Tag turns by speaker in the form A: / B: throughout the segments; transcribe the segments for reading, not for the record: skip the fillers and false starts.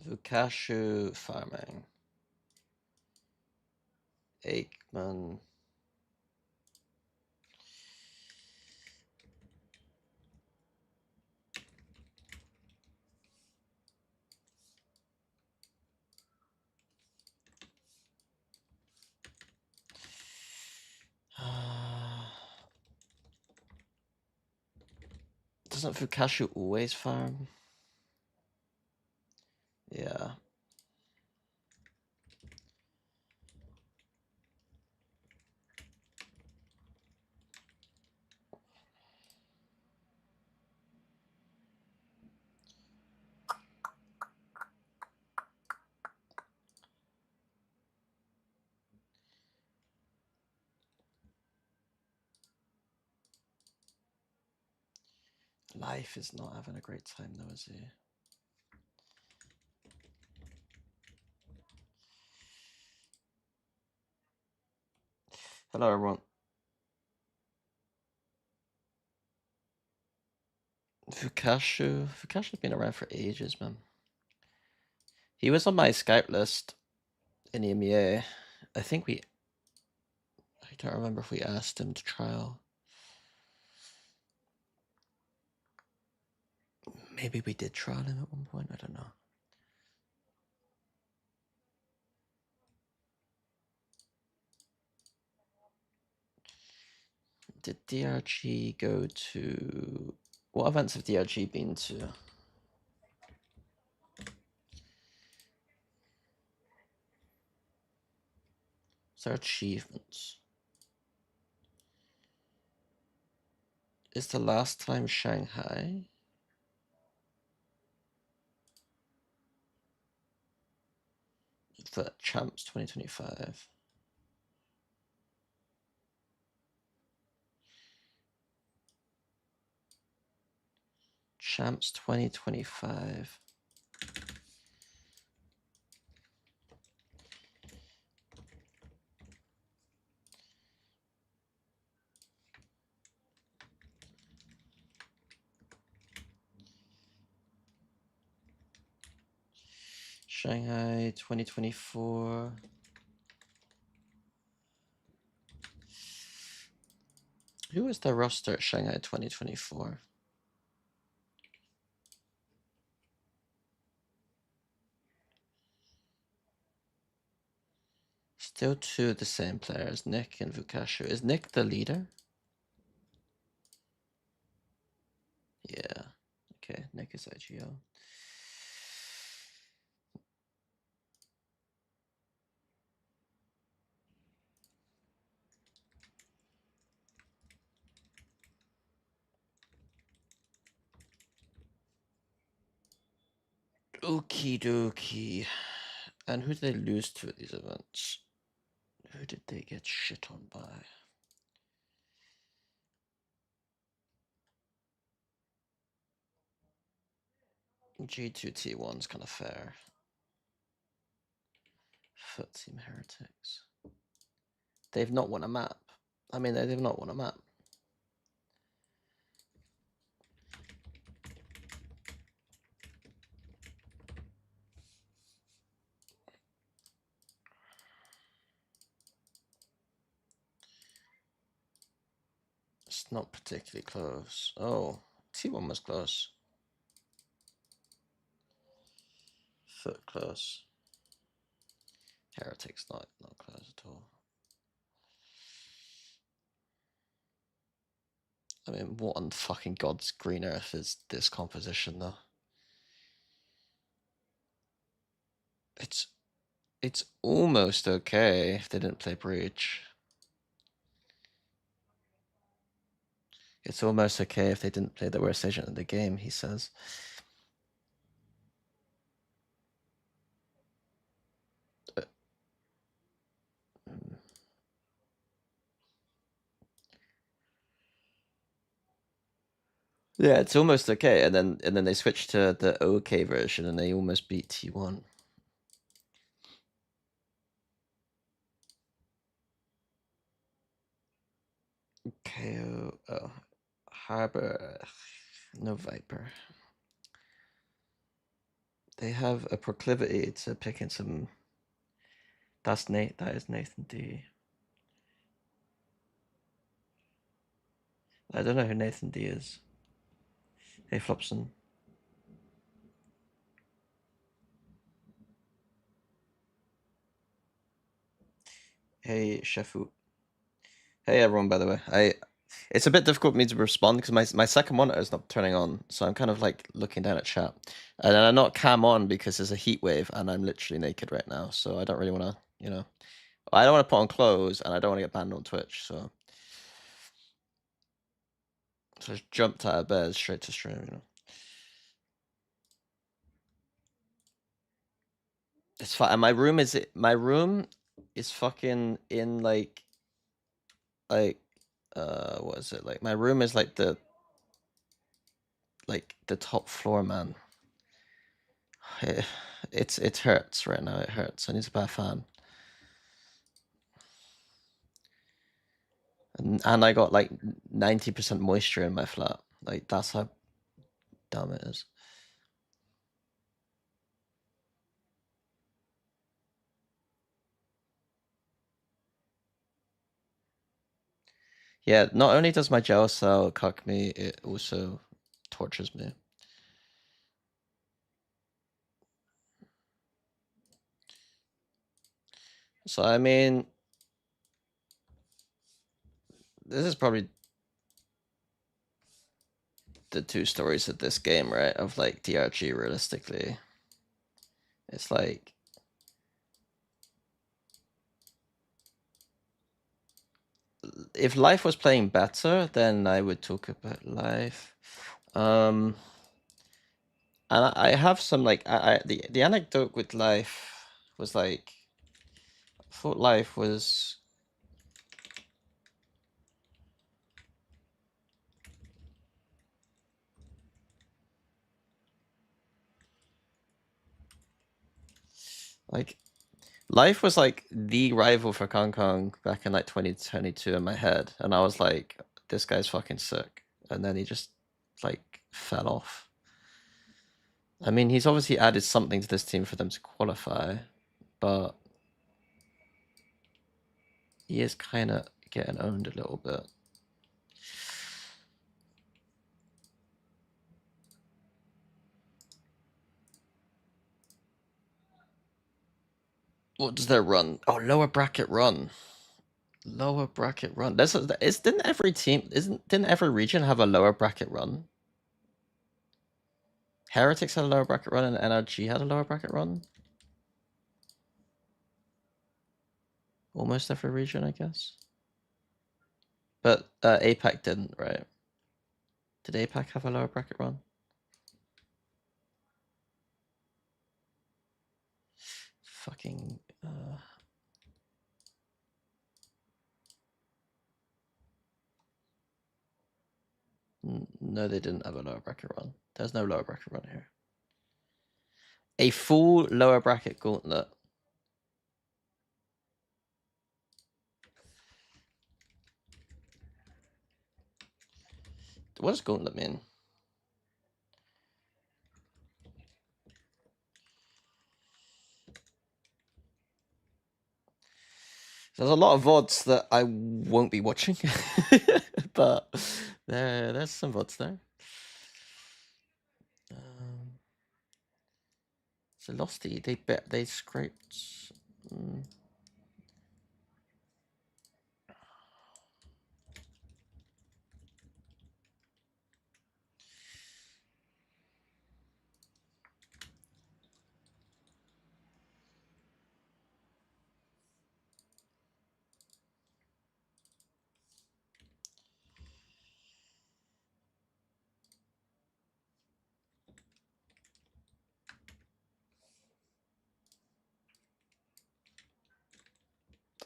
A: So Cashew farming. Aikman. Doesn't Fukashu always farm? Yeah. Life is not having a great time though, is he? Hello everyone. Fukashu's been around for ages, man. He was on my scout list in EMEA. I don't remember if we asked him to trial. Maybe we did trial him at one point, I don't know. Did DRG go to... What events have DRG been to? Is there achievements? Is the last time Shanghai? For Champs 2025. Champs 2025. Shanghai 2024. Who is the roster at Shanghai 2024? Still two of the same players, Nick and Vukashu. Is Nick the leader? Yeah. Okay, Nick is IGL. Okie dokie. And who did they lose to at these events? Who did they get shit on by? G2T1's kind of fair. Foot Team Heretics. They've not won a map. I mean, they've not won a map. It's not particularly close. Oh, T1 was close. Foot close. Heretics not close at all. I mean, what on fucking God's green earth is this composition though? It's almost okay if they didn't play Breach. It's almost okay if they didn't play the worst agent in the game, he says. Yeah, it's almost okay, and then they switched to the OK version, and they almost beat T1. KO. Oh, Harbor. No Viper. They have a proclivity to picking some. That's Nate. That is Nathan D. I don't know who Nathan D is. Hey, Flopson. Hey, Shefu. Hey, everyone, by the way. It's a bit difficult for me to respond because my second monitor is not turning on, so I'm kind of like looking down at chat. And then I'm not cam on because there's a heat wave and I'm literally naked right now, so I don't really want to, you know. I don't want to put on clothes and I don't want to get banned on Twitch, so. So I just jumped out of bed straight to stream, you know. It's fine. And my room is fucking in like what is it? Like my room is like the top floor, man. It hurts right now. It hurts. I need to buy a fan. And I got like 90% moisture in my flat. Like that's how dumb it is. Yeah, not only does my gel cell cuck me, it also tortures me. So I mean, this is probably the two stories of this game, right? Of like DRG realistically. It's like if Life was playing better, then I would talk about Life. And I have some like the anecdote with Life was like I thought Life was like Life was like the rival for Kong Kong back in like 2022 in my head, and I was like, this guy's fucking sick, and then he just like fell off. I mean, he's obviously added something to this team for them to qualify, but he is kind of getting owned a little bit. What does their run? Oh, lower bracket run. Lower bracket run. Didn't every region have a lower bracket run? Heretics had a lower bracket run and NRG had a lower bracket run. Almost every region, I guess. But APAC didn't, right? Did APAC have a lower bracket run? Fucking. No, they didn't have a lower bracket run. There's no lower bracket run here. A full lower bracket gauntlet. What does gauntlet mean? There's a lot of VODs that I won't be watching, but there's some VODs there. Velocity, they scraped.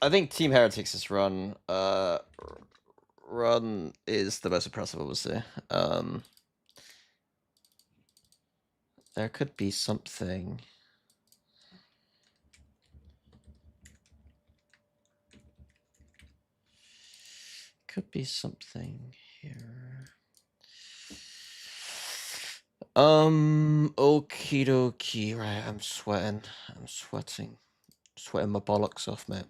A: I think Team Heretics' run is the most impressive, obviously. There could be something. Could be something here. Okie dokie. Right, I'm sweating. I'm sweating. Sweating my bollocks off, mate.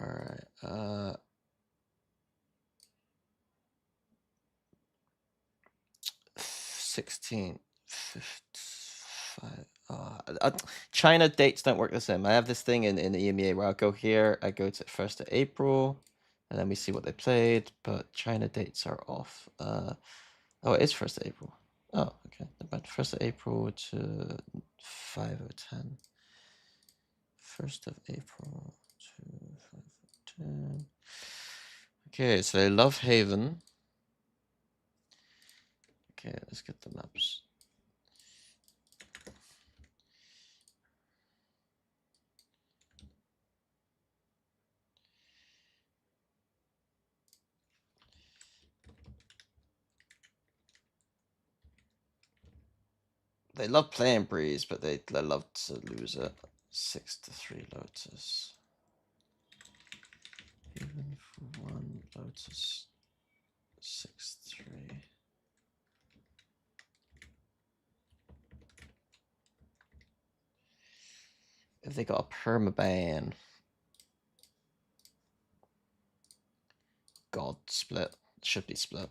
A: Alright, 16, 55. China dates don't work the same. I have this thing in the EMEA where I'll go here, I go to 1st of April, and then we see what they played, but China dates are off. Oh, it is 1st of April. Oh, okay. About 1st of April to 5 of 10. 1st of April to 5 of 10. Okay, so they love Haven. Okay, let's get the maps. They love playing Breeze, but they love to lose it. 6-3 Lotus. Even for 1 Lotus. 6-3. If they got a permaban. God, split. Should be split.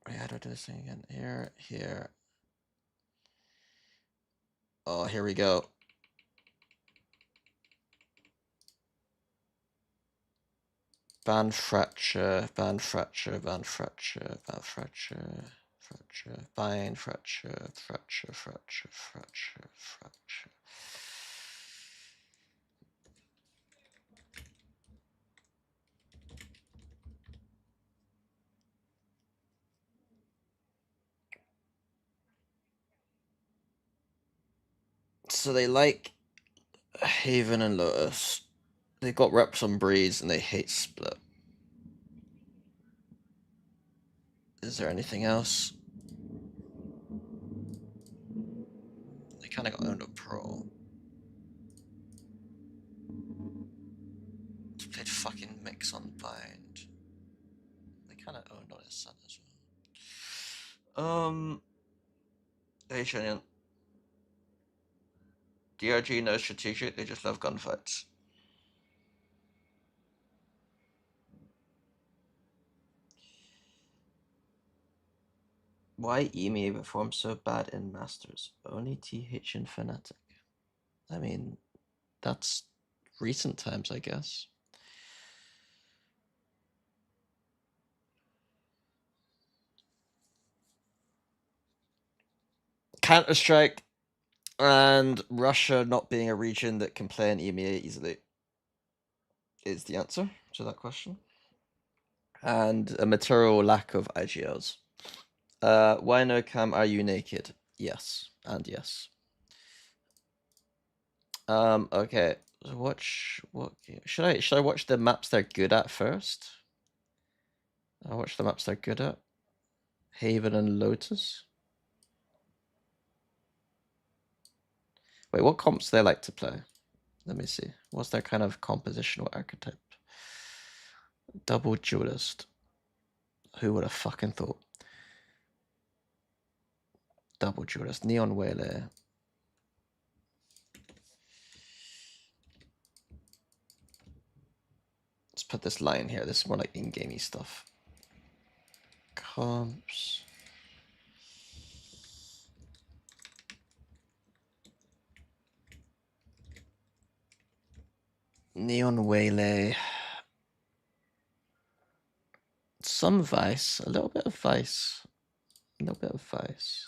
A: Wait, how do I do this thing again? Here, here. Oh, here we go. Van fracture, van fracture, van fracture, van fracture, fracture, vine fracture, fracture, fracture, fracture, fracture. So they like Haven and Lotus. They got reps on Breeze and they hate Split. Is there anything else? They kind of got owned up Pro. They played fucking Mix on Bind. They kind of owned on his son as well. Hey Shannon. DRG no strategic, they just love gunfights. Why EMEA performs so bad in Masters? Only TH and Fnatic. I mean, that's recent times, I guess. Counter-Strike and Russia not being a region that can play in EMEA easily is the answer to that question. And a material lack of IGLs. Why no cam? Are you naked? Yes, and yes. Okay. So what should I watch the maps they're good at first? I'll watch the maps they're good at. Haven and Lotus. Wait, what comps they like to play? Let me see. What's their kind of compositional archetype? Double duelist. Who would have fucking thought? Double duelist. Neon Whaler. Let's put this line here. This is more like in-gamey stuff. Comps. Neon Waylay. Some Vice. A little bit of Vice. A little bit of Vice.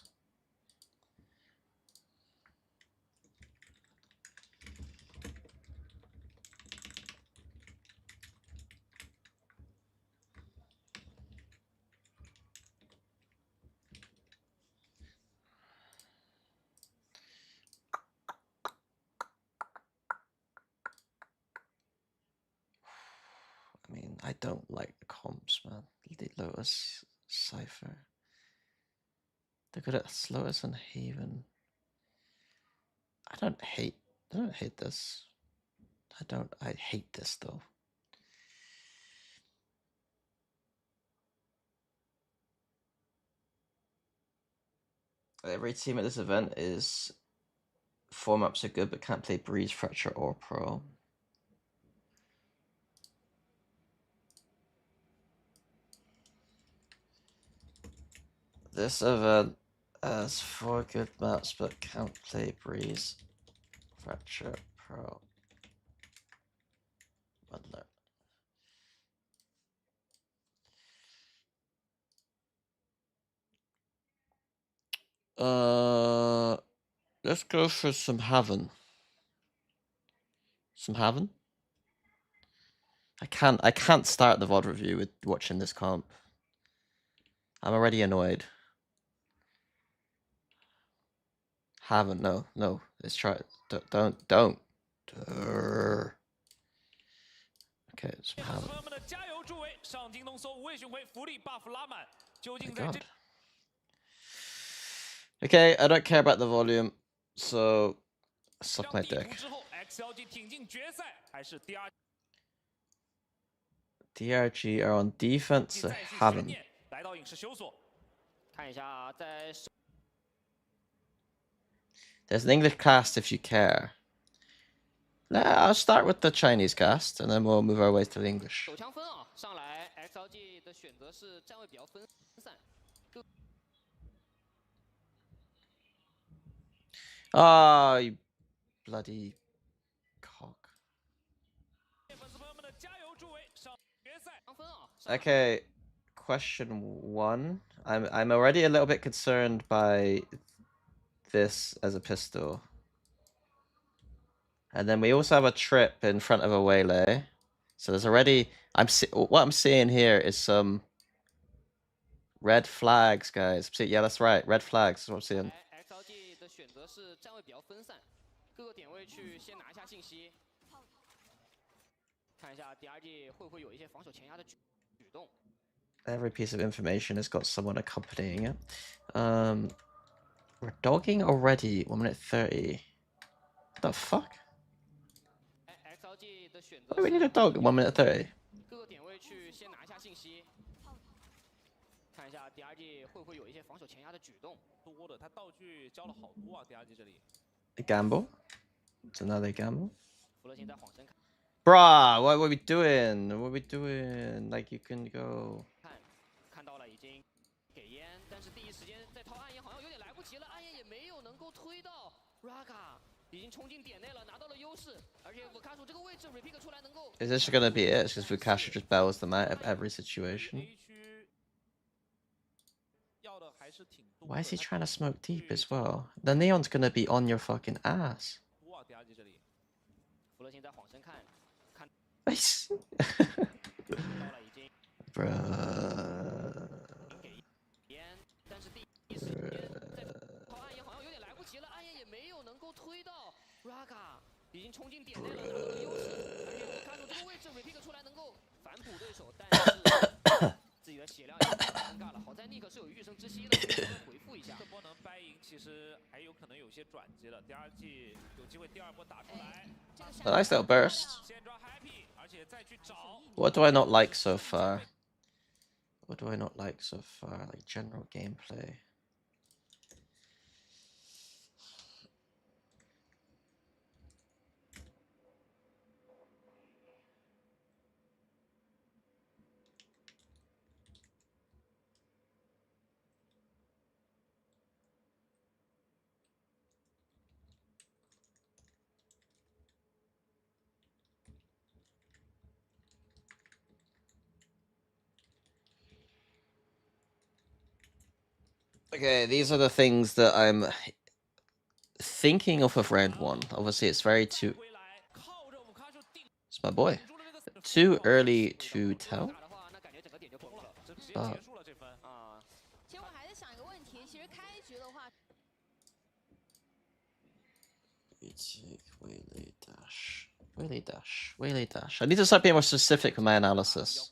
A: I mean, I don't like the comps, man. Lotus, Cypher. They're good at Lotus and Haven. I don't hate this. I hate this though. Every team at this event is 4 maps are good but can't play Breeze, Fracture, or Pro. This event has 4 good maps but can't play Breeze, Fracture, Pro. Butler. Let's go for some Haven. Some Haven? I can't start the VOD review with watching this comp. I'm already annoyed. Haven't, no. Let's try it. Don't. Okay, some Haven. My God. Okay, I don't care about the volume, so suck my dick. DRG are on defense, so Haven. There's an English cast if you care. Nah, I'll start with the Chinese cast, and then we'll move our way to the English. Ah, you bloody cock. Okay, question 1. I'm already a little bit concerned by this as a pistol. And then we also have a trip in front of a waylay. So there's already what I'm seeing here is some red flags, guys. Yeah, that's right. Red flags is what I'm seeing. Every piece of information has got someone accompanying it. We're dogging already. 1 minute 30. What the fuck? Why do we need a dog at 1 minute 30? A gamble? It's another gamble. Bruh, what are we doing? What are we doing? Like, you can go. Is this gonna be it? It's because Vukasha just bails them out of every situation. Why is he trying to smoke deep as well? The neon's gonna be on your fucking ass. Bruh. A nice little burst. What do I not like so far? What do I not like so far? Like general gameplay. Okay, these are the things that I'm thinking of round 1. Obviously, it's very too... It's my boy. Too early to tell. But... Waylay dash. I need to start being more specific with my analysis.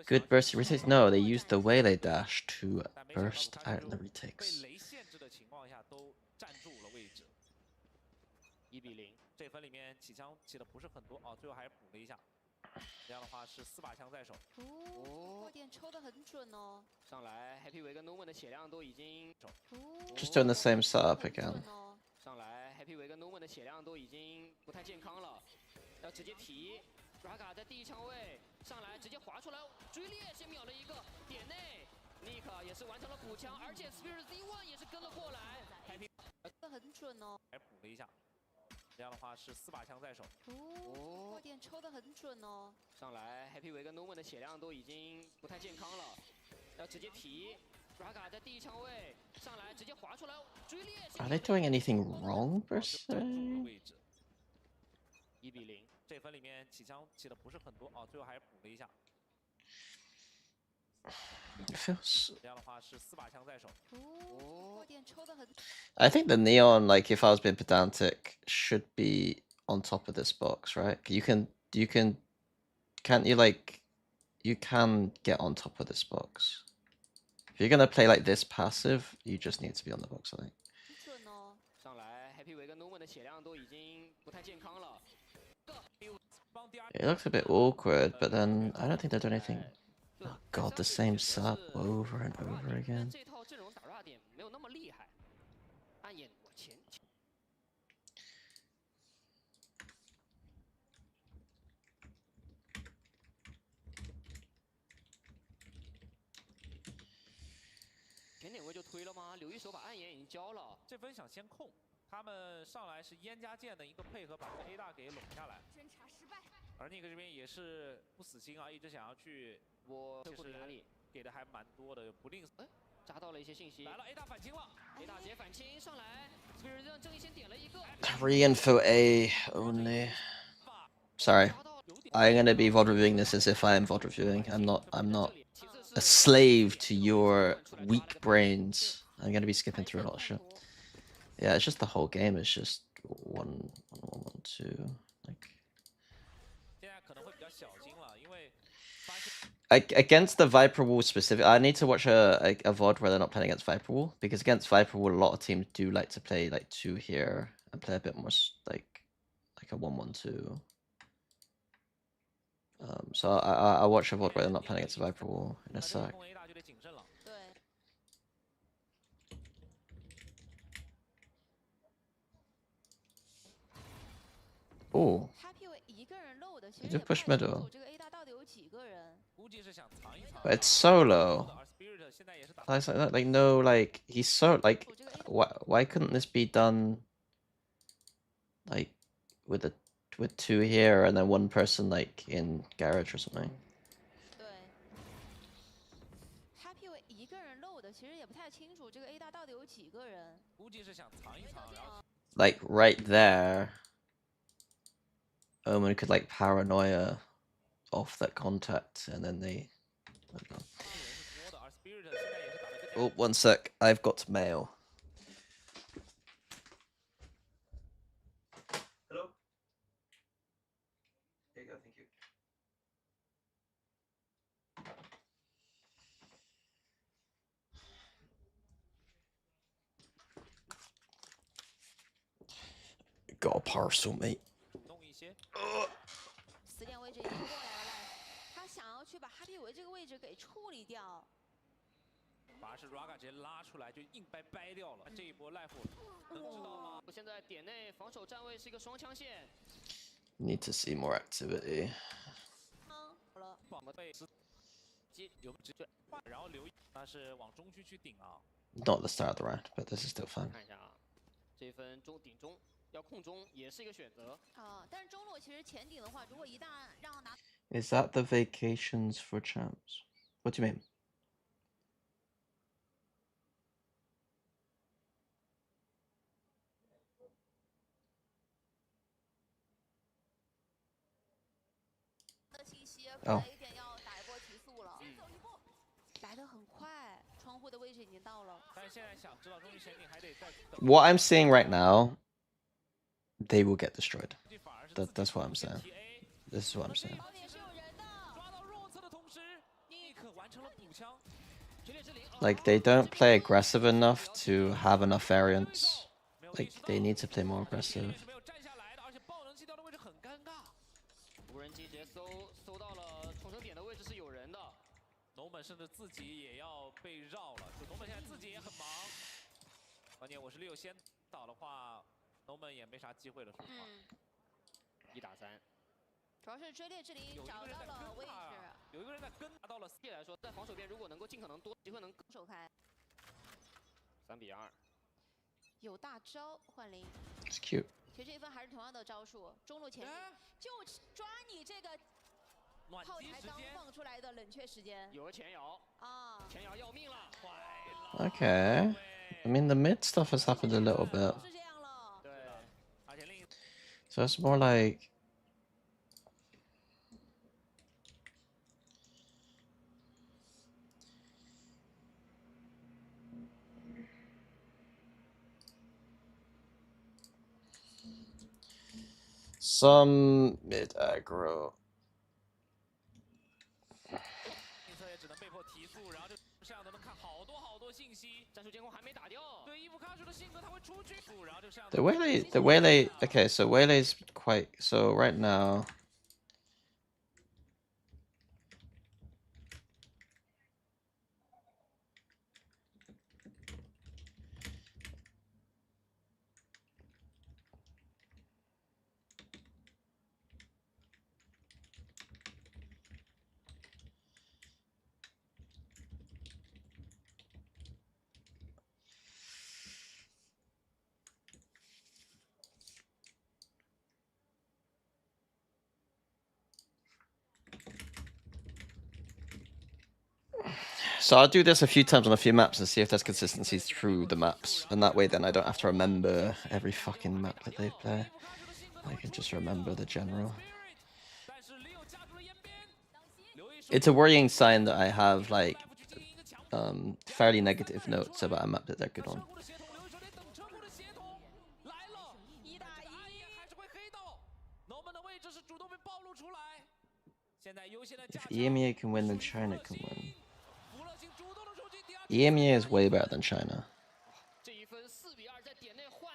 A: Good bursty retakes? No, they used the waylay dash to burst out the retakes.
B: 1比0，这分里面起枪起的不是很多哦，最后还是补了一下。这样的话是4把枪在手。
C: 爆点抽的很准哦。
D: 上来 Happy 维跟 Norman 的血量都已经
A: Just doing the same setup again.
D: 上来 Happy 维跟 Norman 的血量都已经不太健康了，要直接提。Raga 在第一枪位上来直接滑出来，追猎先秒了一个点内。Nick 也是完成了补枪，而且 Spirit Z1 也是跟了过来。Happy
C: 很准哦。
B: 还补了一下。这样的话是4把枪在手。
C: 爆点抽的很准哦。
D: 上来 Happy 维跟 Norman 的血量都已经不太健康了，要直接提。Raga 在第一枪位上来直接滑出来，追猎。
A: Are they doing anything wrong per se?
B: 1比0，这分里面起枪起的不是很多哦，最后还是补了一下。
A: It feels.
B: 这样的话是4把枪在手。
C: 爆点抽的很。
A: I think the neon, like if I was being pedantic, should be on top of this box, right? Can't you like, you can get on top of this box. If you're gonna play like this passive, you just need to be on the box, I think.
C: 准哦。
D: 上来 Happy 维跟 Norman 的血量都已经不太健康了。
A: It looks a bit awkward, but then I don't think they're doing anything. Oh god, the same setup over and over again.
D: 这套阵容打弱点没有那么厉害。暗眼我前。前点位就推了吗？留一手把暗眼已经交了。
B: 这分想先控，他们上来是烟加剑的一个配合，把 A 大给拢下来。
C: 侦查失败。
B: 而尼克这边也是不死心啊，一直想要去。
D: 我
B: 其实给的还蛮多的，不吝啬。
D: 扎到了一些信息。来了
B: A 大反清了
D: ，A 大姐反清上来 ，Spirit 让正义先点了一个。
A: Reinfo A only. Sorry. I'm gonna be VOD reviewing this as if I am VOD reviewing. I'm not a slave to your weak brains. I'm gonna be skipping through a lot of shit. Yeah, it's just the whole game is just 1-1-1-2. Like
B: 现在可能会比较小心了，因为
A: against the Viper Wall specific, I need to watch a VOD where they're not playing against Viper Wall, because against Viper Wall, a lot of teams do like to play like 2 here and play a bit more like a 1-1-2. So I watch a VOD where they're not playing against Viper Wall in a sec.
B: 控 A 大就得谨慎了。
C: 对。
A: Oh,
C: Happy 维一个人漏的，其
A: you
C: 实
A: do
C: 也不
A: push
C: 太清
A: middle.
C: 楚这个 A 大到底有几个人。
B: 估计是想藏一藏。
A: But it's solo.
B: 而 Spirit 现在也是打。
A: Like no, like he's so like why couldn't this be done like with 2 here and then 1 person like in garage or something?
C: 对。Happy 维一个人漏的，其实也不太清楚这个 A 大到底有几个人。
B: 估计是想藏一藏，然后
A: Like right there, Omen could like paranoia off that contact and then they. I don't know.
B: 人是多的，而 Spirit 现在也是打得更加。
A: Oh, 1 sec. I've got mail. Hello. There you go. Thank you. Got a parcel, mate.
B: 主动一些。
C: 死点位置已经过来了，他想要去把 Happy 维这个位置给处理掉。
B: 反而是 Raga 直接拉出来就硬掰掉了。这一波 Life 能知道吗？
D: 我现在点内防守站位是一个双枪线。
A: Need to see more activity.
C: 好了。
B: 怎么被接有直接，然后留意他是往中区去顶啊。
A: Not the start of the round, but this is still fun.
D: 看一下啊，这一分中顶中要控中也是一个选择。
C: 啊，但是中路其实前顶的话，如果一旦让拿
A: Is that the vacations for champs? What do you mean?
C: 的信息，
A: 哦
C: 可能有点要打一波提速了。先走一步，来得很快，窗户的位置已经到了。
B: 但是现在想知道中区前顶还得再等。
A: What I'm seeing right now, they will get destroyed.
B: 反而是自己
A: That's what I'm saying.
B: TA
A: This is what I'm saying.
C: 宝点是有人的。
B: 抓到弱侧的同时，尼克完成了补枪。
A: Like they don't play aggressive enough to have enough variance. Like they need to play more aggressive.
B: 们甚至自己也要被绕了，就Norman现在自己也很忙。关键我是6先倒的话，Norman也没啥机会了，说实话。
D: 1打3，
C: 主要是追猎这里
B: 有一
C: 找
B: 个人在
C: 到了位置，
B: 跟他，有一个人在跟，拿到了4。
D: 来说，在防守边如果能够尽可能多机会能
C: 手开
D: 3比2。
C: 有大招幻灵。
A: It's cute.
C: 其实这一分还是同样的招数，中路前进，就抓你这个
B: 暖
C: 炮台刚
B: 机时间，
C: 放出来的冷却时间
D: 有个前摇，
C: 啊！
D: 前摇要命了，
B: 坏了。
A: Okay. I mean, the mid stuff has happened a little bit.
C: 是这样了，
D: 对，
B: 而且另一
A: So it's more like... some mid aggro.
B: 内侧也只能被迫提速，然后这摄像头能看好多信息。
D: 战术监控还没打掉。
B: 对伊芙卡楚的性格，他会出去，然后这个摄像头
A: The Waylay... Okay, so Waylay's quite... So right now... So I'll do this a few times on a few maps and see if there's consistency through the maps. And that way then I don't have to remember every fucking map that they play. I can just remember the general. It's a worrying sign that I have like fairly negative notes about a map that they're good on.
B: ，If
A: EMEA can win, then China can win. EMEA is way better than China.
D: 这一分4比2，在点内换，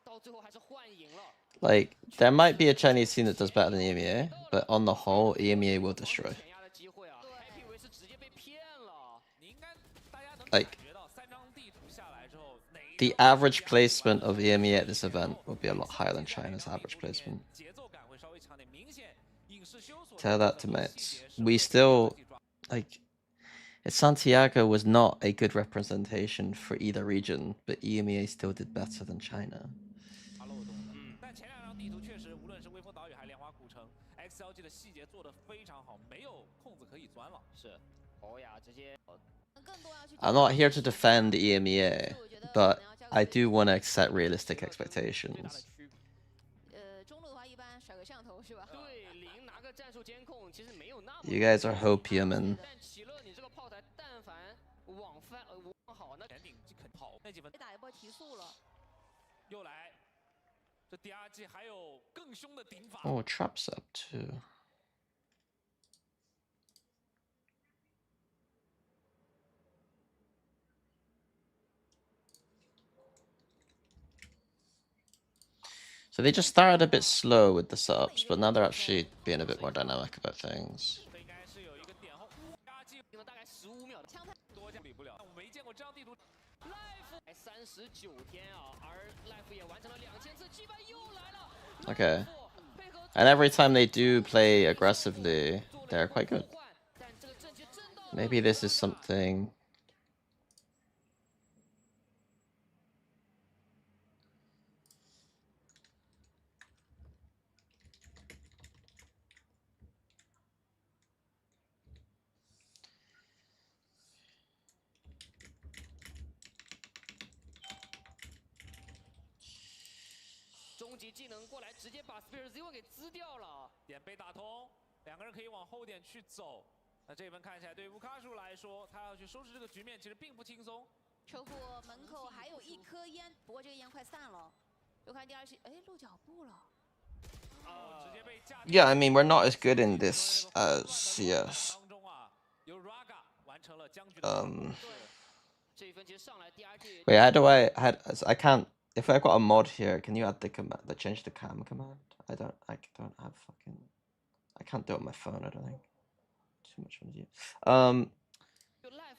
D: 到最后还是换赢了。
A: Like, there might be a Chinese team that does better than EMEA, but on the whole, EMEA will destroy.
D: 前压的机会啊，Happy 维是直接被骗了。
B: 你应该大家能
A: Like
B: 感觉到3张地图下来之后，哪一
A: The average placement of EMEA at this event will be a lot higher than China's average placement.
B: 节奏感会稍微强点，明显影视修索
A: Tell that to mates. We still, like, Santiago was not a good representation for either region, but EMEA still did better than China.
B: 查漏洞的。但前2张地图确实，无论是微风岛屿还是莲花古城 ，XLG 的细节做得非常好，没有空子可以钻了。
D: 是，欧亚直接
A: I'm not here to defend EMEA, but I do want to set realistic
D: 最大
A: expectations.
D: 的区别。
C: 中路的话一般甩个摄像头是吧？
D: 对，零拿个战术监控，其实没有那么。
A: You guys are hopium and
D: 但齐乐，你这个炮台，但凡往好，那
B: 前顶肯跑那几分
C: 被打一波提速了，
B: 又来，这 DRG 还有更凶的顶法。
A: oh, traps up too. So they just started a bit slow with the subs, but now they're actually being a bit more dynamic about things.
B: 这应该是有一个点后 ，DRG
D: 用了大概15秒的
C: 枪牌
B: 多理不了，我没见过这张地图。
D: Life 才39天啊，而 Life 也完成了2000次击败，又来了。
A: Okay.
D: 配合
A: And every time they do play aggressively, they're quite good.
D: 但这个阵地震到了
A: Maybe this is something.
D: "终极技能过来，直接把 Spirit Zero 给滋掉了。
B: 点被打通，2个人可以往后点去走。那这一分看起来，对于乌卡树来说，他要去收拾这个局面，其实并不轻松。
C: 车库门口还有一颗烟，不过这个烟快散了。又看第二期，哎，露脚步了。
B: 直接被架
A: Yeah, I mean, we're not as good in this as CS.
B: 当中啊，由 Raga 完成了将军的
D: 这一分其实上来 DRG
A: Wait, how do I can't, if I've got a mod here, can you add the command, change the cam command? I don't have fucking, I can't do it on my phone, I don't think. Too much of an idiot.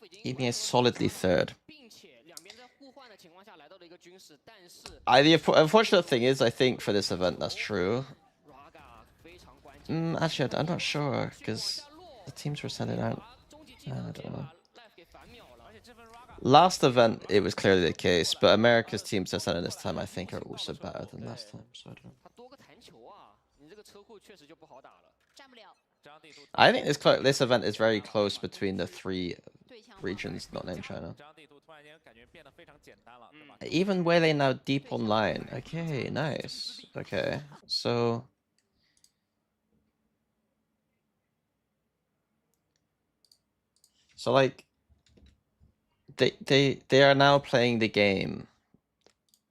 D: Life 已经
A: Keeping it solidly third.
D: 并且两边在互换的情况下来到了一个均势，但是
A: The unfortunate thing is, I think for this event that's true.
D: Raga 非常关键。
A: Actually, I'm not sure because the teams were sending out.
D: 终极技
A: I
D: 能
A: don't
D: 直接
A: know.
D: 把 Life 给反秒了。
B: 而且这份 Raga
A: Last event, it was clearly the case, but America's teams they're sending this time, I think, are also better than last time. So I don't know.
D: 他多个弹球啊，你这个车库确实就不好打了。
C: 占不了
B: 这张地图
A: I think this event is very close between the three
C: 对枪
A: regions not named China.
B: 这张地图突然间感觉变得非常简单了，对吧？
A: Even Waylay now deep online. Okay, nice. Okay, so like they are now playing the game.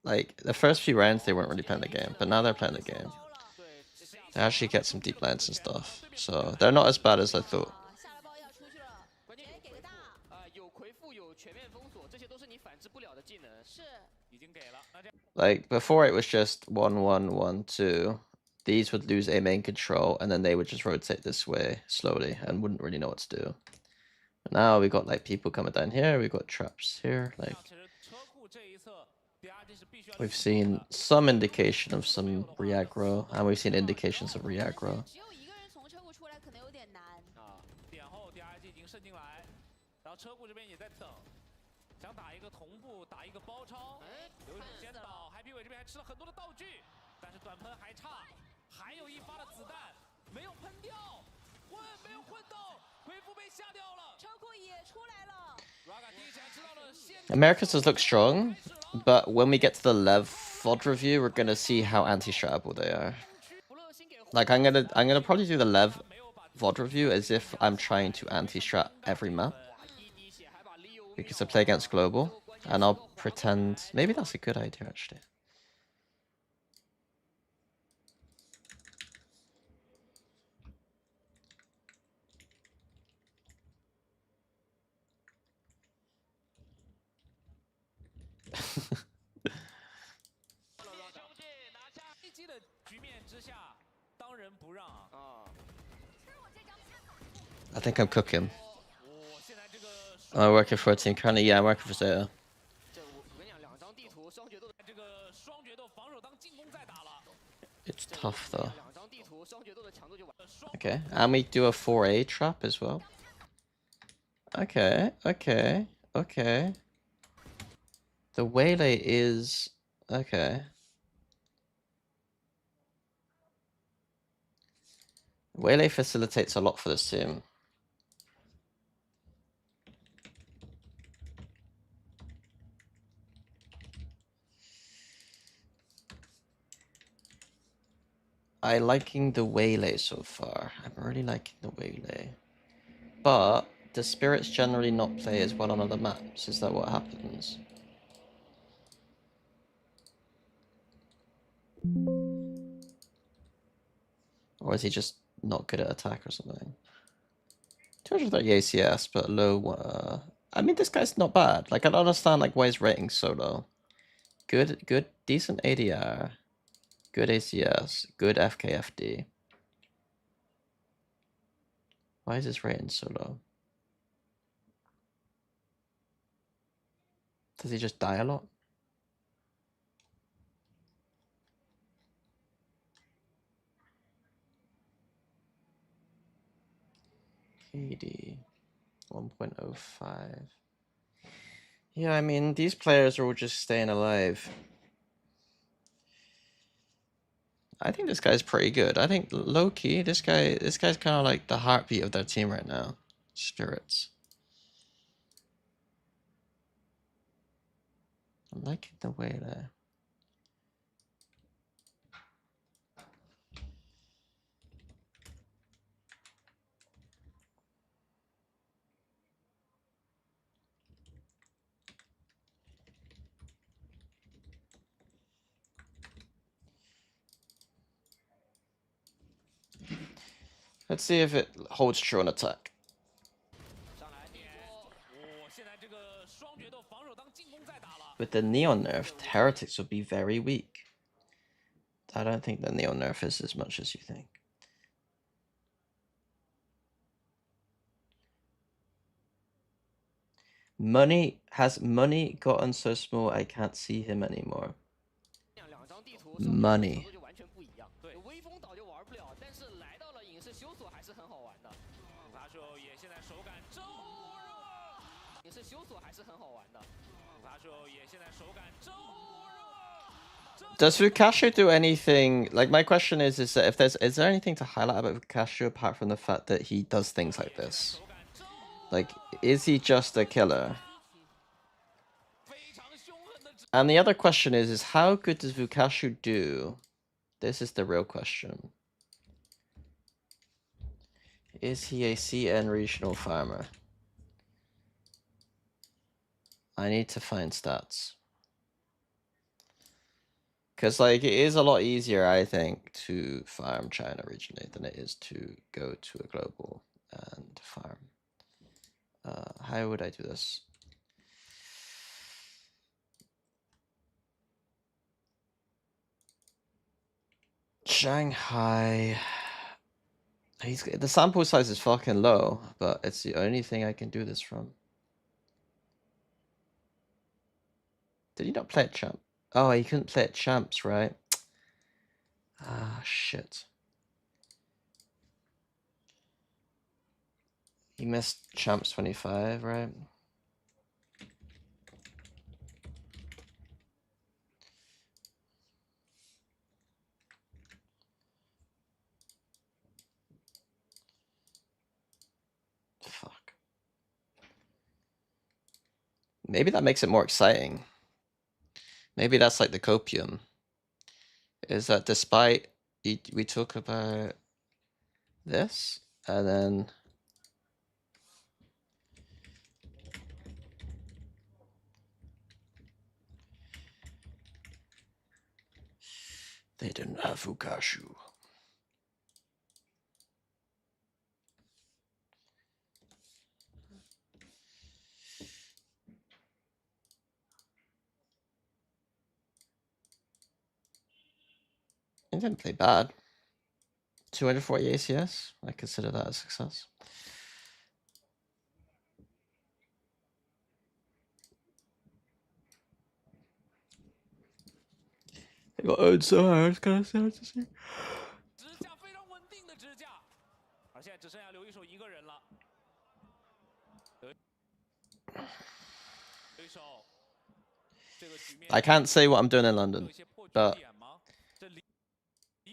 A: Like the first few rounds they weren't really playing the game, but now they're playing the game.
D: 对，这下
A: They actually get some deep lanes and stuff, so they're not as bad as I thought.
C: 下来包要出去了，
D: 关键
C: 哎，给个大，
D: 有回复有全面封锁，这些都是你反制不了的技能。
C: 是
B: 已经给了，那这
A: Like before, it was just 1-1-1-2. These would lose A main control, and then they would just rotate this way slowly and wouldn't really know what to do. But now we got like people coming down here. We got traps here. Like
B: 其实车库这一侧 DRG 是必须要
A: we've seen some indication of some re-aggro, and we've seen indications of re-aggro.
C: 只有一个人从车库出来，可能有点难。
B: 啊，点后 DRG 已经渗进来，然后车库这边也在等，想打一个同步，打一个包抄，有一种先倒 ，Happy 伟这边还吃了很多的道具，但是短喷还差，还有一发的子弹没有喷掉，没有混到，回复被下掉了。
C: 车库也出来了，
B: Raga 第一下知道了先
A: Americas does look strong, but when we get to the Lev VOD review, we're gonna see how anti-stratable they are.
D: 不乐心给
A: Like I'm gonna probably do the Lev VOD review as if I'm trying to anti-strat every map
D: 一滴血还把 Leo
A: because I play against global, and I'll pretend maybe that's a good idea actually.
B: 危机的局面之下，当仁不让啊！
D: 啊，
A: I think I'm cooking.
B: 现在这个
A: I'm working for a team currently. Yeah, I'm working for Zeta.
D: 这我跟你讲，两张地图双决斗，
B: 这个双决斗防守当进攻在打了，
A: It's tough though.
D: 两张地图双决斗的强度就完。
A: Okay, and we do a 4A trap as well. Okay, okay, okay. The Waylay is okay. Waylay facilitates a lot for this team. I liking the Waylay so far. I'm really liking the Waylay. But the spirits generally not play as well on other maps. Is that what happens? Or is he just not good at attack or something? 230 ACS, but low. I mean, this guy's not bad. Like, I don't understand like why his rating's so low. Good, decent ADR, good ACS, good FKFD. Why is his rating so low? Does he just die a lot? KD 1.05. Yeah, I mean, these players are all just staying alive. I think this guy's pretty good. I think low-key, this guy's kind of like the heartbeat of their team right now. Spirits. I'm liking the way there. Let's see if it holds true on attack.
B: 上来点，现在这个双决斗防守当进攻在打了。
A: With the Neon nerf, Heretics would be very weak. I don't think the Neon nerf is as much as you think. Money has money gotten so small I can't see him anymore.
D: 两张地图
A: Money
D: 程度就完全不一样。对，微风岛就玩不了，但是来到了影视修索还是很好玩的。
B: 卡手也现在手感周热，
D: 影视修索还是很好玩的。
B: 卡手也现在手感周热。
A: Does Fukashu do anything? Like my question is that if is there anything to highlight about Fukashu apart from the fact that he does things like this? Like, is he just a killer? And the other question is how good does Fukashu do? This is the real question. Is he a CN regional farmer? I need to find stats. Because, like, it is a lot easier, I think, to farm China regionally than it is to go to a global and farm. How would I do this? Shanghai. The sample size is fucking low, but it's the only thing I can do this from. Did he not play at champ? Oh, he couldn't play at champs, right? Ah, shit. He missed champs 25, right? Fuck. Maybe that makes it more exciting. Maybe that's like the copium. Is that despite we talk about this and then they didn't have Fukashu. It didn't play bad. 240 ACS. I consider that a success. They got owned so hard. It's kind of sad to see.
B: 支架非常稳定的支架，而现在只剩下刘一手一个人了。刘一手，这个局面
A: I can't say what I'm doing in London,
B: 有一些破局
A: but
B: 点吗？这离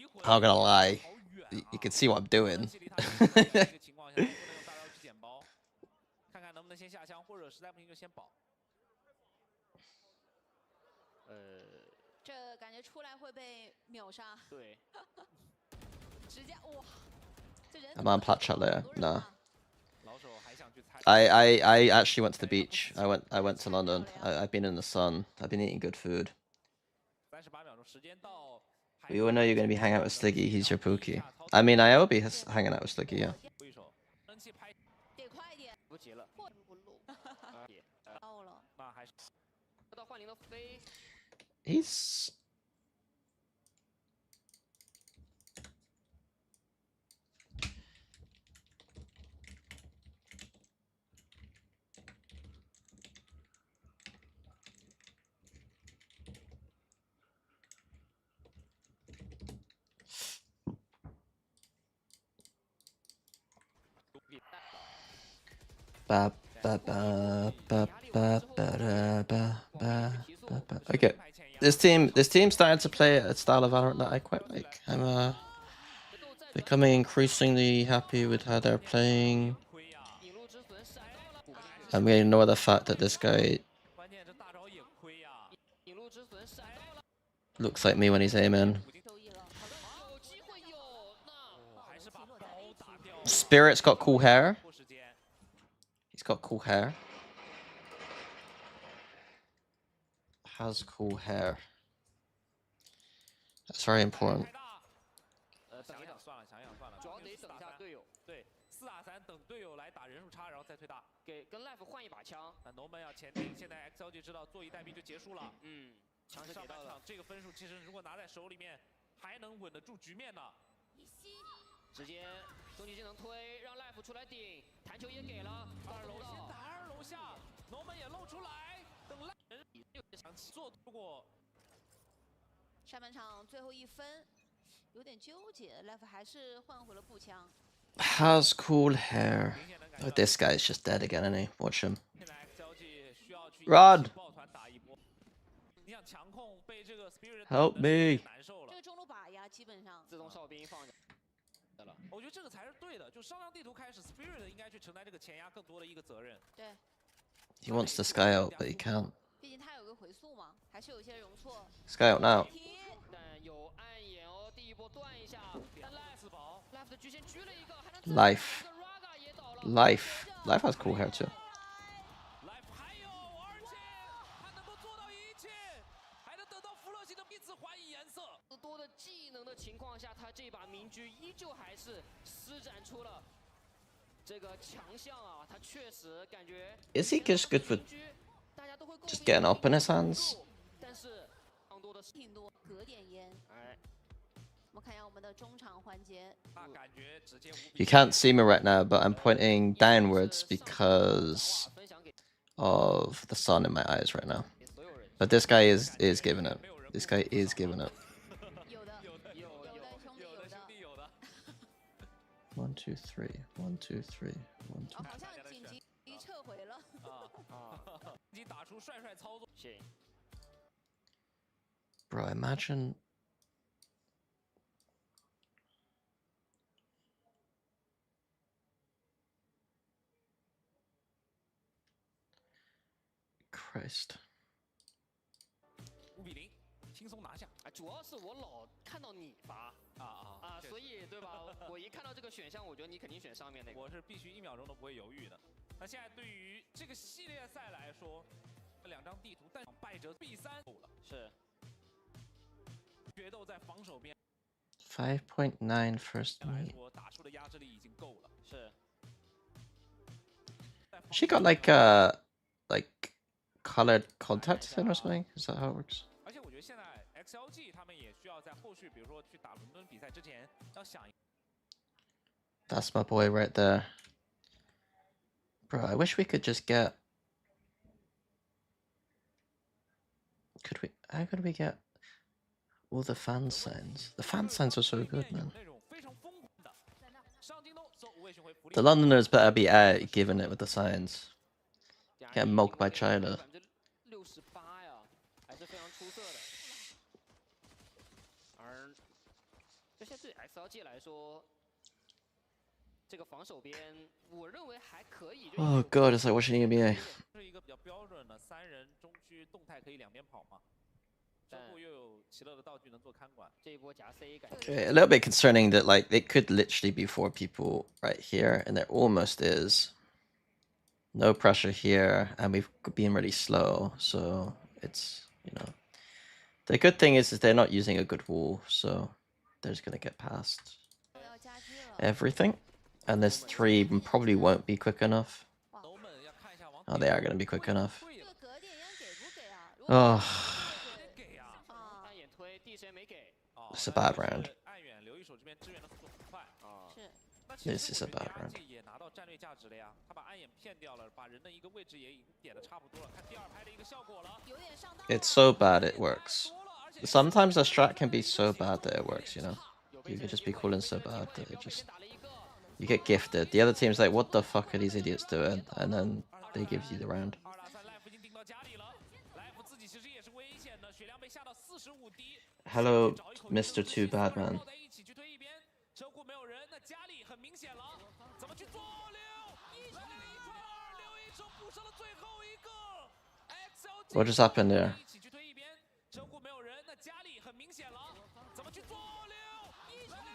B: 回
A: I'm not gonna lie.
B: 好远啊
A: You can see what I'm doing.
B: 这离他这个情况下，不能用大招去捡包，看看能不能先下枪，或者实在不行就先保。
C: 这感觉出来会被秒杀，
D: 对，
C: 直接哇，这人
A: I'm on plat chat later. Nah.
B: 老手还想去猜。
A: I actually went to the beach. I went to London. I've been in the sun. I've been eating good food.
B: 38秒钟时间到。
A: We all know you're gonna be hanging out with Sliggy. He's your pookie. I mean, I will be hanging out with Sliggy, yeah.
B: 挥手，蒸汽拍
C: 得快一点，
D: 不急了。
C: 破不路，到了。
B: 那还是
D: 到幻灵的飞，
A: He's ba ba ba ba ba ba da, ba ba ba ba. Okay. This team starting to play a style of Valorant that I quite like. I'm becoming increasingly happy with how they're playing.
B: 亏呀，
D: 引路之损闪到了，
A: I'm getting to know the fact that this guy
B: 关键这大招也亏呀。
D: 引路之损闪到了，
A: looks like me when he's aiming.
C: 周一了，
D: 有机会有那。
B: 还是把包打掉。
A: Spirit's got cool hair.
B: 拖时间，
A: He's got cool hair. Has cool hair. That's very important.
B: 太大。想想算了，想想算了，
D: 主要得等一下队友，
B: 对，4打3，等队友来打人数差，然后再推大。
D: 跟 Life 换一把枪。
B: 那龙门要前定，现在 XLG 知道坐以待毙就结束了。
D: 强势
B: 上半
D: 给到了，
B: 场这个分数其实如果拿在手里面，还能稳得住局面呢。
D: 直接终极技能推，让 Life 出来顶，弹球也给了，
B: 二楼先打二楼下，龙门也露出来，等赖人想做过。
C: 上半场最后1分，有点纠结 ，Life 还是换回了步枪。
A: Has cool hair. Oh, this guy's just dead again, isn't he? Watch him.
B: 现在 XLG 需要去
A: Rod
B: 抱团打一波。你想强控被这个 Spirit
A: Help me
B: 难受了
C: 这。个中路把呀，基本上
D: 自动哨兵放着了。
B: 我觉得这个才是对的，就商量地图开始 ，Spirit 应该去承担这个前压更多的一个责任。
C: 对，
A: He wants the sky out, but he can't.
C: 毕竟他有个回速嘛，还是有些容错。
A: Sky out now.
C: 提
D: 但有暗眼哦，第一波断一下。但 Life
B: 自保，
D: 的局限狙了一个，还能
A: Life.
D: 这个 Raga 也倒了。
A: Life has cool hair too.
B: Life 还有，而且他能够做到一切，还能得到弗洛西的彼此还以颜色。
D: 多的技能的情况下，他这把明狙依旧还是施展出了这个强项啊！他确实感觉
A: Is he just good for
D: 明狙大家都会诟
A: just
D: 病
A: getting up in his hands?
D: 但是更多的是
C: 挺多，隔点烟。
D: 哎，
C: 我们看一下我们的中场环节，
B: 那感觉直接无比
A: You can't see me right now, but I'm pointing downwards because
D: 分享给
A: of the sun in my eyes right now.
D: 所有人。
A: But this guy is giving it. This guy is giving it.
C: 有的，
B: 有的
C: 有的兄弟，
B: 有的
C: 有的
B: 兄。弟有的。
A: 1, 2, 3. 1, 2, 3. 1, 2.
C: 哦，好像紧急撤回了。
B: 已经打出帅操作。
D: 行，
A: Bro, imagine. Christ.
B: 5比0，轻松拿下。
D: 啊，主要是我老看到你发啊，
B: 确实
D: 所以对吧？我一看到这个选项，我觉得你肯定选上面那个。
B: 我是必须1秒钟都不会犹豫的。那现在对于这个系列赛来说，2张地图，但败者必3够了。
D: 是，
B: 决斗在防守边
A: 5.9 first
B: 来
A: meet.
B: 说，打出的压制力已经够了。
D: 是，
B: 在防
A: She
B: 守
A: got like colored contacts in or something? Is that how it works?
B: 而且我觉得现在 XLG 他们也需要在后续，比如说去打伦敦比赛之前，要想一
A: That's my boy right there. Bro, I wish we could just get. Could we? How could we get all the fan signs? The fan signs are so good, man.
B: 那种非常疯狂的。上京东走无畏巡回福利
A: The Londoners better be out giving it with the signs. Get mugged by China.
D: 68%呀，还是非常出色的。而这些对 XLG 来说，这个防守边，我认为还可以。
A: Oh god, it's like watching EMEA.
B: 是一个比较标准的3人中区动态可以两边跑嘛。车库又有奇乐的道具能做看管。
D: 这一波夹 C 感觉
A: A little bit concerning that like it could literally be 4 people right here, and there almost is. No pressure here, and we've been really slow, so it's The good thing is they're not using a good wall, so they're just gonna get past
C: 要加狙了。
A: everything. And this 3 probably won't be quick enough.
B: 楼们要看一下往
A: Oh, they are gonna be quick enough.
C: 这个隔点烟给不给啊？如果
A: Oh,
B: 给呀。
C: 啊，
D: 暗眼推，地神没给
A: it's a bad round.
B: 暗远留一手这边支援的速度很快。
D: 啊。
C: 是
B: 那其
A: This
B: 实
A: is
B: 我
A: a
B: 觉得
A: bad round.
B: DRG 也拿到战略价值了呀，他把暗眼骗掉了，把人的一个位置也已经点的差不多了，看第2拍的一个效果了。
C: 有点上当了。
A: It's so bad it works. Sometimes the strat can be so bad that it works, you know? You could just be calling so bad that it just... You get gifted. The other team's like, what the fuck are these idiots doing? And then they give you the round.
B: 2打3 ，Life 已经顶到家里了，Life 自己其实也是危险的，血量被下到45滴。
A: Hello, Mr. Too Bad Man.
B: 抱在一起去推一边，车库没有人，那家里很明显了，怎么去做6？1传2，留一手补上了最后一个。XLG
A: What just happened there?
B: 一起去推一边，车库没有人，那家里很明显了，怎么去做6？1传2。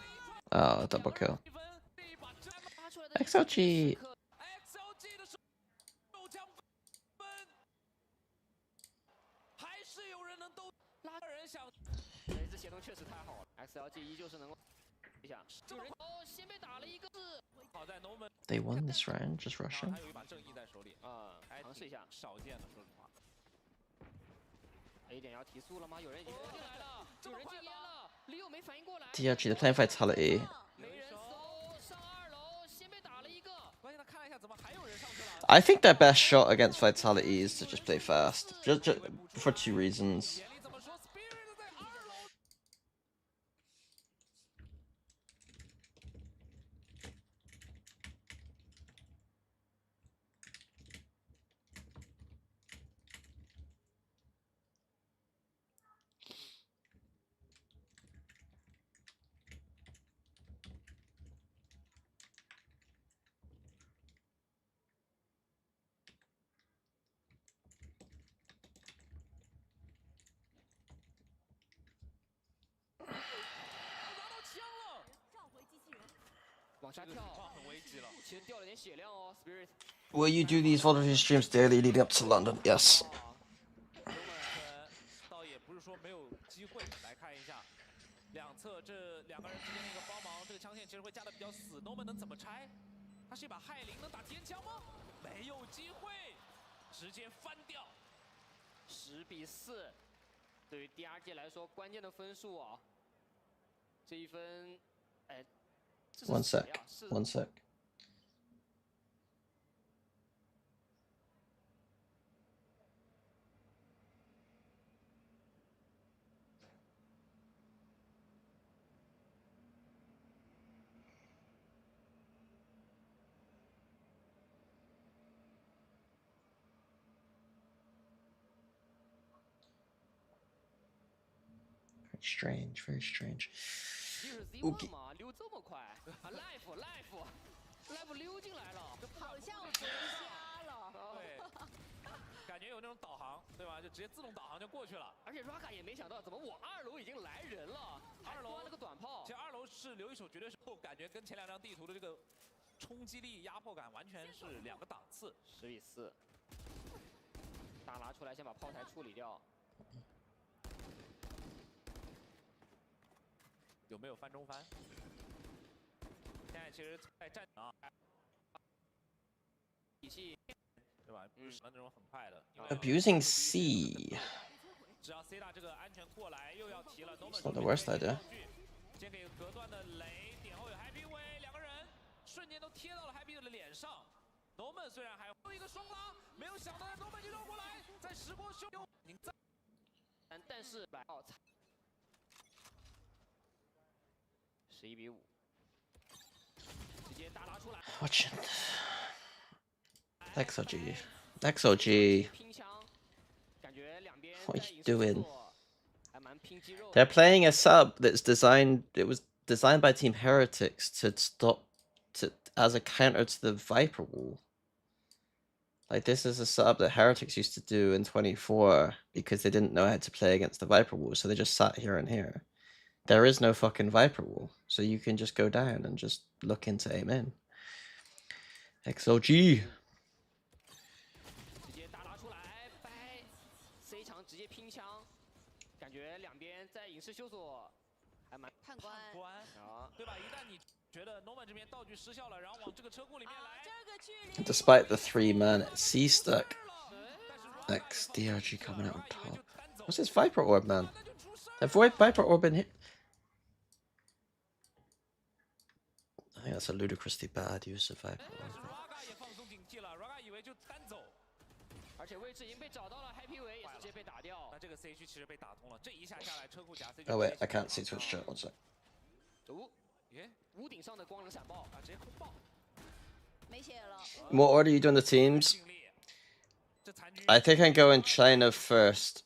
A: Oh, double kill.
B: 一分，这一把真的
A: XLG.
B: XLG 的手枪分，还是有人能斗拉人想。
D: 这协同确实太好了 ，XLG 依旧是能够一下。有人哦，先被打了一个
B: 好在 No Man
A: They won this round, just rushing.
B: 还有一把正义在手里，
D: 啊，
B: 还
D: 尝试一下。
B: 少见的，说实话。
D: A 点要提速了吗？有人已经进来了，有人禁烟了，李友没反应过来。
A: DRG, they're playing Vitality.
D: 没人搜，上2楼，先被打了一个。
B: 关键他看了一下
A: I think their best shot against Vitality is to just play fast. Just for 2 reasons. Will you do these voluntary streams daily leading up to London? Yes.
B: 倒也不是说没有机会，来看一下两侧这两个人之间的一个帮忙，这个枪线其实会架得比较死。Noman 能怎么拆？他是一把害灵，能打天枪吗？没有机会，直接翻掉。
D: 10比4，对于 DRG 来说关键的分数啊，这一分，哎，这是
A: One
D: 谁
A: sec.
D: 啊？是
A: One sec. Very strange, very strange.
D: 60嘛，溜这么快啊 ！Life 溜进来了，
C: 好像回家了。
B: 对，感觉有那种导航，对吧？就直接自动导航就过去了。
D: 而且 Raga 也没想到，怎么我2楼已经来人了，
B: 二楼
D: 端了个短炮
B: 其实。2楼是留一手绝对是感觉跟前2张地图的这个冲击力、压迫感完全是2个档次。
D: 10比4，大拿出来先把炮台处理掉。
B: 有没有翻中翻？现在其实在战啊，
D: 体系
B: 对吧？不是那种很快的。因为
A: Abusing C.
B: 只要 C 大这个安全过来，又要提了
A: It's not the worst idea.
B: 先给隔断的雷，点后有 Happy Way， 2个人瞬间都贴到了 Happy 的脸上。Noman 虽然还有一个双拉，没有想到 Noman 就绕过来，在时光秀你在。
D: 但是11比5，直接大拿出来。
A: Watch it. XOG. XOG.
D: 拼枪，感觉两边
A: What
D: 在
A: you
D: 影视
A: doing?
D: 动作还蛮拼肌肉的。
A: They're playing a sub that's designed. It was designed by Team Heretics to stop as a counter to the Viper Wall. Like this is a sub that Heretics used to do in 24 because they didn't know how to play against the Viper Wall, so they just sat here and here. There is no fucking Viper Wall, so you can just go down and just look into aim in. XOG.
D: 直接大拿出来，掰 C 场直接拼枪，感觉两边在影视修索还蛮
C: 判官
B: 关，
D: 啊。
B: 对吧？一旦你觉得 Noman 这边道具失效了，然后往这个车库里面来，
C: 这个距离
A: Despite the 3-man C stuck, XDRG coming out on top. What's this Viper Orb, man? Avoid Viper Orb in here. I think that's a ludicrously bad use of Viper
B: 但是
A: Orb.
B: Raga 也放松警惕了，Raga 以为就单走，
D: 而且位置已经被找到了 ，Happy Way 也是直接被打掉
B: 那。这个 C 区其实被打通了，这一下下来车库夹 C 区。
A: Oh wait, I can't see Twitch chat. One sec.
D: 哦，
B: 耶
D: 屋顶上的光能闪爆，
B: 啊，直接轰爆，
C: 没血了。
A: What order are you doing the teams?
B: 尽力。这残局
A: I think I'm going China first.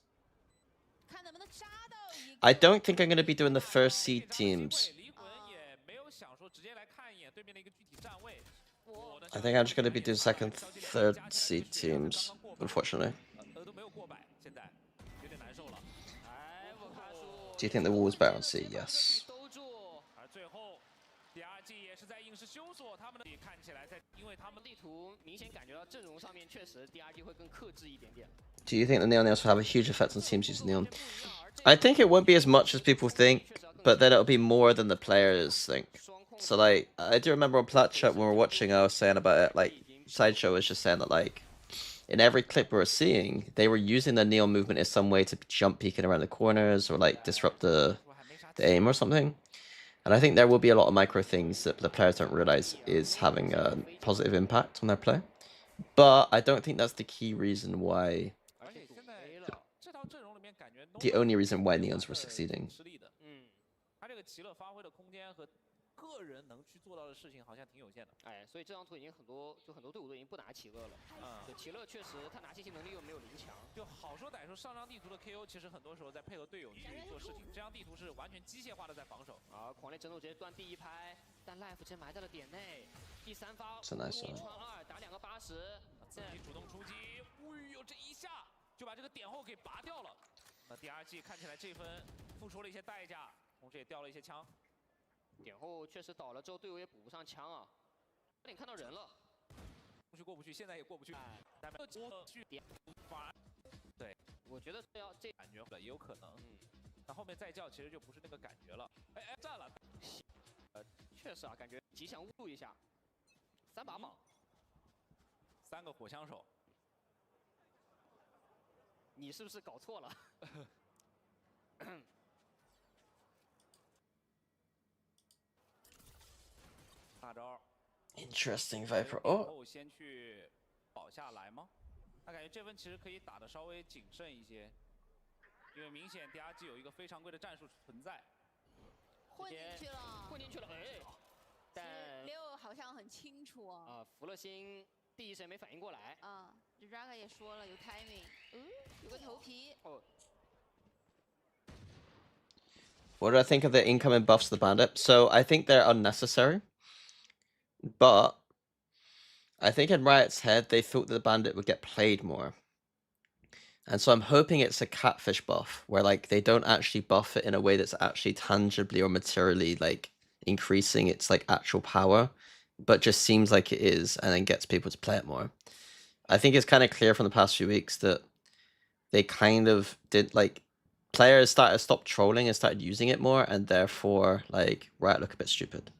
C: 看能不能扎到一个。
A: I don't think I'm going to be doing the first seed teams.
B: 离魂也没有想说直接来看一眼对面的一个具体站位。
A: I think I'm just going to be doing second, third seed teams, unfortunately.
B: 都没有过百，现在有点难受了。
D: 哎，我看书。
A: Do you think the wall is better on C? Yes.
D: 兜住，
B: 而最后，DRG 也是在硬是修索他们的，看起来在，因为他们
D: 地图明显感觉到阵容上面确实 DRG 会更克制一点点。
A: Do you think the Neon Nails will have a huge effect on teams using Neon? I think it won't be as much as people think, but then it'll be more than the players think. So like, I do remember on Plat Chat when we were watching, I was saying about it, like, Sideshow was just saying that, like, in every clip we were seeing, they were using the Neon movement as some way to jump peeking around the corners or, like, disrupt the aim or something. And I think there will be a lot of micro things that the players don't realize is having a positive impact on their play. But I don't think that's the key reason why,
B: 而且现在这套阵容里面感觉
A: the only reason why Neons were succeeding.
B: 实力的，他这个奇乐发挥的空间和个人能去做到的事情好像挺有限的。
D: 哎，所以这张图已经很多队伍都已经不拿奇乐了。对，奇乐确实他拿信息能力又没有林强。
B: 就好说歹说，上张地图的 KO 其实很多时候在配合队友去做事情，这张地图是完全机械化的在防守。
D: 狂烈争斗直接断第一拍，但 Life 直接埋在了点内。第三发，
A: 是nice
D: 一传二打2个80，
B: 自己主动出击，哎呦，这一下就把这个点后给拔掉了。那 DRG 看起来这分付出了一些代价，同时也掉了一些枪。
D: 点后确实倒了之后，队友也补不上枪啊。差点看到人了，
B: 过不去，现在也过不去。但没有去点，反而对，
D: 我觉得这
B: 感觉了也有可能。那后面再叫其实就不是那个感觉了。哎，占了。
D: 确实啊，感觉吉祥物一下，3把铆
B: ，3个火枪手。
D: 你是不是搞错了？
B: 大招。
A: Interesting Viper. Oh.
B: 先去保下来吗？那感觉这分其实可以打得稍微谨慎一些，因为明显 DRG 有一个非常规的战术存在。
C: 混进去了，
D: 哎，但
C: Leo 好像很清楚啊。
D: 福乐星第一时间没反应过来。
C: Raga 也说了有 timing， 有个头皮。
A: What do I think of the incoming buffs to the Bandit? So I think they're unnecessary. But I think in Riot's head, they thought that the Bandit would get played more. And so I'm hoping it's a catfish buff, where like they don't actually buff it in a way that's actually tangibly or materially like increasing its like actual power, but just seems like it is and then gets people to play it more. I think it's kind of clear from the past few weeks that they kind of did like players stopped trolling and started using it more, and therefore like Riot look a bit stupid.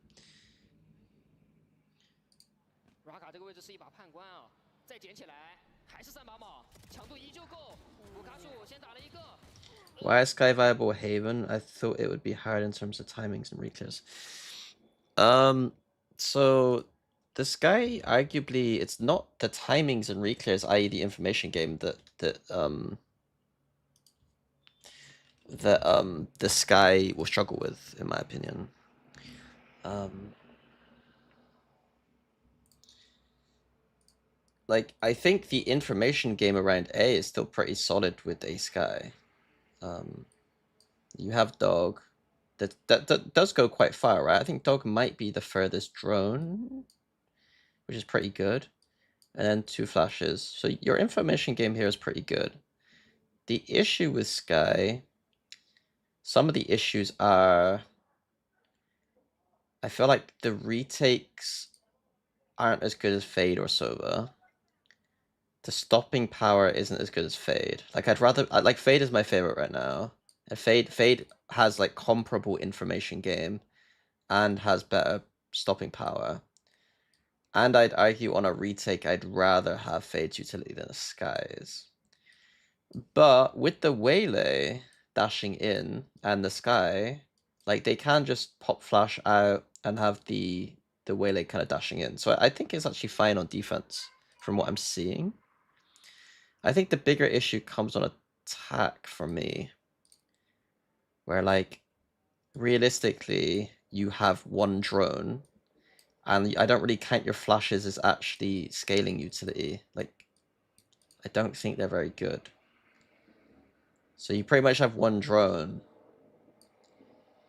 D: Raga 这个位置是一把判官啊，再捡起来还是3把铆，强度依旧够。古卡树先打了一个。
A: Why is Sky viable Haven? I thought it would be hard in terms of timings and reclears. So the Sky arguably it's not the timings and reclears, i.e. the information game that the Sky will struggle with, in my opinion. Like I think the information game around A is still pretty solid with A Sky. You have Dog. That does go quite far, right? I think Dog might be the furthest drone, which is pretty good. And then 2 flashes. So your information game here is pretty good. The issue with Sky, some of the issues are, I feel like the retakes aren't as good as Fade or Sova. The stopping power isn't as good as Fade. Like like Fade is my favorite right now. And Fade has like comparable information game and has better stopping power. And I'd argue on a retake, I'd rather have Fade's utility than the Sky's. But with the Waylay dashing in and the Sky, like they can just pop flash out and have the Waylay kind of dashing in. So I think it's actually fine on defense from what I'm seeing. I think the bigger issue comes on attack for me, where like realistically you have 1 drone and I don't really count your flashes as actually scaling utility. Like I don't think they're very good. So you pretty much have 1 drone,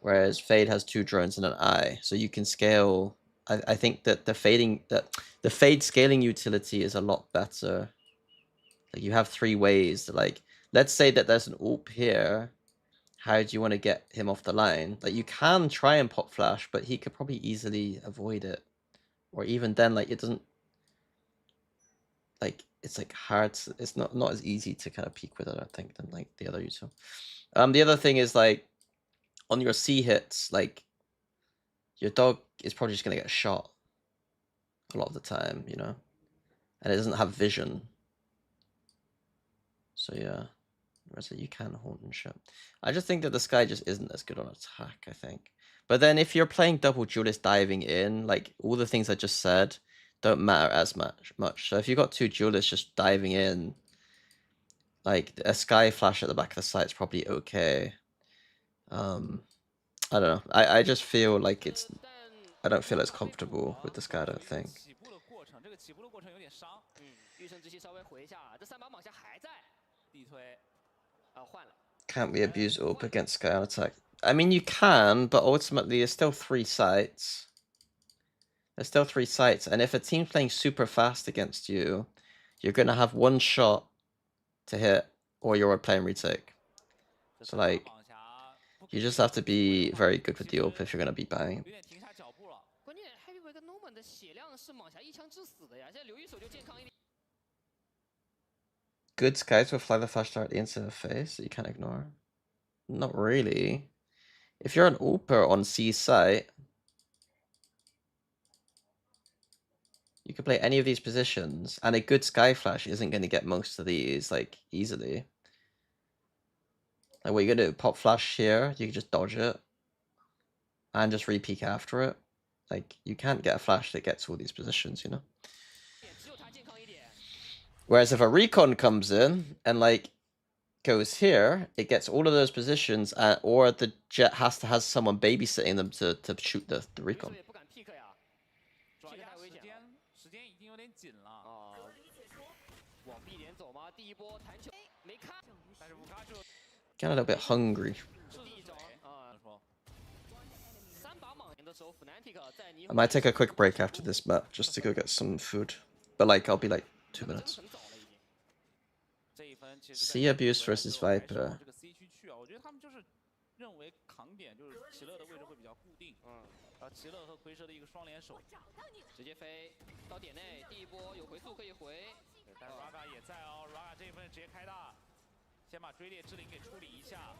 A: whereas Fade has 2 drones and an eye. So you can scale. I think that the Fade scaling utility is a lot better. Like you have 3 ways to like, let's say that there's an AWP here. How do you want to get him off the line? Like you can try and pop flash, but he could probably easily avoid it. Or even then, like it doesn't, like it's like hard to, it's not as easy to kind of peek with it, I don't think, than like the other util. The other thing is like on your C hits, like your Dog is probably just gonna get shot a lot of the time, you know? And it doesn't have vision. So yeah. Whereas you can haunt and shit. I just think that this guy just isn't as good on attack, I think. But then if you're playing double duelist diving in, like all the things I just said don't matter as much. So if you've got two duelists just diving in, like a sky flash at the back of the site is probably okay. I don't know. I just feel like it's I don't feel as comfortable with this guy, I don't think.
B: 起步的过程，这个起步的过程有点伤。
D: 御圣之息稍微回一下，这3把蟒虾还在，
B: 地推，
D: 换了。
A: Can't we abuse AWP against Sky on attack? I mean, you can, but ultimately there's still 3 sites. There's still 3 sites, and if a team's playing super fast against you, you're gonna have 1 shot to hit, or you're playing retake. So like, you just have to be very good with the AWP if you're gonna be banging.
B: 有点停下脚步了。
D: 关键 Heavyweight 跟 Noman 的血量是蟒虾一枪致死的呀，现在留一手就健康一点。
A: Good skies will fly the flash directly into the face that you can't ignore. Not really. If you're an AWPer on C site, you can play any of these positions, and a good sky flash isn't going to get most of these like easily. Like what you're gonna do? Pop flash here, you can just dodge it, and just re-peek after it. Like you can't get a flash that gets all these positions, you know.
D: 只有他健康一点。
A: Whereas if a recon comes in and like goes here, it gets all of those positions, or the jet has to have someone babysitting them to shoot the
D: 留一
A: recon.
D: 手也不敢 pick 呀，
B: 主要
D: 这个太危险了。
B: 时间已经有点紧了。
D: 啊，往 B 点走吗？第一波弹球没看，
B: 但是乌卡就
A: Getting a little bit hungry.
D: 是第一招啊。
B: 说，
D: 3把蟒的时候 ，Fnatic 在霓
A: I
D: 虹
A: might take a quick break after this map just to go get some food, but like I'll be like 2 minutes.
D: 很早了已经。
B: 这一分其实
A: Sea Abuse versus Viper.
B: 这个 C 区去啊，我觉得他们就是认为扛点就是奇乐的位置会比较固定，然后奇乐和蝰蛇的一个双联手，
D: 直接飞到点内，第一波有回速可以回。
B: 对，但是 Raga 也在哦，Raga 这一分直接开大，先把追猎之灵给处理一下，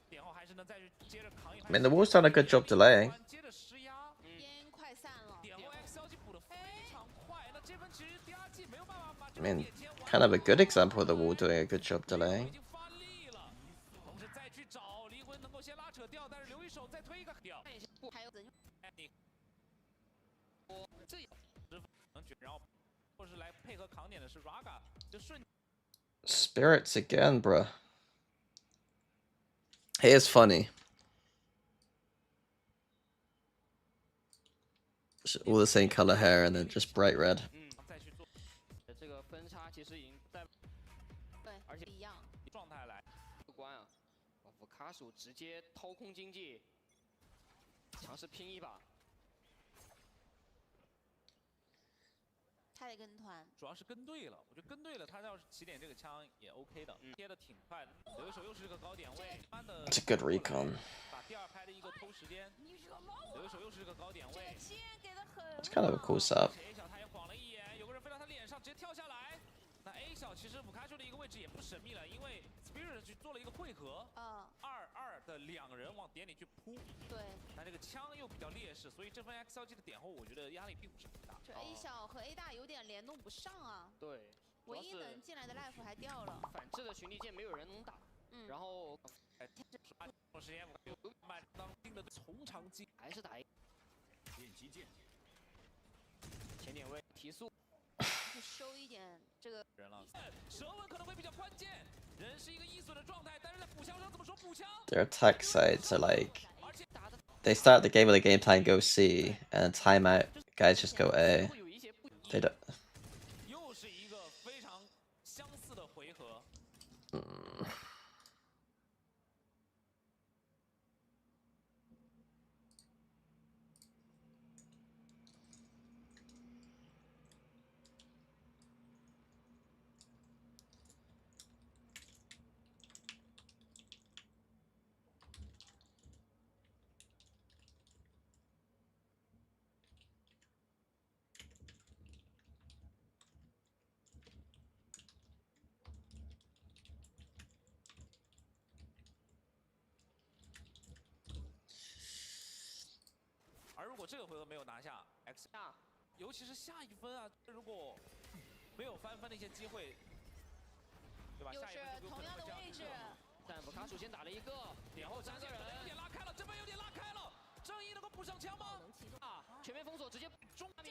B: 点后还是能再去接着扛一
A: I mean, the Wolves done a good job delaying.
B: 接着施压，
C: 边快散了。
B: 点后 X 消息补的非常快，那这分其实第二季没有办法把
A: I
B: 这个
A: mean,
B: 点签完
A: kind of a good example of the Wall doing a good job
B: 已
A: delaying.
B: 经发力了，同时再去找离魂能够先拉扯掉，但是留一手再推一个掉，
C: 还有人
B: 哎你
D: 这
B: 能决，然后或是来配合扛点的是 Raga，就瞬
A: Spirits again, bruh. He is funny. Just all the same color hair and then just bright red.
B: 再去做
D: 这个分差其实已经在
C: 对，
D: 而且
C: 一样。
B: 状态来，
D: 不关啊。福卡鼠直接掏空经济，尝试拼一把。
C: 他得跟团，
B: 主要是跟对了，我觉得跟对了，他要是起点这个枪也 OK 的，贴的挺快的，留一手又是这个高点位，慢慢的
A: It's a good recon.
B: 把第二拍的一个偷时间，留一手又是这个高点位，
C: 切给的很。
A: It's kind of a cool setup.
B: A 小他也晃了一眼，有个人飞到他脸上直接跳下来，那 A 小其实五开出的一个位置也不神秘了，因为 Spirit 去做了一个汇合，2-2的2人往点里去扑，
C: 对，
B: 但这个枪又比较劣势，所以这分 XLG 的点后，我觉得压力并不是很大。
C: 这 A 小和 A 大有点联动不上啊，
D: 对，主
C: 唯一
D: 要是
C: 能进来的 life 还掉了。
D: 反制的群力剑没有人能打，然后
B: 时间慢当定的从长计
D: 还是打一前点位提速。
C: 去收一点这个
B: 人了，舌吻可能会比较关键，人是一个易损的状态，但是在补枪上怎么说补枪？
A: Their attack sides are like
B: 而且
D: 打的
A: they start the game with a game time, go C, and timeout, guys just go A.
D: 会有一些不一
A: They don't.
B: 又是一个非常相似的回合。 而如果这个回合没有拿下 X
D: 下，
B: 尤其是下一分啊，如果没有翻分的一些机会，对吧？
C: 又
B: 下一分
C: 是同样的位置，
D: 但布卡楚先打了一个，
B: 点后三个人有点拉开了，这边有点拉开了，正义能够补上枪吗？
D: 啊，全面封锁，直接
B: 中比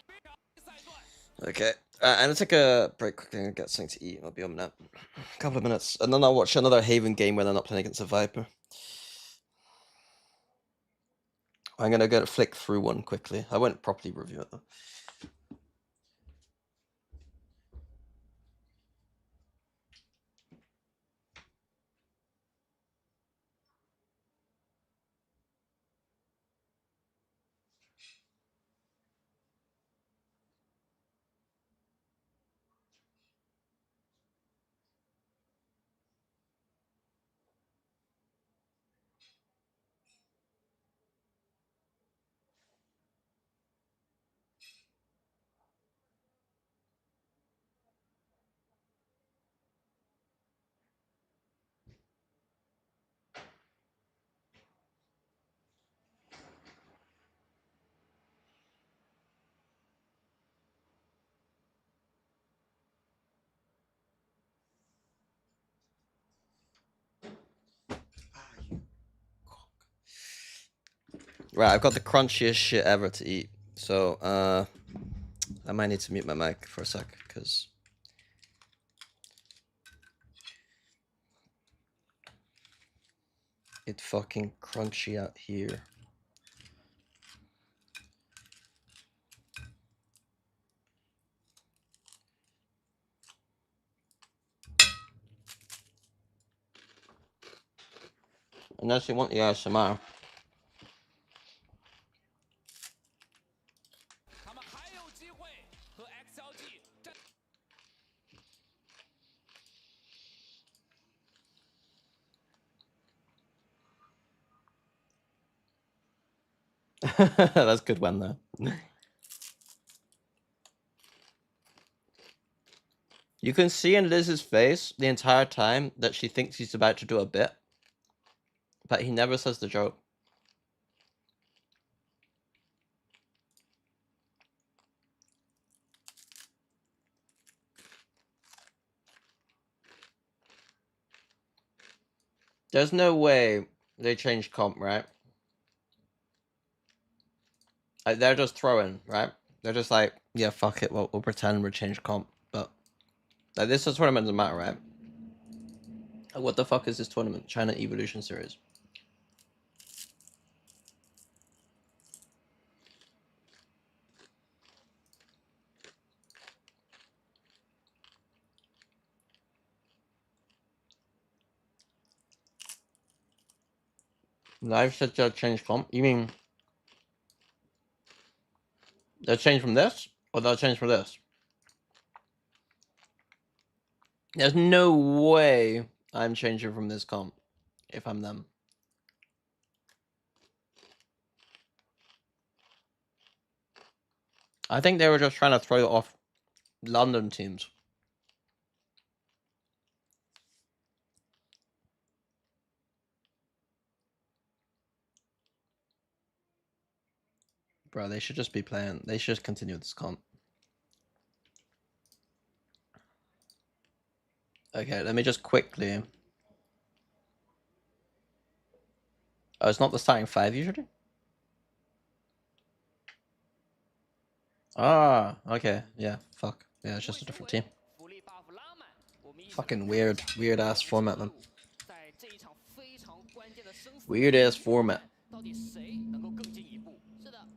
B: 赛段。
A: Okay, I'm gonna take a break quickly and get something to eat. I'll be on in a couple of minutes, and then I'll watch another Haven game where they're not playing against a Viper. I'm gonna go flick through one quickly. I won't properly review it though. Right, I've got the crunchiest shit ever to eat. So, I might need to mute my mic for a sec, because... it's fucking crunchy out here. Unless you want the ASMR.
B: 他们还有机会和 XLG 战。
A: That's a good one, though. You can see in Liz's face the entire time that she thinks he's about to do a bit, but he never says the joke. There's no way they changed comp, right? Like, they're just throwing, right? They're just like, yeah, fuck it, we'll pretend we changed comp, but like, this tournament doesn't matter, right? Like, what the fuck is this tournament? China Evolution Series. Live said they'll change comp. You mean they'll change from this, or they'll change from this? There's no way I'm changing from this comp if I'm them. I think they were just trying to throw off London teams. Bro, they should just be playing. They should just continue this comp. Okay, let me just quickly... Oh, it's not the starting 5 usually? Ah, okay. Yeah, fuck. Yeah, it's just a different team.
D: 福利 buff 拉满，我们一起
A: Fucking weird ass format, man.
D: 在这一场非常关键的生死
A: Weird ass format.
D: 到底谁能够更进一步？
C: 是的，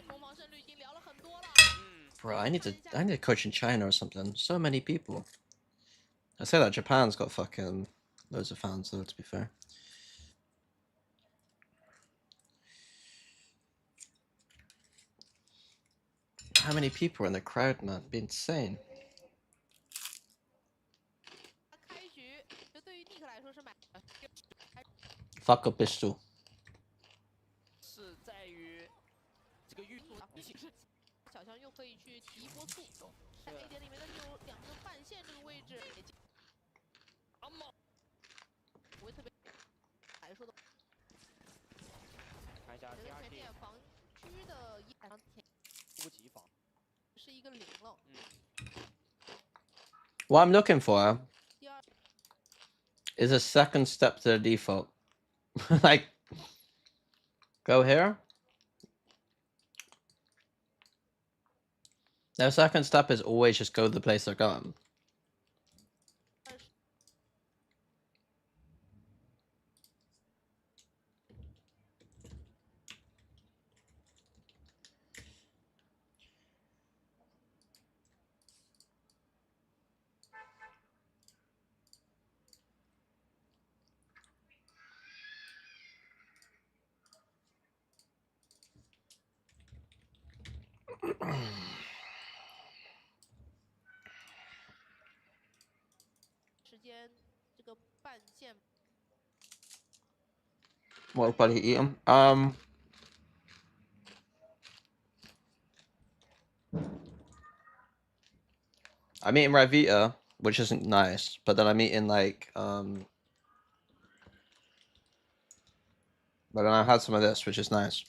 C: 攻防胜率已经聊了很多了。
A: Bro, I need to coach in China or something. So many people. I say that Japan's got fucking loads of fans though, to be fair. How many people are in the crowd, man? It'd be insane.
C: 开局就对于尼克来说是买。
A: Fuck up pistol.
D: 是在于这个预速
C: 小强又可以去提一波速，在 A 点里面的就两个半线这个位置也
D: 阿茂
C: 不会特别来说的。
D: 看一下第二
C: 前
D: 题
C: 面防区的一
D: 不及防，
C: 是一个0了。
A: What I'm looking for is a second step to the default. Like, go here. Their second step is always just go to the place they're going. What buddy eat 'em? I'm eating Rivita, which isn't nice, but then I'm eating like but then I had some of this, which is nice.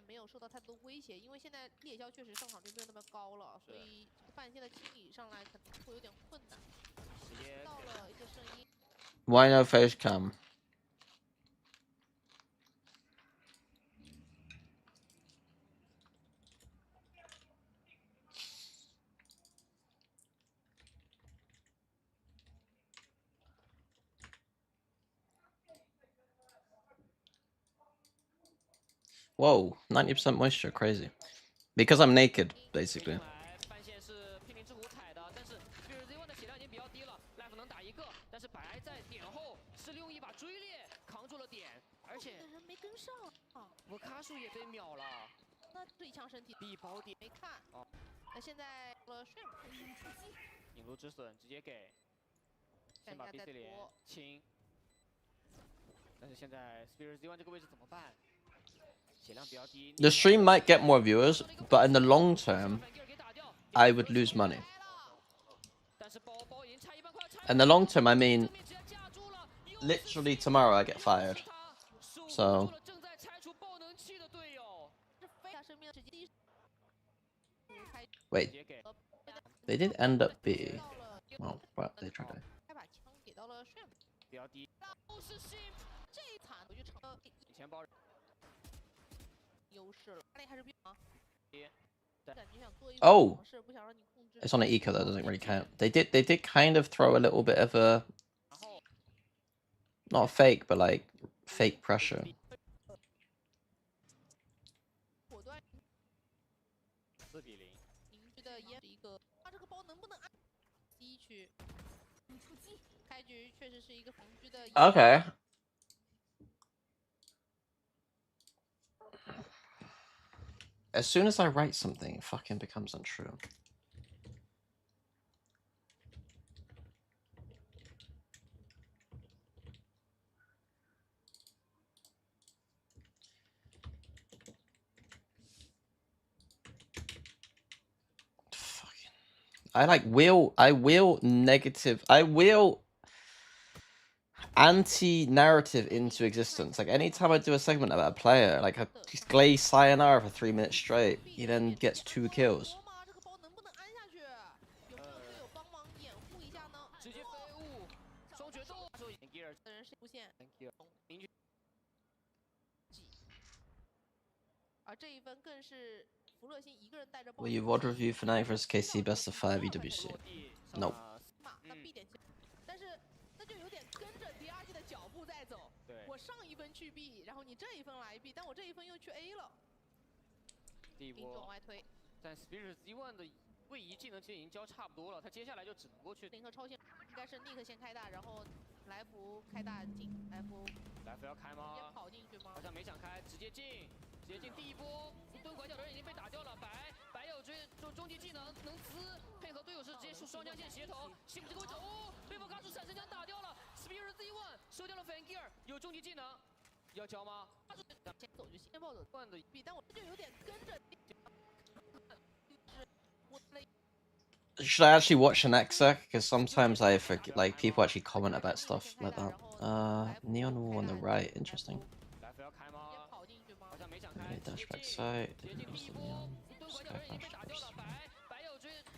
C: 没有受到太多威胁，因为现在猎枭确实上场就没有那么高了，所以这个半线的清理上来可能会有点困难。到了一个声音。
A: Why no face cam? Whoa, 90% moisture, crazy. Because I'm naked, basically.
D: 半线是濒临之虎踩的，但是 Spirit Z1 的血量已经比较低了 ，Life 能打一个，但是白在点后是利用一把追猎扛住了点，而且
C: 人没跟上啊，
D: 我卡数也被秒了。
C: 那这一枪身体
D: 必保点
C: 没看哦。那现在了 Shrimp
D: 引入止损直接给，先把 BC 连清。但是现在 Spirit Z1 这个位置怎么办？
A: The stream might get more viewers, but in the long term, I would lose money. In the long term, I mean, literally tomorrow I get fired. So. Wait. They did end up B. Well, but they tried to.
C: 优势了，那还是
A: Oh, it's on an eco that doesn't really count. They did kind of throw a little bit of a not fake, but like fake pressure. Okay. As soon as I write something, it fucking becomes untrue. Fucking. I will anti-narrative into existence. Like anytime I do a segment about a player, like a Glaze Sayonara for 3 minutes straight, he then gets 2 kills. Will you VOD review Fnatic vs KC best of 5 EWC? Nope.
C: 我上一分去 B， 然后你这一分来 B， 但我这一分又去 A 了。
D: 第一波往外推，但 Spirit Z1 的位移技能其实已经交差不多了，他接下来就只能够去
C: 林和超线，应该是Nick先开大，然后来福开大进，来福
D: 要开吗？
C: 直接跑进去吗？
D: 好像没想开，直接进第一波，蹲拐角的人已经被打掉了，白有追终极技能能滋，配合队友是直接双将线协同，幸福这个位置哦，被迫卡住闪神枪打掉了 ，Spirit Z1 收掉了 Fangir， 有终极技能，要交吗？
C: 先走就先暴走断的B，但我这就有点跟着。
A: Should I actually watch an exec? Because sometimes I forget, like, people actually comment about stuff like that. Neon Wall on the right, interesting. Okay, dash back side.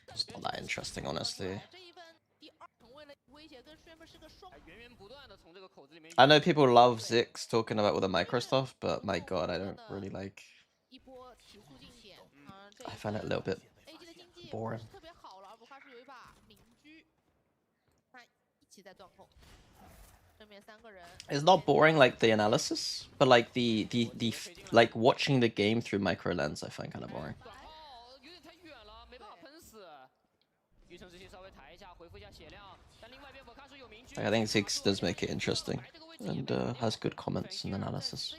A: It's not that interesting, honestly.
C: 威胁跟 Shrimp 是个双。
D: 源源不断的从这个口子里面。
A: I know people love Zix talking about all the micro stuff, but my god, I don't really like.
C: 一波提速进点，这
A: I find it a little bit
C: AG 的经济不
A: boring.
C: 是特别好了，而不发是有一把民居，那一起在断后。正面3个人。
A: It's not boring like the analysis, but like like watching the game through micro lens, I find kind of boring.
D: 短炮有点太远了，没办法喷死。鱼城之心稍微抬一下，回复一下血量，但另外一边博卡叔有民居。
A: Like, I think Zix does make it interesting and has good comments and analysis.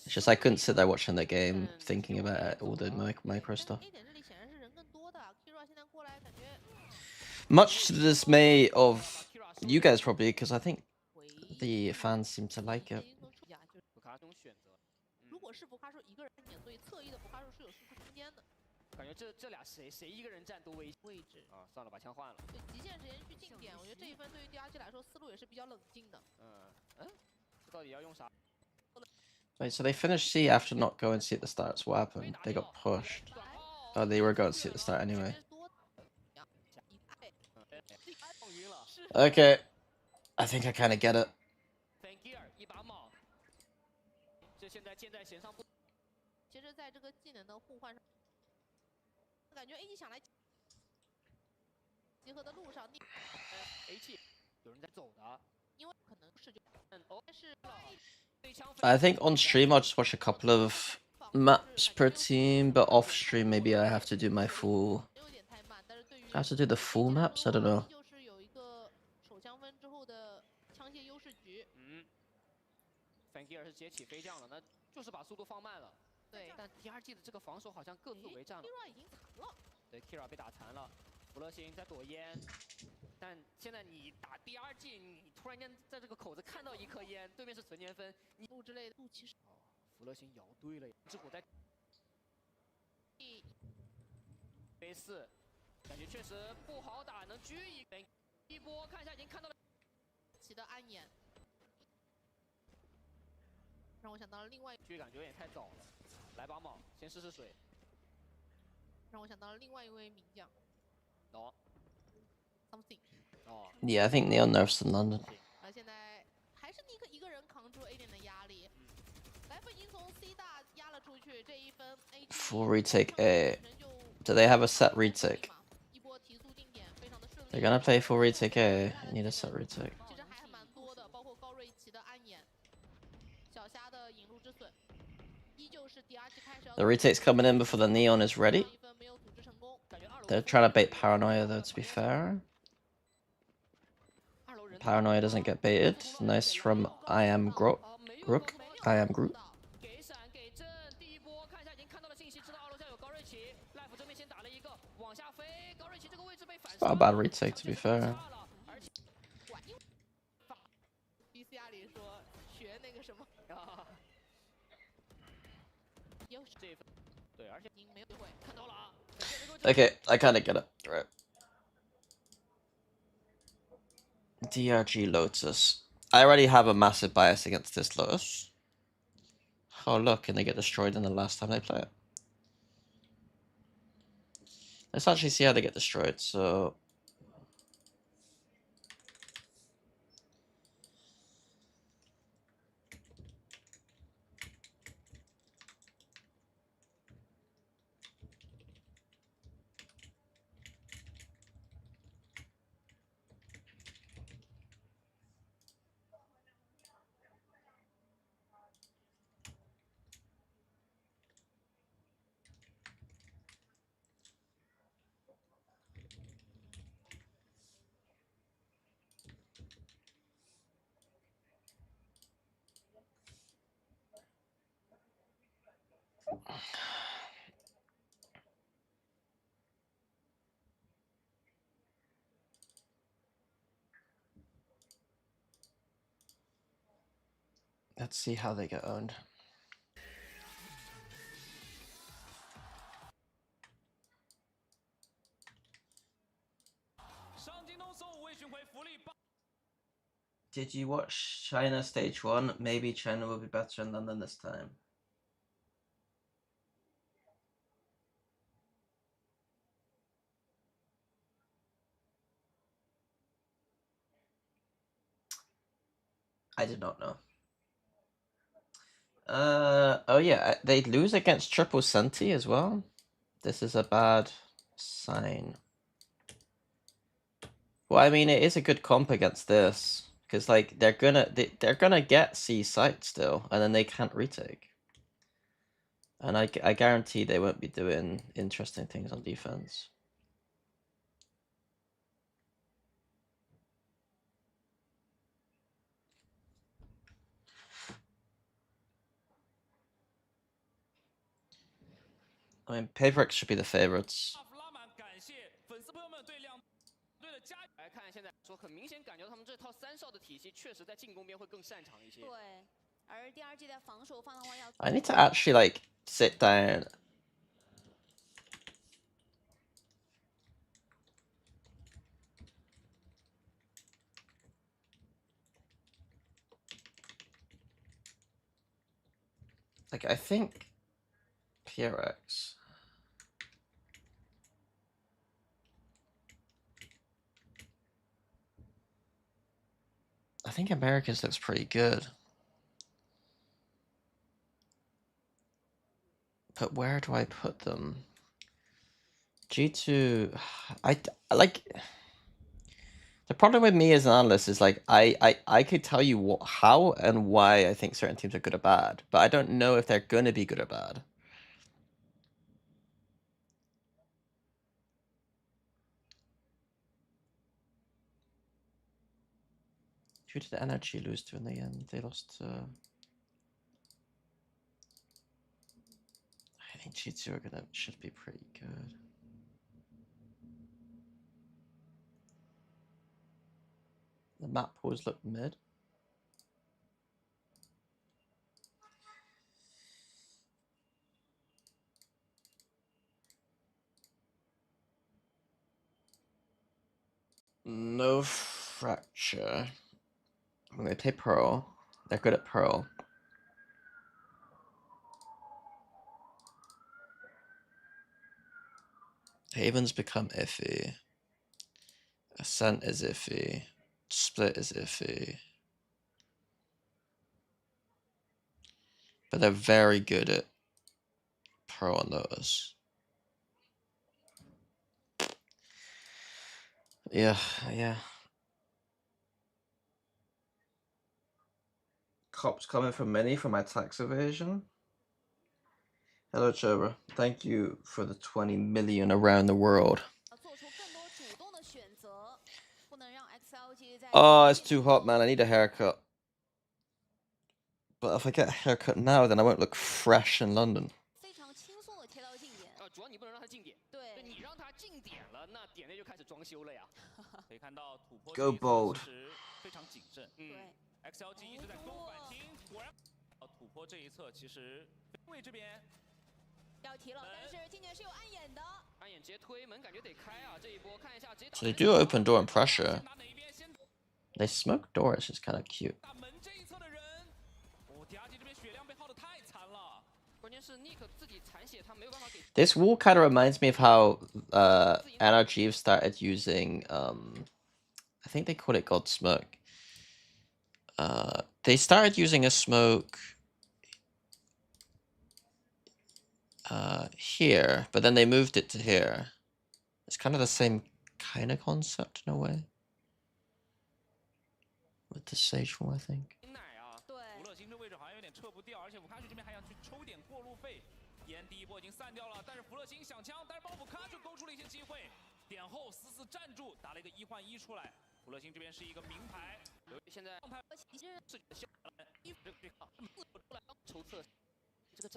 A: It's just I couldn't sit there watching the game thinking about all the micro stuff.
C: A 点这里显然是人更多的 ，Kira 现在过来感觉
A: Much to the dismay of you guys probably, because I think the fans seem to like it.
D: 博卡这种选择，
C: 如果是博卡叔一个人点，所以侧翼的博卡叔是有输出空间的。
D: 感觉这俩谁一个人站都危险
C: 位置
D: 啊！算了，把枪换了。
C: 对极限时间去进点，我觉得这一分对于 DRG 来说思路也是比较冷静的。
D: 这到底要用啥？
A: Wait, so they finished C after not going C at the start. So what happened? They got pushed. Oh, they were going C at the start anyway. Okay, I think I kind of get it.
D: 一把铆，这现在箭在弦上不。
C: 其实，在这个技能的互换上，感觉 AG 想来集合的路上，
D: ，AT 有人在走的，
C: 因为可能是就但是
A: I think on stream I'll just watch a couple of maps per team, but off stream maybe I have to do my full.
C: 有点太慢，但是对于
A: I have to do the full maps. I don't know.
C: 就是有一个手枪分之后的枪械优势局。
D: 范吉尔是直接起飞将了，那就是把速度放慢了。
C: 对，
D: 但第二季的这个防守好像各自为战了。
C: Kira 已经残了。
D: 对 ，Kira 被打残了，福乐星在躲烟，但现在你打第二季，你突然间在这个口子看到一颗烟，对面是存年分，你
C: 路之类的路其实
D: 福乐星摇对了，之虎在 A4，感觉确实不好打，能狙一波，看一下已经看到了
C: 起的暗眼，让我想到了另外，
D: 狙感觉有点太早了，来把铆，先试试水。
C: 让我想到了另外一位名将。
D: 哦
C: ，something。
D: 哦，
A: Yeah, I think Neon nerfs in London.
C: 而现在还是尼克一个人扛住 A 点的压力。来福已经从 C 大压了出去，这一分 AG
A: Full retake A. Do they have a set retake?
C: 一波提速进点，非常的顺利。
A: They're gonna play full retake A. I need a set retake.
C: 其实还蛮多的，包括高瑞奇的暗眼，小虾的引路之损，依旧是第二季开始。
A: The retake's coming in before the Neon is ready.
C: 一分没有组织成功。
A: They're trying to bait Paranoia though, to be fair. Paranoia doesn't get baited. Nice from I am Grook. I am Groot.
D: 给闪给震，第一波看一下已经看到了信息，知道二楼下有高瑞奇，Life 正面先打了一个，往下飞，高瑞奇这个位置被反杀。
A: Not a bad retake, to be fair.
C: BCR 里说学那个什么，有
D: 这分，对，而且
C: 已经没有机会。
D: 看到了啊。
A: Okay, I kind of get it. Right. DRG Lotus. I already have a massive bias against this Lotus. Oh look, and they get destroyed in the last time they play it. Let's actually see how they get destroyed. So let's see how they get owned. Did you watch China Stage 1? Maybe China will be better in London this time. I did not know. Oh yeah, they lose against Triple Senti as well. This is a bad sign. Well, I mean, it is a good comp against this because like they're gonna get C site still, and then they can't retake. And I guarantee they won't be doing interesting things on defense. I mean, Pavrix should be the favorites.
B: 拉满，感谢粉丝朋友们对两队的加油。
D: 来看现在说，很明显感觉到他们这套3少的体系确实在进攻边会更擅长一些。
C: 对，而第二季在防守方的话要。
A: I need to actually like sit down. Like, I think PRX. I think Americans looks pretty good. But where do I put them? G2, I like. The problem with me as an analyst is like I could tell you how and why I think certain teams are good or bad, but I don't know if they're gonna be good or bad. Who did Energy lose to in the end? They lost to... I think G2 should be pretty good. The map pools look mid. No fracture. I'm gonna take Pearl. They're good at Pearl. Haven's become iffy. Ascent is iffy. Split is iffy. But they're very good at Pearl on those. Yeah. Cops coming from many for my tax evasion. Hello, Chobra. Thank you for the 20 million around the world. Oh, it's too hot, man. I need a haircut. But if I get a haircut now, then I won't look fresh in London. Go bold.
B: XLG 一直在攻反清，果然突破这一侧，其实位这边
C: 要提了，但是今年是有暗眼的。
D: 暗眼直接推门，感觉得开啊！这一波看一下，直接。
A: So they do open door and pressure. They smoke door, it's just kind of cute.
B: 打门这一侧的人，第二季这边血量被耗得太惨了。
D: 关键是 Nick 自己残血，他没有办法给。
A: This wall kind of reminds me of how NRG started using I think they call it God Smoke. They started using a smoke here, but then they moved it to here. It's kind of the same kind of concept in a way. With the Sage Wall, I think.
B: 福乐星这位置好像有点撤不掉，而且卡许这边还想去抽点过路费。烟第一波已经散掉了，但是福乐星想枪，但是帮补卡许勾出了一些机会，点后死死站住，打了一个1换1出来。福乐星这边是一个名牌，
D: 现在状态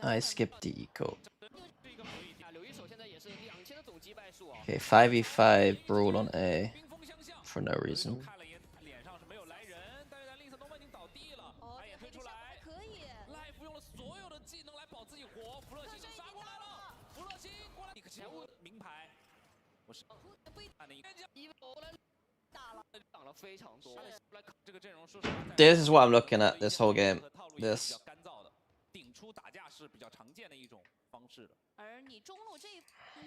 A: I skipped the eco.
D: 刘一手现在也是2000的总击败数啊。
A: Okay, 5v5 brawl on A for no reason.
B: 看了眼脸上是没有来人，但是在另一侧东方已经倒地了，他也推出来，
C: 可以。
B: Life 用了所有的技能来保自己活，福乐星就杀过来了，福乐星过来，前物名牌，我是看了一个
D: 打了非常多。
B: 这个阵容说实话
A: This is what I'm looking at this whole game. This.
B: 干燥的，顶出打架是比较常见的一种方式的。
C: 而你中路这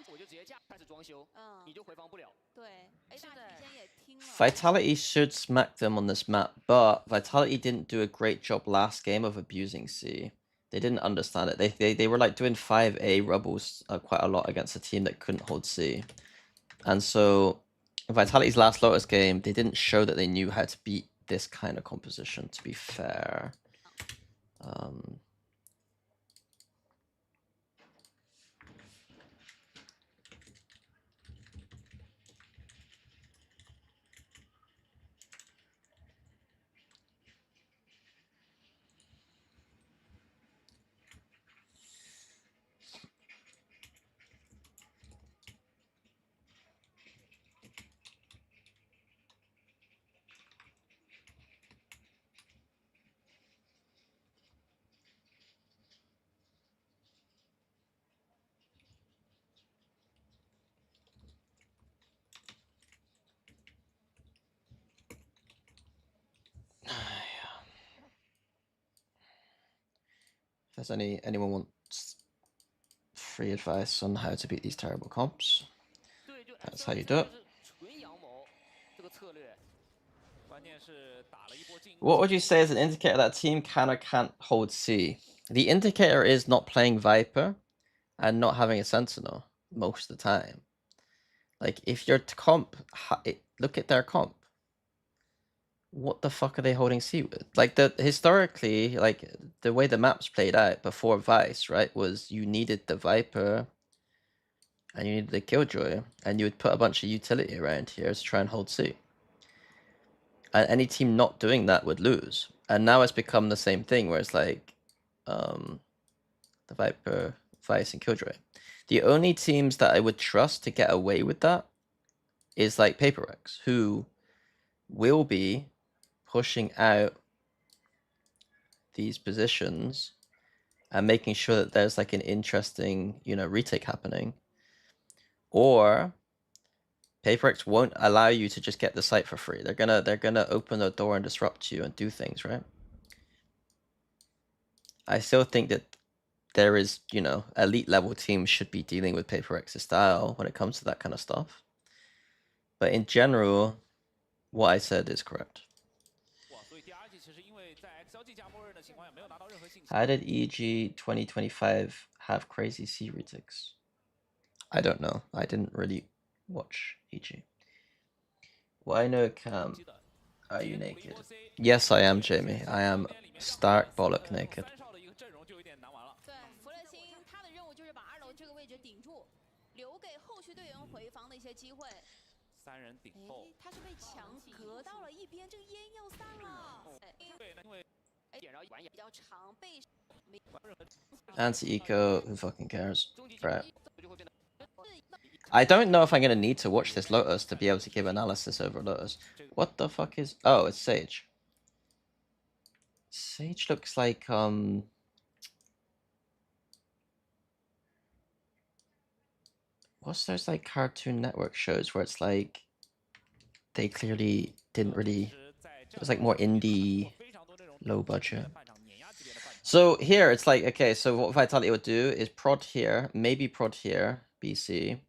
D: 我就直接架开始装修，你就回防不了。
C: 对，A 大提前也听了。
A: Vitality should smack them on this map, but Vitality didn't do a great job last game of abusing C. They didn't understand it. They were like doing 5A rubbles quite a lot against a team that couldn't hold C. And so Vitality's last Lotus game, they didn't show that they knew how to beat this kind of composition, to be fair. If there's anyone wants free advice on how to beat these terrible comps, that's how you do it. What would you say is an indicator that team can or can't hold C? The indicator is not playing Viper and not having a Sentinel most of the time. Like, if your comp, look at their comp. What the fuck are they holding C with? Like, historically, like, the way the maps played out before Vice, right, was you needed the Viper and you needed the Killjoy, and you would put a bunch of utility around here to try and hold C. And any team not doing that would lose. And now it's become the same thing, where it's like, the Viper, Vice, and Killjoy. The only teams that I would trust to get away with that is like PaperX, who will be pushing out these positions and making sure that there's like an interesting, retake happening. Or PaperX won't allow you to just get the site for free. They're gonna open the door and disrupt you and do things, right? I still think that there is, elite level teams should be dealing with PaperX's style when it comes to that kind of stuff. But in general, what I said is correct. How did EG 2025 have crazy C retakes? I don't know. I didn't really watch EG. Why no cam? Are you naked? Yes, I am, Jamie. I am stark bollock naked.
B: 3人顶后，
C: 他是被墙隔到了一边，这个烟要散了。
B: 对，因为
D: 点着玩也
C: 比较长，被
A: Anti-eco, who fucking cares? Right. I don't know if I'm gonna need to watch this Lotus to be able to give analysis over Lotus. What the fuck is... Oh, it's Sage. Sage looks like, what's those, like, Cartoon Network shows where it's like... They clearly didn't really... It was like more indie, low budget. So here, it's like, okay, so what Vitality would do is prod here, maybe prod here, BC.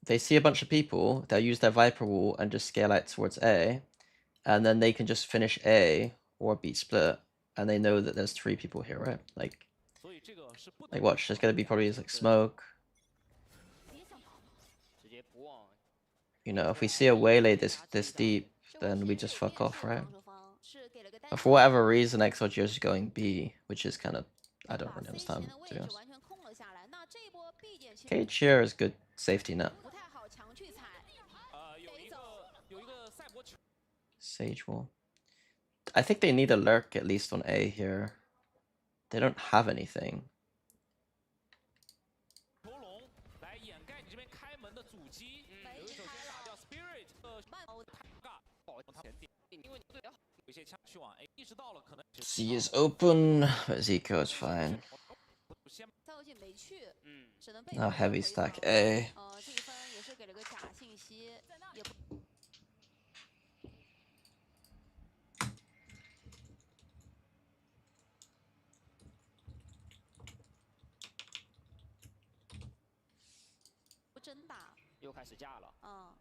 A: They see a bunch of people, they'll use their Viper wall and just scale out towards A. And then they can just finish A or beat split. And they know that there's 3 people here, right? Like watch, there's gonna be probably like smoke. If we see a waylay this deep, then we just fuck off, right? But for whatever reason, XLG is going B, which is kind of, I don't really understand, to be honest. Cage here is good safety net. Sage wall. I think they need a lurk at least on A here. They don't have anything. C is open, but Zico is fine. Now heavy stack A.
E: 分打。
D: 又开始架了。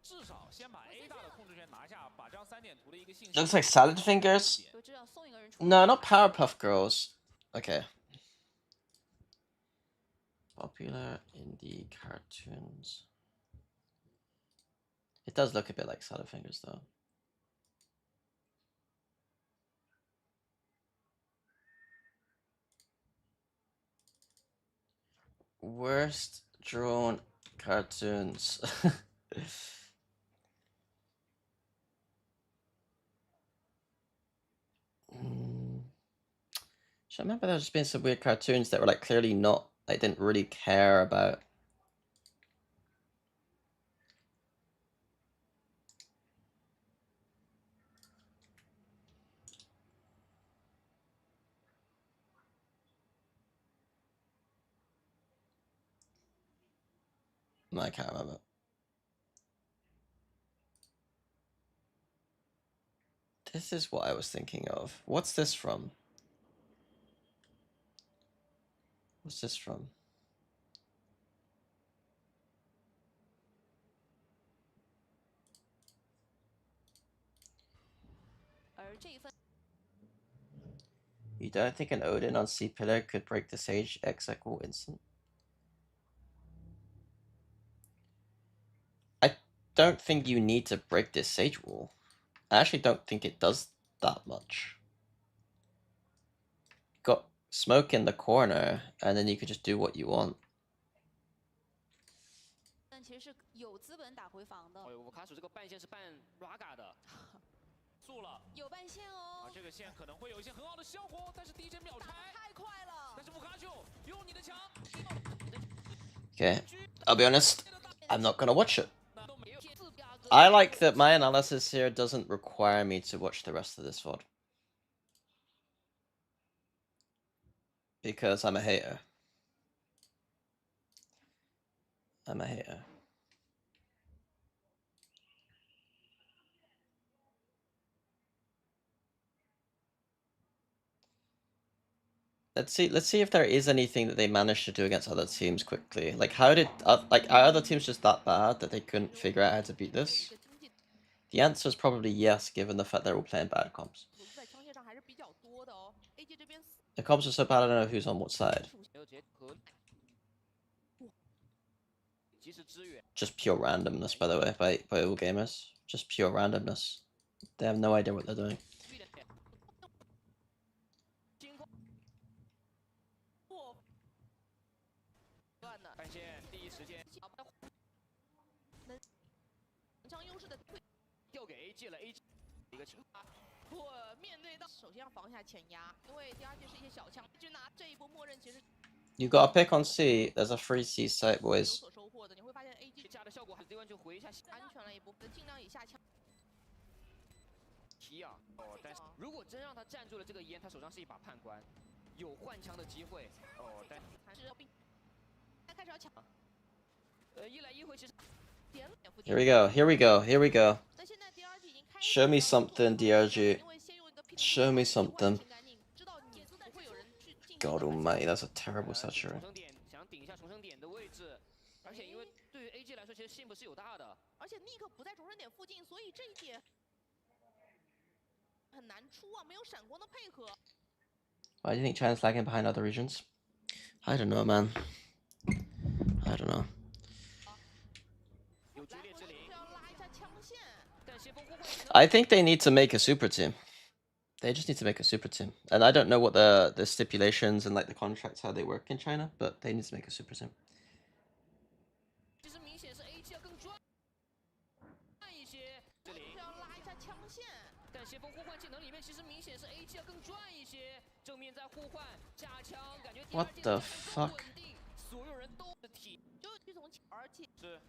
B: 至少先把 A 大的控制权拿下，把这张3点图的一个信息。
A: Looks like Salad Fingers.
E: 就知道送一个人出。
A: No, not Powerpuff Girls. Okay. Popular indie cartoons. It does look a bit like Salad Fingers, though. Worst drawn cartoons. So I remember there's been some weird cartoons that were like clearly not, like didn't really care about. I can't remember. This is what I was thinking of. What's this from? What's this from? You don't think an Odin on C pillar could break the Sage X equal instant? I don't think you need to break this Sage wall. I actually don't think it does that much. Got smoke in the corner, and then you could just do what you want.
E: 但其实是有资本打回防的。
D: 我卡鼠这个半线是半 Raga 的。
B: 速了，
E: 有半线哦。
B: 这个线可能会有一些很好的效果，但是第一针秒拆
E: 太快了。
B: 但是穆卡丘用你的强。
A: Okay, I'll be honest, I'm not gonna watch it. I like that my analysis here doesn't require me to watch the rest of this VOD. Because I'm a hater. I'm a hater. Let's see if there is anything that they managed to do against other teams quickly. Like, how did like are other teams just that bad that they couldn't figure out how to beat this? The answer is probably yes, given the fact they're all playing bad comps. The comps are so bad, I don't know who's on what side. Just pure randomness, by the way, by all gamers. Just pure randomness. They have no idea what they're doing.
D: 半线第一时间
C: 将优势的
D: 调给 AG 了 ，AG 一个情况。
C: 我面对到，首先要防一下前压，因为第二局是一些小枪，就拿这一波默认其实。
A: You got a pick on C. There's a free C site, boys.
C: 有所收获的，你会发现 AG
D: 架的效果还是对方就回一下
C: 安全了一波，尽量以下枪。
D: 提啊，但是如果真让他站住了这个烟，他手上是一把判官，有换枪的机会。但
C: 是开始要抢。
D: 一来一回其实。
A: Here we go. Here we go. Here we go. Show me something, DRG. Show me something. God almighty, that's a terrible satchel.
D: 想顶一下重生点的位置，而且因为对于 AG 来说，其实信不是有大的。
C: 而且尼克不在重生点附近，所以这一点很难出啊，没有闪光的配合。
A: Why do you think China's lagging behind other regions? I don't know, man. I don't know. I think they need to make a super team. They just need to make a super team. And I don't know what the stipulations and like the contracts, how they work in China, but they need to make a super team.
D: 其实明显是 AG 要更专一些，这里
C: 要拉一下枪线。
D: 但先锋互换技能里面，其实明显是 AG 要更专一些，正面在互换加枪，感觉
A: What the fuck?
D: 所有人都是体，
C: 就从而且
D: 是。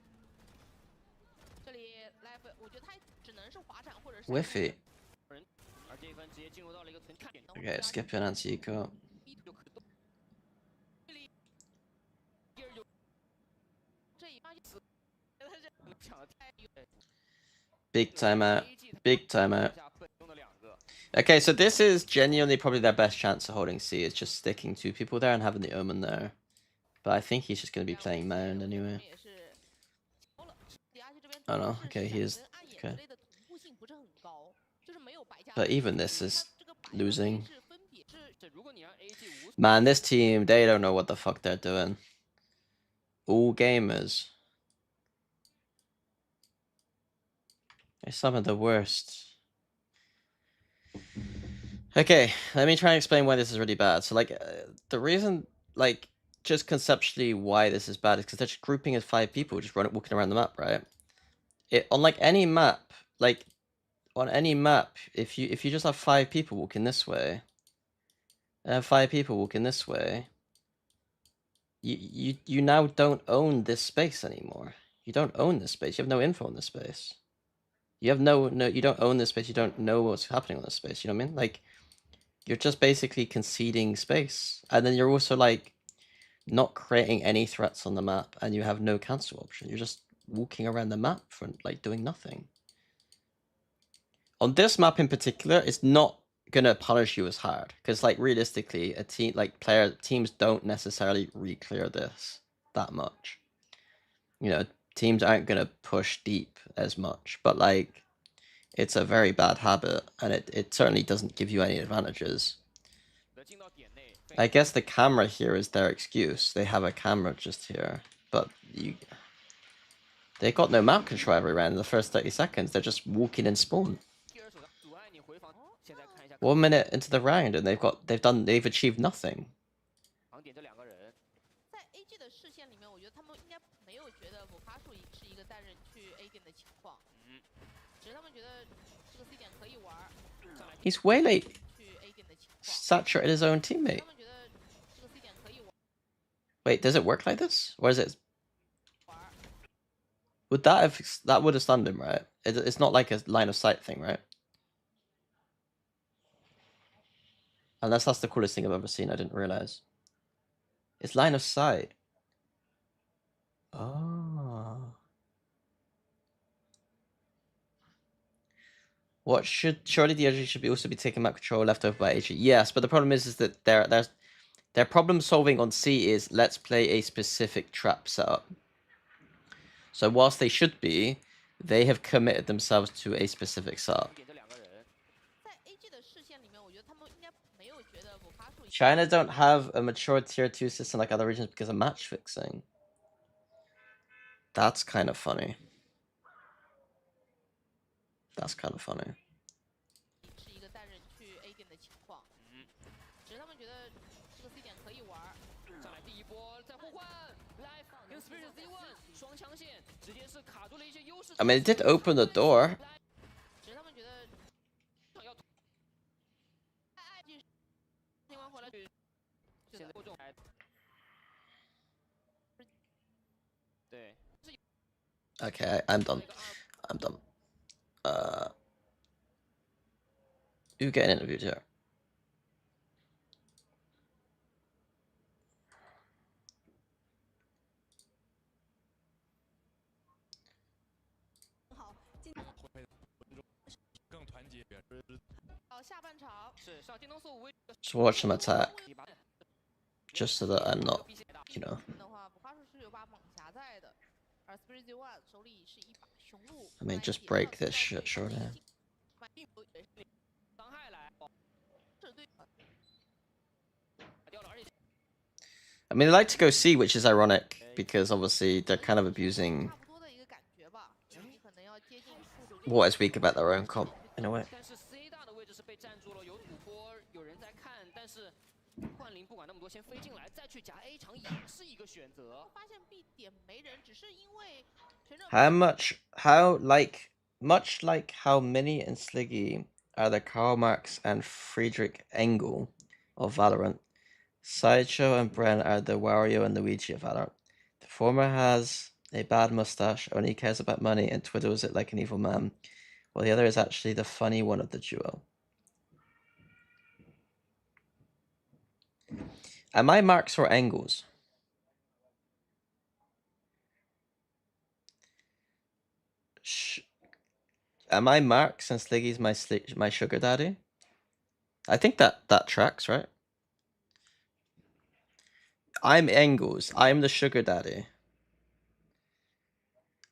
C: 这里来，我觉得他只能是滑铲或者是。
A: Whiffy.
D: 而这一分直接进入到了一个存看点。
A: Okay, skip in anti-eco. Big timeout. Big timeout. Okay, so this is genuinely probably their best chance of holding C. Is just sticking two people there and having the Omen there. But I think he's just going to be playing Mound anyway. I don't know. Okay, he is.
C: 跟暗眼
A: Okay.
C: 之类的同步性不是很高，就是没有白加。
A: But even this is
C: 它这个白和黑
A: losing.
C: 是分别
D: 这如果你让 AG 无
A: Man, this team, they don't know what the fuck they're doing. All gamers. They're some of the worst. Okay, let me try and explain why this is really bad. So, like, the reason, like, just conceptually why this is bad is because they're just grouping as 5 people, just walking around the map, right? On like any map, like on any map, if you just have 5 people walking this way, and have 5 people walking this way, you now don't own this space anymore. You don't own this space. You have no info on this space. You have no you don't own this space. You don't know what's happening on this space. You know what I mean? Like, you're just basically conceding space, and then you're also like not creating any threats on the map, and you have no cancel option. You're just walking around the map for like doing nothing. On this map in particular, it's not gonna punish you as hard because, like, realistically, a team like teams don't necessarily re-clear this that much. You know, teams aren't gonna push deep as much, but like, it's a very bad habit, and it certainly doesn't give you any advantages.
D: 的进到点内，
A: I guess the camera here is their excuse. They have a camera just here, but they got no map control every round in the first 30 seconds. They're just walking in spawn.
D: 第二手上阻碍你回防。现在看一下
A: 1 minute into the round, and they've achieved nothing.
D: 盲点这两个人，
C: 在 AG 的视线里面，我觉得他们应该没有觉得姆卡树是一个单人去 A 点的情况，只是他们觉得这个 C 点可以玩，
A: He's way late.
C: 去 A 点的情况，
A: Saturated his own teammate.
C: 他们觉得这个 C 点可以玩。
A: Wait, does it work like this? Or is it? Would that would have stunned him, right? It's not like a line of sight thing, right? Unless that's the coolest thing I've ever seen. I didn't realize. It's line of sight. Oh. What surely the edge should also be taking map control left over by AG. Yes, but the problem is that their problem solving on C is let's play a specific trap setup. So whilst they should be, they have committed themselves to a specific setup.
D: 点这两个人，
C: 在 AG 的视线里面，我觉得他们应该没有觉得姆卡树
A: China don't have a mature tier 2 system like other regions because of match fixing. That's kind of funny. That's kind of funny.
C: 是一个单人去 A 点的情况，只是他们觉得这个 C 点可以玩。
D: 上来第一波再互换，来 Inspiration Z1 双枪线，直接是卡住了一些优势。
A: I mean, it did open the door.
C: 只是他们觉得
D: 想要
C: 听完回来，
D: 现在过重来，对，
A: Okay, I'm done. I'm done. You get interviewed here.
B: 更团结。
C: 下半场
D: 是上电动速五位
A: Just watch them attack, just so that I'm not, you know.
C: 的话，姆卡树是有把猛侠在的，而 Spirit One 手里是一把雄鹿。
A: I mean, just break this shit, surely.
D: 伤害来，
C: 这对
D: 掉了，而且
A: I mean, they like to go C, which is ironic because obviously they're kind of abusing
C: 差不多的一个感觉吧。你可能要接近速度。
A: what is weak about their own comp in a way.
D: 但是 C 大的位置是被占住了，有土坡，有人在看，但是幻灵不管那么多，先飞进来，再去夹 A 场也是一个选择。
C: 发现 B 点没人，只是因为全阵
A: Much like how Mini and Sliggy are the Karl Marx and Friedrich Engel of Valorant, Sideshow and Bren are the Wario and Luigi of Valorant. The former has a bad mustache, only cares about money, and twiddles it like an evil man, while the other is actually the funny one of the duo. Am I Marx or Engels? Am I Marx and Sliggy's my sugar daddy? I think that tracks, right? I'm Engels. I'm the sugar daddy.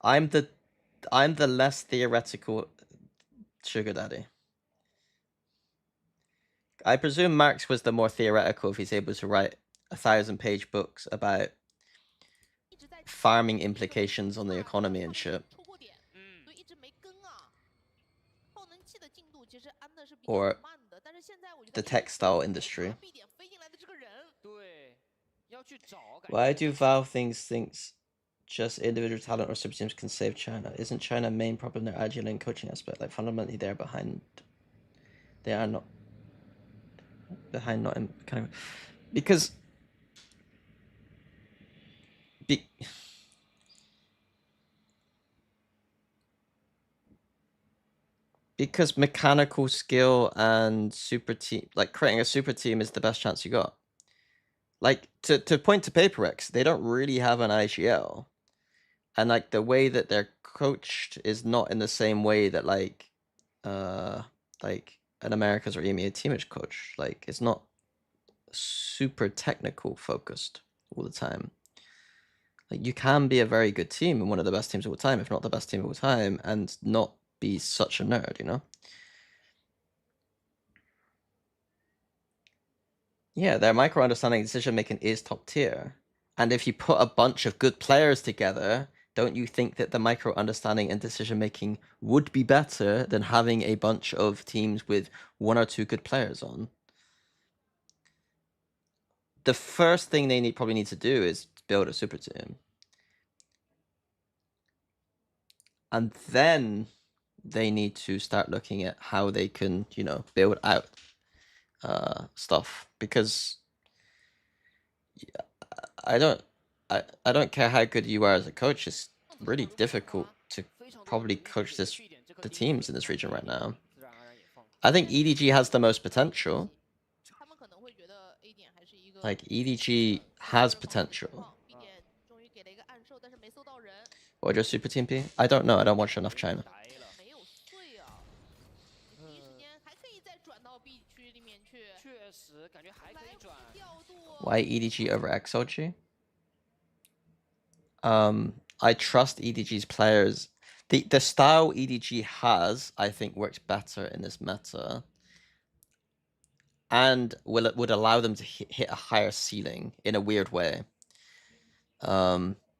A: I'm the I'm the less theoretical sugar daddy. I presume Marx was the more theoretical if he's able to write 1,000-page books about
C: 一直在
A: farming implications on the economy and shit.
C: 抽过点，所以一直没跟啊。爆能器的进度其实安的是比
A: Or
C: 较慢的，但是现在我觉
A: the
C: 得
A: textile industry.
C: B 点飞进来的这个人，
D: 对，要去找。
A: Why do Valve thinks just individual talent or super teams can save China? Isn't China main problem their agile and coaching aspect? Like fundamentally they're behind. They are not behind, not in kind of because because mechanical skill and super team, like creating a super team, is the best chance you got. Like to point to PaperX, they don't really have an IGL, and like the way that they're coached is not in the same way that like an Americas or EMEA team is coached. Like it's not super technical focused all the time. Like you can be a very good team and one of the best teams of all time, if not the best team of all time, and not be such a nerd, you know? Yeah, their micro understanding decision making is top tier. And if you put a bunch of good players together, don't you think that the micro understanding and decision making would be better than having a bunch of teams with 1 or 2 good players on? The first thing they probably need to do is build a super team. And then they need to start looking at how they can, you know, build out stuff, because I don't care how good you are as a coach. It's really difficult to probably coach the teams in this region right now. I think EDG has the most potential.
C: 他们可能会觉得 A 点还是一个
A: Like EDG has potential.
C: B 点终于给了一个暗售，但是没搜到人，
A: Or just super team P? I don't know. I don't watch enough China.
C: 没有碎啊。第一时间还可以再转到 B 区里面去，
D: 确实感觉还可
C: 来回
D: 以转。
C: 调度。
A: Why EDG over XLG? I trust EDG's players. The style EDG has, I think, works better in this meta, and would allow them to hit a higher ceiling in a weird way.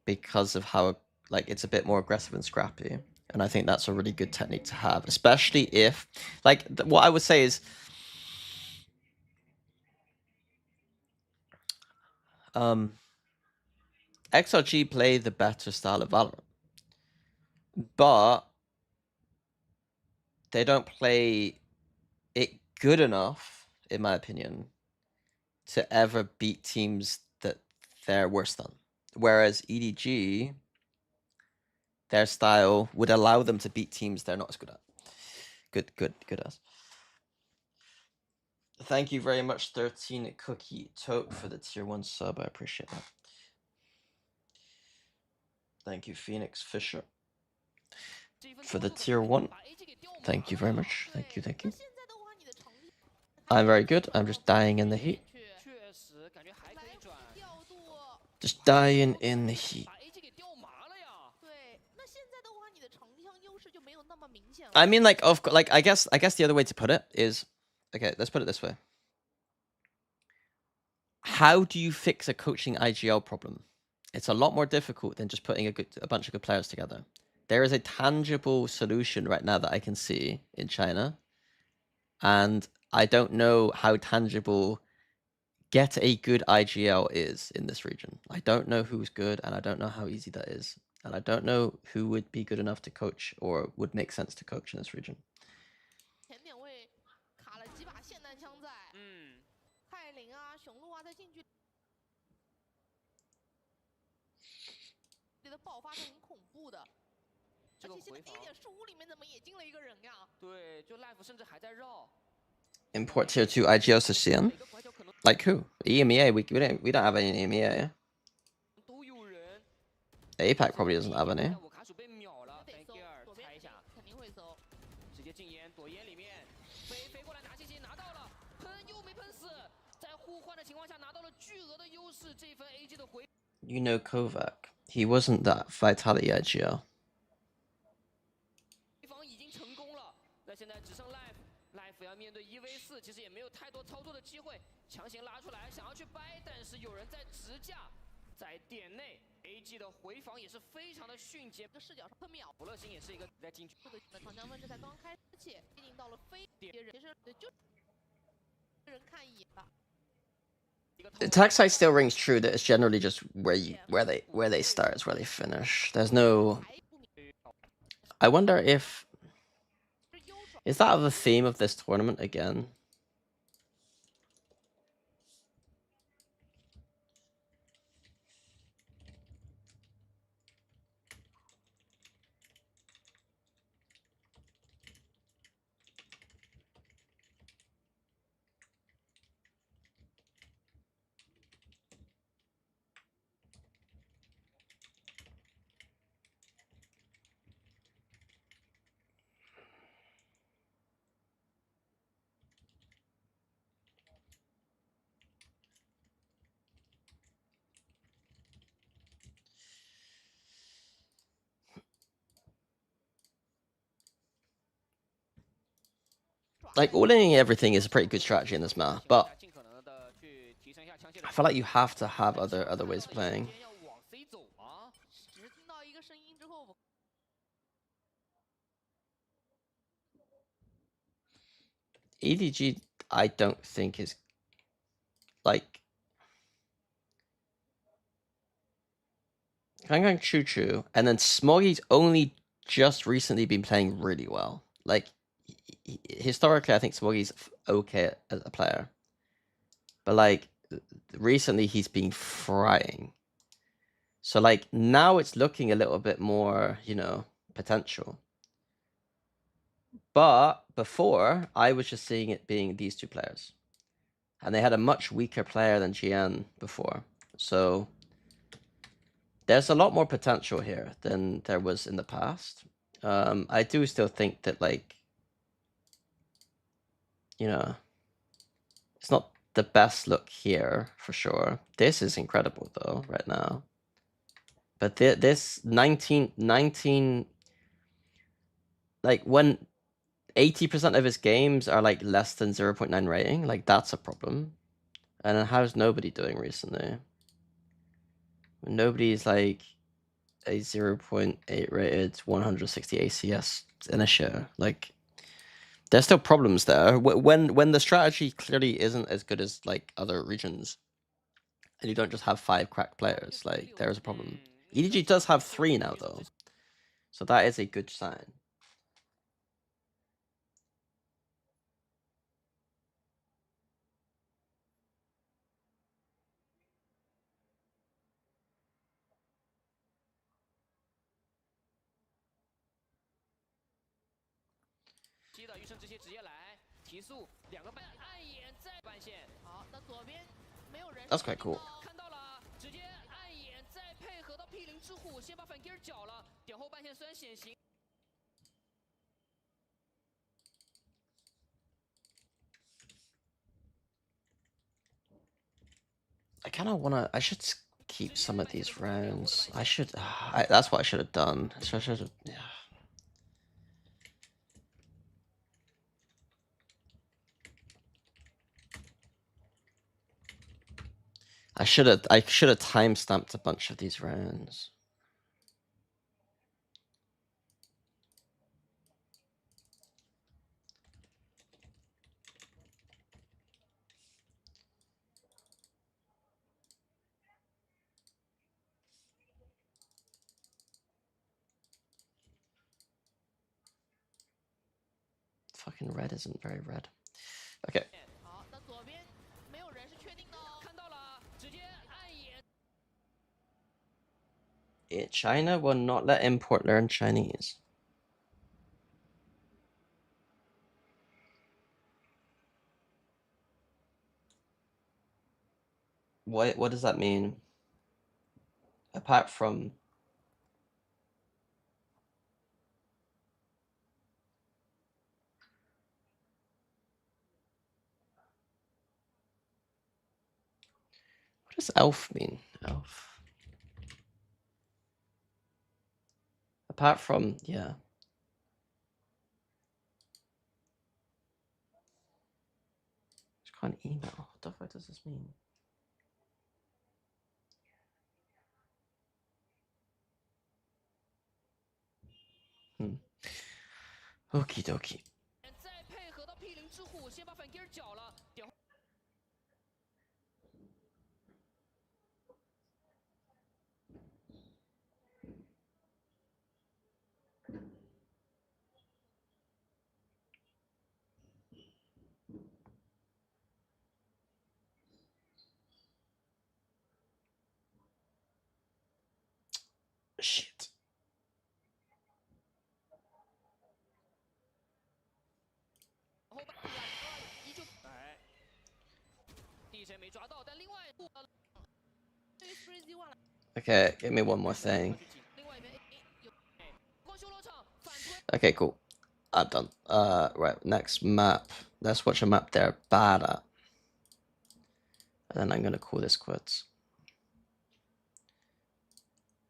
A: Because of how like it's a bit more aggressive and scrappy, and I think that's a really good technique to have, especially if like what I would say is XRG play the better style of Valorant, but they don't play it good enough, in my opinion, to ever beat teams that they're worse than. Whereas EDG, their style would allow them to beat teams they're not as good at. Good as. Thank you very much, 13 Cookie Tote, for the tier 1 sub. I appreciate that. Thank you, Phoenix Fisher, for the tier 1. Thank you very much. Thank you.
C: 现在的话，你的成绩
A: I'm very good. I'm just dying in the heat.
D: 确实感觉还可以转。
C: 调度。
A: Just dying in the heat.
D: 把 AG 给掉麻了呀。
C: 对，那现在的话，你的成绩上优势就没有那么明显了。
A: I mean, like, I guess the other way to put it is, okay, let's put it this way. How do you fix a coaching IGL problem? It's a lot more difficult than just putting a bunch of good players together. There is a tangible solution right now that I can see in China, and I don't know how tangible get a good IGL is in this region. I don't know who's good, and I don't know how easy that is. And I don't know who would be good enough to coach or would make sense to coach in this region.
C: 前点位卡了几把霰弹枪在，泰林啊、雄鹿啊在禁区里的爆发是很恐怖的。而且现在 A 点树屋里面怎么也进了一个人呀？
D: 对，就 Life 甚至还在绕。
A: Import tier 2 IGLs to CN? Like who? EMEA? We don't have any EMEA.
D: 都有人。
A: APAC probably doesn't have any.
D: 我卡鼠被秒了。
C: 得搜，左边
D: 猜一下，
C: 肯定会搜。
D: 直接禁烟，躲烟里面，飞过来拿信息，拿到了，喷又没喷死，在互换的情况下拿到了巨额的优势，这份 AG 的回。
A: You know Kovac. He wasn't that Vitality IGL.
D: 现在只剩 Life 要面对1v4，其实也没有太多操作的机会，强行拉出来想要去掰，但是有人在直架，在点内 AG 的回防也是非常的迅捷。
C: 这个视角上特秒，
D: 福乐星也是一个在禁区
C: 的长江问这才刚开始，而且接近到了非别人，其实就人看一眼吧。
A: The attack side still rings true that it's generally just where they start is where they finish. There's no. I wonder if is that the theme of this tournament again? Like, all-in everything is a pretty good strategy in this map, but I feel like you have to have other ways of playing. EDG, I don't think is like Kangang Choo Choo, and then Smoggy's only just recently been playing really well. Like, historically, I think Smoggy's okay as a player, but like recently he's been frying. So like now it's looking a little bit more, you know, potential. But before, I was just seeing it being these two players, and they had a much weaker player than GN before. So there's a lot more potential here than there was in the past. I do still think that, like, you know, it's not the best look here for sure. This is incredible though right now. But this 19, like when 80% of his games are like less than 0.9 rating, like that's a problem. And then how's nobody doing recently? Nobody's like a 0.8 rated 160 ACS in a show. Like, there's still problems there. When the strategy clearly isn't as good as like other regions, and you don't just have 5 cracked players, like there is a problem. EDG does have 3 now though, so that is a good sign. That's quite cool. I kind of want to. I should keep some of these rounds. I should. That's what I should have done. So I should have. Yeah. I should have timestamped a bunch of these rounds. Fucking red isn't very red. Okay. China will not let import learn Chinese. What does that mean? Apart from what does elf mean? Elf. Apart from, yeah. Can't email. What the fuck does this mean? Okie dokie.
D: 再配合到 P0之虎，先把反 gear 缴了，点。
A: Shit.
D: 后半依旧哎，地神没抓到，但另外
C: 对于 Spreezy One 来
A: Okay, give me one more thing.
D: 另外一边有光修罗场反推。
A: Okay, cool. I'm done. Right, next map. Let's watch a map they're bad at. And then I'm gonna call this quits.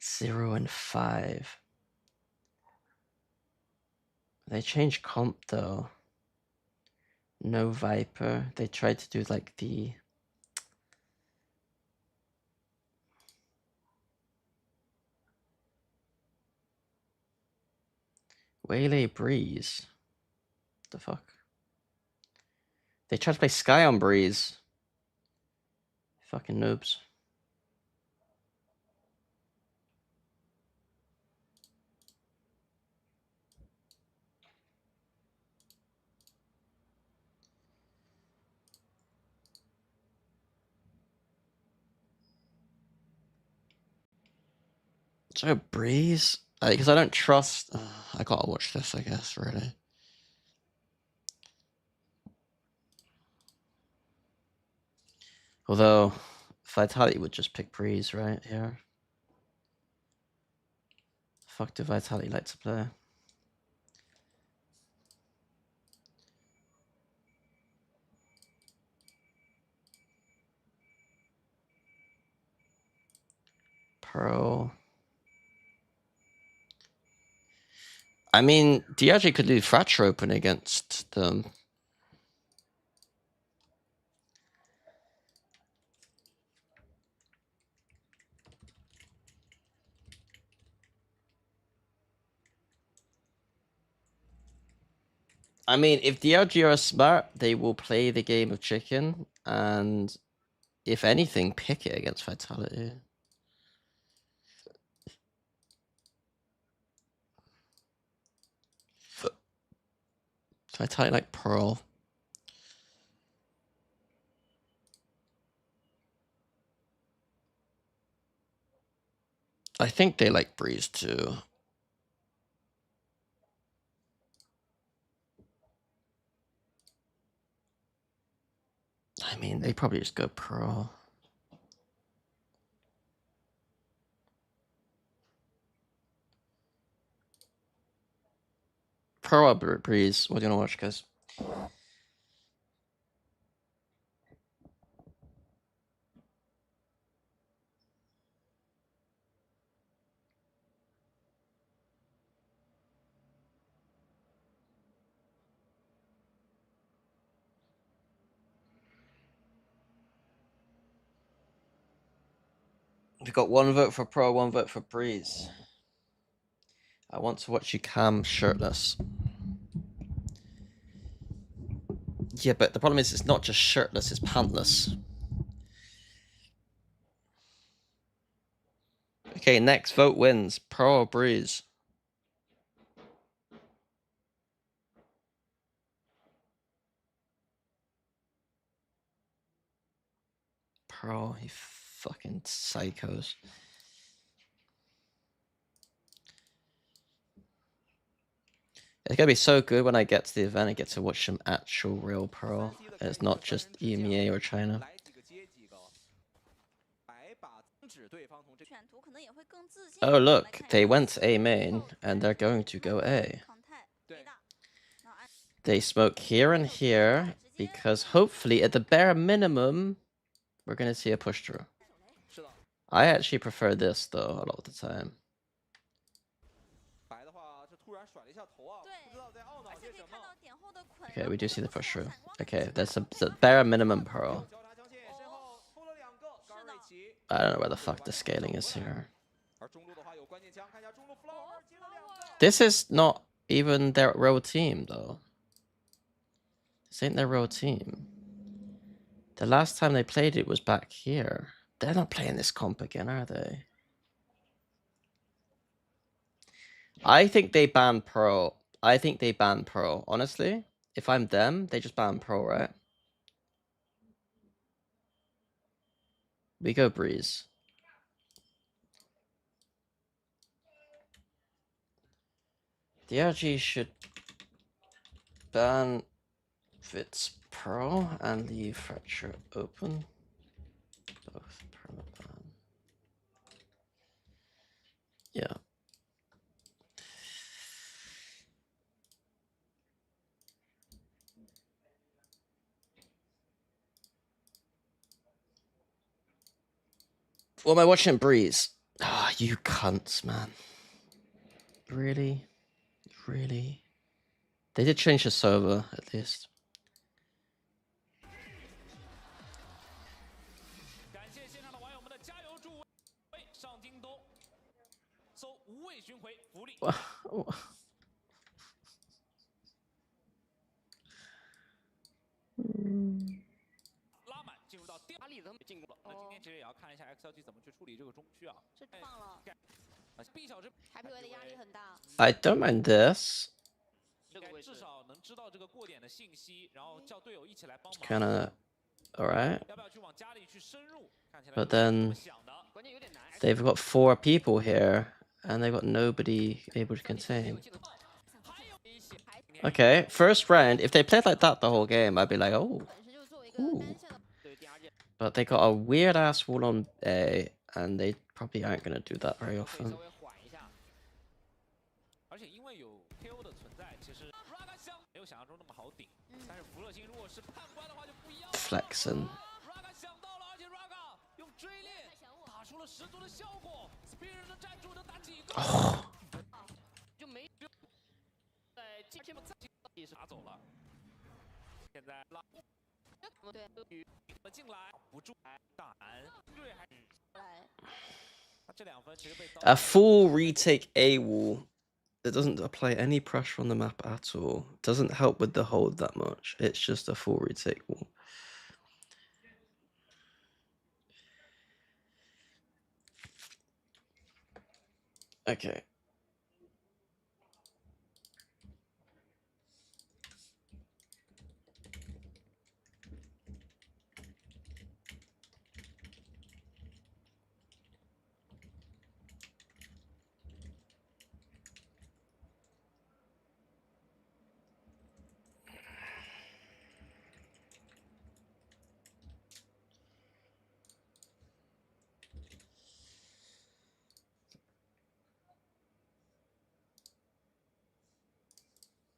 A: 0 and 5. They changed comp though. No Viper. They tried to do like the Waylay Breeze. The fuck? They tried to play Sky on Breeze. Fucking noobs. So Breeze? Because I don't trust... I gotta watch this, I guess, really. Although, Vitality would just pick Breeze, right, here. Fuck do Vitality like to play? Pearl. I mean, DRG could leave Fracture open against them. I mean, if DRG are smart, they will play the game of chicken, and if anything, pick it against Vitality. Vitality like Pearl. I think they like Breeze too. I mean, they probably just go Pearl. Pearl or Breeze? What do you want to watch, guys? We got one vote for Pro, one vote for Breeze. I want to watch you cam shirtless. Yeah, but the problem is it's not just shirtless, it's pantless. Okay, next vote wins. Pro or Breeze? Pro, you fucking psychos. It's gonna be so good when I get to the event. I get to watch some actual real pro. It's not just EMEA or China. Oh look, they went A main and they're going to go A. They smoke here and here because hopefully at the bare minimum we're gonna see a push through. I actually prefer this though a lot of the time. Okay, we do see the push through. Okay, there's a bare minimum pearl. I don't know where the fuck the scaling is here. This is not even their real team, though. This ain't their real team. The last time they played it was back here. They're not playing this comp again, are they? I think they ban Pro. I think they ban Pro. Honestly, if I'm them, they just ban Pro, right? We go Breeze. DRG should ban Fitz Pro and leave Fracture open. Both permaban. Yeah. What am I watching? Breeze. Ah, you cunts, man. Really? Really? They did change the server, at least.
B: 感谢现场的网友们的加油助威，上京东，搜无畏巡回福利。拉满进入到第二里头进攻了。那今天其实也要看一下 XLG 怎么去处理这个中区啊。
E: 是放了。
B: B 小之
E: Happy 维的压力很大。
A: I don't mind this.
B: 应该至少能知道这个过点的信息，然后叫队友一起来帮忙。
A: Kinda alright.
B: 要不要去往家里去深入？看起来
A: But then they've got 4 people here and they've got nobody able to contain. Okay, first round, if they played like that the whole game, I'd be like, oh. Ooh. But they got a weird ass wall on A, and they probably aren't gonna do that very often.
B: 而且因为有 KO 的存在，其实 Raga 想没有想象中那么好顶。但是福乐星如果是判官的话就不一样。
A: Flexing.
B: Raga 想到了，而且 Raga 用追猎打出了十足的效果。Spirit 的站住能打几个？就没在这么也是打走了。现在拉对进来不住大难，对还这2分其实被
A: A full retake A wall. It doesn't apply any pressure on the map at all. Doesn't help with the hold that much. It's just a full retake wall. Okay.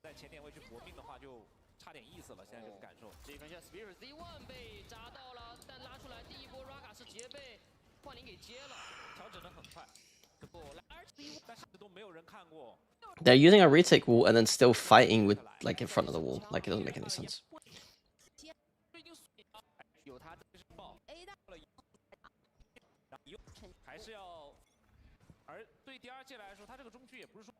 B: 在前点位去搏命的话，就差点意思了。现在这个感受。这一分下 Spirit Z1 被扎到了，但拉出来第一波 Raga 是直接被幻灵给接了，调整的很快。但是都没有人看过。
A: They're using a retake wall and then still fighting with like in front of the wall. Like it doesn't make any sense.
B: 有他这是爆 A 大了，还是要。而对第二届来说，他这个中区也不是说。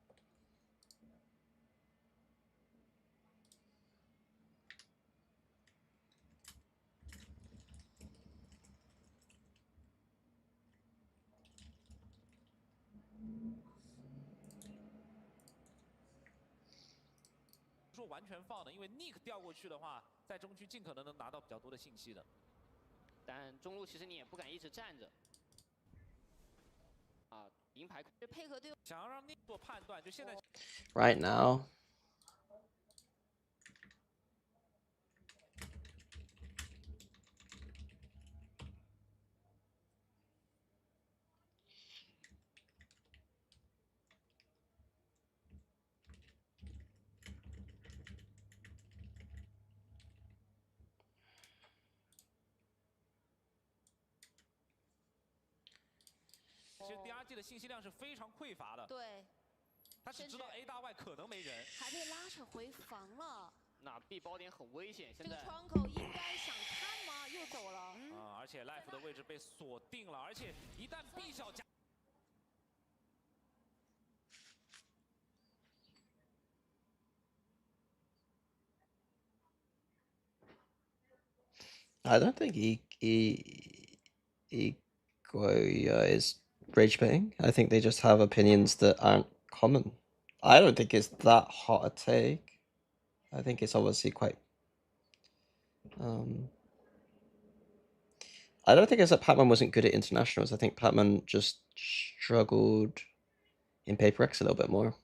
B: 说完全放的，因为 Nick 调过去的话，在中区尽可能能拿到比较多的信息的。但中路其实你也不敢一直站着。啊，银牌配合队友，想要让 Nick 做判断，就现在。
A: Right now.
B: 他只知道 A 大外可能没人。
E: 还被拉扯回防了。
D: 那 B 包点很危险，
E: 这个
D: 现在
E: 窗口应该想看吗？又走了。
B: 而且 Life 的位置被锁定了，而且一旦 B 小夹。
A: I don't think Iguoya is rage baiting. I think they just have opinions that aren't common. I don't think it's that hot a take. I think it's obviously quite. I don't think it's that Patman wasn't good at internationals. I think Patman just struggled in Paper X a little bit more.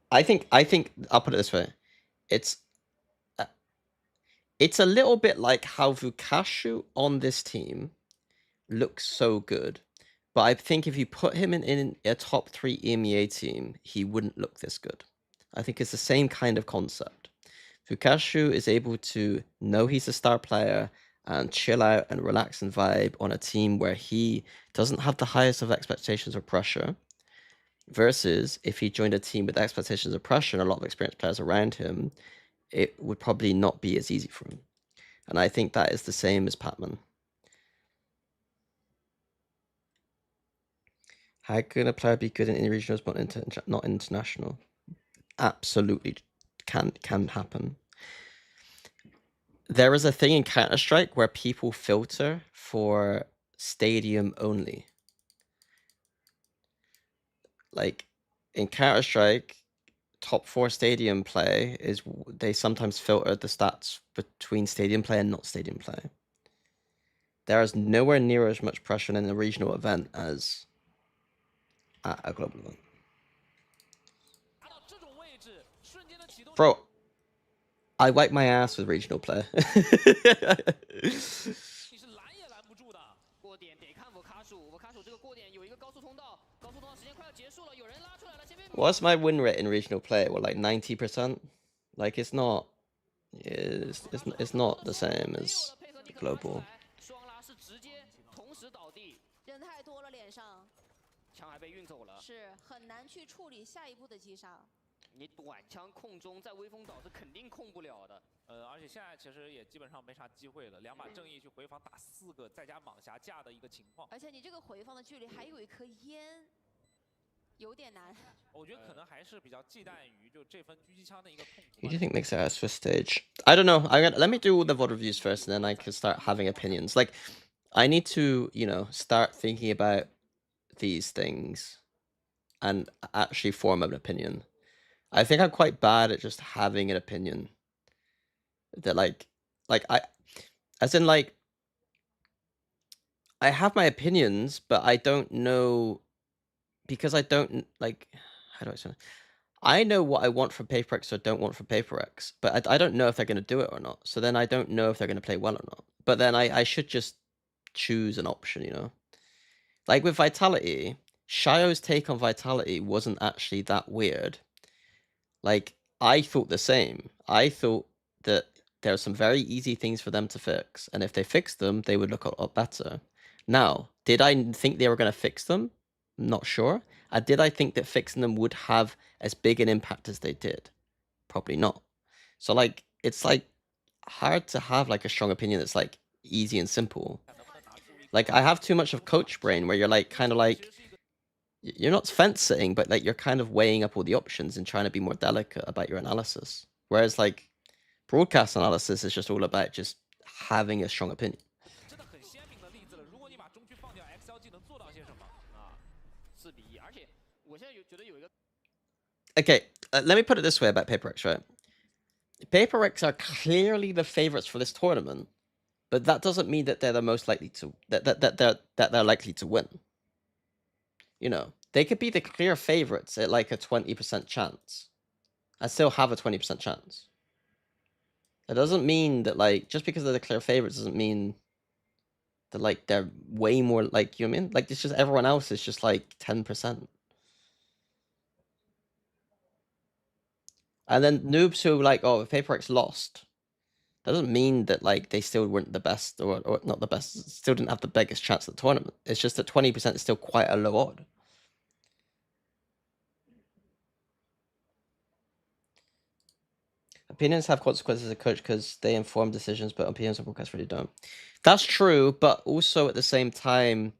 A: I think I'll put it this way. It's a little bit like how Vukashu on this team looks so good. But I think if you put him in a top 3 EMEA team, he wouldn't look this good. I think it's the same kind of concept. Vukashu is able to know he's a star player and chill out and relax and vibe on a team where he doesn't have the highest of expectations or pressure. Versus if he joined a team with expectations of pressure and a lot of experienced players around him, it would probably not be as easy for him. And I think that is the same as Patman. How can a player be good in regionals but not international? Absolutely can happen. There is a thing in Counter-Strike where people filter for stadium only. Like in Counter-Strike, top 4 stadium play is they sometimes filter the stats between stadium play and not stadium play. There is nowhere near as much pressure in a regional event as at a global event. Bro, I wipe my ass with regional play. What's my win rate in regional play? Well, like 90%. Like it's not not the same as global.
E: 人太多了，脸上。
D: 枪还被运走了，
E: 是很难去处理下一步的击杀。
D: 你短枪控中，在威风岛是肯定控不了的。
B: 而且现在其实也基本上没啥机会了，2把正义去回防打4个，再加蟒侠架的一个情况。
E: 而且你这个回放的距离还有一颗烟，有点难。
B: 我觉得可能还是比较忌惮于就这份狙击枪的一个痛苦。
A: Who do you think makes it as first stage? I don't know. Let me do all the VOD reviews first, and then I can start having opinions. Like, I need to, start thinking about these things and actually form an opinion. I think I'm quite bad at just having an opinion. That I have my opinions, but I don't know because I don't how do I say? I know what I want from Paper X or don't want from Paper X, but I don't know if they're going to do it or not. So then I don't know if they're going to play well or not. But then I should just choose an option, Like with Vitality, Shio's take on Vitality wasn't actually that weird. Like, I thought the same. I thought that there are some very easy things for them to fix, and if they fixed them, they would look a lot better. Now, did I think they were going to fix them? Not sure. Did I think that fixing them would have as big an impact as they did? Probably not. So, it's, hard to have, a strong opinion that's, easy and simple. Like, I have too much of coach brain where you're, you're not fence sitting, but, you're kind of weighing up all the options and trying to be more delicate about your analysis. Whereas, broadcast analysis is just all about just having a strong opinion. Okay, let me put it this way about Paper X, right? Paper X are clearly the favorites for this tournament, but that doesn't mean that they're the most likely to that they're likely to win. They could be the clear favorites at a 20% chance. I still have a 20% chance. That doesn't mean that just because they're the clear favorites doesn't mean that they're way more you know what I mean? It's just everyone else is just 10%. And then noobs who oh, if Paper X lost, That doesn't mean that like they still weren't the best or not the best, still didn't have the biggest chance at the tournament. It's just that 20% is still quite a low odd. Opinions have consequences as a coach because they inform decisions, but opinions on podcasts really don't. That's true, but also at the same time,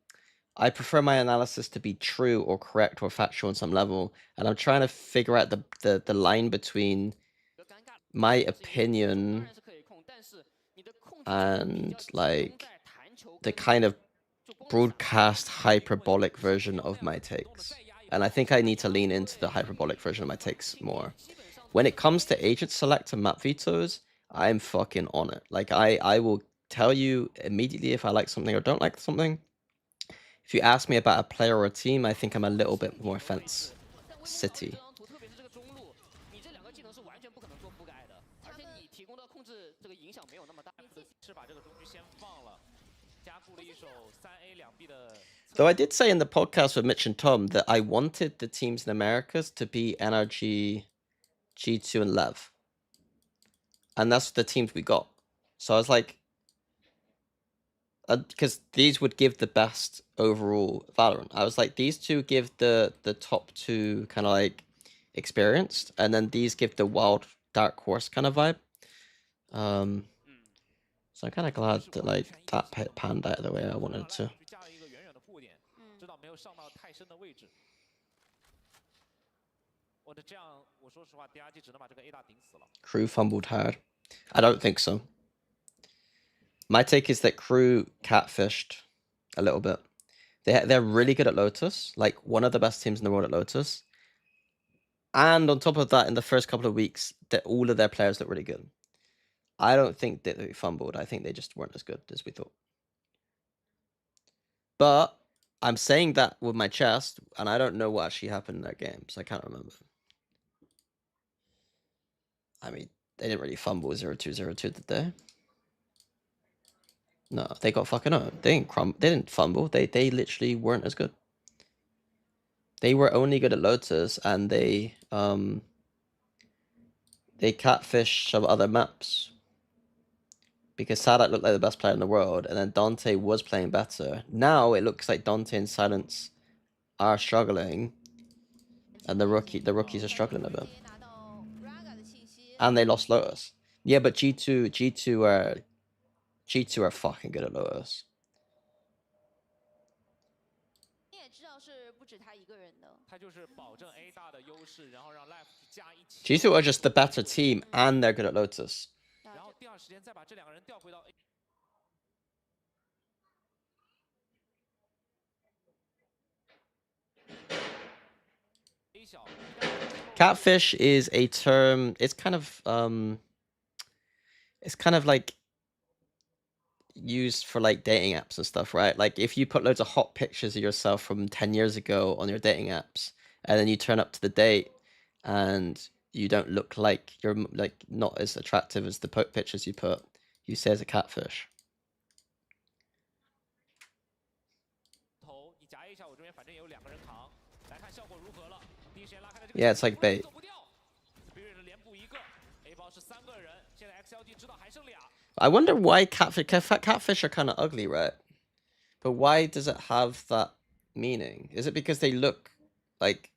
A: I prefer my analysis to be true or correct or factual on some level, and I'm trying to figure out the line between my opinion and like the kind of broadcast hyperbolic version of my takes. And I think I need to lean into the hyperbolic version of my takes more. When it comes to agent select and map vetoes, I'm fucking on it. Like I will tell you immediately if I like something or don't like something. If you ask me about a player or a team, I think I'm a little bit more fence city.
B: 是把这个中局先放了，加固了一手3A 2B 的。
A: Though I did say in the podcast with Mitch and Tom that I wanted the teams in Americas to be NRG, G2, and Lev. And that's the teams we got. So I was like, because these would give the best overall Valorant. I was like, these two give the top two kind of like experienced, and then these give the wild dark horse kind of vibe. So I'm kind of glad that like that panned out the way I wanted to. Crew fumbled hard. I don't think so. My take is that Crew catfished a little bit. They're really good at Lotus, like one of the best teams in the world at Lotus. And on top of that, in the first couple of weeks, that all of their players look really good. I don't think that they fumbled. I think they just weren't as good as we thought. But I'm saying that with my chest, and I don't know what actually happened in their games. I can't remember. I mean, they didn't really fumble 0-2-0-2, did they? No, they got fucking owned. They didn't fumble. They literally weren't as good. They were only good at Lotus, and they catfished some other maps. Because Sadak looked like the best player in the world, and then Dante was playing better. Now it looks like Dante and Silence are struggling, and the rookies are struggling a bit. And they lost Lotus. Yeah, but G2 are fucking good at Lotus. G2 are just the better team, and they're good at Lotus. Catfish is a term. It's kind of like used for like dating apps and stuff, right? Like if you put loads of hot pictures of yourself from 10 years ago on your dating apps, and then you turn up to the date and you don't look like you're like not as attractive as the pictures you put, you say as a catfish. Yeah, it's like bait. I wonder why catfish are kind of ugly, right? But why does it have that meaning? Is it because they look like...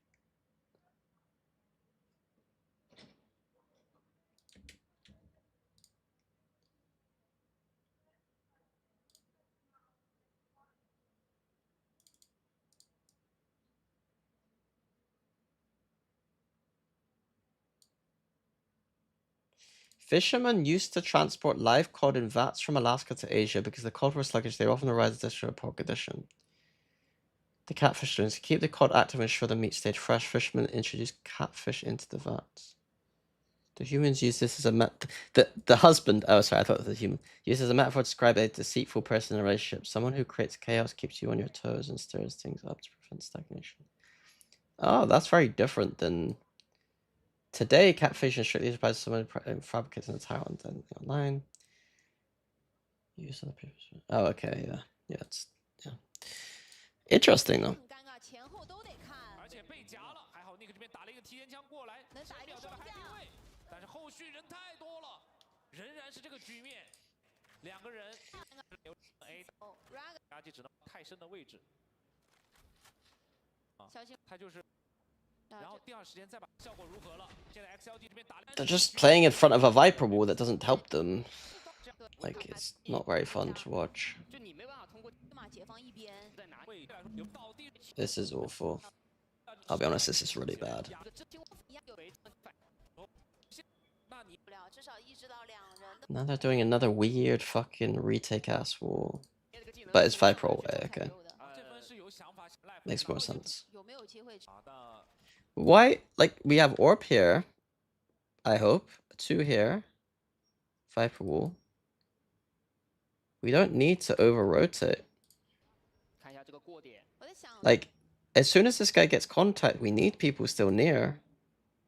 A: Fishermen used to transport live cod in vats from Alaska to Asia because the cod were sluggish. They often arrived as a pork condition. The catfish to keep the cod active and ensure the meat stayed fresh. Fishermen introduced catfish into the vats. The humans use this as a the husband. Oh, sorry, I thought it was the human. Used as a metaphor to describe a deceitful person in a relationship. Someone who creates chaos, keeps you on your toes, and stirs things up to prevent stagnation. Oh, that's very different than. Today, catfish is strictly applies to someone who fabricates an entire content online. Use other people. Oh, okay, yeah. Yeah, it's interesting though.
B: 仍然是这个局面，两个人 A
C: 哦 Raga
B: 压机只能太深的位置，
C: 小心，
B: 他就是，然后第二时间再把效果如何了？现在 XLG 这边打
A: They're just playing in front of a Viper wall that doesn't help them.
C: 对
A: Like, it's not very fun to watch.
D: 就你没办法通过
E: 立马解放一边。
D: 再拿
B: 位来说有倒地，
A: This is awful. I'll be honest, this is really bad.
D: 这个进攻一样有为反
B: 那你
E: 不了，至少抑制到两人的
A: Now they're doing another weird fucking retake ass wall.
D: 这个技能
A: But it's Viper away, okay.
B: 这分是有想法来
A: Makes more sense.
E: 有没有机会？
B: 啊，那
A: Why? Like, we have Orb here. I hope. 2 here. Viper wall. We don't need to over-rotate.
D: 看一下这个过点，
E: 我在想，
A: Like, as soon as this guy gets contact, we need people still near.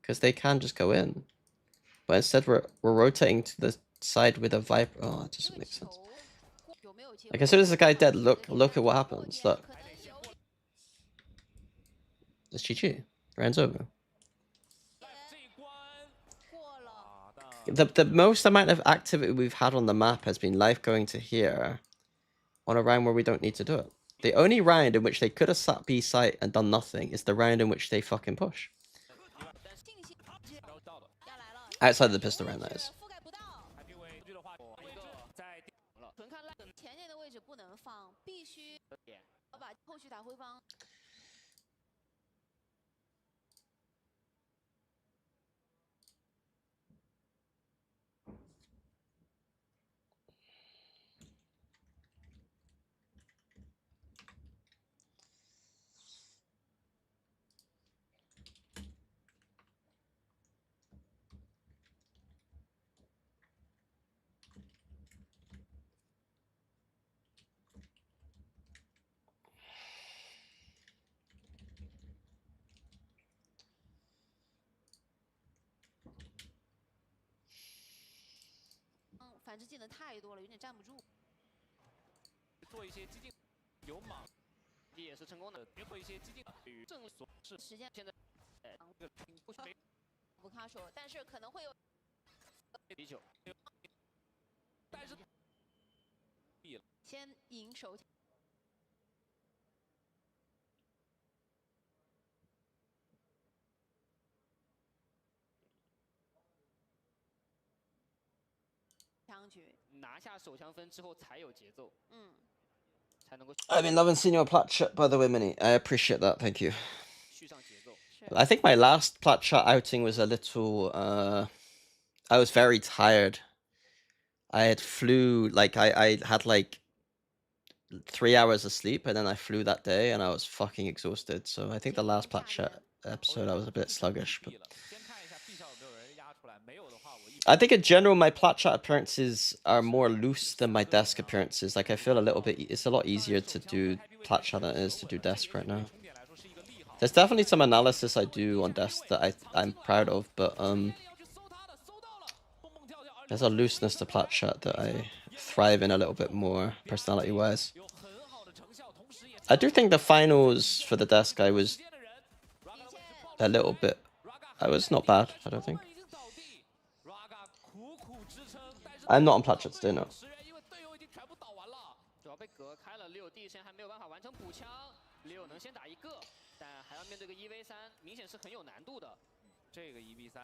A: Because they can just go in. But instead, we're rotating to the side with a Viper. Oh, it
E: 这
A: doesn't
E: 个
A: make
E: 球
A: sense.
E: 有没有机会？
A: Like, as soon as the guy dead, look at what happens. Look.
E: 可能有
A: It's GG. Round's over.
B: 这一关
E: 过了。
B: 啊，那
A: The most amount of activity we've had on the map has been Life going to here on a round where we don't need to do it. The only round in which they could have sat B site and done nothing is the round in which they fucking push.
E: 信心
B: 都到了。
E: 要来了，
A: Outside the pistol round, that is.
E: 覆盖不到，
B: Happy Way 的话，位置在第
D: 纯看烂
E: 前点的位置不能放，必须
D: 点，
E: 要把后续打回方。反制技能太多了，有点站不住。
B: 做一些激进，有莽
D: 也是成功的。
B: 做一些激进与正所是
E: 时间
B: 现在这个不没
E: 不卡手，但是可能会有
D: 啤酒，
B: 但是
E: 先赢手。枪局，
D: 拿下手枪分之后才有节奏，
E: 嗯，
D: 才能够
A: I've been loving seeing your plat chat, by the way, Mini. I appreciate that. Thank you.
D: 续上节奏。
E: 是
A: I think my last plat chat outing was a little. I was very tired. I had flew like I had like 3 hours of sleep, and then I flew that day, and I was fucking exhausted. So I think the last plat chat episode I was a bit sluggish. But
B: 先看一下 B 上有没有人压出来，没有的话我一
A: I think in general my plat chat appearances are more loose than my desk appearances. Like I feel a little bit. It's a lot easier to do plat chat than it is to do desk right now.
B: 重点来说是一个利好。
A: There's definitely some analysis I do on desk that I'm proud of, but
B: 要去搜他的，搜到了，蹦蹦跳跳，而
A: there's a looseness to plat chat that I thrive in a little bit more personality wise.
B: 有很好的成效，同时也
A: I do think the finals for the desk I was
B: 接的人
A: a little bit. I was not bad, I don't think.
B: 已经倒地 ，Raga 苦苦支撑，但是
A: I'm not on plat chat today, no.
B: 驰援，因为队友已经全部倒完了。
D: 主要被隔开了，六第一时间还没有办法完成补枪，六能先打一个，但还要面对个1v3，明显是很有难度的。
B: 这个1v3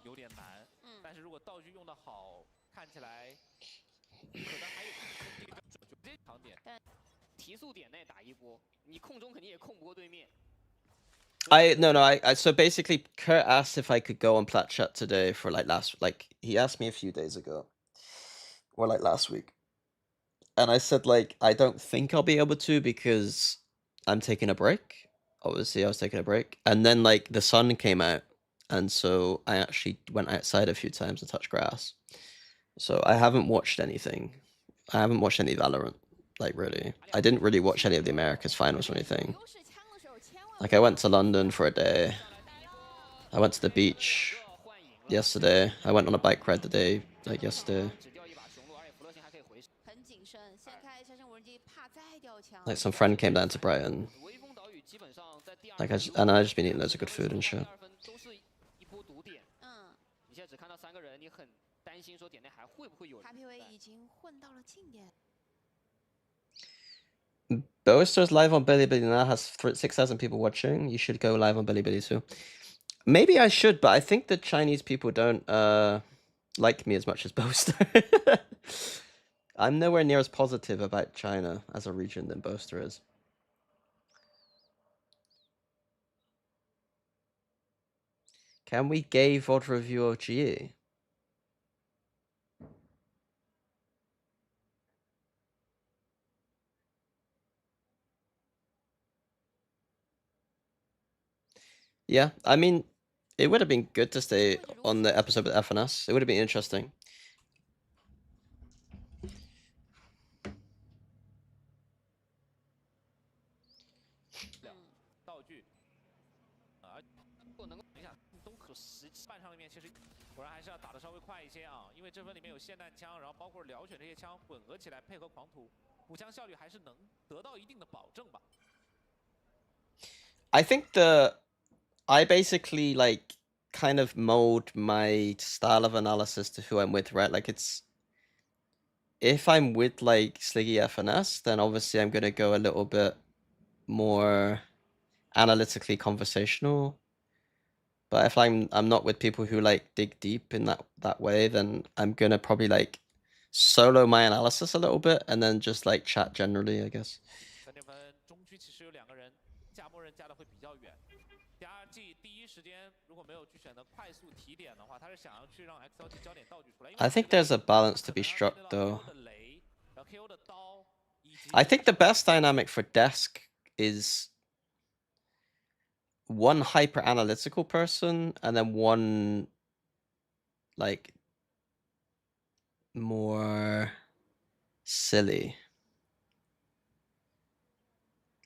B: 有点难，
E: 嗯
B: 但是如果道具用的好，看起来可能还有这个这场点。
D: 提速点内打一波，你控中肯定也控不过对面。
A: I so basically Kurt asked if I could go on plat chat today for like he asked me a few days ago or like last week, and I said like I don't think I'll be able to because I'm taking a break. Obviously I was taking a break, and then like the sun came out, and so I actually went outside a few times and touched grass. So I haven't watched anything. I haven't watched any Valorant. Like really, I didn't really watch any of the Americas finals or anything.
E: 优势枪的时候千万
A: Like I went to London for a day. I went to the beach
D: 换影了，
A: yesterday. I went on a bike ride the day like yesterday.
D: 只掉一把雄鹿，而且弗洛星还可以回。
E: 很谨慎，先开杀伤无人机，怕再掉枪。
A: Like some friend came down to Brighton.
D: 微风岛屿基本上在第二
A: Like and I just been eating loads of good food and shit.
D: 第二分都是一波堵点，
E: 嗯，
D: 你现在只看到3个人，你很担心说点内还会不会有人
E: Happy
D: 在
E: Way 已经混到了近点。
A: Boaster's live on Bilibili now has 6,000 people watching. You should go live on Bilibili too. Maybe I should, but I think the Chinese people don't like me as much as Boaster. I'm nowhere near as positive about China as a region than Boaster is. Can we gay VOD review of GE? Yeah, I mean, it would have been good to stay on the episode with FNS. It would have been interesting.
B: 道具啊，
D: 如果能够
B: 等一下，东可半场里面其实果然还是要打的稍微快一些啊，因为这分里面有霰弹枪，然后包括燎犬这些枪混合起来，配合狂徒，补枪效率还是能得到一定的保证吧。
A: I think I basically like kind of mold my style of analysis to who I'm with, right? Like if I'm with like Sliggy FNS, then obviously I'm gonna go a little bit more analytically conversational. But if I'm not with people who like dig deep in that way, then I'm gonna probably like solo my analysis a little bit and then just like chat generally, I guess.
B: 3点分，中区其实有2个人加默认加的会比较远。第二季第一时间如果没有去选择快速提点的话，他是想要去让 XLG 交点道具出来。
A: I think there's a balance to be struck though. I think the best dynamic for desk is one hyper analytical person and then one like more silly.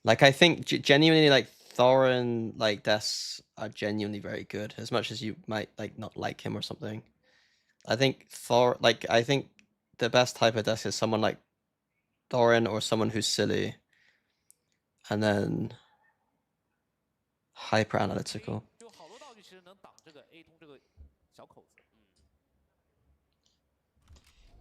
A: Like I think genuinely like Thorin like Des are genuinely very good, as much as you might like not like him or something. I think I think the best type of Des is someone like Thorin or someone who's silly and then hyper analytical.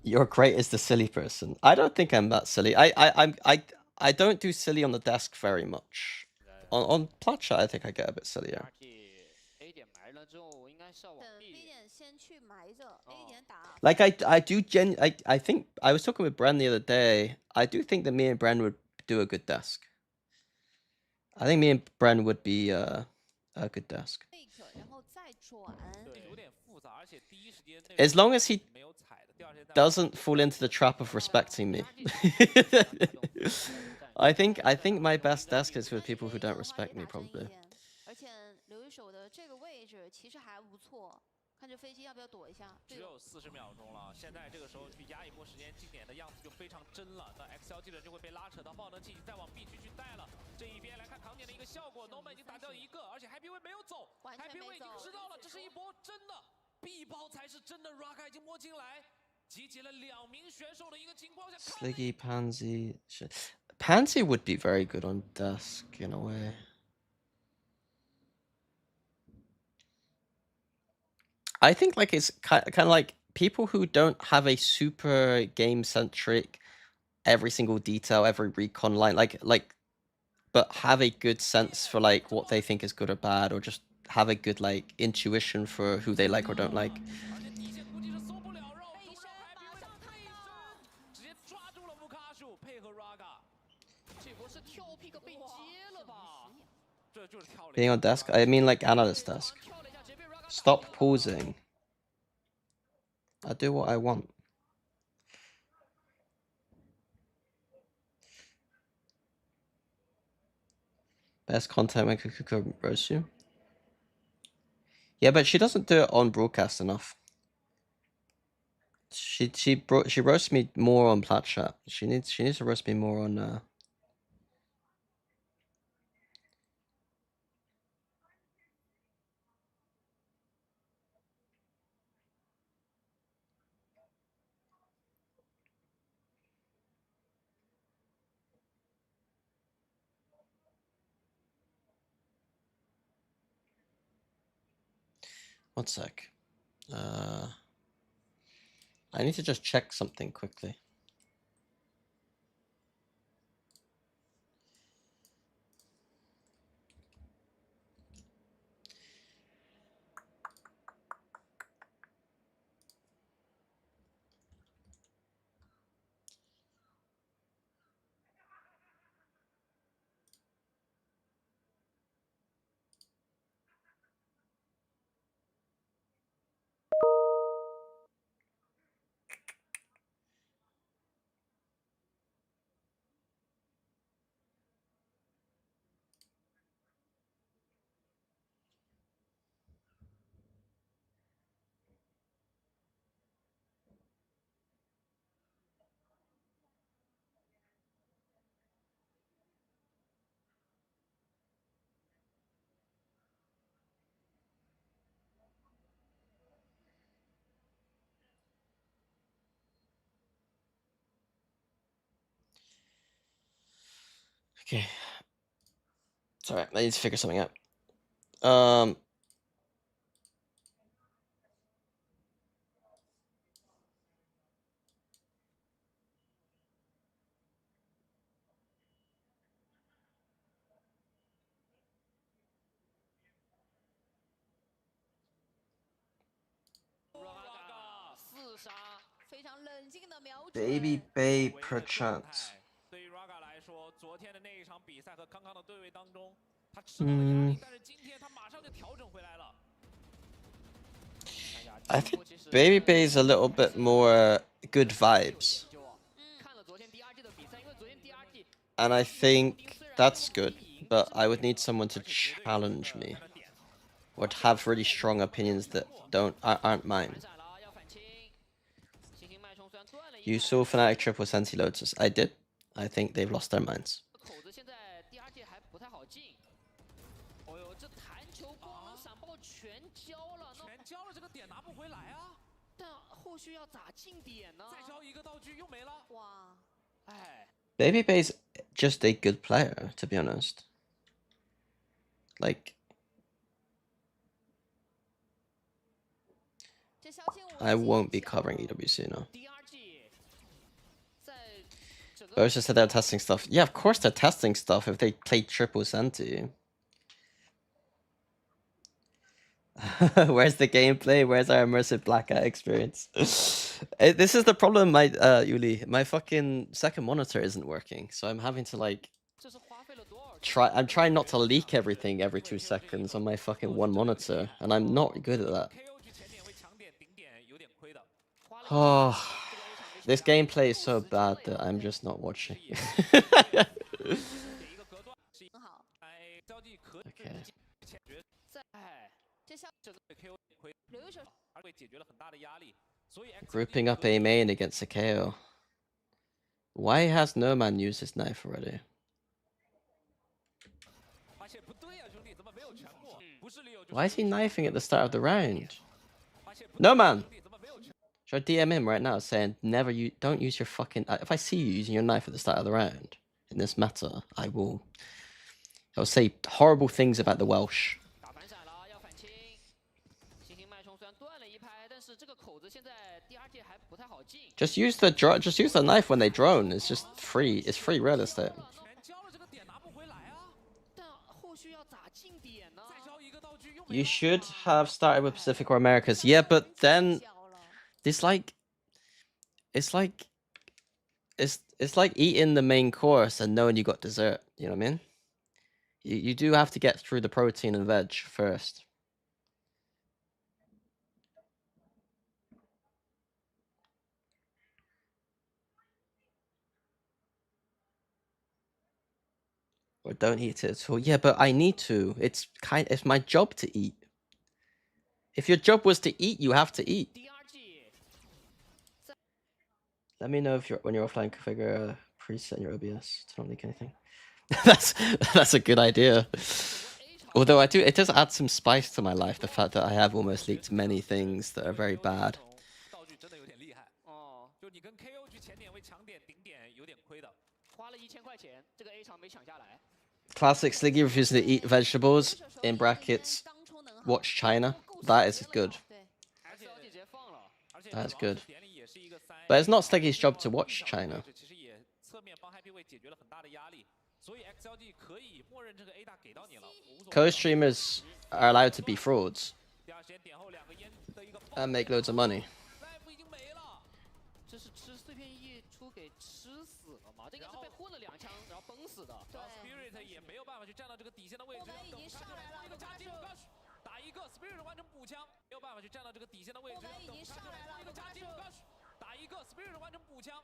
A: You're great as the silly person. I don't think I'm that silly. I don't do silly on the desk very much. On Platcha, I think I get a bit sillier.
D: 而且 A 点埋了之后，应该是要往
E: 等
D: B
E: B 点先去埋着 A 点打。
A: Like I think I was talking with Bren the other day. I do think that me and Bren would do a good desk. I think me and Bren would be a good desk.
E: 然后再转。
A: As long as he doesn't fall into the trap of respecting me. I think my best desk is with people who don't respect me, probably.
E: 而且留一手的这个位置其实还不错，看这飞机要不要躲一下。
B: 只有40秒钟了，现在这个时候去压一波时间，经典的样子就非常真了。那 XLG 的人就会被拉扯到爆能器，再往 B 区去带了。这一边来看扛点的一个效果 ，Norman 已经打掉一个，而且 Happy Way 没有走 ，Happy Way 已经知道了，这是一波真的 B 包才是真的 ，Raka 已经摸进来。 集结了2名选手的一个情况下
A: Sliggy, Pansy. Pansy would be very good on desk in a way. I think like it's kind of like people who don't have a super game centric, every single detail, every recon line, but have a good sense for like what they think is good or bad, or just have a good like intuition for who they like or don't like.
B: 配合 Raga，
D: 这波是跳 pick 被接了吧？
B: 这就是跳了。
A: Being on desk, I mean like analyst desk. Stop pausing. I do what I want. Best content when Kukuko roasts you. Yeah, but she doesn't do it on broadcast enough. She roasts me more on Plat Chat. She needs to roast me more on one sec. I need to just check something quickly. Okay. Sorry, I need to figure something out.
D: Raga 4杀，
E: 非常冷静的瞄准。
A: Baby Bay
B: 维的状
A: perchance.
B: 态对于 Raga 来说，昨天的那一场比赛和康康的对位当中，他吃到了压力，但是今天他马上就调整回来了。
A: I think Baby Bay is a little bit more good vibes.
D: 看了昨天第二季的比赛，因为昨天第二季
A: And I think that's good, but I would need someone to challenge me. Or to have really strong opinions that aren't mine.
D: 闪了，要反清。星星脉冲虽然断了一
A: You
D: 拍
A: saw Fnatic triple Senti Lotus. I did. I think they've lost their minds.
D: 口子现在第二季还不太好进。哦呦，这弹球光能闪爆全交了，那
B: 全交了，这个点拿不回来啊！
D: 但后续要咋进点呢？
B: 再交一个道具又没了。
E: 哇，
D: 哎，
A: Baby Bay's just a good player, to be honest. Like,
E: 这肖庆武
A: I
E: 已经
A: won't be
E: 讲
A: covering
E: 了
A: EWC now.
D: 第二季在整个
A: Both just said they're testing stuff. Yeah, of course they're testing stuff if they play triple Senti. Where's the gameplay? Where's our immersive blackout experience? This is the problem, my Yuli. My fucking second monitor isn't working, so I'm having to like
D: 这是花费了多少钱？
A: try. I'm trying not to leak everything every 2 seconds on my fucking one monitor, and I'm not good at that.
B: KO 去前点为抢点顶点有点亏的。
D: 花了
A: Oh,
D: 这个 A 场没
A: this gameplay is so bad that I'm just not watching.
B: 点一个隔断是
E: 很好。
B: 哎，交际可以
A: Okay.
B: 解决
D: 在哎，
E: 这肖
B: 这个 KO 亏，
E: 刘一手
B: 而且解决了很大的压力。所以
A: Grouping up A main against a KO. Why has no man used his knife already?
B: 发现不对啊，兄弟，怎么没有全部？不是利友，
A: Why is he knifing at the start of the round?
B: 发现不
A: No
B: 对
A: man.
B: 兄弟怎么没有全
A: Should I DM him right now saying never you don't use your fucking if I see you using your knife at the start of the round in this meta, I'll say horrible things about the Welsh.
D: 打反闪了，要反清。星星脉冲虽然断了一拍，但是这个口子现在第二季还不太好进。
A: Just use the knife when they drone. It's just free. It's free real estate.
B: 全交了，这个点拿不回来啊！
D: 但后续要咋进点呢？
B: 再交一个道具又没
A: You
B: 了。
A: should have started with Pacific or Americas. Yeah, but then
E: 小了。
A: it's like it's like eating the main course and knowing you got dessert. You know what I mean? You do have to get through the protein and veg first. Or don't eat it at all. Yeah, but I need to. It's my job to eat. If your job was to eat, you have to eat.
D: 第二季
A: Let me know if when you're offline, configure a preset in your OBS to not leak anything. That's a good idea. Although it does add some spice to my life, the fact that I have almost leaked many things that are very bad.
B: 道具真的有点厉害，
D: 哦，
B: 就你跟 KO 去前点为抢点顶点有点亏的。
D: 花了1000块钱，这个 A 场没抢下来。
A: Classic Sliggy refusing to eat vegetables, in brackets, watch China. That is good.
E: 对，
D: 而且直接放了。
B: 而且
A: That's
B: 主要是
A: good.
B: 点里也也是一个3A，
A: But it's not Steggy's job to watch China.
B: 其实也侧面帮 Happyweight 解决了很大的压力，所以 XLG 可以默认这个 A 大给到你了，无所谓。
A: Co-streamers are allowed to be frauds
B: 第二时间点后2个烟的一个
A: and make loads of money.
B: life 已经没了。
D: 这是吃碎片一出给吃死了吗？这应该是被混了2枪然后崩死的。
B: 然后 Spirit 也没有办法去站到这个底线的位置，
E: 后门已经上来了
B: 一个夹击打一个 Spirit 完成补枪，没有办法去站到这个底线的位置，
E: 后门已经上来了
B: 一个夹击打一个 Spirit 完成补枪，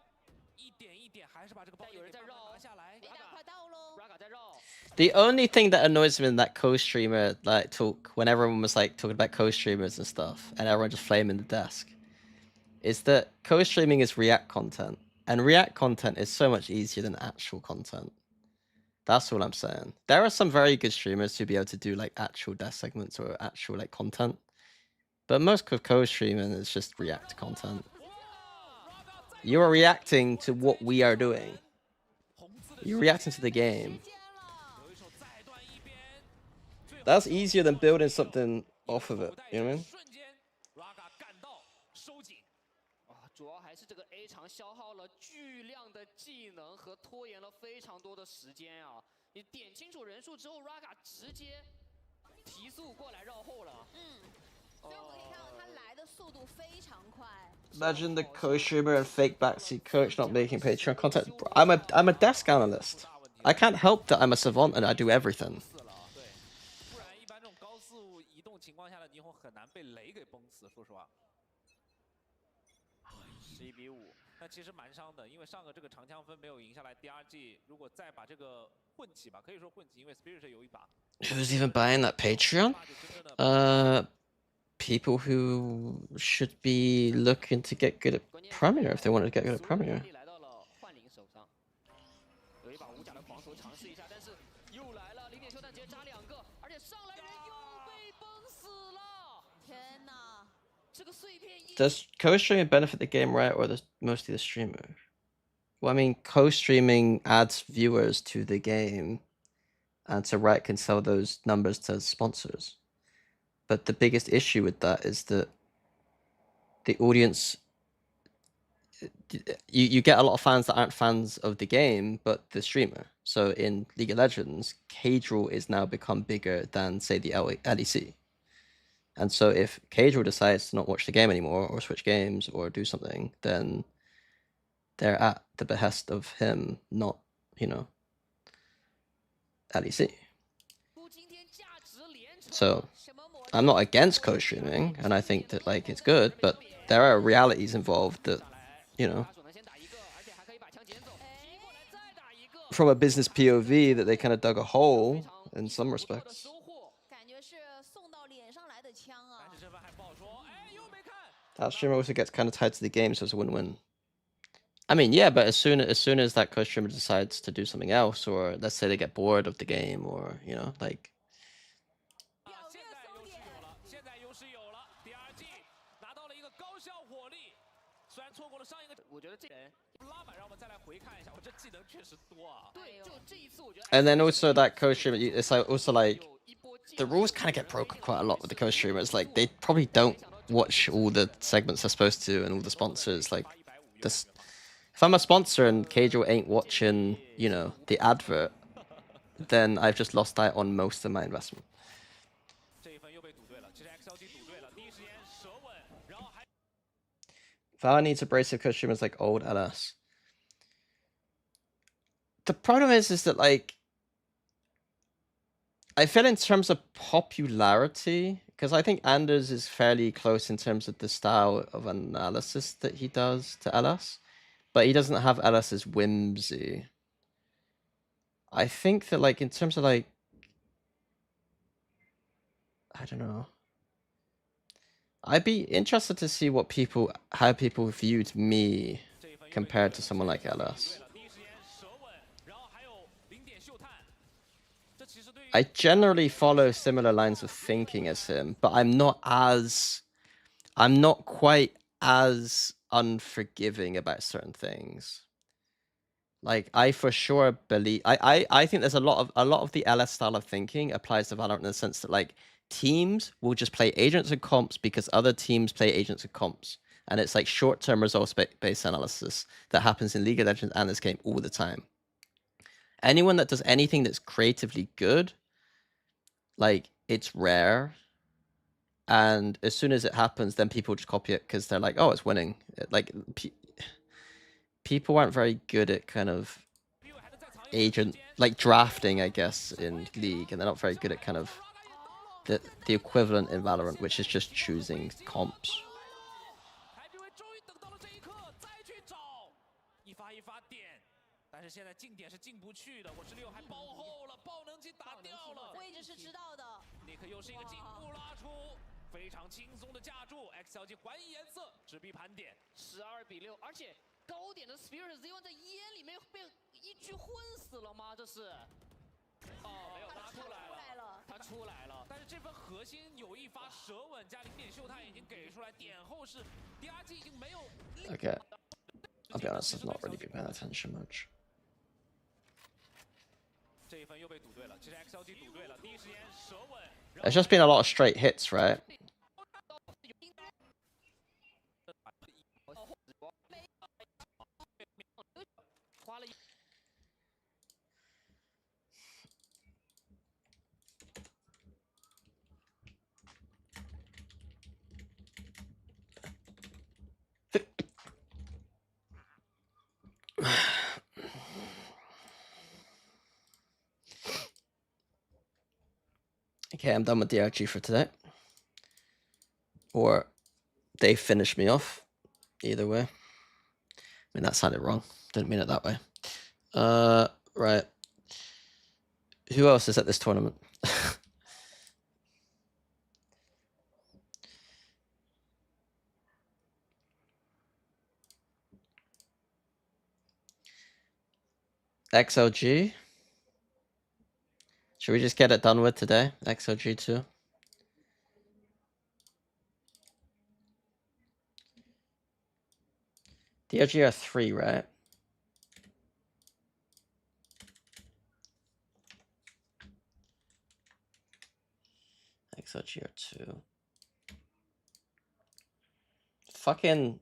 B: 一点一点还是把这个包
D: 但有人在绕
B: 拿下来。
E: A 大快到喽。
D: Raga 在绕，
A: The only thing that annoys me in that co-streamer like talk when everyone was like talking about co-streamers and stuff and everyone just flaming the desk is that co-streaming is react content and react content is so much easier than actual content. That's all I'm saying. There are some very good streamers who be able to do like actual desk segments or actual like content, but most co-streaming is just react content. You are reacting to what we are doing. You're reacting to the game. That's easier than building something off of it. You know what I mean?
B: 瞬间 Raga 赶到收紧。
D: 主要还是这个 A 场消耗了巨量的技能和拖延了非常多的时间啊！你点清楚人数之后 ，Raga 直接提速过来绕后了。
E: 所以我们可以看到他来的速度非常快。
A: Imagine the co-streamer and fake backseat coach not making Patreon content. I'm a desk analyst. I can't help that I'm a savant and I do everything.
B: 对，不然一般这种高速移动情况下的霓虹很难被雷给崩死。说实话，11比5，那其实蛮伤的，因为上个这个长枪分没有赢下来，第二季如果再把这个混起吧，可以说混起，因为 Spirit 有一把。
A: Who's even buying that Patreon? People who should be looking to get good at Premier if they wanted to get good at Premier.
D: 来到了幻灵手上，有一把无甲的狂徒尝试一下，但是又来了零点修弹直接扎2个，而且上来人又被崩死了！
E: 天哪！
D: 这个碎片一
A: Does co-streaming benefit the game, right, or mostly the streamer? Well, I mean, co-streaming adds viewers to the game, and so Riot can sell those numbers to sponsors. But the biggest issue with that is that the audience, you get a lot of fans that aren't fans of the game, but the streamer. So in League of Legends, Cadril is now become bigger than, say, the LEC. And so if Cadril decides to not watch the game anymore, or switch games, or do something, then they're at the behest of him, not, you know, LEC. So I'm not against co-streaming, and I think that like it's good, but there are realities involved that, you know, from a business POV, that they kind of dug a hole in some respects.
E: 感觉是送到脸上来的枪啊！
B: 但是这番还不好说，哎，又没看。
A: That streamer also gets kind of tied to the game, so it's a win-win. I mean, yeah, but as soon as that co-streamer decides to do something else, or let's say they get bored of the game, or you know, like.
B: 现在优势有了，第二季拿到了一个高效火力，虽然错过了上一个，
D: 我觉得这人
B: 拉满，让我们再来回看一下，我这技能确实多啊。
D: 对，就这一次我觉得。
A: And then also that co-streamer, it's like also like the rules kind of get broken quite a lot with the co-streamers. Like they probably don't watch all the segments they're supposed to and all the sponsors. Like this, if I'm a sponsor and Cadril ain't watching, you know, the advert, then I've just lost out on most of my investment.
B: 这一分又被赌对了，其实 XLG 赌对了，第一时间手稳，然后还。
A: Valor needs abrasive co-streamers like old LS. The problem is that like I feel in terms of popularity, because I think Anders is fairly close in terms of the style of analysis that he does to LS, but he doesn't have LS's whimsy. I think that like in terms of like, I don't know. I'd be interested to see how people viewed me compared to someone like LS. I generally follow similar lines of thinking as him, but I'm not quite as unforgiving about certain things. Like I for sure believe I think there's a lot of the LS style of thinking applies to Valorant in the sense that like teams will just play agents and comps because other teams play agents and comps. and it's like short-term results-based analysis that happens in League of Legends and this game all the time. Anyone that does anything that's creatively good, like, it's rare, and as soon as it happens, then people just copy it because they're like, oh, it's winning. Like, people aren't very good at kind of drafting, I guess, in League, and they're not very good at kind of the equivalent in Valorant, which is just choosing comps.
B: 但是现在进点是进不去的，我是6还包后了，爆能机打掉了，
E: 位置是知道的。
B: 尼克又是一个进步拉出，非常轻松的架住 ，XLG 还以颜色，纸币盘点
D: 12比6，而且高点的 Spirit Z1 在烟里面被一狙混死了吗？这是？哦，没有，他出来了，他出来了。
B: 但是这份核心有一发舌吻加0点秀探已经给出来，点后是 DRG 已经没有。
A: Okay, I'll be honest, I've not really been paying attention much.
B: 这一分又被赌对了，其实 XLG 赌对了，第一时间舌吻。
A: There's just been a lot of straight hits, right? Okay, I'm done with DRG for today. Or they finish me off. Either way. I mean, that sounded wrong. Didn't mean it that way. Right. Who else is at this tournament? XLG? Should we just get it done with today? XLG 2? DRG are 3, right? XLG are 2. Fucking...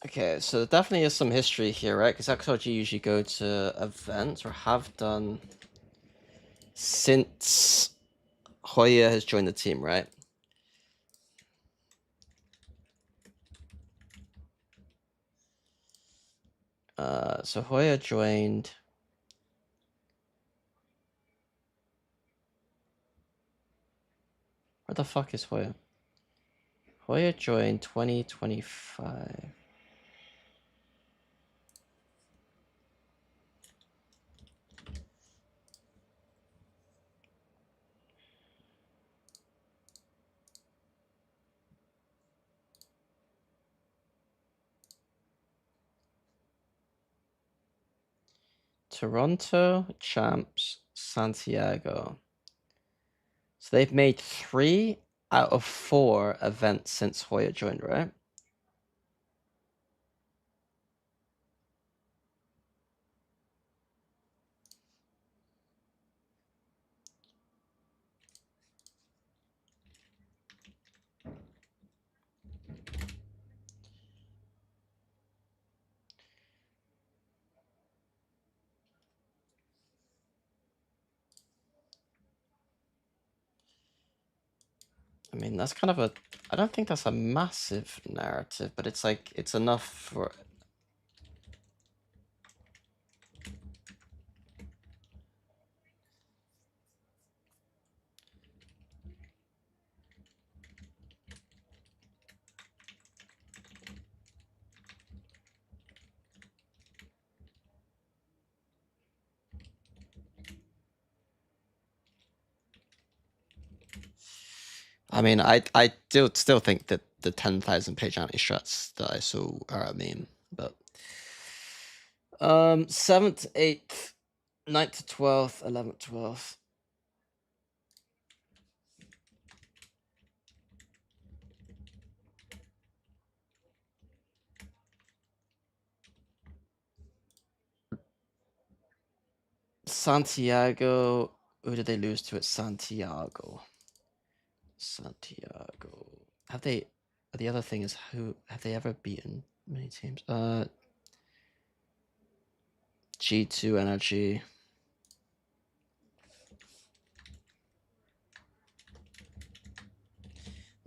A: Okay, so there definitely is some history here, right? Because XLG usually go to events, or have done since Hoya has joined the team, right? So Hoya joined... Where the fuck is Hoya? Hoya joined 2025. Toronto, Champs, Santiago. So they've made 3 out of 4 events since Hoya joined, right? I mean, that's kind of a... I don't think that's a massive narrative, but it's like, it's enough for... I mean, I still think that the 10,000 page anti-strats that I saw are a meme, but 7th to 8th, 9th to 12th, 11th to 12th. Santiago. Who did they lose to at Santiago? Santiago. Have they? The other thing is, who have they ever beaten? Many teams. G2 Energy.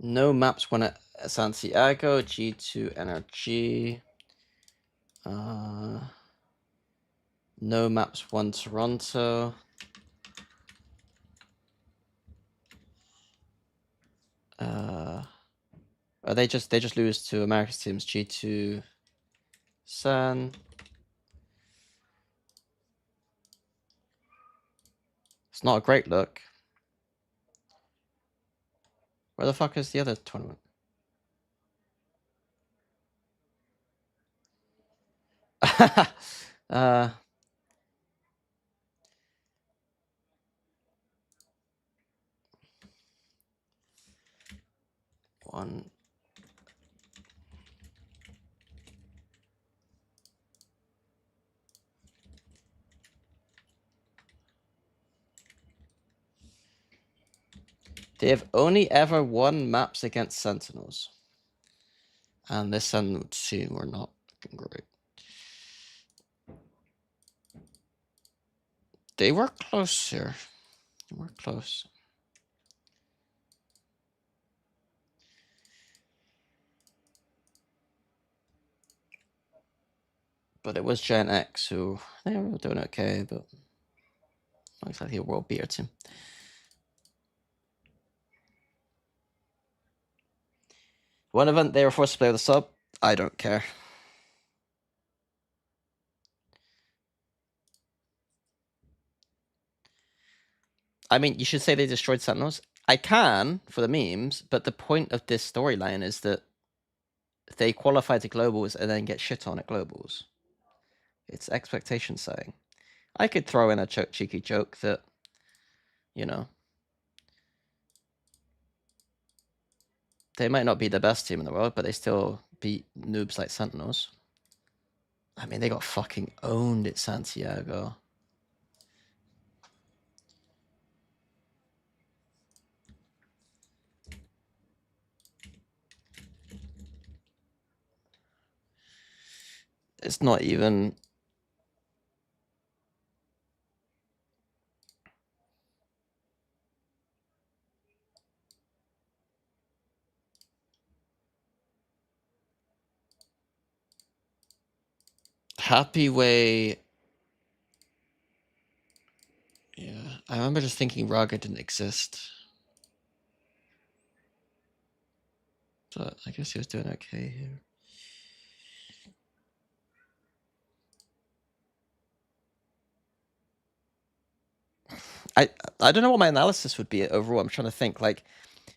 A: No maps won at Santiago. G2 Energy. No maps won Toronto. They just lose to America's teams. G2 San. It's not a great look. Where the fuck is the other tournament? One. They have only ever won maps against Sentinels. And this Sentinel team were not looking great. They were close here. They were close. But it was Gen X who, they were doing okay, but not exactly a world beater team. One event they were forced to play with a sub. I don't care. I mean, you should say they destroyed Sentinels. I can for the memes, but the point of this storyline is that they qualify to globals and then get shit on at globals. It's expectation setting. I could throw in a cheeky joke that, you know, they might not be the best team in the world, but they still beat noobs like Sentinels. I mean, they got fucking owned at Santiago. It's not even... Happy Way... Yeah, I remember just thinking Raga didn't exist. But I guess he was doing okay here. I don't know what my analysis would be overall. I'm trying to think. Like,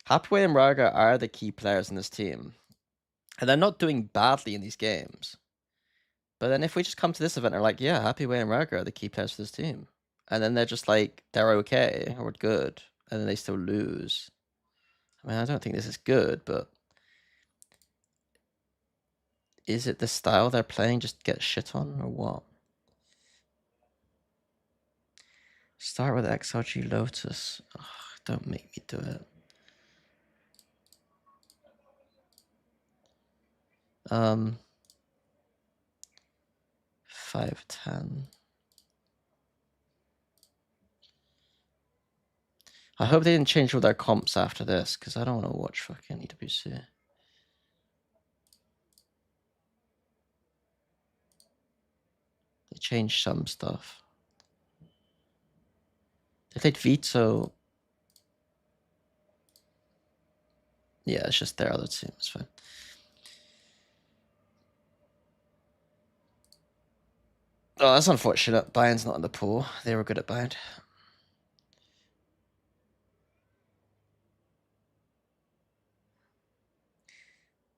A: Happyway and Raga are the key players in this team. And they're not doing badly in these games. But then if we just come to this event and are like, yeah, Happyway and Raga are the key players for this team. And then they're just like, they're okay or good. And then they still lose. I mean, I don't think this is good, but... Is it the style they're playing just get shit on or what? Start with XRG Lotus. Ugh, don't make me do it. 510. I hope they didn't change all their comps after this, because I don't want to watch fucking EWC. They changed some stuff. They played Veto. Yeah, it's just their other team. It's fine. Oh, that's unfortunate. Bayern's not in the pool. They were good at Bayern.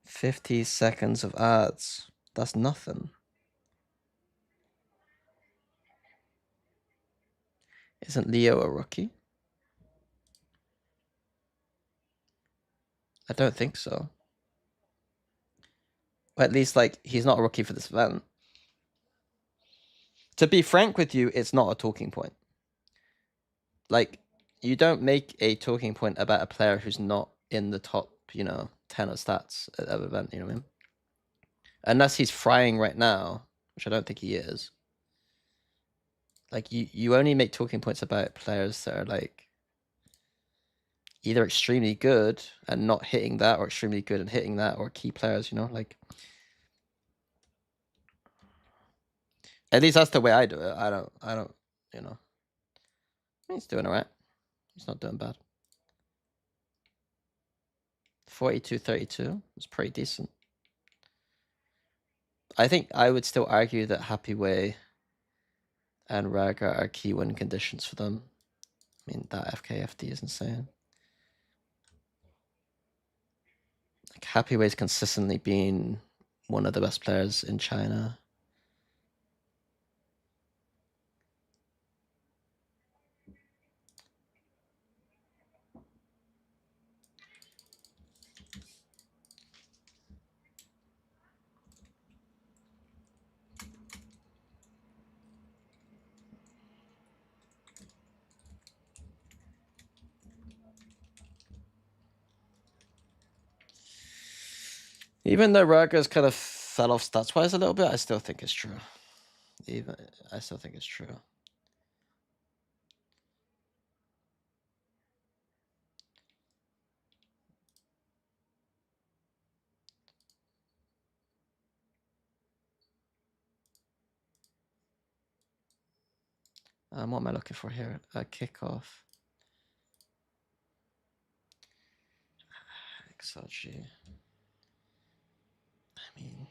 A: $50 seconds of ads. That's nothing. Isn't Leo a rookie? I don't think so. Or at least, like, he's not a rookie for this event. To be frank with you, it's not a talking point. Like, you don't make a talking point about a player who's not in the top, 10 of stats at that event, you know what I mean? Unless he's frying right now, which I don't think he is. Like, you only make talking points about players that are, like, either extremely good and not hitting that, or extremely good and hitting that, or key players, like... At least that's the way I do it. I don't, He's doing alright. He's not doing bad. 42-32. It's pretty decent. I think I would still argue that Happy Way and Raga are key win conditions for them. I mean, that FKFD is insane. Like, Happy Way's consistently been one of the best players in China. Even though Raga's kind of fell off stats-wise a little bit, I still think it's true. I still think it's true. What am I looking for here? A kickoff. XRG. I mean...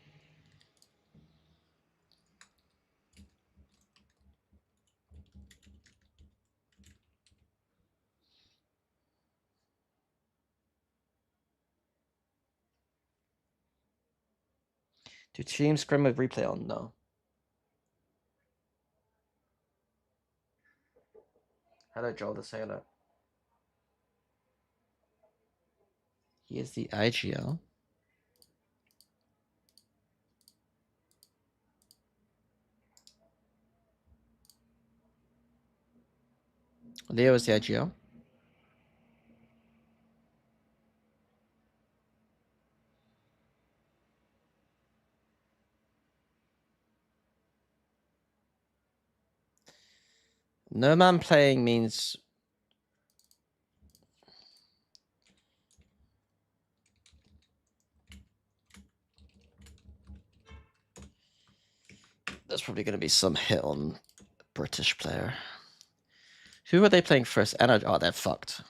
A: Do teams scrim with replay on? No. Hello, Joel the Sailor. He is the IGL. Leo is the IGL. No man playing means... There's probably going to be some hit on British player. Who are they playing first? Energy. Oh, they're fucked.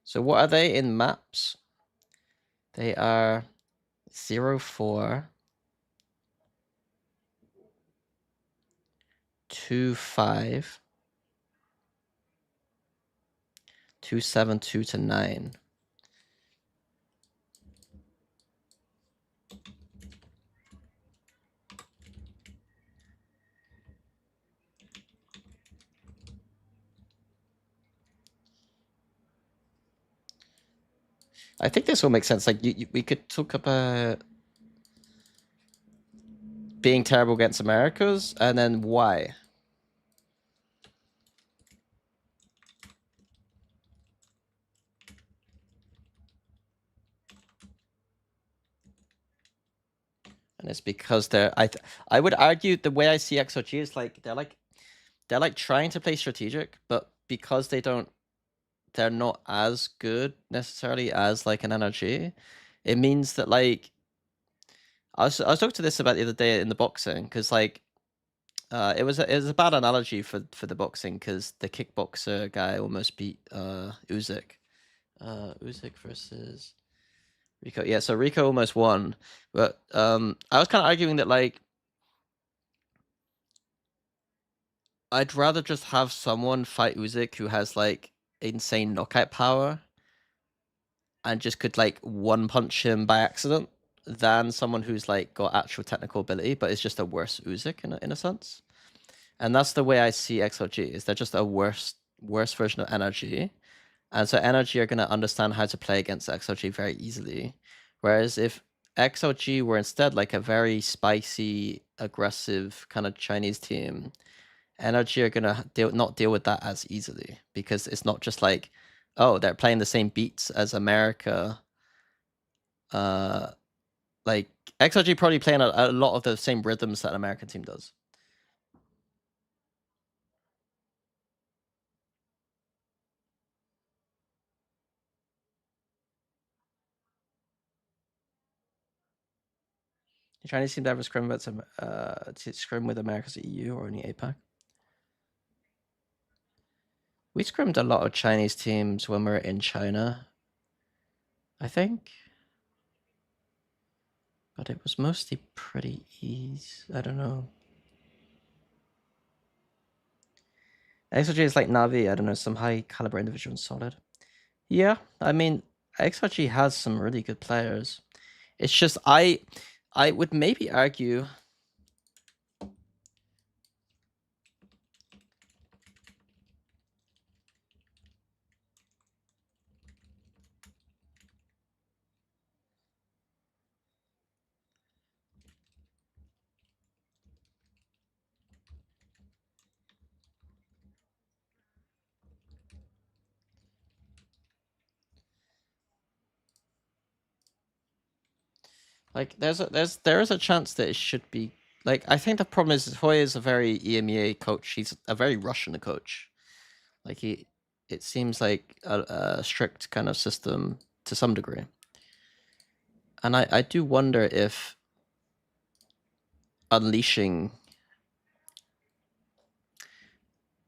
A: So what are they in maps? They are 0-4, 2-5, 2-7, 2-9. I think this will make sense. Like, we could talk about being terrible against Americas, and then why. and it's because I would argue the way I see XOG is like they're like trying to play strategic, but because they're not as good necessarily as like an NRG. It means that like I was talking to this about the other day in the boxing because like it was a bad analogy for the boxing because the kickboxer guy almost beat Usyk. Usyk versus Rico. Yeah, so Rico almost won, but I was kind of arguing that like I'd rather just have someone fight Usyk who has like insane knockout power and just could like one punch him by accident than someone who's like got actual technical ability but is just a worse Usyk in a sense. And that's the way I see XLG, is they're just a worse version of NRG. And so NRG are going to understand how to play against XLG very easily. Whereas if XLG were instead like a very spicy, aggressive kind of Chinese team, NRG are going to not deal with that as easily because it's not just like, oh, they're playing the same beats as America. Like XRG probably playing a lot of the same rhythms that an American team does. The Chinese team ever scrim with America's EU or only APAC? We scrimmed a lot of Chinese teams when we were in China, I think. But it was mostly pretty easy. I don't know. XRG is like Navi, I don't know, some high caliber individual and solid. Yeah, I mean, XRG has some really good players. It's just I would maybe argue like there is a chance that it should be like I think the problem is Hoy is a very EMEA coach. He's a very Russian coach. Like it seems like a strict kind of system to some degree. And I do wonder if unleashing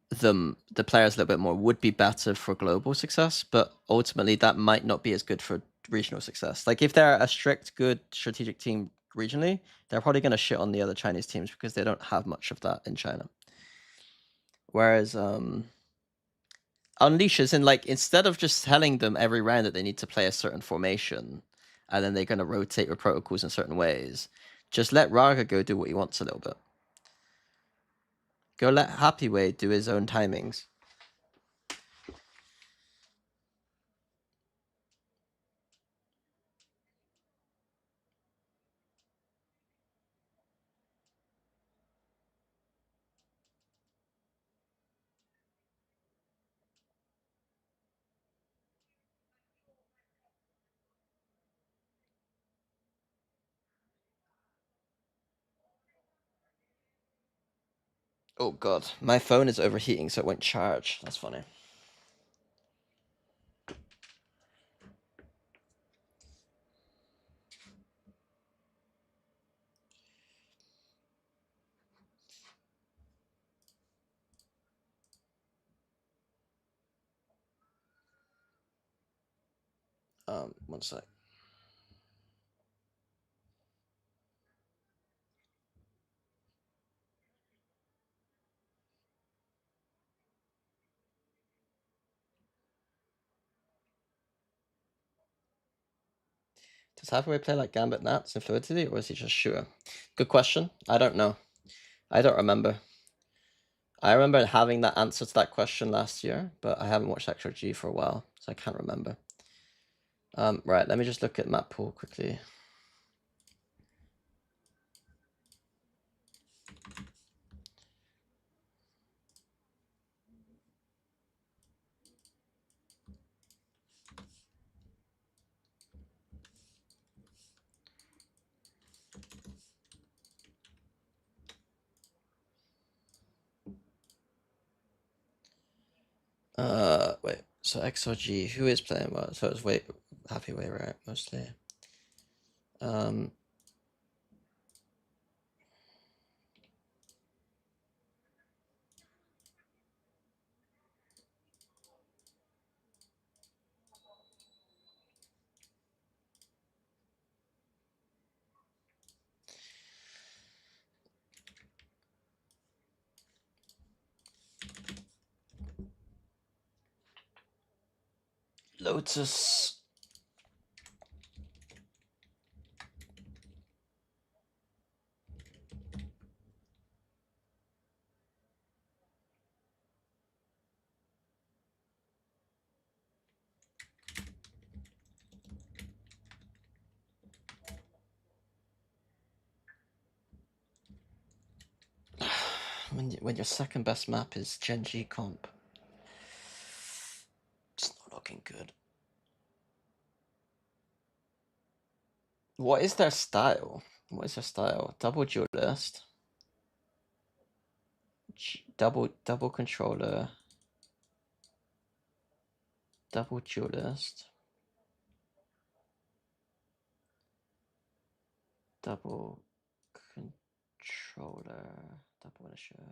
A: the players a little bit more would be better for global success, but ultimately that might not be as good for regional success. Like if they're a strict, good strategic team regionally, they're probably going to shit on the other Chinese teams because they don't have much of that in China. Whereas unleash is in like instead of just telling them every round that they need to play a certain formation and then they're going to rotate with protocols in certain ways, just let Raga go do what he wants a little bit. Go let Happyway do his own timings. Oh god, my phone is overheating, so it won't charge. That's funny. One sec. Does Hathaway play like Gambit Nats in Fluidity, or is he just shooter? Good question. I don't know. I don't remember. I remember having that answer to that question last year, but I haven't watched XRG for a while, so I can't remember. Right, let me just look at map pool quickly. Wait. So XRG, who is playing well? So it's Happy Way, right? Mostly. Lotus. When your second best map is Genji comp, it's not looking good. What is their style? What is their style? Double duelist. Double controller. Double duelist. Double controller. Double initiator.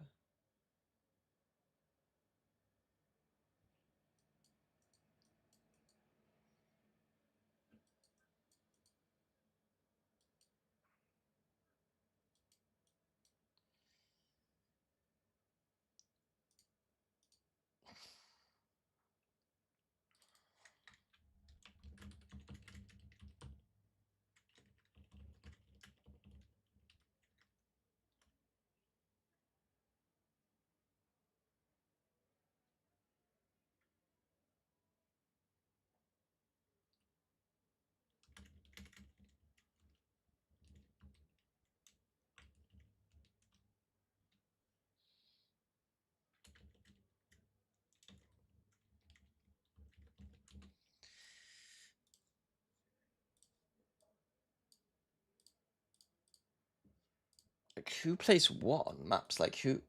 A: Like, who plays what on maps? Like, who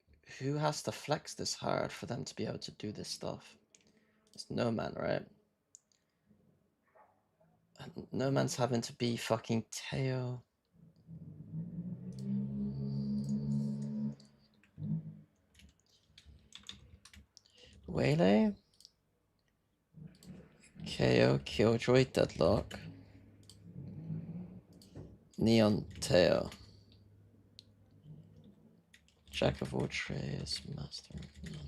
A: has to flex this hard for them to be able to do this stuff? It's No Man, right? And No Man's having to be fucking Teo. Waylay? KO, Killjoy, Deadlock. Neon, Teo. Jack of all trades, master of none.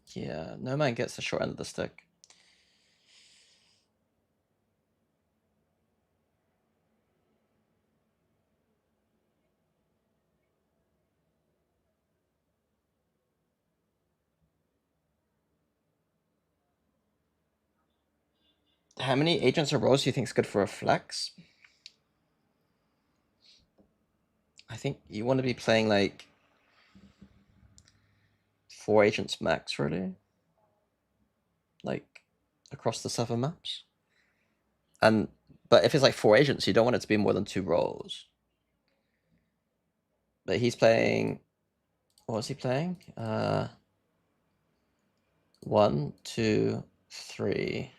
A: Yeah, No Man gets the short end of the stick. How many agents or roles do you think is good for a flex? I think you want to be playing like 4 agents max, really. Like across the 7 maps. But if it's like 4 agents, you don't want it to be more than 2 roles. But he's playing. What was he playing? 1, 2, 3,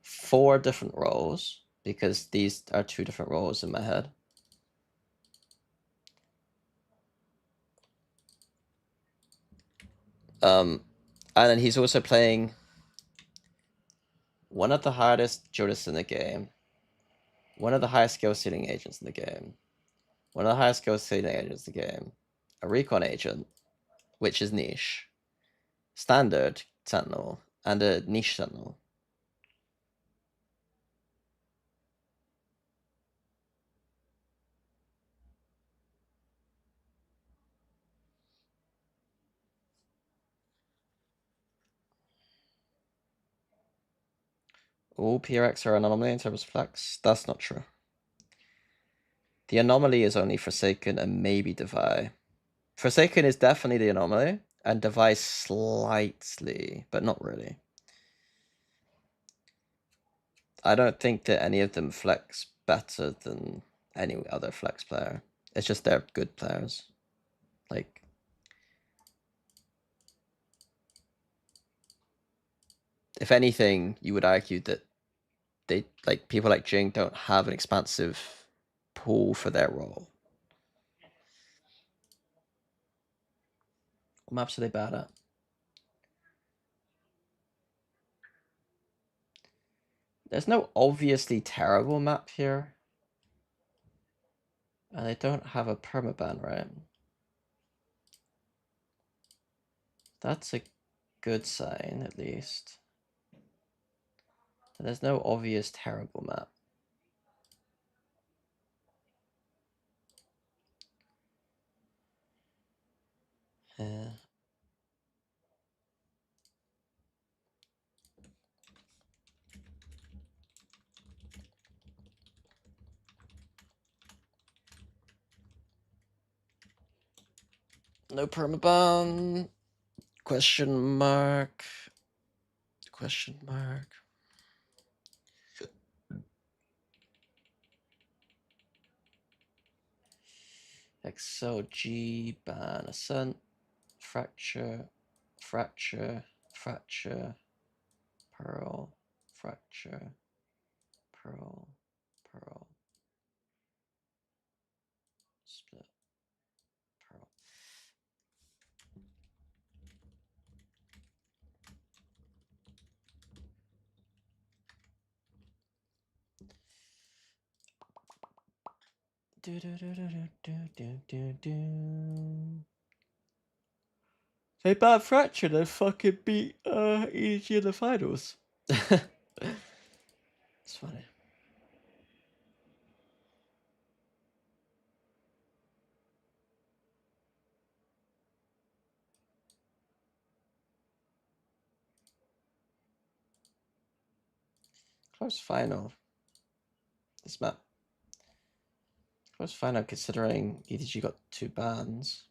A: 4 different roles, because these are 2 different roles in my head. And then he's also playing one of the hardest duelists in the game, one of the highest skill ceiling agents in the game, one of the highest skill ceiling agents in the game, a recon agent, which is niche, standard sentinel, and a niche sentinel. All PRX are an anomaly in terms of flex. That's not true. The anomaly is only Forsaken and maybe Devi. Forsaken is definitely the anomaly, and Devi slightly, but not really. I don't think that any of them flex better than any other flex player. It's just they're good players. Like, if anything, you would argue that they, like, people like Jing don't have an expansive pool for their role. What maps are they bad at? There's no obviously terrible map here. And they don't have a permaban, right? That's a good sign, at least. There's no obvious terrible map. Yeah. No permaban. Question mark. Question mark. XLG ban ascent. Fracture. Fracture. Fracture. Pearl. Fracture. Pearl. Pearl. Split. Pearl. Do do do do do do do do. They banned Fracture and fucking beat EG in the finals. It's funny. Close final. This map. Close final considering EDG got 2 bans.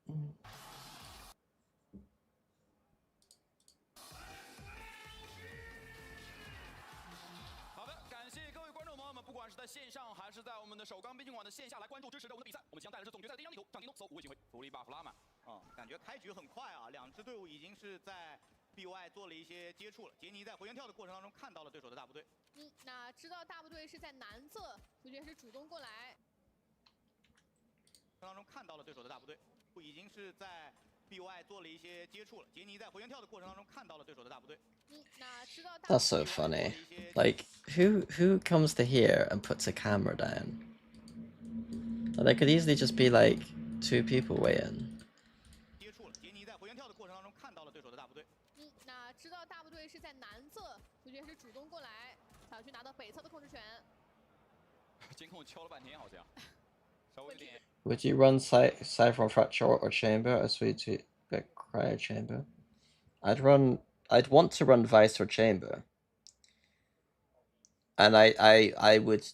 A: Mm-hmm.
F: 好的，感谢各位观众朋友们，不管是在线上还是在我们的首钢边境网的线下来关注支持着我们的比赛，我们将带来是总决赛的第一张地图，上京东搜无畏行为，福利 buff 拉满。
G: 感觉开局很快啊，两支队伍已经是在 BY 做了一些接触了。杰尼在回旋跳的过程当中看到了对手的大部队，
C: 那知道大部队是在南侧，所以也是主动过来。
G: 当中看到了对手的大部队，已经是在 BY 做了一些接触了。杰尼在回旋跳的过程当中看到了对手的大部队。
C: 那知道大
A: That's so funny. Like, who comes to here and puts a camera down? Well, there could easily just be like 2 people waiting.
G: 接触了，杰尼在回旋跳的过程当中看到了对手的大部队。
C: 那知道大部队是在南侧，所以也是主动过来，想去拿到北侧的控制权。
F: 监控敲了半天，好像稍微有点。
A: Would you run Cypher Fracture or Chamber as we to get Cryo Chamber? I'd want to run Vice or Chamber. And I would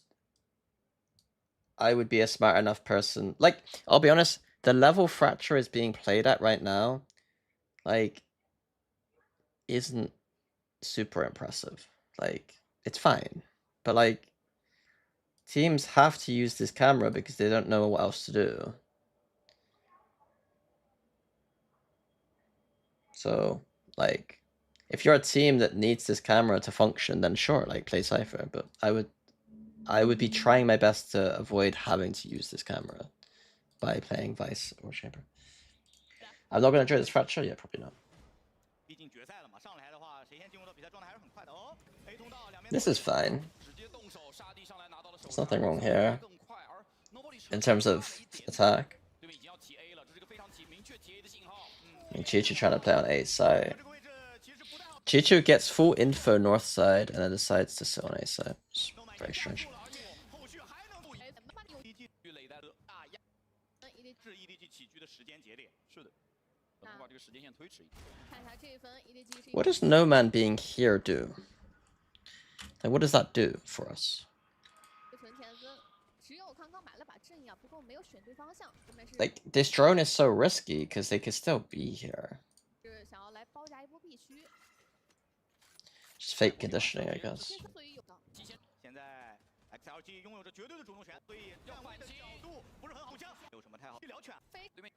A: be a smart enough person. Like, I'll be honest, the level Fracture is being played at right now, like, isn't super impressive. Like, it's fine. But like, teams have to use this camera because they don't know what else to do. So, like, if you're a team that needs this camera to function, then sure, like play Cypher. But I would be trying my best to avoid having to use this camera by playing Vice or Chamber. I'm not gonna try this fracture, yeah, probably not.
G: 毕竟决赛了嘛，上来的话，谁先进入到比赛状态还是很快的哦。A 通道两边
A: This is fine.
F: 直接动手杀敌上来拿到了手
A: There's nothing wrong here
F: 更快，而 Nobody
A: in terms of attack.
F: 对面已经要提 A 了，这是一个非常明确提 A 的信号。
A: And Chichu trying to play on A side.
G: 这个位置其实不太好。
A: Chichu gets full info north side and then decides to sit on A side. It's very strange.
G: 后续还能不赢？垒在大压，是 EDG 起居的时间节点。
F: 是的，不把这个时间线推迟一点。
A: What does No Man being here do? Like, what does that do for us? Like, this drone is so risky because they could still be here. Just fake conditioning, I guess.
G: 现在 XLG 拥有着绝对的主动权，所以站位的角度不是很好，没有什么太好医疗权。对面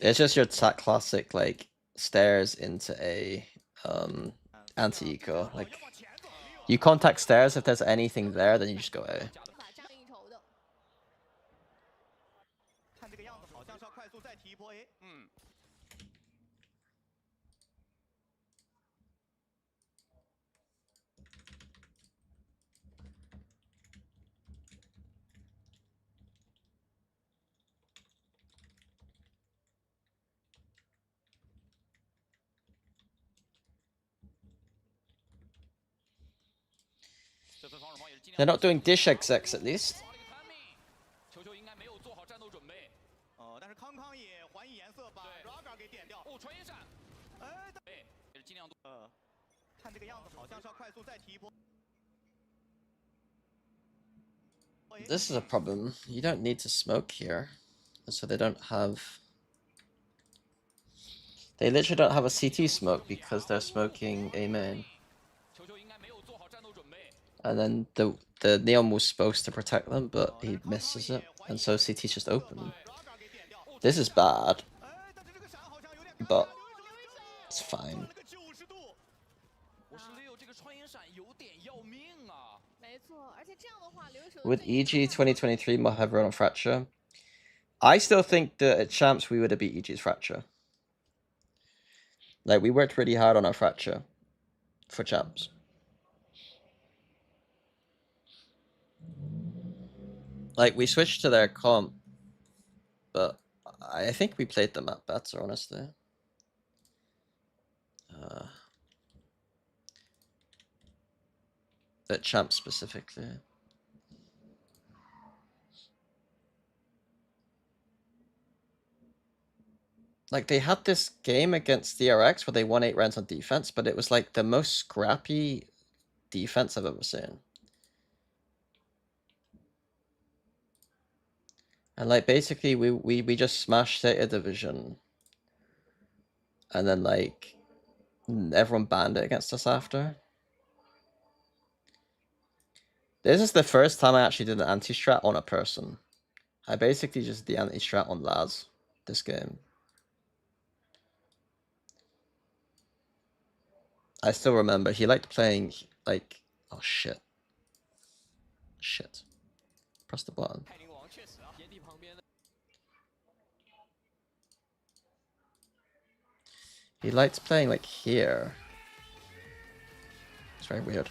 A: It's just your classic, like, stairs into a anti-eco. Like, you contact stairs, if there's anything there, then you just go A.
G: 看这个样子，好像是要快速再提一波 A。嗯。
A: They're not doing dish execs at least.
F: 球球应该没有做好战斗准备。
G: 但是康康也还以颜色，把 Raga 给点掉。
F: 哦，传烟闪。哎，也是尽量多。
G: 看这个样子，好像是要快速再提一波。
A: This is a problem. You don't need to smoke here. So they don't have... They literally don't have a CT smoke because they're smoking A main. And then the Neon was supposed to protect them, but he misses it. And so CT's just open. This is bad. But it's fine. Would EG 2023 might have run on Fracture? I still think that at Champs we would have beat EG's Fracture. Like, we worked really hard on our Fracture for Champs. Like, we switched to their comp, but I think we played the map better, honestly. At Champs specifically. Like, they had this game against DRX where they won 8 rounds on defense, but it was like the most scrappy defense I've ever seen. And like, basically we just smashed Theta Division. And then like, everyone banned it against us after. This is the first time I actually did an anti-strat on a person. I basically just did the anti-strat on Laz this game. I still remember he liked playing like, oh shit. Shit. Press the button. He liked playing like here. It's very weird.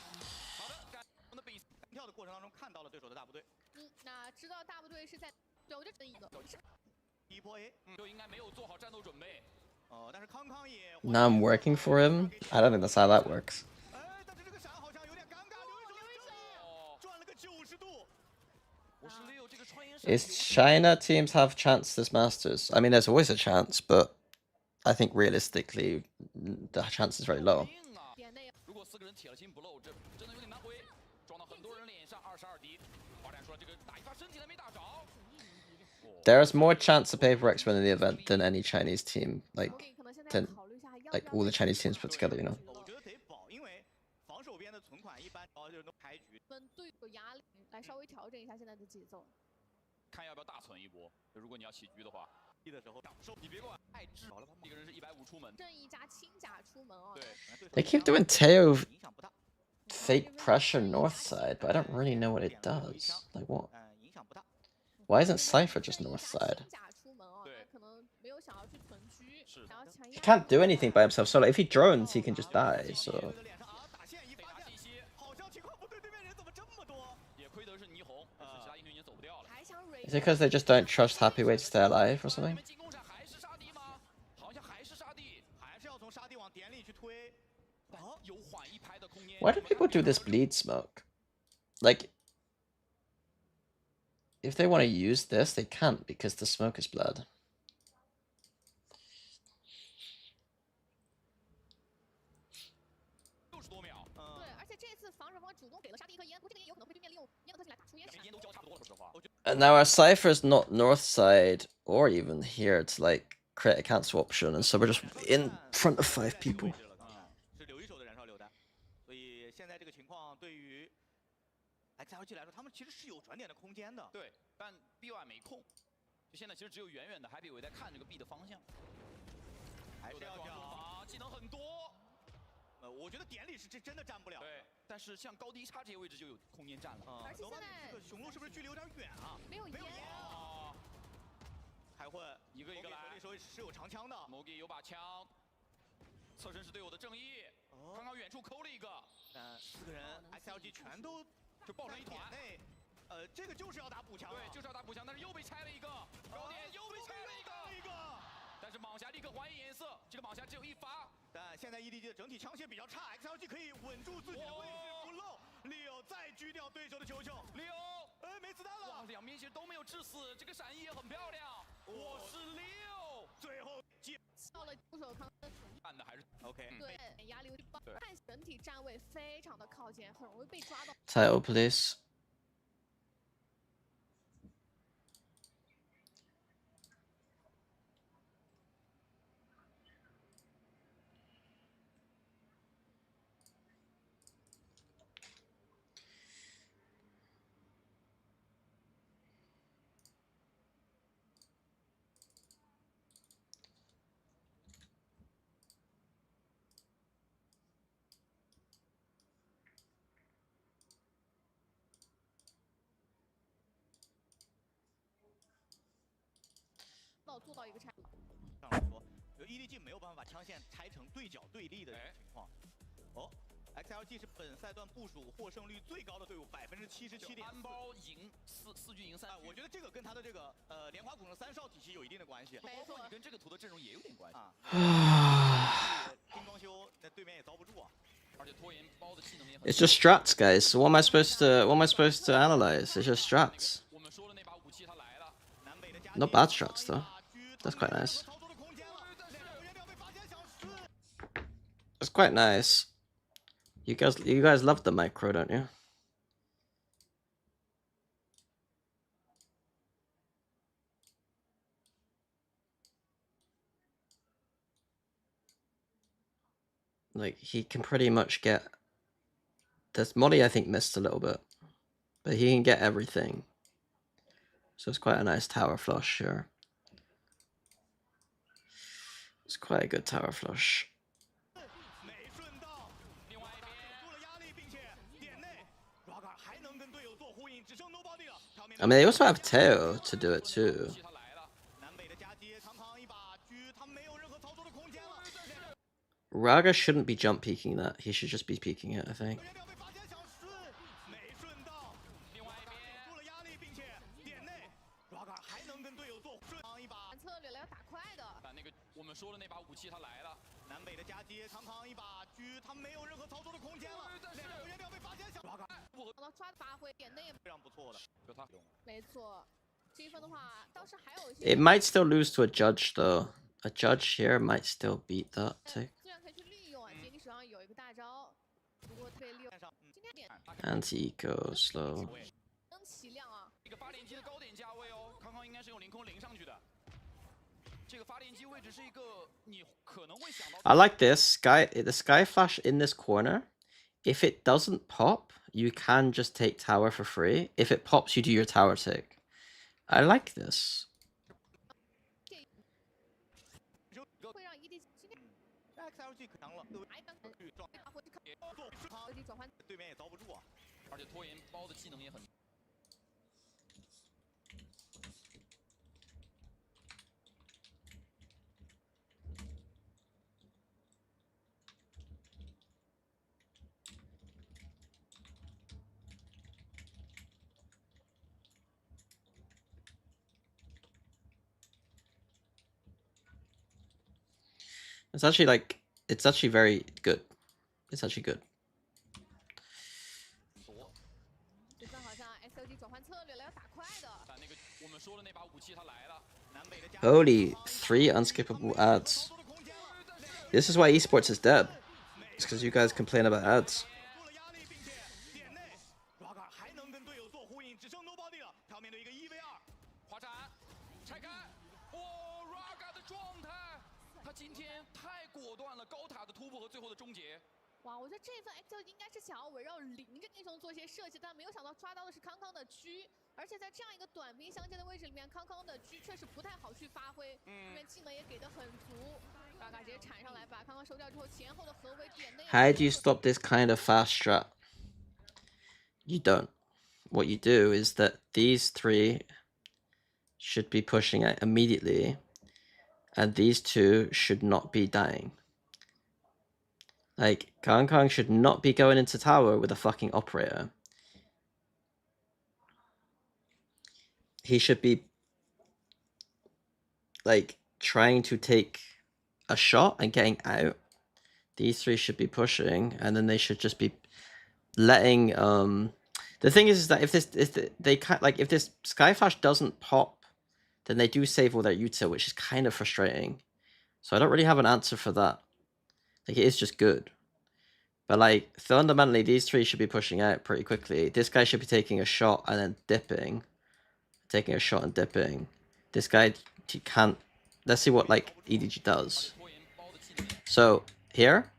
A: Now I'm working for him? I don't think that's how that works. Is China teams have chance this Masters? I mean, there's always a chance, but I think realistically, the chance is very low. There's more chance of Paper X winning the event than any Chinese team, like all the Chinese teams put together, you know.
G: 的时候享受。
F: 你别管爱智好了吧，一个人是150出门，
C: 正义加轻甲出门哦。
F: 对，
A: They keep doing Teo
G: 影响不大。
A: fake pressure north side, but I don't really know what it does. Like what?
G: 影响不大。
A: Why isn't Cypher just north side?
C: 轻甲出门哦，
F: 对
C: 他可能没有想要去囤狙，
F: 是
C: 想要强
A: He
C: 压
A: can't do anything by himself solo. If he drones, he can just die. So
G: 脸上啊，打线一发现，好像情况不对，对面人怎么这么多？
F: 也亏得是霓虹，但是其他英雄已经走不掉了。
C: 还想
A: is it because they just don't trust Happyway to stay alive or
F: 你
A: something?
F: 们进攻站还是沙地吗？好像还是沙地，
G: 还是要从沙地往点里去推。
F: 哦，有缓一拍的空间。
A: Why do people do this bleed smoke? Like, if they want to use this, they can't because the smoke is blood.
F: 60多秒，
C: 对，而且这次防守方主动给了沙地一颗烟，不过这个烟有可能会对面利用烟的特性来打出烟闪。
F: 两边烟都交差不多了，说实话。
A: And now our Cypher's not north side or even here. It's like create a cancel option, and so we're just in front of 5 people.
G: 是留一手的燃烧榴弹，所以现在这个情况对于 XLG 来说，他们其实是有转点的空间的。
F: 对，但 B1 没空，就现在其实只有远远的 Happyway 在看这个 B 的方向，
G: 还是要讲，
F: 技能很多。
G: 我觉得点里是真的站不了。
F: 对，但是像高低差这些位置就有空间站了。
C: 而且现在
G: 这个雄鹿是不是距离有点远啊？
C: 没有烟，
F: 哦，
G: 还会
F: 一个一个来。
G: 手里是有长枪的
F: Mogi 有把枪，侧身是队友的正义。刚刚远处抠了一个，
G: 4个人 XLG 全都
F: 就抱成一团。
G: 内，这个就是要打补枪。
F: 对，就是要打补枪，但是又被拆了一个，高点又被拆了一个。但是蟒侠立刻还以颜色，这个蟒侠只有一发。
G: 但现在 EDG 的整体枪线比较差 ，XLG 可以稳住自己的位置不漏。Leo 再狙掉对手的球球
F: ，Leo，
G: 没子弹了。
F: 哇，两边其实都没有致死，这个闪翼也很漂亮。我是 Leo，
G: 最后
C: 到了出手康的
F: 看的还是
G: OK。
C: 对，压力有点大，看整体站位非常的靠前，很容易被抓到。
A: Title, please.
C: 做到一个拆。
G: 上来说，EDG 没有办法把枪线拆成对角对立的情况。哦 ，XLG 是本赛段部署获胜率最高的队伍，77.4%。
F: 安包赢四局赢3局。
G: 我觉得这个跟他的这个莲花古城3少体系有一定的关系。
F: 包括你跟这个图的阵容也有点关系
G: 啊。金装修在对面也遭不住啊。
A: It's just strats, guys. So what am I supposed to analyze? It's just strats. Not bad strats though. That's quite nice. That's quite nice. You guys love the micro, don't you? Like, he can pretty much get... This Molly, I think, missed a little bit. But he can get everything. So it's quite a nice tower flush here. It's quite a good tower flush. I mean, they also have Teo to do it too. Raga shouldn't be jump peeking that. He should just be peeking it, I think. It might still lose to a judge though. A judge here might still beat that tick. Anti-eco slow. I like this the sky flash in this corner. If it doesn't pop, you can just take tower for free. If it pops, you do your tower tick. I like this.
G: XLG 可强了，
C: 还刚
G: 去撞
C: 回去看
G: 做他
C: 自己转换。
G: 对面也遭不住啊。
F: 而且拖延包的技能也很。
A: It's actually like it's actually very good. It's actually good.
C: 这次好像 XLG 转换策略了，要打快的。
F: 但那个我们说的那把武器它来了。
A: Holy, 3 unskippable ads. This is why esports is dead. It's because you guys complain about ads.
G: 还能跟队友做呼应，只剩 nobody 了，他要面对一个1v2。
F: 滑铲，拆开，哦 ，Raga 的状态，他今天太果断了，高塔的突破和最后的终结。
C: 哇，我觉得这一份 XLG 应该是想要围绕零这个英雄做一些设计，但没有想到抓到的是康康的狙，而且在这样一个短兵相接的位置里面，康康的狙确实不太好去发挥，这边技能也给的很足。嘎直接铲上来，把康康收掉之后，前后的合围点内。
A: How do you stop this kind of fast strat? You don't. What you do is that these 3 should be pushing out immediately, and these 2 should not be dying. Like, Kong should not be going into tower with a fucking operator. He should be, like, trying to take a shot and getting out. These 3 should be pushing, and then they should just be letting, the thing is that if this Skyflash doesn't pop, then they do save all their util, which is kind of frustrating. So I don't really have an answer for that. Like, it is just good. But, like, fundamentally, these 3 should be pushing out pretty quickly. This guy should be taking a shot and then dipping. Taking a shot and dipping. This guy can't... Let's see what, like, EDG does. So, here,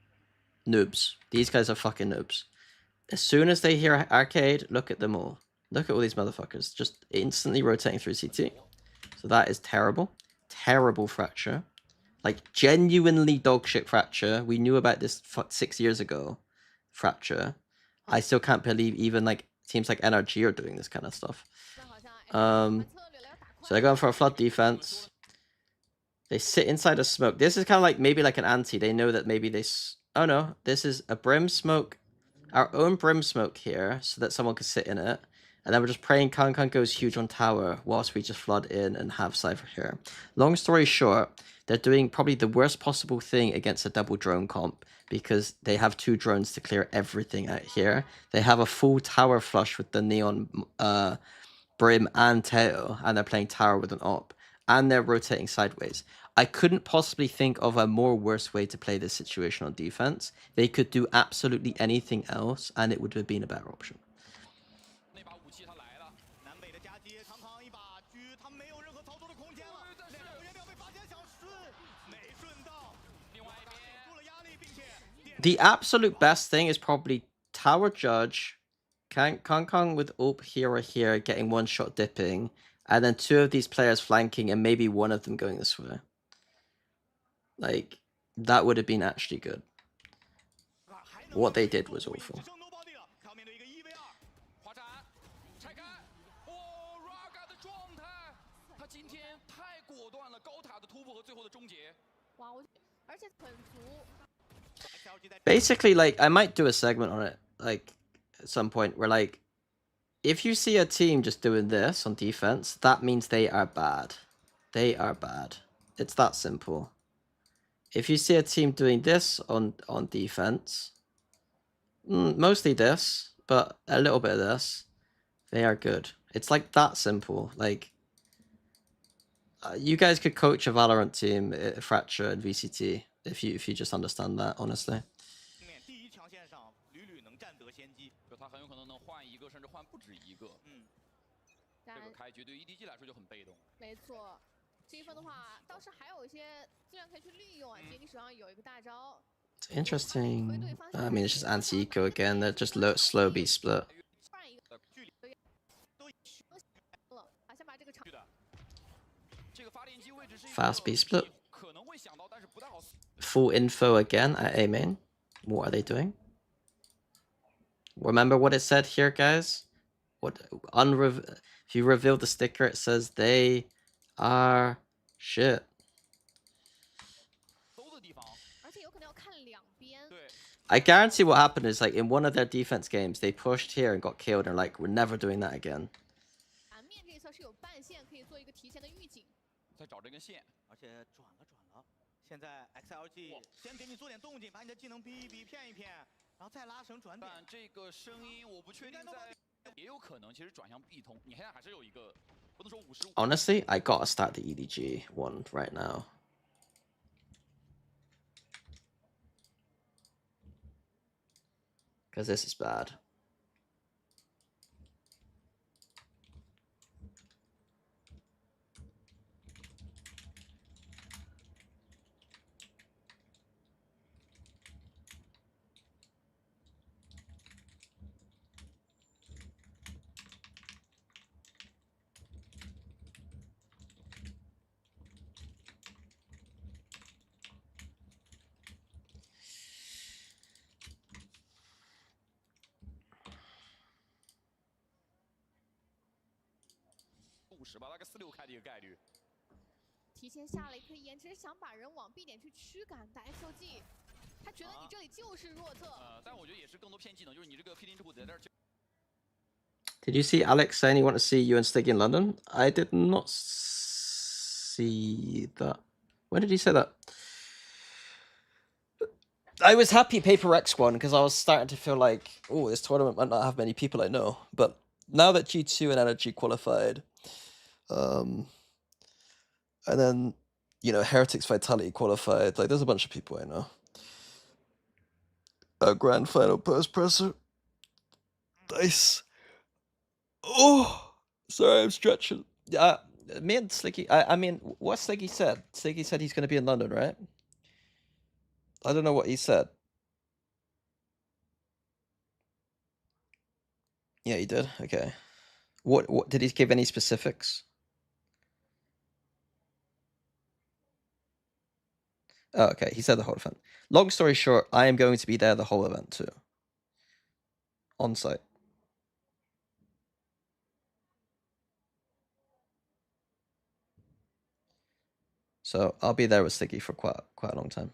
A: noobs. These guys are fucking noobs. As soon as they hear Arcade, look at them all. Look at all these motherfuckers. Just instantly rotating through CT. So that is terrible. Terrible fracture. Like, genuinely dogshit fracture. We knew about this 6 years ago. Fracture. I still can't believe even, like, teams like NRG are doing this kind of stuff. So they're going for a flood defense. They sit inside a smoke. This is kind of like, maybe like an anti. They know that maybe they... Oh, no. This is a brim smoke. Our own brim smoke here, so that someone could sit in it. And then we're just praying Kong goes huge on tower, whilst we just flood in and have Cypher here. Long story short, they're doing probably the worst possible thing against a double drone comp, because they have 2 drones to clear everything out here. They have a full tower flush with the Neon Brim and Teo, and they're playing tower with an op. And they're rotating sideways. I couldn't possibly think of a more worse way to play this situation on defense. They could do absolutely anything else, and it would have been a better option.
F: 那把武器它来了，
G: 南北的夹击，康康一把狙，他没有任何操作的空间了。两个人要被发现，想顺，没顺到。
F: 另外一边
G: 给出了压力，并且
A: The absolute best thing is probably Tower Judge, Kong with Up here or here, getting 1-shot dipping, and then 2 of these players flanking, and maybe 1 of them going this way. Like, that would have been actually good. What they did was awful.
G: 只剩 nobody 了，他要面对一个1v2。
F: 滑铲，拆开，哦 ，Raga 的状态，他今天太果断了，高塔的突破和最后的终结。
C: 哇，而且很足。
A: Basically, like, I might do a segment on it, like, at some point, where, like, if you see a team just doing this on defense, that means they are bad. They are bad. It's that simple. If you see a team doing this on defense, mostly this, but a little bit of this, they are good. It's like that simple. Like, you guys could coach a Valorant team, Fracture and VCT, if you just understand that, honestly.
G: 第一强线上屡屡能占得先机，
F: 就他很有可能能换一个，甚至换不止一个。这个开局对于 EDG 来说就很被动。
C: 没错，这一分的话，倒是还有一些资源可以去利用啊。杰尼手上有一个大招。
A: Interesting. I mean, it's just anti-eco again. They're just slow beat split. Fast beat split. full info again at A main. What are they doing? Remember what it said here, guys? What if you reveal the sticker, it says they are shit.
F: 搜的地方，
C: 而且有可能要看两边。
F: 对，
A: I guarantee what happened is like in one of their defense games, they pushed here and got killed, and like we're never doing that again.
C: 南面这一侧是有半线可以做一个提前的预警。
F: 再找这根线，
G: 而且转了。现在 XLG 先给你做点动静，把你的技能逼一逼，骗一骗，然后再拉绳转点。
F: 但这个声音我不确定在，也有可能其实转向 B 通，你现在还是有一个不能说55。
A: Honestly, I gotta start the EDG one right now. Because this is bad.
F: $50吧，大概46开的一个概率。
C: 提前下了一颗烟，只是想把人往 B 点去驱赶，但 XOG 他觉得你这里就是弱侧。
F: 但我觉得也是更多偏技能，就是你这个 feeding 之步在这儿。
A: Did you see Alex saying he wanted to see you and Stiggy in London? I did not see that. When did he say that? I was happy Paper X won because I was starting to feel like, oh, this tournament might not have many people I know. But now that G2 and Energy qualified, and then, you know, Heretics Vitality qualified, like, there's a bunch of people I know. A grand final post presser. Nice. Oh, sorry, I'm stretching. Me and Sliggy, I mean, what Sliggy said? Sliggy said he's going to be in London, right? I don't know what he said. Yeah, he did. Okay. What did he give any specifics? Oh, okay. He said the whole event. Long story short, I am going to be there the whole event too. On site. So I'll be there with Sliggy for quite a long time.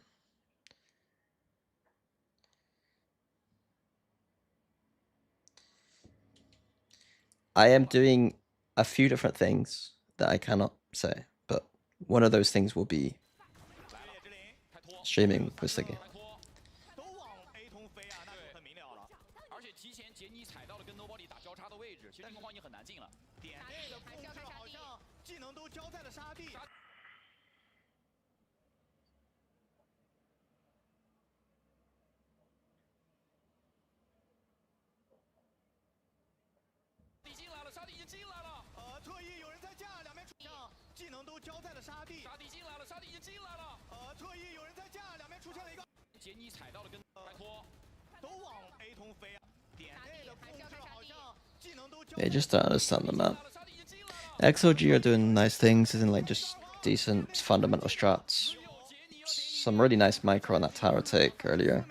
A: I am doing a few different things that I cannot say, but one of those things will be streaming with Sliggy.
G: 都往 A 通飞啊，那就很明了了。
F: 而且提前杰尼踩到了跟 Nobody 打交叉的位置，其实空方已经很难进了。
G: 点内的控制好像技能都交在了沙地。
F: 进来了，沙地已经进来了。
G: 特意有人在架，两边出上技能都交在了沙地。
F: 沙地进来了，沙地已经进来了。
G: 特意有人在架，两边出现了一个
F: 杰尼踩到了跟拜托，
G: 都往 A 通飞啊。点内的控制好像技能都交。
A: They just don't understand the map. XOG are doing nice things, isn't like just decent fundamental strats. Some really nice micro on that tower take earlier.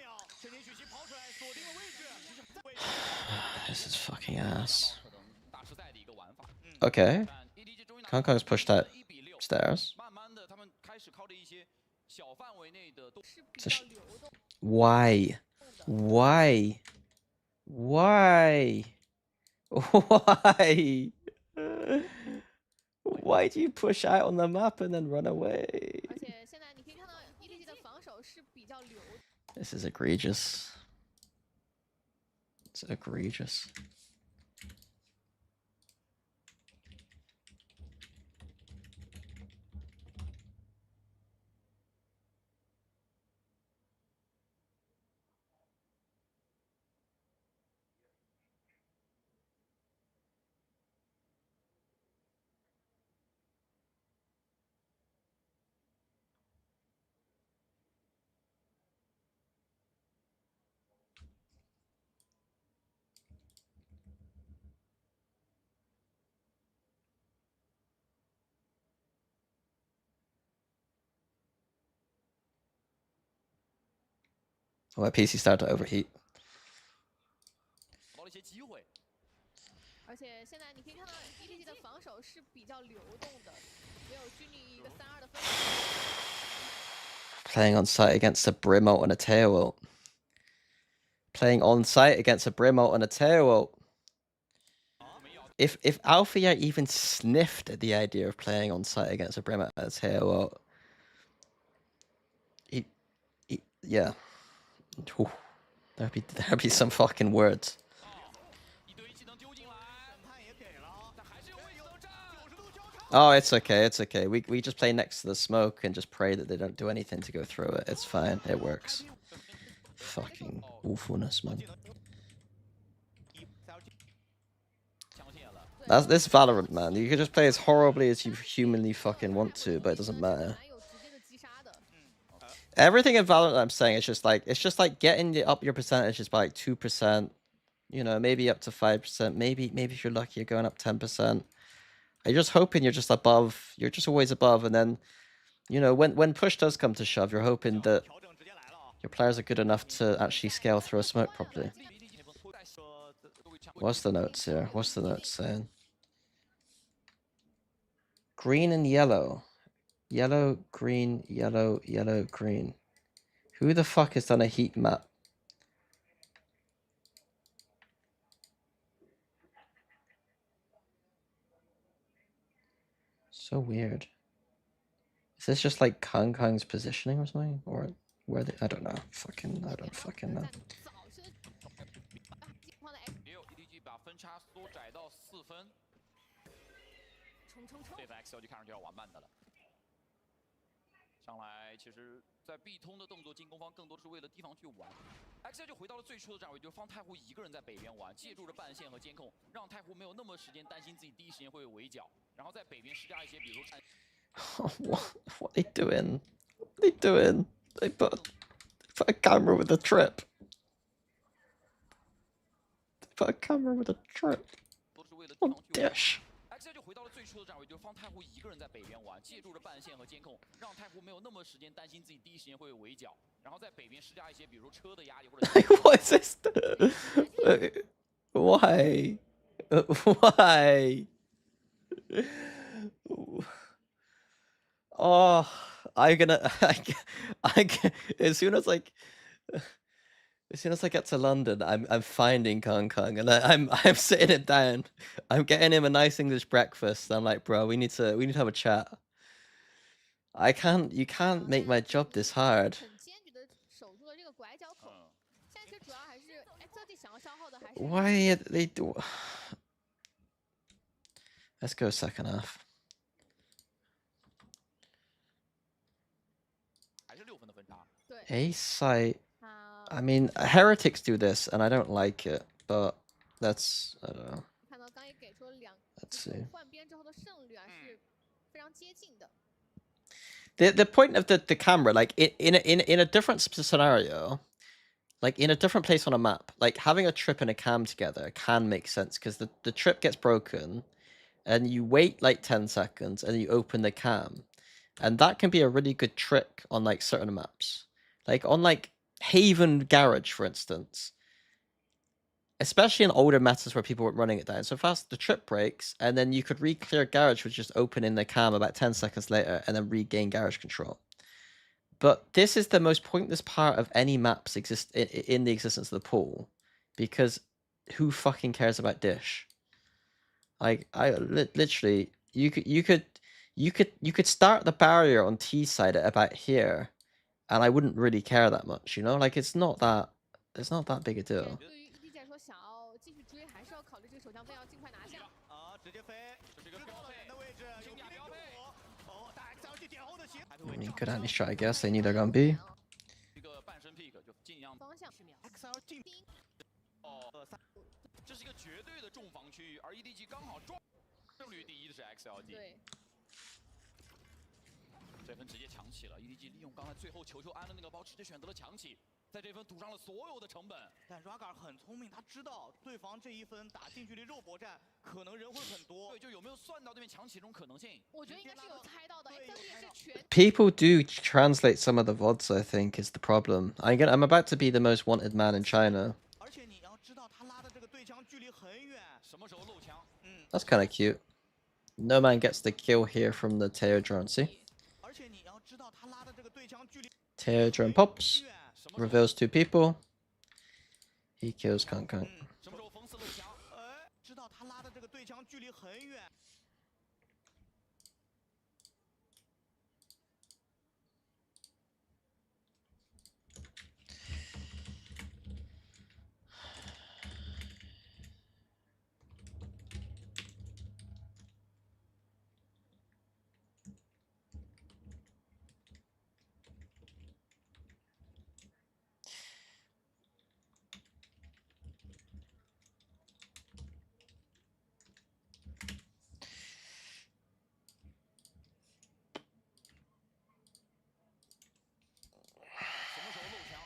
A: This is fucking ass. Okay. Kangkang's pushed that stairs. So why? Why? Why? Why? Why do you push out on the map and then run away?
C: 而且现在你可以看到 EDG 的防守是比较流的。
A: This is egregious. It's egregious. Oh, my PC started to overheat.
F: 到了一些机会。
C: 而且现在你可以看到 EDG 的防守是比较流动的，没有拘泥于一个3-2的分。
A: Playing on site against a Brim ult and a Tail ult. Playing on site against a Brim ult and a Tail ult. If Althea even sniffed at the idea of playing on site against a Brim ult and a Tail ult, yeah. Whew. There'd be some fucking words.
F: 一堆技能丢进来，审判也给了，但还是有位置能站。90度交叉。
A: Oh, it's okay, it's okay. We just play next to the smoke and just pray that they don't do anything to go through it. It's fine, it works. Fucking awfulness, man.
F: 枪线了。
A: That's this Valorant, man. You can just play as horribly as you humanly fucking want to, but it doesn't matter.
C: 蛮有直接的击杀的。
A: Everything in Valorant I'm saying is just like getting up your percentages by like 2%, you know, maybe up to 5%, maybe if you're lucky you're going up 10%. You're just hoping you're just above, you're just always above, and then, you know, when push does come to shove, you're hoping that
G: 调整直接来了。
A: your players are good enough to actually scale through a smoke properly. What's the notes here? What's the notes saying? Green and yellow. Yellow, green, yellow, yellow, green. Who the fuck has done a heat map? So weird. Is this just like Kang Kang's positioning or something? Or where they, I don't know. I don't fucking know.
C: 早期的情况的
F: 也有 EDG 把分差缩窄到4分。
C: 冲冲冲！
F: 这把 XLG 看上去要玩慢的了。上来，其实，在 B 通的动作进攻方更多的是为了提防去玩。XLG 回到了最初的站位，就是方太湖一个人在北边玩，借助着半线和监控，让太湖没有那么时间担心自己第一时间会围剿，然后在北边施加一些，比如说。
A: What are they doing? What are they doing? They put a camera with a trip. They put a camera with a trip.
F: 都是为了提
A: On
F: 防去玩。
A: Dish.
F: XL 就回到了最初的站位，就是方太湖一个人在北边玩，借助着半线和监控，让太湖没有那么时间担心自己第一时间会围剿，然后在北边施加一些，比如说车的压力或者。
A: What is this? Why? Why? Oh, I'm gonna. As soon as I get to London, I'm finding Kong Kong, and I'm sitting him down. I'm getting him a nice English breakfast. I'm like, bro, we need to have a chat. You can't make my job this hard.
C: 很坚决的守住了这个拐角口。现在其实主要还是 XLG 想要消耗的还是。
A: Why are they do? Let's go second half.
F: 还是6分的分差。
C: 对。
A: A site.
C: 啊。
A: I mean, heretics do this, and I don't like it, but that's I don't know.
C: 看到刚也给出了
A: Let's see.
C: 换边之后的胜率啊是非常接近的。
A: The point of the camera, like in a different scenario, like in a different place on a map, like having a trip and a cam together can make sense because the trip gets broken, and you wait like 10 seconds and you open the cam, and that can be a really good trick on like certain maps, like on like Haven Garage, for instance. Especially in older metas where people weren't running it down so fast, the trip breaks, and then you could re-clear Garage with just opening the cam about 10 seconds later, and then regain Garage control. But this is the most pointless part of any maps in the existence of the pool, because who fucking cares about Dish? Like, literally, you could start the barrier on T side at about here, and I wouldn't really care that much, you know? Like, it's not that big a deal.
C: 对于 EDG 来说，想要继续追，还是要考虑这个手枪飞要尽快拿下。
G: 啊，直接飞，
F: 这是一个标配
G: 的位置，有
F: 标配。
G: 哦，大 XLG 点后的鞋。
A: I mean, good anti shot, I guess. They knew they're gonna be.
F: 一个半身 pick 就尽量
C: 方向。
G: XLG
F: 哦，这是一个绝对的重防区域，而 EDG 刚好中胜率第1的是 XLG。
C: 对。
F: 这分直接抢起了 ，EDG 利用刚才最后球安的那个包，直接选择了抢起。在这分赌上了所有的成本。
G: 但 Raga 很聪明，他知道对方这一分打近距离肉搏战，可能人会很多。
F: 对，就有没有算到对面强起这种可能性？
C: 我觉得应该是有猜到的。XLT 是全
A: People do translate some of the VODs, I think, is the problem. I'm about to be the most wanted man in China.
G: 而且你要知道，他拉的这个对枪距离很远。
F: 什么时候漏枪？
A: That's kind of cute. No man gets the kill here from the Teo drone. See?
G: 而且你要知道，他拉的这个对枪距离
A: Teo drone pops,
G: 远。
A: reveals 2 people. He kills Kang Kang.
F: 什么时候封四漏枪？
G: 哎，知道他拉的这个对枪距离很远。
F: 什么时候漏枪？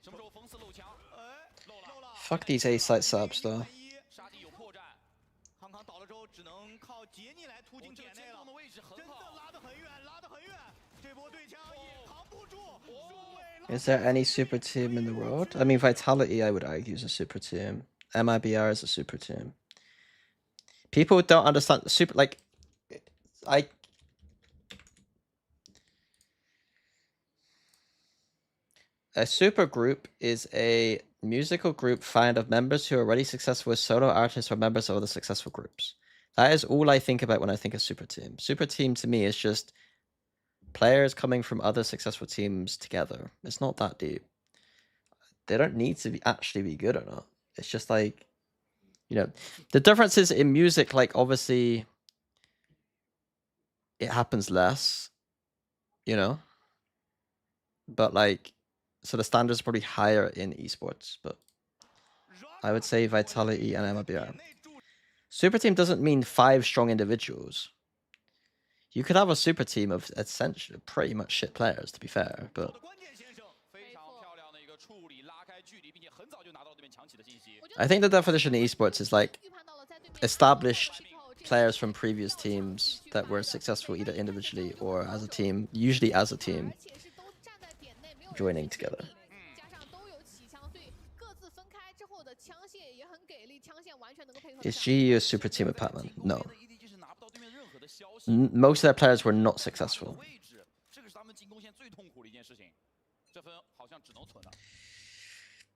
F: 什么时候封四漏枪？
G: 哎，
F: 漏了。
A: Fuck these A site subs though.
F: 沙地有破绽。
G: 康康倒了之后，只能靠杰尼来突进点内了。
F: 的位置很
G: 真的
F: 好。
G: 拉得很远，拉得很远。这波对枪也扛不住。数位
A: Is there any super team in the world? I mean, Vitality, I would argue, is a super team. MIBR is a super team. People don't understand super, like, a super group is a musical group found of members who are already successful as solo artists or members of other successful groups. That is all I think about when I think of super team. Super team to me is just players coming from other successful teams together. It's not that deep. They don't need to actually be good or not. It's just like, you know, the differences in music, like obviously it happens less, you know, but like, so the standards are probably higher in esports, but I would say Vitality and MIBR. Super team doesn't mean 5 strong individuals. You could have a super team of essentially pretty much shit players, to be fair, but
G: 关键先生，
F: 非常漂亮的一个处理，拉开距离，并且很早就拿到对面强起的信息。
A: I think the definition in esports is like established players from previous teams that were successful either individually or as a team, usually as a team, joining together. Is GU a super team with Pac-Man? No.
F: EDG 是拿不到对面任何的消息。
A: Most of their players were not successful.
F: 位置，这个是他们进攻线最痛苦的一件事情。这分好像只能存了。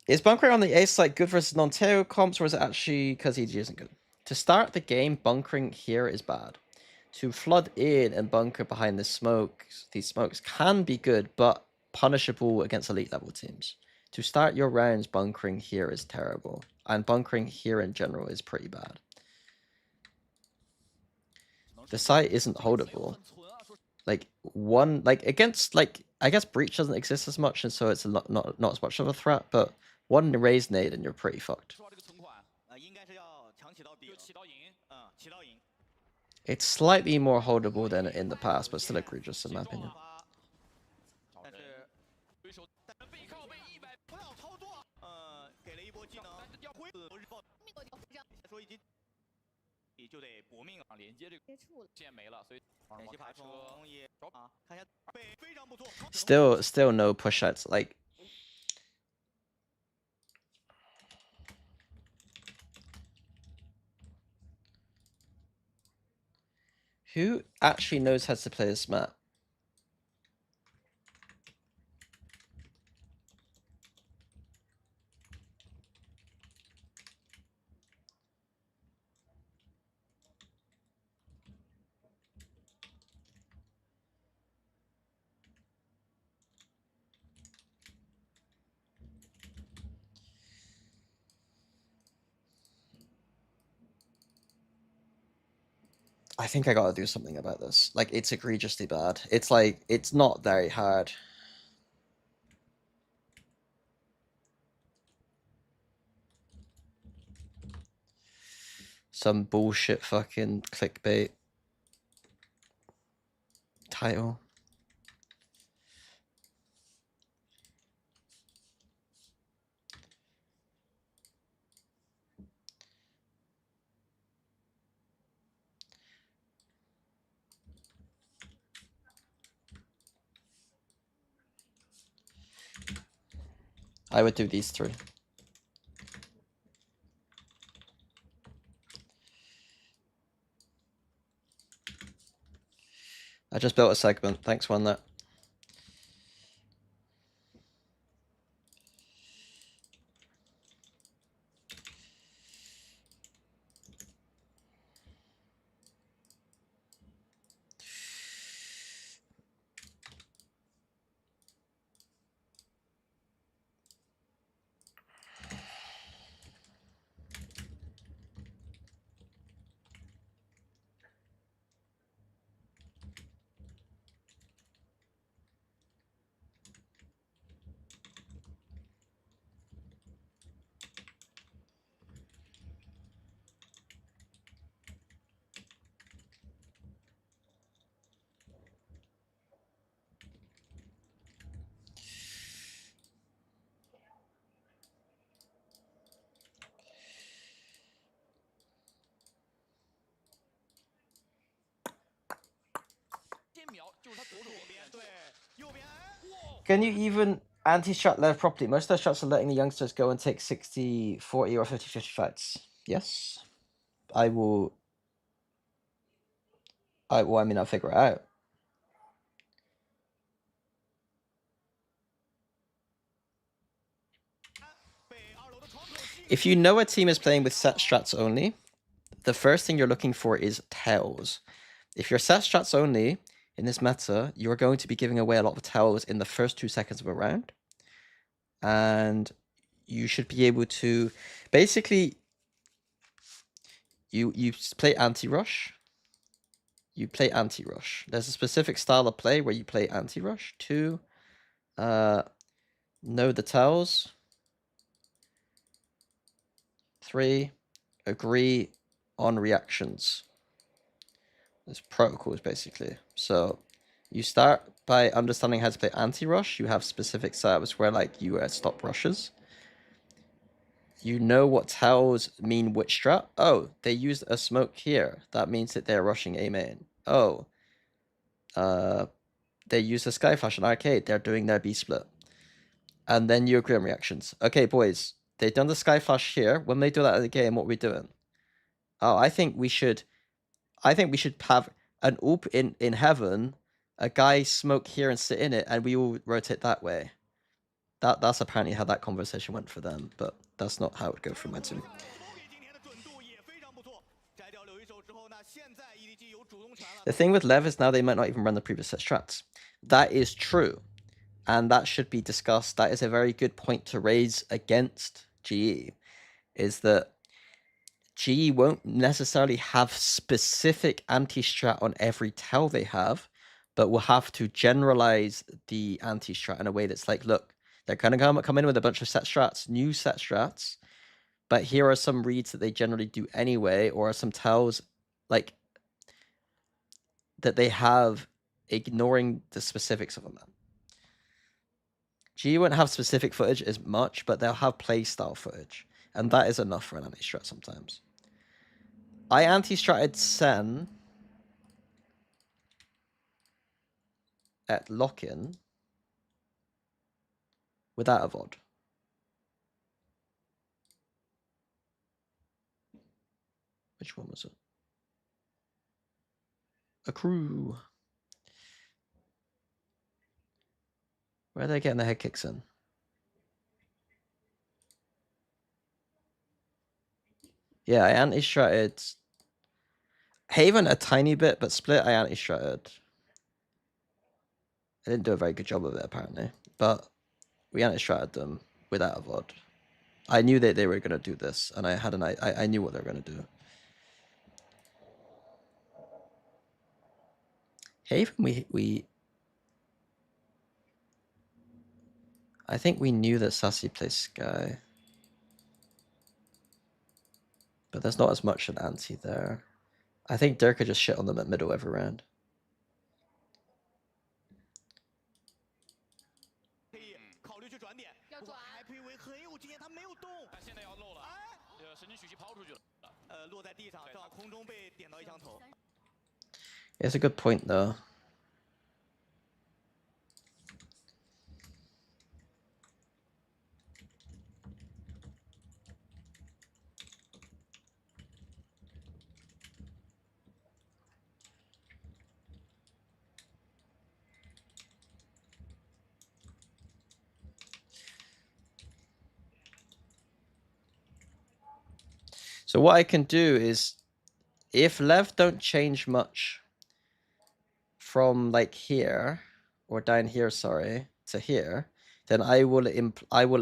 A: Is bunkering on the A site good versus non-Teo comps, or is it actually because EG isn't good? To start the game, bunkering here is bad. To flood in and bunker behind the smokes, these smokes can be good, but punishable against elite level teams. To start your rounds, bunkering here is terrible, and bunkering here in general is pretty bad. The site isn't holdable. Like against I guess breach doesn't exist as much, and so it's not as much of a threat. But one raise nade and you're pretty fucked.
F: 说这个存款，
G: 应该是要强起到底
F: 就
G: 了。
F: 起到赢。
G: 起到赢。
A: It's slightly more holdable than in the past, but still egregious in my opinion.
G: 但是
F: 对手背靠背100，
G: 不要操作。给了一波技能，要回日报说已经就得搏命了。
F: 连接这个线没了，所以
G: 连续爬冲也看一下背非常不错。
A: Still no push outs. Like who actually knows how to play this map? I think I gotta do something about this. Like, it's egregiously bad. It's like, it's not very hard. Some bullshit fucking clickbait title. I would do these three. I just built a segment. Thanks, one that. Can you even anti-strat Lev properly? Most of their strats are letting the youngsters go and take 60, 40, or 50, 50 fights. Yes. I will. I mean, I'll figure it out. If you know a team is playing with set strats only, the first thing you're looking for is tells. If you're set strats only in this meta, you're going to be giving away a lot of tells in the first 2 seconds of a round. And you should be able to basically you play anti-rush. You play anti-rush. There's a specific style of play where you play anti-rush to know the tells. 3, agree on reactions. There's protocols basically. So you start by understanding how to play anti-rush. You have specific setups where like you stop rushes. You know what tells mean which strat. Oh, they used a smoke here. That means that they're rushing A main. Oh, they used a sky flash in arcade. They're doing their B split. And then you agree on reactions. Okay, boys, they've done the sky flash here. When they do that in the game, what are we doing? Oh, I think we should have an oop in heaven, a guy smoke here and sit in it, and we all rotate that way. That's apparently how that conversation went for them, but that's not how it would go for my team. The thing with Lev is now they might not even run the previous set strats. That is true, and that should be discussed. That is a very good point to raise against GE, is that GE won't necessarily have specific anti-strat on every tell they have, but will have to generalize the anti-strat in a way that's like, look, they're going to come in with a bunch of set strats, new set strats, but here are some reads that they generally do anyway, or some tells like that they have, ignoring the specifics of them. GE won't have specific footage as much, but they'll have playstyle footage, and that is enough for an anti-strat sometimes. I anti-stratted Sen at lock-in without a VOD. Which one was it? Accrue. Where are they getting the head kicks in? Yeah, I anti-stratted Haven a tiny bit, but Split I anti-stratted. I didn't do a very good job of it, apparently. But we anti-stratted them without a VOD. I knew that they were going to do this, and I knew what they were going to do. Haven, I think we knew that Sassy plays Sky. But there's not as much an anti there. I think Dirk could just shit on them at middle every round. It's a good point though. So what I can do is, if Lev don't change much from like here or down here, sorry, to here, then I will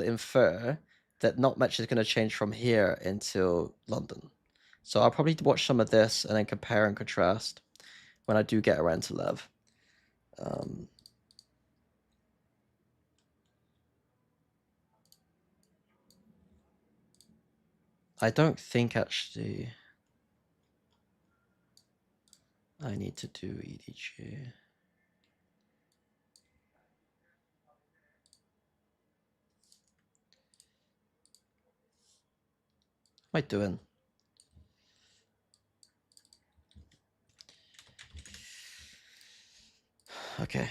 A: infer that not much is going to change from here until London. So I'll probably watch some of this and then compare and contrast when I do get around to Lev. I don't think actually I need to do EDG. What am I doing? Okay.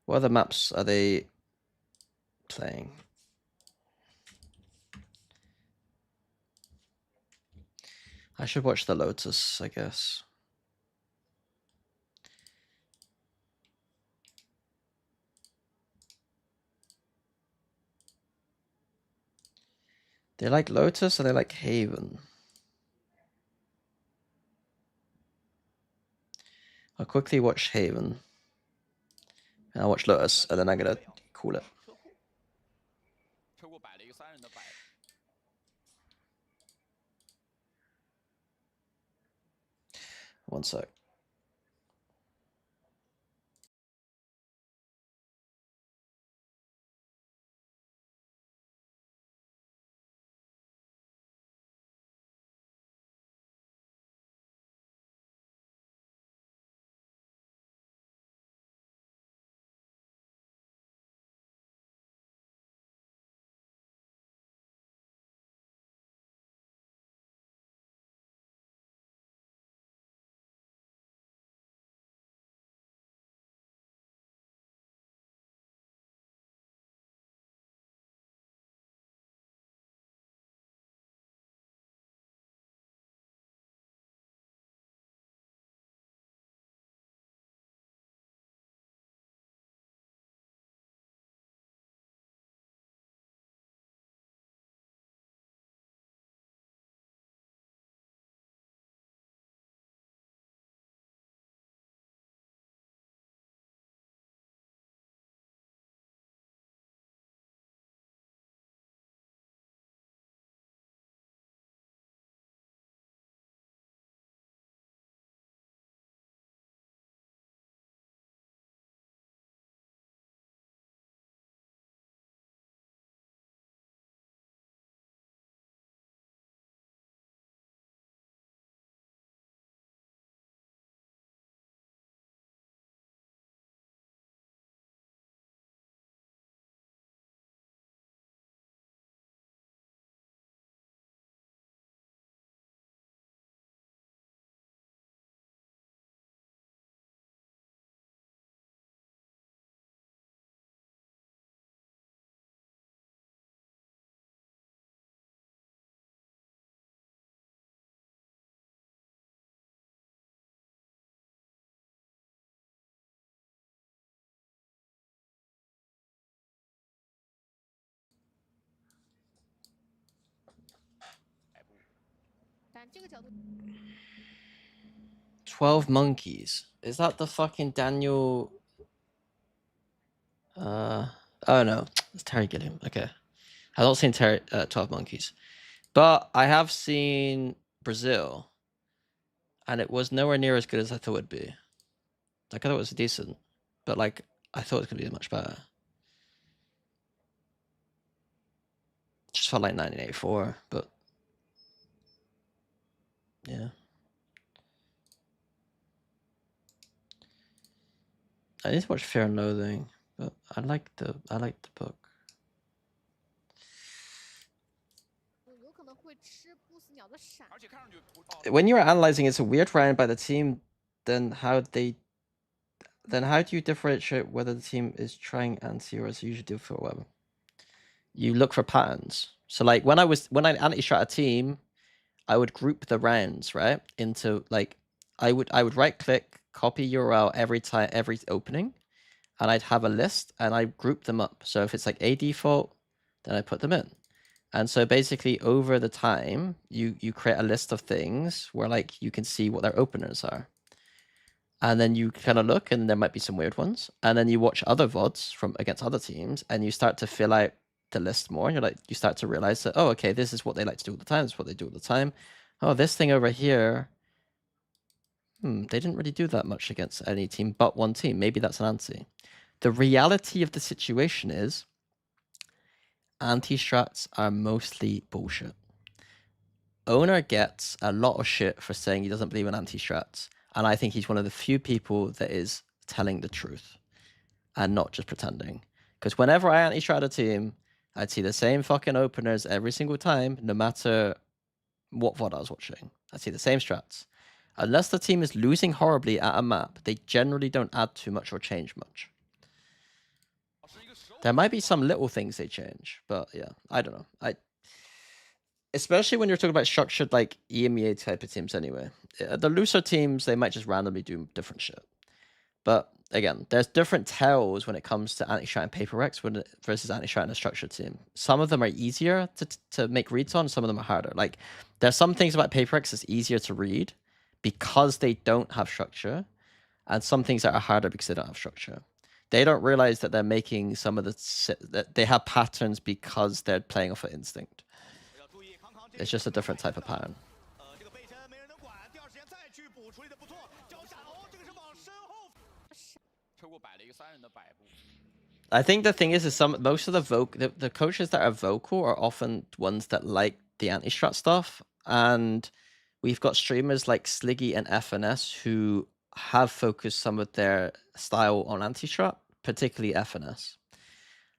A: What other maps are they playing? I should watch the Lotus, I guess. They like Lotus or they like Haven? I'll quickly watch Haven. And I'll watch Lotus, and then I'm gonna call it.
F: 车库摆了一个3人的摆。
A: One sec.
C: But
A: 12 monkeys. Is that the fucking Daniel? Oh no, it's Terry Gilliam. Okay, I've not seen 12 monkeys, but I have seen Brazil, and it was nowhere near as good as I thought it'd be. Like I thought it was decent, but like I thought it was gonna be much better. Just felt like 1984, but yeah. I need to watch Fear and Loathing, but I like the book. When you're analyzing, it's a weird round by the team. Then how do you differentiate whether the team is trying anti or as usually do for web? You look for patterns. So like when I anti-strat a team, I would group the rounds right into like I would right click, copy URL every opening, and I'd have a list and I group them up. So if it's like a default, then I put them in. And so basically over the time, you create a list of things where like you can see what their openers are. And then you kind of look, and there might be some weird ones. And then you watch other VODs from against other teams, and you start to fill out the list more. And you start to realize that, oh, okay, this is what they like to do all the time. This is what they do all the time. Oh, this thing over here, they didn't really do that much against any team but one team. Maybe that's an anti. The reality of the situation is anti-strats are mostly bullshit. Owner gets a lot of shit for saying he doesn't believe in anti-strats. And I think he's one of the few people that is telling the truth and not just pretending. Because whenever I anti-strat a team, I'd see the same fucking openers every single time, no matter what VOD I was watching. I'd see the same strats. Unless the team is losing horribly at a map, they generally don't add too much or change much. There might be some little things they change, but yeah, I don't know. Especially when you're talking about structured like EMEA type of teams anyway. The looser teams, they might just randomly do different shit. But again, there's different tells when it comes to anti-strat and Paper Rex versus anti-strat and a structured team. Some of them are easier to make reads on, some of them are harder. Like, there's some things about Paper Rex that's easier to read because they don't have structure, and some things that are harder because they don't have structure. They don't realize that they're making some of that they have patterns because they're playing off of instinct. It's just a different type of pattern. I think the thing is most of the coaches that are vocal are often ones that like the anti-strat stuff, and we've got streamers like Sliggy and FNS who have focused some of their style on anti-strat, particularly FNS.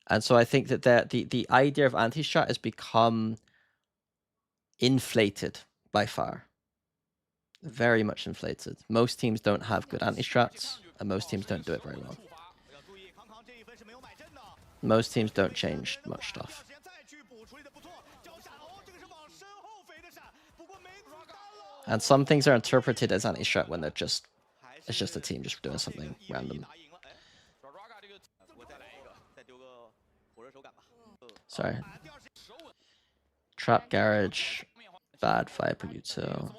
A: And so I think that the idea of anti-strat has become inflated by far. Very much inflated. Most teams don't have good anti-strats, and most teams don't do it very well. Most teams don't change much stuff. And some things are interpreted as anti-strat when it's just a team just doing something random. Sorry. Trap Garage, bad Viper util.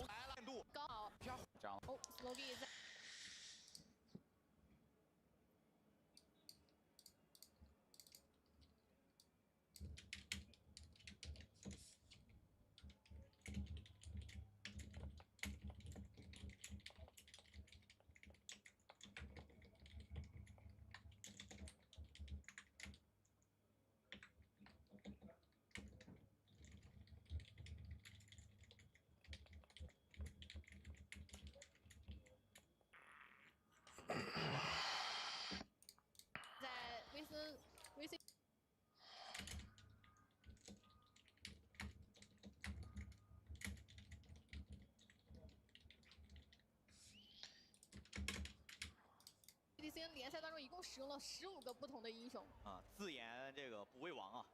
C: EDC 联赛当中一共使用了15个不同的英雄
G: 啊，自研这个不畏王啊，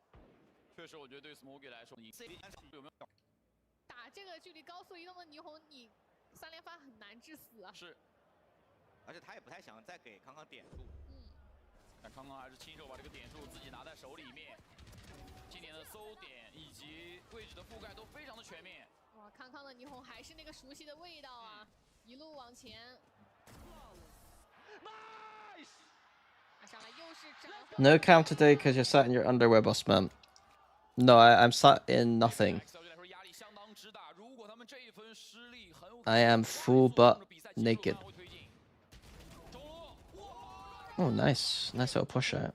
F: 确实，我觉得对 Smokey 来说，你有没有
C: 打这个距离高速移动的霓虹，你3连发很难致死啊。
F: 是，
G: 而且他也不太想再给康康点数。
F: 但康康还是亲手把这个点数自己拿在手里面。今年的搜点以及位置的覆盖都非常的全面。
C: 哇，康康的霓虹还是那个熟悉的味道啊，一路往前。
A: No count today because you're sat in your underwear, boss man. No, I'm sat in nothing. I am full butt naked. Oh, nice. Nice little push out.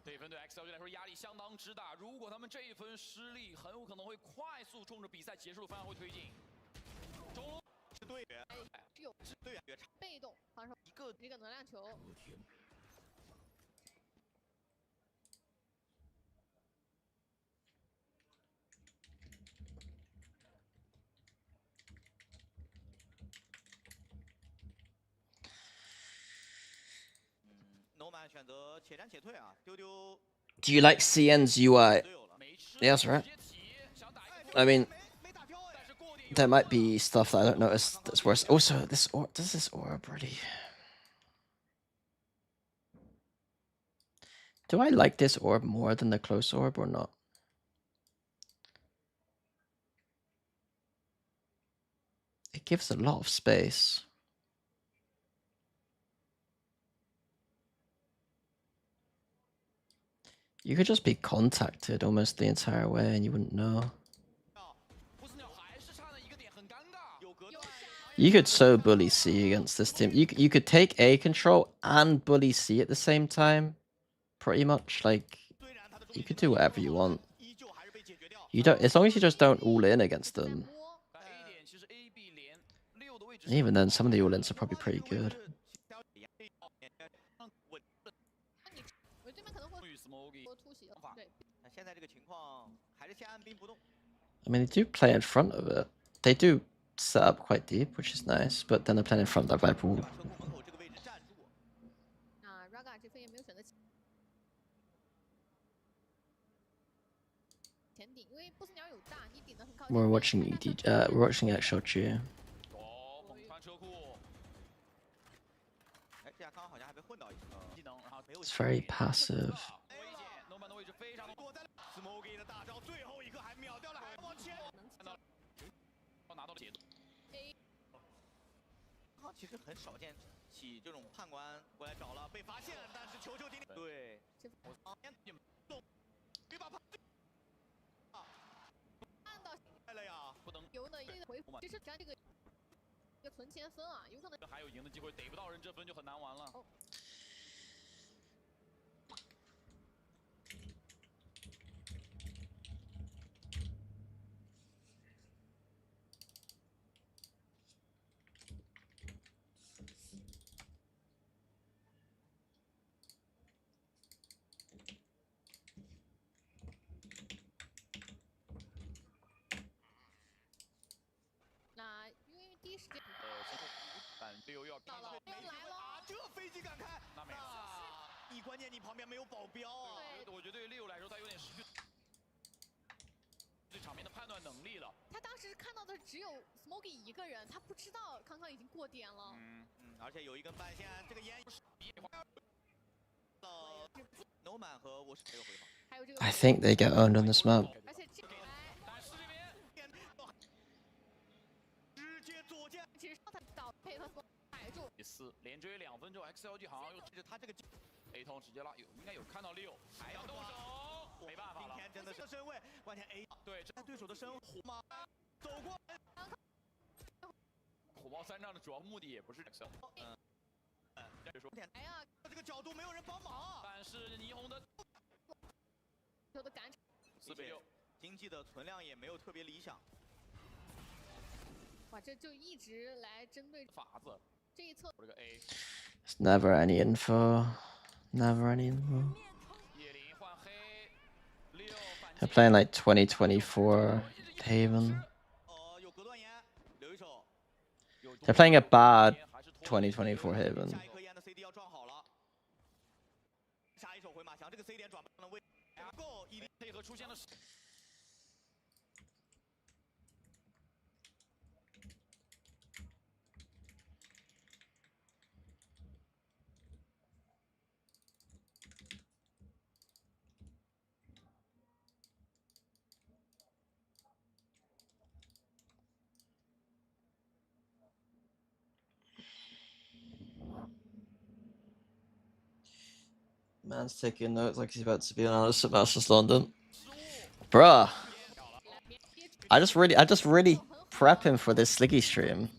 A: Do you like CN's UI? Yes, right? I mean, there might be stuff that I don't notice that's worse. Also, does this orb really? Do I like this orb more than the close orb or not? It gives a lot of space. You could just be contacted almost the entire way and you wouldn't know.
F: 不死鸟还是差了一个点，很尴尬。
G: 有隔断，
A: You could so bully C against this team. You could take A control and bully C at the same time. Pretty much, like,
G: 虽然他的
A: you could do whatever you want.
G: 依旧还是被解决掉。
A: You don't, as long as you just don't all in against
C: 在
A: them.
C: 播，
F: 但 A 点其实 A B 连6的位置
A: And even then, some of the all ins are probably pretty good.
C: 我对面可能会
F: 与 Smoky
C: 多突袭。对，
G: 那现在这个情况还是先按兵不动。
A: I mean, they do play in front of it. They do set up quite deep, which is nice, but then they're playing in front of that Viper wall.
G: 把车库门口这个位置站住。
C: 那 Raga 这分也没有选择前顶，因为不死鸟有大，你顶的很靠近。
A: We're watching we're watching XLG.
F: 哦，猛穿车库，
G: 哎，这下刚刚好像还被混到一起。
F: 技能，然后没有
A: It's very passive.
F: 危险，No Man 的位置非常的
G: 过在了 Smoky 的大招，最后一刻还秒掉了，还要往前。
F: 看到了，拿到了节奏。
G: 刚刚其实很少见起这种判官过来找了，被发现，但是球球顶顶。对，我旁边动，别把判
C: 看到
G: 来了呀。
F: 不能，
C: 有的一个回复，其实咱这个一个存钱分啊，有可能
F: 还有赢的机会，逮不到人这分就很难玩了。
C: 那因为第一时间
F: 但6要
C: 到了，又来了，
G: 啊，这飞机敢开，
F: 那没有。
G: 你关键你旁边没有保镖啊。
F: 我觉得对于6来说，他有点失去对场面的判断能力了。
C: 他当时看到的只有 Smoky 一个人，他不知道康康已经过点了。
G: 而且有一根半线，这个烟到 No Man 和我是这个回防。
C: 还有这个，
A: I think they get owned on this map.
C: 而且这个
F: 但是这边
G: 直接左键，
C: 其实他倒配合踩住，
F: 第4连追2分之后 ，XLG 好像又
G: 就是他这个
F: A 通直接拉，应该有看到6，还要动手，没办法了
G: 今。天真的是身位，关键 A
F: 对，这
G: 对手的身火吗？走过，
F: 火爆3仗的主要目的也不是 XL， 就说，
C: 哎呀，
G: 这个角度没有人帮忙啊。
F: 但是霓虹的
C: 球的赶
F: 4比6，
G: 经济的存量也没有特别理想。
C: 哇，这就一直来针对
F: 法子，
C: 这一侧。
F: 我这个 A，
A: There's never any info. Never any info.
F: 叶林换黑，6反
A: They're
F: 击。
A: playing like 2024 Haven.
G: 有隔断烟，留一手。
A: They're playing a bad 2024 Haven.
G: 下一颗烟的 CD 要撞好了。下一手回马枪，这个 C 点转不能位，不够，一定
F: 配合出现了。
A: Man's taking notes like he's about to be on Alice versus London. Bruh. I just really prep him for this Sliggy stream.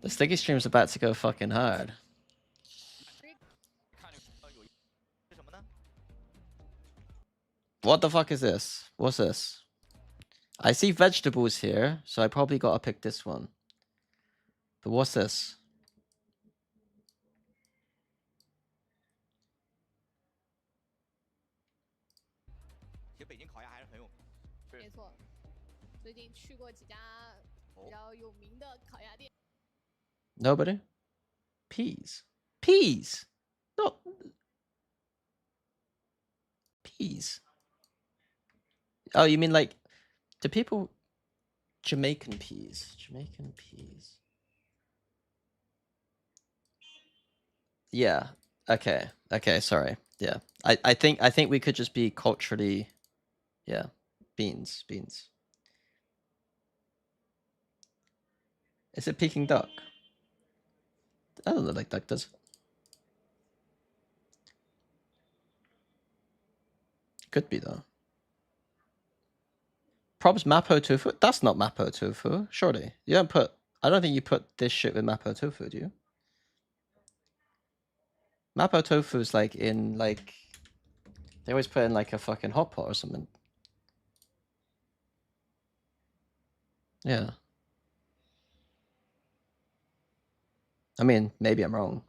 A: The Sliggy stream's about to go fucking hard.
G: 是什么呢？
A: What the fuck is this? What's this? I see vegetables here, so I probably gotta pick this one. But what's this?
G: 其实北京烤鸭还是很有名。
C: 没错，最近去过几家比较有名的烤鸭店。
A: Nobody? Peas. Peas! Not... Peas. Oh, you mean like... Do people... Jamaican peas. Jamaican peas. Yeah. Okay. Okay, sorry. Yeah. I think we could just be culturally, yeah, beans. Is it Peking duck? That doesn't look like duck, does it? Could be though. Probs Mapo tofu. That's not Mapo tofu, surely. You don't put. I don't think you put this shit with Mapo tofu, do you? Mapo tofu is like in like. They always put in like a fucking hot pot or something. Yeah. I mean, maybe I'm wrong.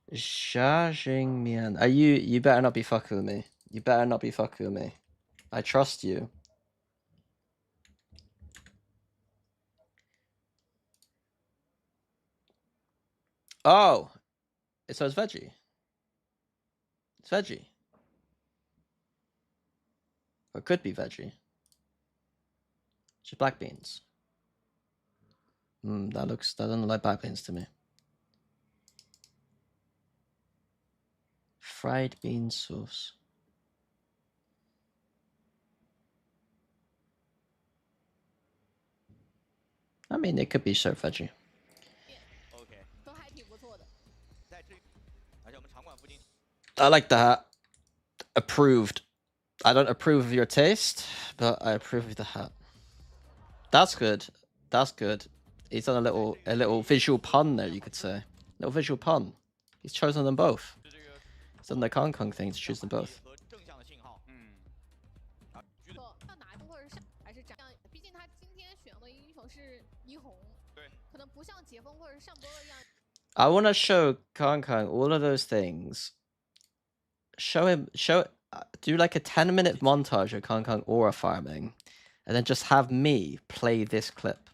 A: Mian. Are you better not be fucking with me. You better not be fucking with me. I trust you. Oh. So it's veggie. It's veggie. Or it could be veggie. Just black beans. That doesn't look like black beans to me. Fried bean sauce. I mean, it could be served veggie.
G: OK，
C: 都还挺不错的。
G: 在这，而且我们场馆附近
A: I like the hat. Approved. I don't approve of your taste, but I approve of the hat. That's good. That's good. He's done a little visual pun there, you could say. Little visual pun. He's chosen them both. He's done the Kong Kong thing to choose them both.
G: 和正向的信号。
C: 错，要拿中或者是上还是这样？毕竟他今天选的英雄是霓虹，
G: 对，
C: 可能不像解封或者上波一样。
A: I want to show Kong Kong all of those things. Do like a 10-minute montage of Kong Kong aura farming, and then just have me play this clip.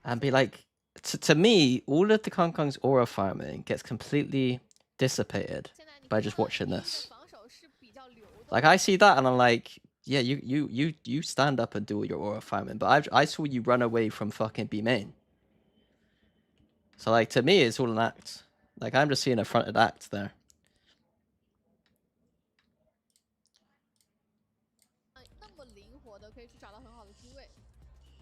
A: And be like, to me, all of the Kong Kong's aura farming gets completely dissipated
C: 现在你
A: by
C: 看
A: just
C: 到
A: watching
C: 第一个
A: this.
C: 防守是比较流的
A: Like I see that and I'm like, yeah, you stand up and do your aura farming, but I saw you run away from fucking B main. So like to me, it's all an act. Like I'm just seeing a fronted act there.
C: 那么灵活的可以去找到很好的机位，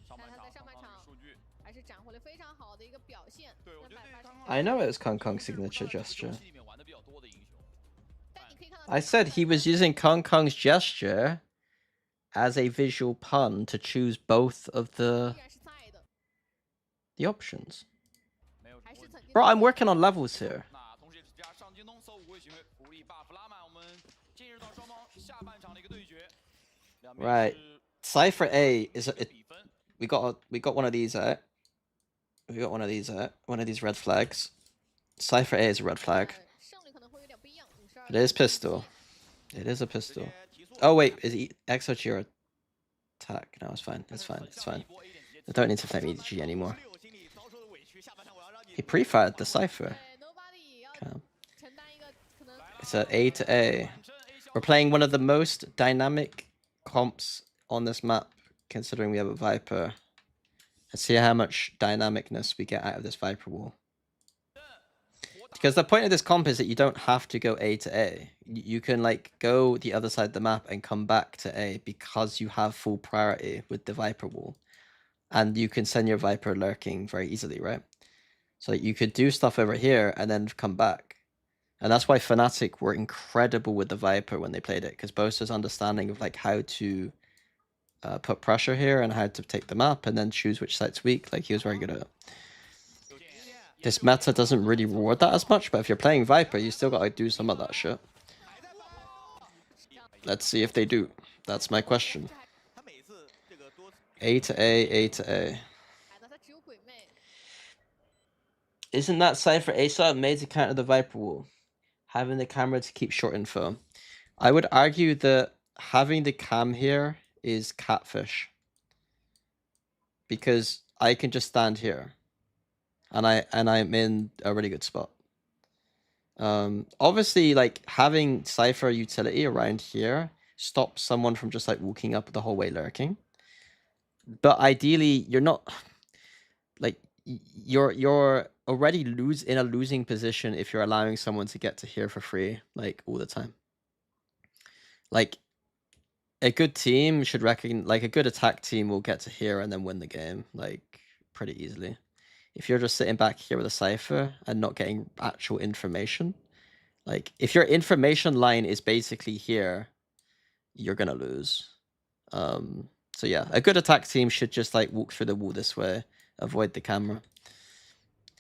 F: 上半场
C: 但他在上半
F: 刚刚
C: 场
F: 的数据，
C: 还是斩获了非常好的一个表现。
F: 对我觉得这
C: 280
F: 刚刚
A: I know it was Kong Kong's
F: 是不
A: signature
F: 到这个
A: gesture.
F: 周期里面玩的比较多的英雄。
C: 但你可以看到
A: I said he was using Kong Kong's gesture as a visual pun to choose both of
C: 依然是在的，
A: the options.
F: 没有什么问题。
C: 还是曾经
A: Bro, I'm working on levels here.
F: 那同时也是加上京东搜5位巡回福利 buff 拉满，我们进入到双方下半场的一个对决。两边
A: Right.
F: 是
A: Cypher A is
F: 比分。
A: we got one of these out. We got one of these out. One of these red flags. Cypher A is a red flag.
C: 胜率可能会有点不一样。52
A: It is pistol. It is a
G: 直
A: pistol.
G: 接提速。
A: Oh wait, is EXOG or attack? No, it's fine. It's fine. It's fine. I don't need to flame EDG anymore.
G: 16心里遭受的委屈，下半场我要让你
A: He pre-fired the Cypher.
C: 对 ，Nobody 也要
A: Okay.
C: 承担一个可能
A: It's a A to A. We're playing one of the most dynamic comps on this map, considering we have a Viper. Let's see how much dynamicness we get out of this Viper wall. Because the point of this comp is that you don't have to go A to A. You can like go the other side of the map and come back to A because you have full priority with the Viper wall. And you can send your Viper lurking very easily, right? So you could do stuff over here and then come back. And that's why Fnatic were incredible with the Viper when they played it, because Bosa's understanding of like how to put pressure here and how to take the map and then choose which site's weak, like he was very good at it. This meta doesn't really reward that as much, but if you're playing Viper, you still gotta do some of that shit. Let's see if they do. That's my question.
G: 他每次这个多
A: A to A, A to A.
C: 来的，他只有鬼魅。
A: Isn't that Cypher A sub made to counter the Viper wall? Having the camera to keep short info. I would argue that having the cam here is catfish. Because I can just stand here. And I'm in a really good spot. Obviously, like having Cypher utility around here stops someone from just like walking up the whole way lurking. But ideally, you're not like you're already in a losing position if you're allowing someone to get to here for free, like, all the time. Like, a good team should like, a good attack team will get to here and then win the game, like, pretty easily. If you're just sitting back here with a Cypher and not getting actual information, like, if your information line is basically here, you're gonna lose. So yeah, a good attack team should just, like, walk through the wall this way, avoid the camera.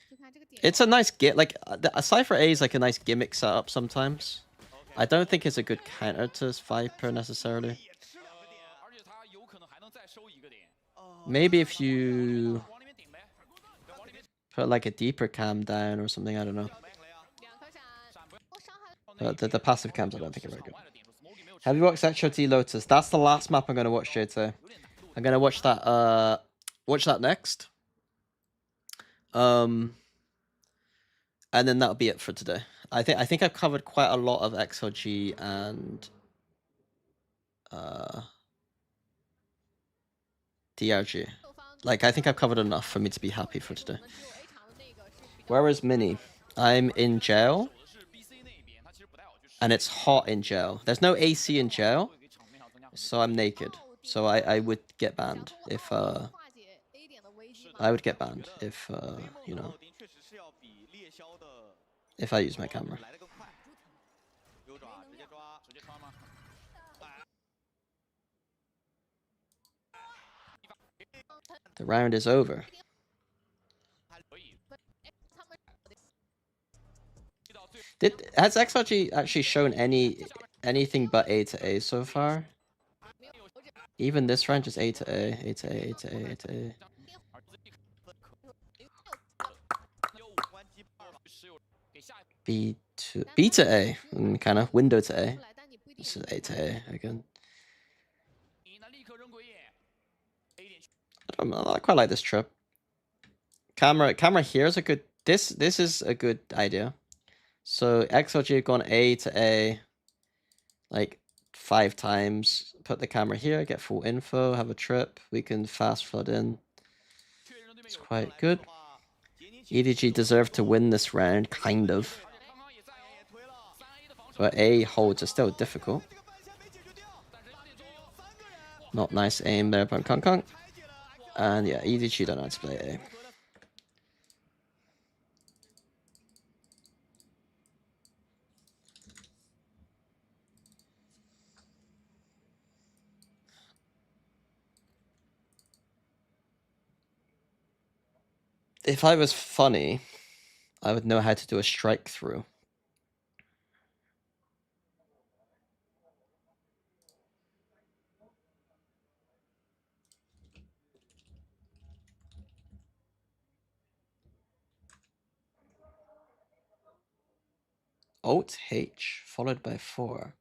C: 就看这个点
A: It's a nice like, a Cypher A is like a nice gimmick setup sometimes. I don't think it's a good counter to Viper necessarily.
G: 也吃两个点，
F: 而且他有可能还能再收一个点。
A: Maybe if you
F: 往里面顶呗，往里面
A: put like a deeper cam down or something, I don't know.
C: 2颗闪，哦伤害
A: The passive cams I don't think are very good. Have you watched XOT Lotus? That's the last map I'm gonna watch, JT. I'm gonna watch that next. And then that'll be it for today. I think I've covered quite a lot of XOG and DRG.
C: 后方
A: Like, I think I've covered enough for me to be happy for today.
C: 只有 A 场的那个是比较
A: Where is Mini? I'm in jail,
F: 是 BC 那边，他其实不太好去
A: and it's hot in jail. There's no AC in jail,
F: 给场面上增加很多
A: so I'm naked. So I would get banned
C: 想通过
A: if
C: 化解 A 点的危机嘛
A: I would get banned if you
G: 梦
A: know
G: 奥丁确实是要比猎枭的
A: if I use my camera.
G: 来得更快。优爪直接抓，
F: 直接穿吗？
A: The round is over.
F: 还可以。
C: 他们
A: Has XRG actually shown anything but A to A so far? Even this round, just A to A, A to A, A to A, A to A.
G: 关机二了。
F: 给下一
A: B to A, kind of window to
C: 出
A: A.
C: 来，但你不一定
A: This is A to A again.
F: 你那立刻扔鬼眼 ，A 点
A: I don't know, I quite like this trip. Camera here is a good. This is a good idea. So XOG have gone A to A, like 5 times. Put the camera here, get full info, have a trip. We can fast flood in.
F: 确认对面
A: It's
F: 有，
A: quite good.
G: 话，杰尼奇
A: EDG deserve to win this round, kind of.
F: 而且康康也在哦，
G: 推了，
F: 3A 的防守，
A: But A holds are still difficult.
G: 这个半线没解决掉，
F: 但是2点钟
G: 3个人
A: Not nice aim there from Kong Kong.
G: 拆解了
A: And yeah, EDG don't know how to play A. If I was funny, I would know how to do a strike through. Alt H followed by 4.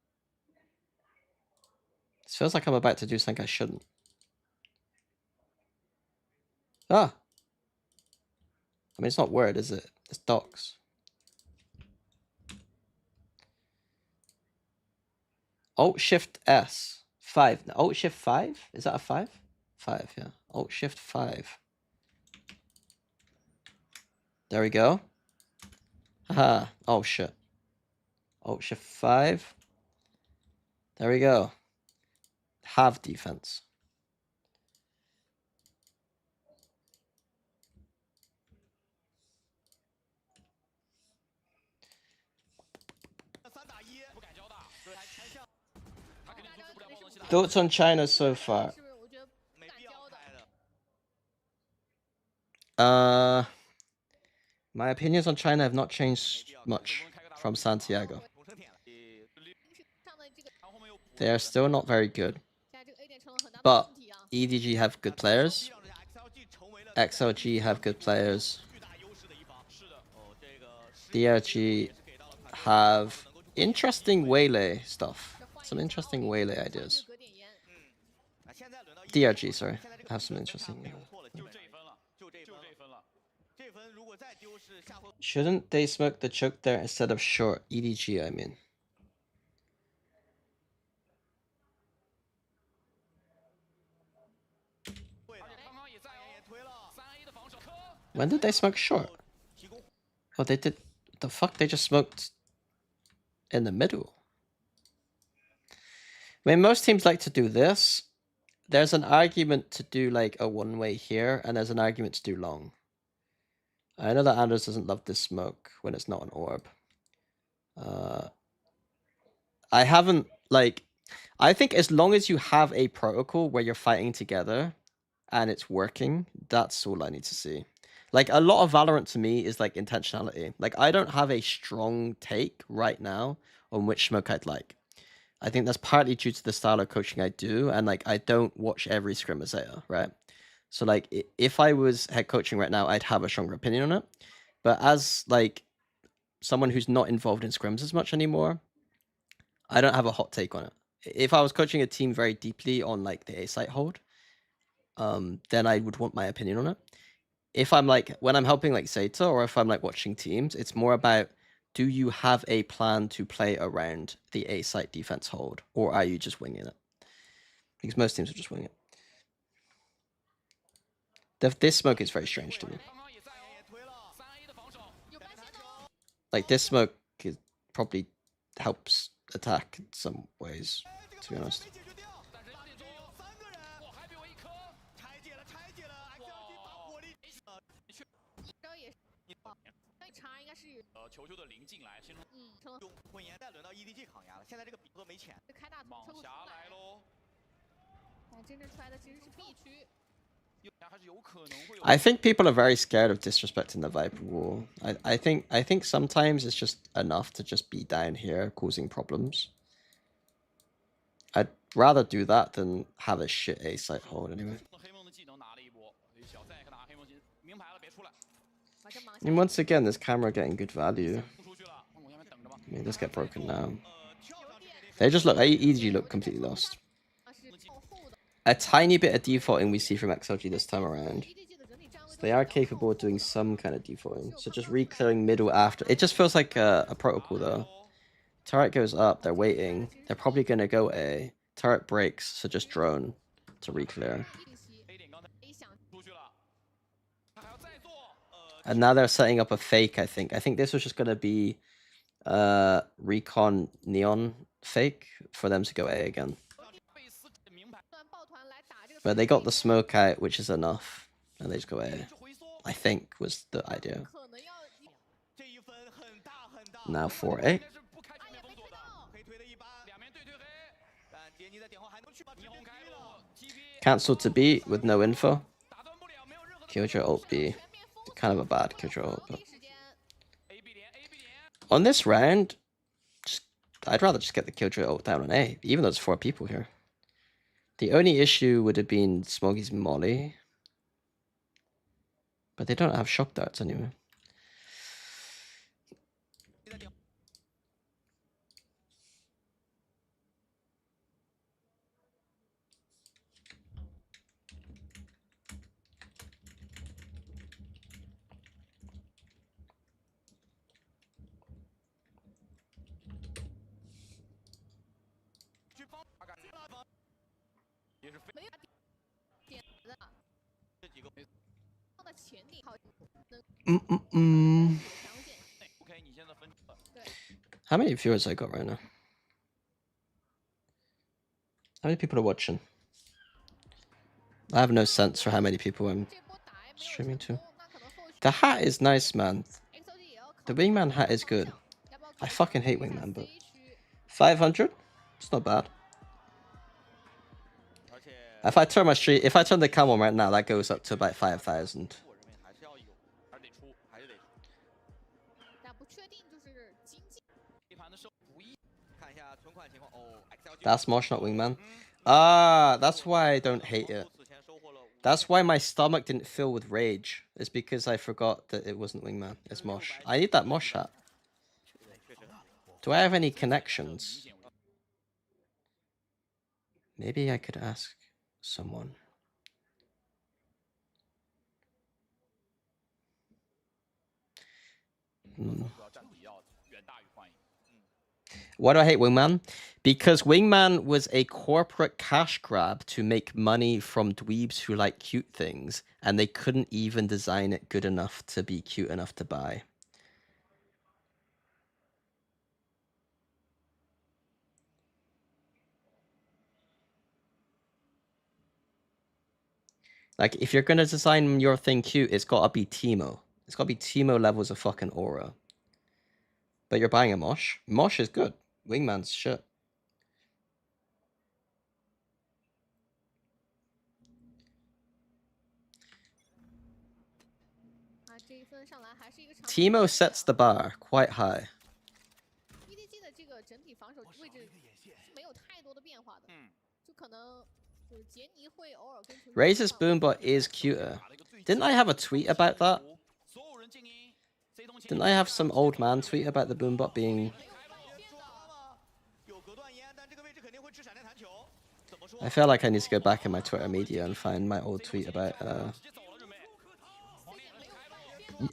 A: This feels like I'm about to do something I shouldn't. Ah! I mean, it's not word, is it? It's docs. Alt Shift S. 5. No, Alt Shift 5? Is that a 5? 5, yeah. Alt Shift 5. There we go. Haha. Oh shit. Alt Shift 5. There we go. Have defense. Thoughts on China so far?
C: 是不是我觉得不
G: 没必要
C: 敢教的。
G: 开的。
A: My opinions on China have not changed much from Santiago.
G: 重生点了，
C: 上的这个
G: 然后后面又补
A: They are still not very good,
C: 现在这个 A 点成了很大的
A: but
C: 问题啊。
A: EDG have good players.
G: 让这 XLG 成为了
A: XLG have good players.
G: 巨大优势的一方。是的，哦，这个
A: DRG have interesting waylay stuff. Some interesting waylay ideas.
C: 格点烟，
G: 那现在轮到
A: DRG, sorry,
G: 现在这个
A: have some
G: 没
A: interesting.
G: 有错了，就
F: 就这一分了，
G: 就这一分了，
F: 就这一分了。
G: 这分如果再丢是下回
A: Shouldn't they smoke the choke there instead of short? EDG, I mean.
G: 会的。
F: 而且康康也在哦
G: 也推了，
F: ，3A 的防守，科
A: When did they smoke short?
G: 提供
A: Oh, they did. The fuck? They just smoked in the middle. I mean, most teams like to do this. There's an argument to do like a one-way here, and there's an argument to do long. I know that Anders doesn't love this smoke when it's not an orb. I haven't, like... I think as long as you have a protocol where you're fighting together and it's working, that's all I need to see. Like, a lot of Valorant to me is like intentionality. Like, I don't have a strong take right now on which smoke I'd like. I think that's partly due to the style of coaching I do, and like, I don't watch every scrim as Zeta, right? So like, if I was head coaching right now, I'd have a stronger opinion on it. But as like someone who's not involved in scrims as much anymore, I don't have a hot take on it. If I was coaching a team very deeply on like the A site hold, then I would want my opinion on it. If I'm like, when I'm helping like Zeta, or if I'm like watching teams, it's more about, do you have a plan to play around the A site defense hold, or are you just winging it? Because most teams are just winging it. This smoke is very strange to me.
B: 刚刚也在哦，3A 的防守，
C: 有关系的哦。
A: Like, this smoke probably helps attack in some ways, to be honest.
G: 没解决掉，
B: 但是2点钟
G: 3个人，
B: 哇，还有一颗，
G: 拆解了，XLG 把火力，
C: 这也是，那查应该是
B: 球球的零进来，先
C: 成了
G: 用混颜，再轮到 EDG 扛压了，现在这个比都没钱，
C: 开大图
B: 莽
C: 车库出
B: 侠来喽，
C: 但真正出来的其实是 B 区。
B: 右边还是有可能会有。
A: I think people are very scared of disrespecting the Viper wall. I think sometimes it's just enough to just be down here causing problems. I'd rather do that than have a shit A site hold anyway.
B: 黑梦的技能拿了一波，小赛克拿黑梦金，明牌了，别出来，
C: 把这莽
A: I mean, once again, this camera getting good value.
B: 不出去了，我下面等着吧。
A: I mean, let's get broken now.
G: 跳上去给这
A: They just look, EDG look completely lost.
C: 是靠后的
A: A tiny bit of defaulting we see from XLG this time around.
C: EDG 的人力站位。
A: They are capable of doing some kind of defaulting. So just re-clearing middle after. It just feels like a protocol though. Turret goes up, they're waiting. They're probably going to go A. Turret breaks, so just drone to re-clear.
B: A 点刚才
C: A 想
B: 出去了，他还要再做，
A: And now they're setting up a fake, I think. I think this was just going to be Recon Neon fake for them to go A again.
B: 贝斯明牌，
C: 断抱团来打这个。
A: But they got the smoke out, which is enough. And they just go A.
B: 去回缩，
A: I think was the idea.
C: 可能要
G: 这一分很大很大，
A: Now 4A.
B: 应该是不开全面封锁的，
G: 黑推的一般，
B: 两边对黑，
G: 但杰尼在点后还能去吗？直接
B: 霓虹开
G: 狙了。
B: 路 ，TP
A: Cancel to B with no info.
B: 打断不了，没有任何的
A: Killjoy ult B.
C: 全面封锁
A: Kind of a bad Killjoy ult,
C: 第
A: but
C: 一时间
B: A B 连 A B 连，
A: on this round, I'd rather just get the Killjoy ult down on A, even though there's 4 people here. The only issue would have been Smoggy's Molly. But they don't have shock darts anyway.
G: 在点 去帮也是非
C: 没有点的，
G: 这几个
C: 放在前顶好能
A: Mm-mm-mm.
C: 相信。
B: OK，你现在分出了，
A: How many viewers I got right now? How many people are watching? I have no sense for how many people I'm
C: 这波打也没有
A: streaming
C: 成
A: to.
C: 功，那可能后续
A: The hat is nice, man.
C: XOG 也要考
A: The
C: 虑
A: wingman hat is
C: 方
A: good.
C: 向要不要考
A: I
C: 虑
A: fucking hate
C: 一下
A: wingman, but
C: 飞区
A: 500? It's not bad.
G: 而且
A: If I turn my street, if I turn the cam on right now, that goes up to about 5,000.
G: 我认为还是要有，
B: 还是得出，
G: 还是得出。
C: 但不确定就是经济。
B: 一盘的胜不易，
G: 看一下存款情况哦 ，XLG
A: That's Mosh, not wingman. Ah, that's why I don't hate it.
G: 此前收获了
A: That's why my stomach didn't fill with rage. It's because I forgot that it wasn't wingman. It's Mosh. I need that Mosh hat.
G: 确实
A: Do I have any
B: 明
A: connections?
B: 显
A: Maybe I could ask someone. Hmm.
B: 主要占比要远大于幻影。
A: Why do I hate Wingman? Because Wingman was a corporate cash grab to make money from dweebs who like cute things, and they couldn't even design it good enough to be cute enough to buy. Like, if you're gonna design your thing cute, it's gotta be Teemo. It's gotta be Teemo levels of fucking aura. But you're buying a Mosh? Mosh is good. Wingman's shit.
C: 啊，这一分上来还是一个长
A: Teemo sets the bar quite high.
C: EDG 的这个整体防守位置是没有太多的变化的，就可能就是杰尼会偶尔跟球队
A: Razor's
C: 放松
A: Boombot is cuter. Didn't I have a tweet about that? Didn't I have some old man tweet about the Boombot being...
C: 没有翻边的。
G: 有隔断烟，但这个位置肯定会吃闪电弹球。怎么说？
A: I feel like I need to go back in my Twitter media and find my old tweet about...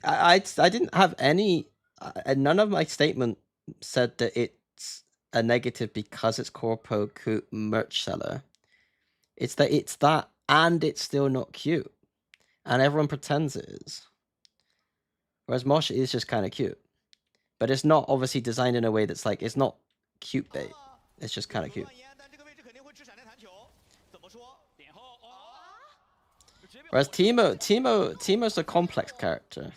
A: I didn't have any... none of my statement said that it's a negative because it's Corpo merch seller. It's that and it's still not cute. And everyone pretends it is. Whereas Mosh is just kind of cute. But it's not obviously designed in a way that's like, it's not cute bait. It's just kind of cute.
G: 但这个位置肯定会吃闪电弹球。怎么说？点后哦。
A: Whereas Teemo's a complex character.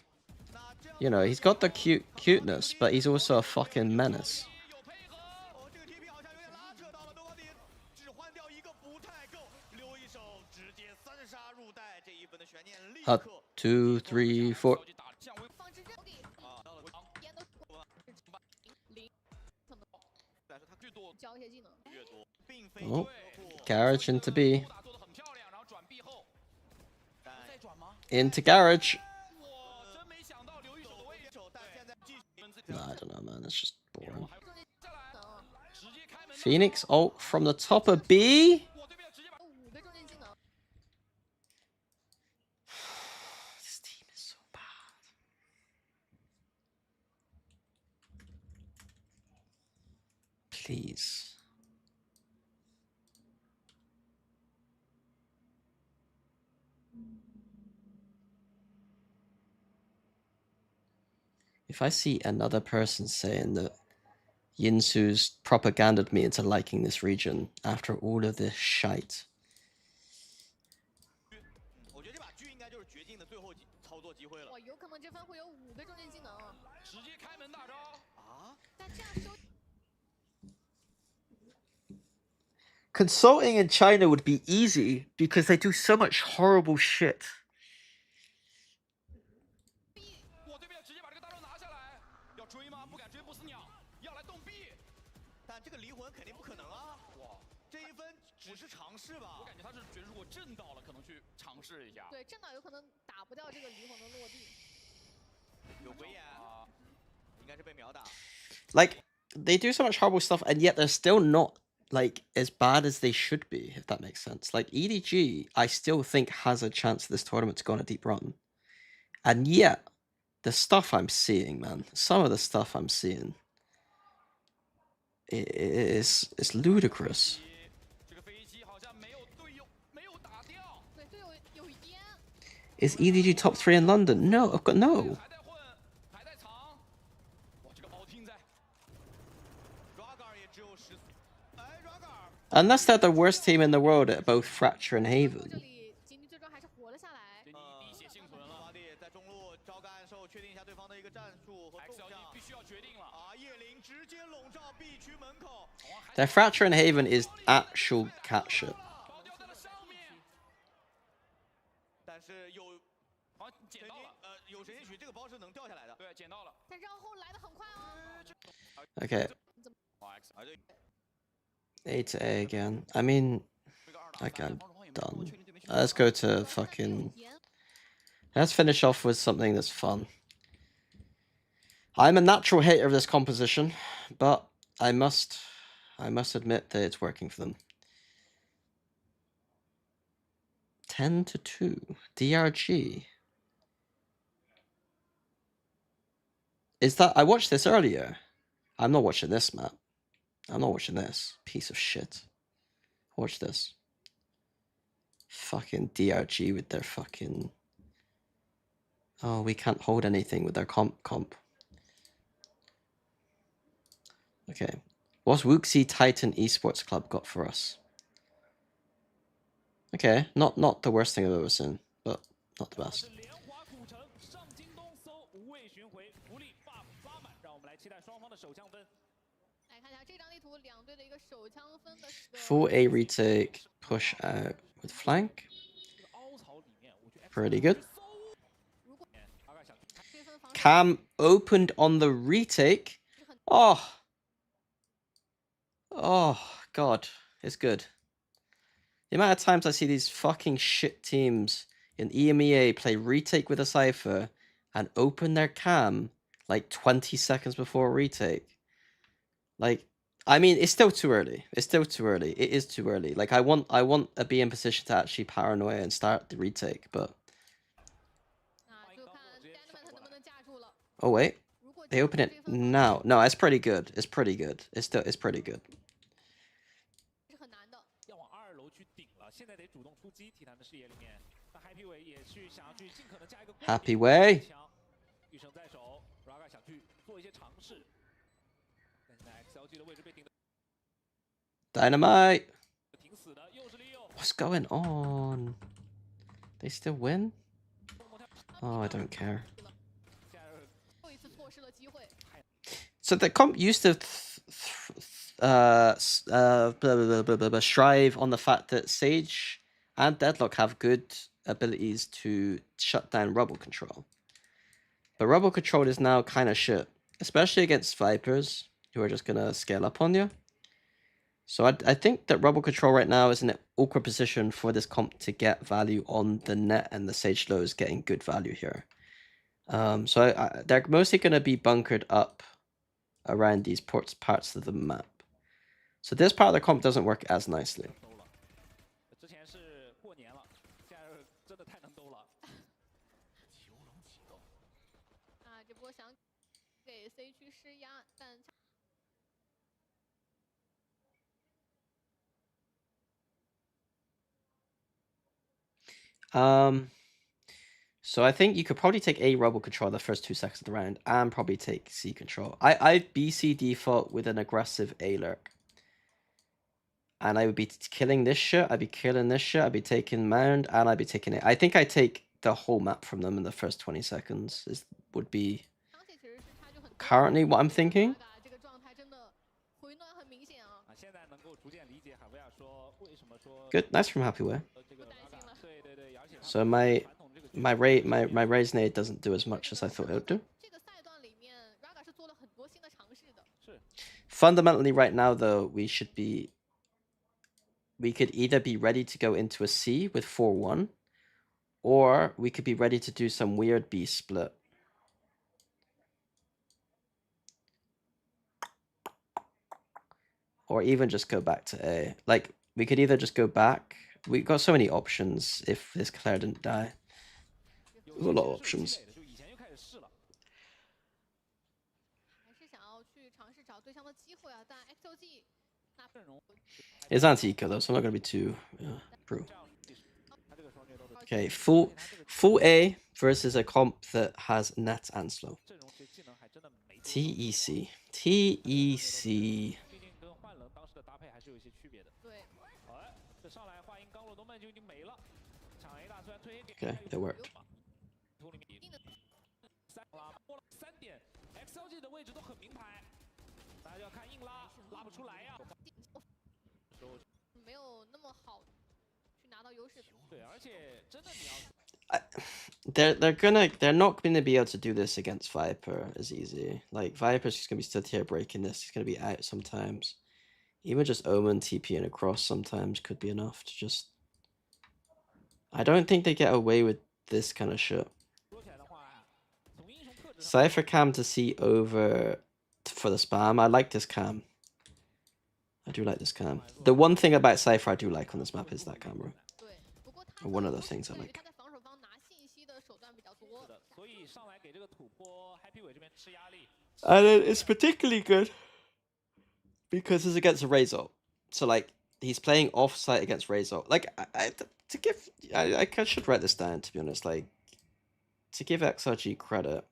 A: You know, he's got the cuteness, but he's also a fucking menace.
G: 有配合。哦，这个 TP 好像有点拉扯到了多方顶，只换掉一个不太够，留一手直接三杀入袋，这一分的悬念立刻。
A: 2, 3, 4.
C: 放置阵地，烟都零，可能教一些技能。
A: Oh, garage into B. Into garage. No, I don't know, man. It's just boring. Phoenix ult from the top of B.
C: 5个中间技能，
A: This team is so bad. Please. If I see another person saying that Yinsu's propagandaed me into liking this region after all of this shite.
G: 我觉得这把狙应该就是绝境的最后操作机会了。
C: 哇，有可能这分会有5个中间技能。
G: 直接开门大招啊！
C: 但这样收
A: Consulting in China would be easy because they do so much horrible shit.
F: 我对面直接把这个大招拿下来，要追吗？不敢追，不死鸟，要来动 B。
G: 但这个离魂肯定不可能啊！哇，这一分只是尝试吧？
F: 我感觉他是觉得如果震到了，可能去尝试一下。
C: 对，震到有可能打不掉这个离魂的落地。
G: 有鬼眼，应该是被秒打。
A: Like, they do so much horrible stuff, and yet they're still not, like, as bad as they should be, if that makes sense. Like, EDG, I still think has a chance this tournament to go on a deep run. And yet, the stuff I'm seeing, man, some of the stuff I'm seeing, it's ludicrous.
F: 这个飞机好像没有队友，没有打掉。
C: 对，队友有烟，
A: Is EDG top 3 in London? No, I've got no.
F: 还在混，还在藏。哇，这个包听在。
G: Ragar 也只有14。哎 ，Ragar。
A: Unless they're the worst team in the world at both Fracture and
C: 这
A: Haven.
C: 里杰尼最终还是活了下来。
F: 这你滴血幸存了。
G: 巴蒂在中路招个暗兽，确定一下对方的一个战术和动
F: XLG
G: 向。
F: 必须要决定了。
G: 啊，叶灵直接笼罩 B 区门口。
A: Their Fracture and Haven is actual cat shit.
F: 包掉在了上面。
G: 但是有
F: 好，捡到了。
G: 有神仙曲，这个包是能掉下来的。
F: 对，捡到了。
C: 但绕后来的很快哦。
A: Okay,
F: 哇 X，
G: 啊对，
A: A to A again. I mean, okay, I'm done. Let's go to fucking...
C: 烟
A: Let's finish off with something that's fun. I'm a natural hater of this composition, but I must admit that it's working for them. 10-2. DRG. Is that... I watched this earlier. I'm not watching this map. I'm not watching this. Piece of shit. Watch this. Fucking DRG with their fucking... Oh, we can't hold anything with their comp. Okay. 'What's 'Wuxi Titan Esports Club got for us?
G: 啊对，
A: Titan Esports Club got for us.
G: 啊对，
A: Titan Esports Club got for us.
G: 啊对。
A: Titan Esports Club got for us. Okay, not the worst thing I've ever seen, but not the
B: 是
A: best.
B: 莲华古城上京东搜无畏巡回，福利 buff 拉满，让我们来期待双方的首枪分。
C: 来看一下这张地图，两队的一个手枪分的。
A: Full A retake, push out with flank.
B: 这个凹槽里面，我觉得
A: Pretty good.
C: 如果
B: 大概想
C: 对分防守
A: Cam opened on the retake. Oh. Oh, God. It's good. The amount of times I see these fucking shit teams in EMEA play retake with a Cypher and open their cam like 20 seconds before a retake. Like, I mean, it's still too early. It's still too early. It is too early. Like, I want a B in position to actually paranoia and start the retake, but...
C: 啊，就看 Dynamite 能不能架住了。
A: Oh, wait.
C: 如果
A: They open it now. No, it's pretty good. It's pretty good. It's pretty good.
C: 是很难的。
B: 要往2楼去顶了，现在得主动出击。体坛的视野里面，那 Happy Way 也去想要去尽可能加一个
A: Happy Way
B: 枪，御绳在手 ，Raga 想去做一些尝试，但现在 XLG 的位置被顶的
A: Dynamite.
B: 挺死的，又是利用
A: What's going on? They still win? Oh, I don't care.
C: 又一次错失了机会。
A: So the comp used to strive on the fact that Sage and Deadlock have good abilities to shut down Rubble Control. But Rubble Control is now kind of shit, especially against Vipers, who are just going to scale up on you. So I think that Rubble Control right now is in an awkward position for this comp to get value on the net, and the Sage Low is getting good value here. So they're mostly going to be bunkered up around these parts of the map. So this part of the comp doesn't work as nicely.
B: 兜了。之前是过年了，现在真的太能兜了。
C: 啊，这波想给 C 区施压，但
A: So I think you could probably take A Rubble Control the first 2 seconds of the round, and probably take C Control. I'd BC default with an aggressive A Lurk. And I would be killing this shit, I'd be killing this shit, I'd be taking Mound, and I'd be taking it. I think I take the whole map from them in the first 20 seconds, would be
C: 枪械其实是差距很多。
A: currently what I'm thinking.
C: 这个状态真的回暖很明显啊。
B: 啊，现在能够逐渐理解海维亚说为什么说
A: Good, nice from Happy Way.
B: 这个 Raga 对对对，而且
A: So my raise nade doesn't do as much as I thought it would do.
C: 这个赛段里面 ，Raga 是做了很多新的尝试的。
B: 是
A: Fundamentally, right now, though, we could either be ready to go into a C with 4-1, or we could be ready to do some weird B split. Or even just go back to A. Like, we could either just go back. We've got so many options if this Claire didn't die.
B: 有
A: There's a lot of
B: 些是有
A: options.
B: 积累的，就以前就开始试了。
C: 还是想要去尝试找对象的机会啊，但 XOG 那
B: 阵容
A: It's anti-eco though, so I'm not going to be too pro.
B: 这样他这个双截都是
A: Okay, full A versus a comp that has net and slow.
B: 阵容其实技能还真的没多少
A: TEC. TEC.
B: 毕竟跟幻冷当时的搭配还是有一些区别的。
C: 对，
B: 哎，这上来话音刚落，东曼就已经没了。抢 A 大虽然推黑给
A: Okay, that worked.
B: 图里面3点 ，XLG 的位置都很明牌，大家要看硬拉，拉不出来呀。
C: 没有那么好去拿到优势。
B: 对，而且真的你要
A: They're not gonna be able to do this against Viper as easy. Like Viper's just gonna be stood here breaking this. He's gonna be out sometimes. Even just Omen TPing across sometimes could be enough to just. I don't think they get away with this kind of shit.
B: 说起来的话，从英雄特质上，
A: Cypher cam to see over for the spam. I like this cam. I do like this cam. The one thing about Cypher I do like on this map is that camera.
C: 对，不过他
A: One of the things I
C: 对于
A: like.
C: 他在防守方拿信息的手段比较多。
B: 的，所以上来给这个土坡 Happy 尾这边吃压力。
A: And it's particularly good because it's against a Razor. So like he's playing offsite against Razor. Like I should write this down, to be honest. Like to give XRG credit.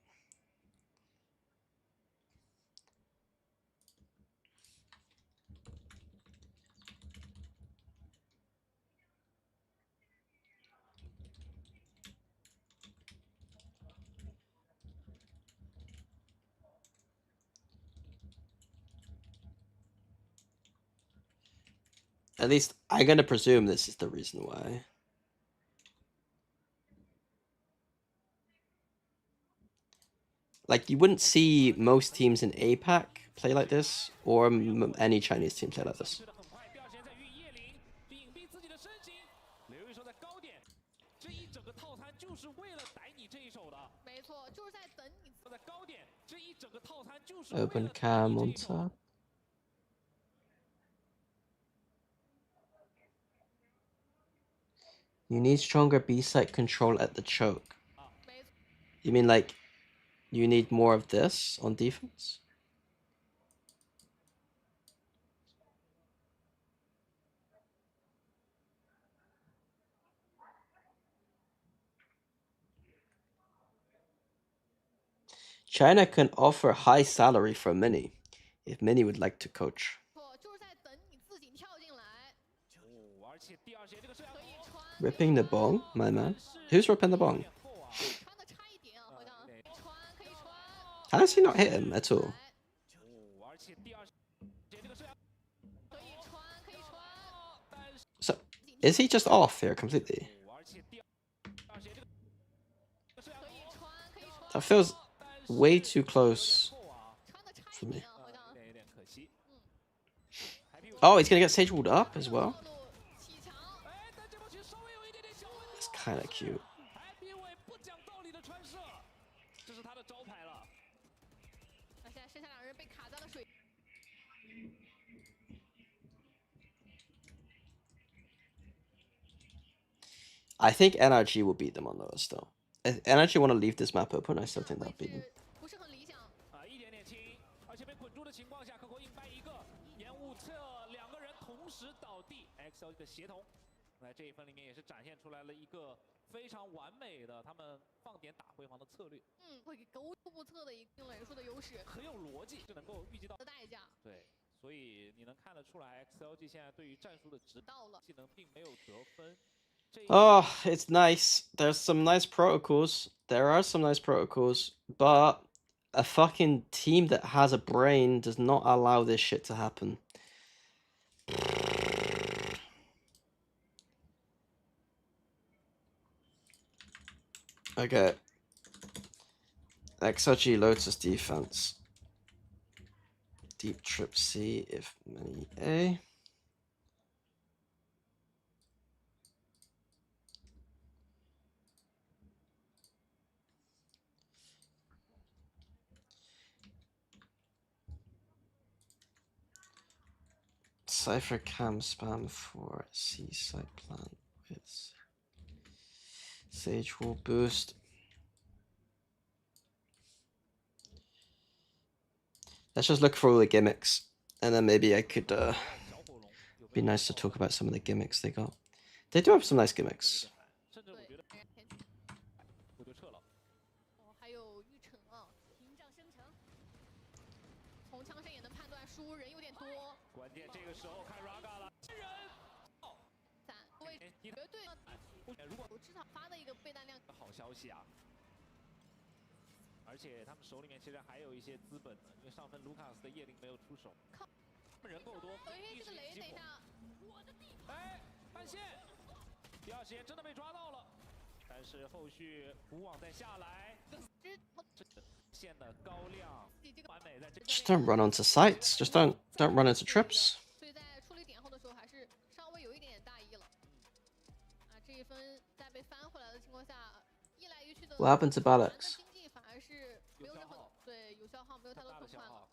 H: At least I'm gonna presume this is the reason why. Like, you wouldn't see most teams in APAC play like this, or any Chinese team play like this.
B: 吃的很快，第二时间在于叶灵去隐蔽自己的身形。刘一手在高点，这一整个套餐就是为了逮你这一手的。
C: 没错，就是在等你。
B: 在高点，这一整个套餐就是为了
H: Open
B: 逮
H: cam
B: 你
H: on
B: 这一手。
H: top. You need stronger B-side control at the choke. You mean like you need more of this on defense? China can offer high salary for Mini if Mini would like to coach.
C: 错，就是在等你自己跳进来。
B: 哦，而且第二时间这个射
C: 可以穿。
H: Ripping the bong, my man. Who's ripping the bong?
C: 穿的差一点，好像。穿可以穿。
H: How does he not hit him at all?
B: 哦，而且第二时间这个射
C: 可以穿，可以穿。
H: So, is he just off here completely?
B: 哦，而且第二时间这个射
C: 可以穿，可以穿。
H: That feels way too close
C: 穿的差
H: for
C: 一
H: me.
C: 点，好像。
B: 有点可惜。
H: Oh, he's gonna get Sage walled up as well?
C: 起墙。
B: 哎，但这波其实稍微有一点点小问题。
H: That's kind of cute.
B: Happy Wei 不讲道理的穿射，这是他的招牌了。
C: 那现在剩下两人被卡在了水。
H: I think NRG will beat them on those still. If NRG want to leave this map open, I still think they'll beat them.
C: 不是很理想。
B: 啊，一点点轻，而且被捆住的情况下，可口硬掰一个，烟雾侧两个人同时倒地 ，XL 的协同，在这一分里面也是展现出来了一个非常完美的他们放点打回防的策略。
C: 会给勾不测的一个人数的优势，
B: 很有逻辑，是能够预计到
C: 的代价。
B: 对，所以你能看得出来，XLG 现在对于战术的指导技能并没有得分。
H: Oh, it's nice. There's some nice protocols. There are some nice protocols, but a fucking team that has a brain does not allow this shit to happen. Okay. XLG Lotus defense. Deep trip C if many A. Cypher cam spam for seaside plant with Sage will boost. Let's just look for all the gimmicks, and then maybe I could be nice to talk about some of the gimmicks they got. They do have some nice gimmicks.
B: 甚至我觉得，我就撤了。
C: 哦，还有玉成啊，屏障生成。从枪声也能判断输人有点多。
B: 关键这个时候看 Raga 了，人。
C: 3位绝对，如果至少发的一个备弹量。
B: 好消息啊！而且他们手里面其实还有一些资本呢，因为上分卢卡斯的叶灵没有出手，他们人够多。
C: 哎，这个雷等一下。
B: 哎，半线，第二时间真的被抓到了，但是后续补网再下来，线的高亮，完美在这。
H: Just don't run onto sites. Just don't run into trips.
C: 所以在处理点后的时候，还是稍微有一点大意了。啊，这一分在被翻回来的情况下，一来一去的。
H: What happened to Balix?
C: 经济反而是没有任何对有消耗，没有太多损坏了。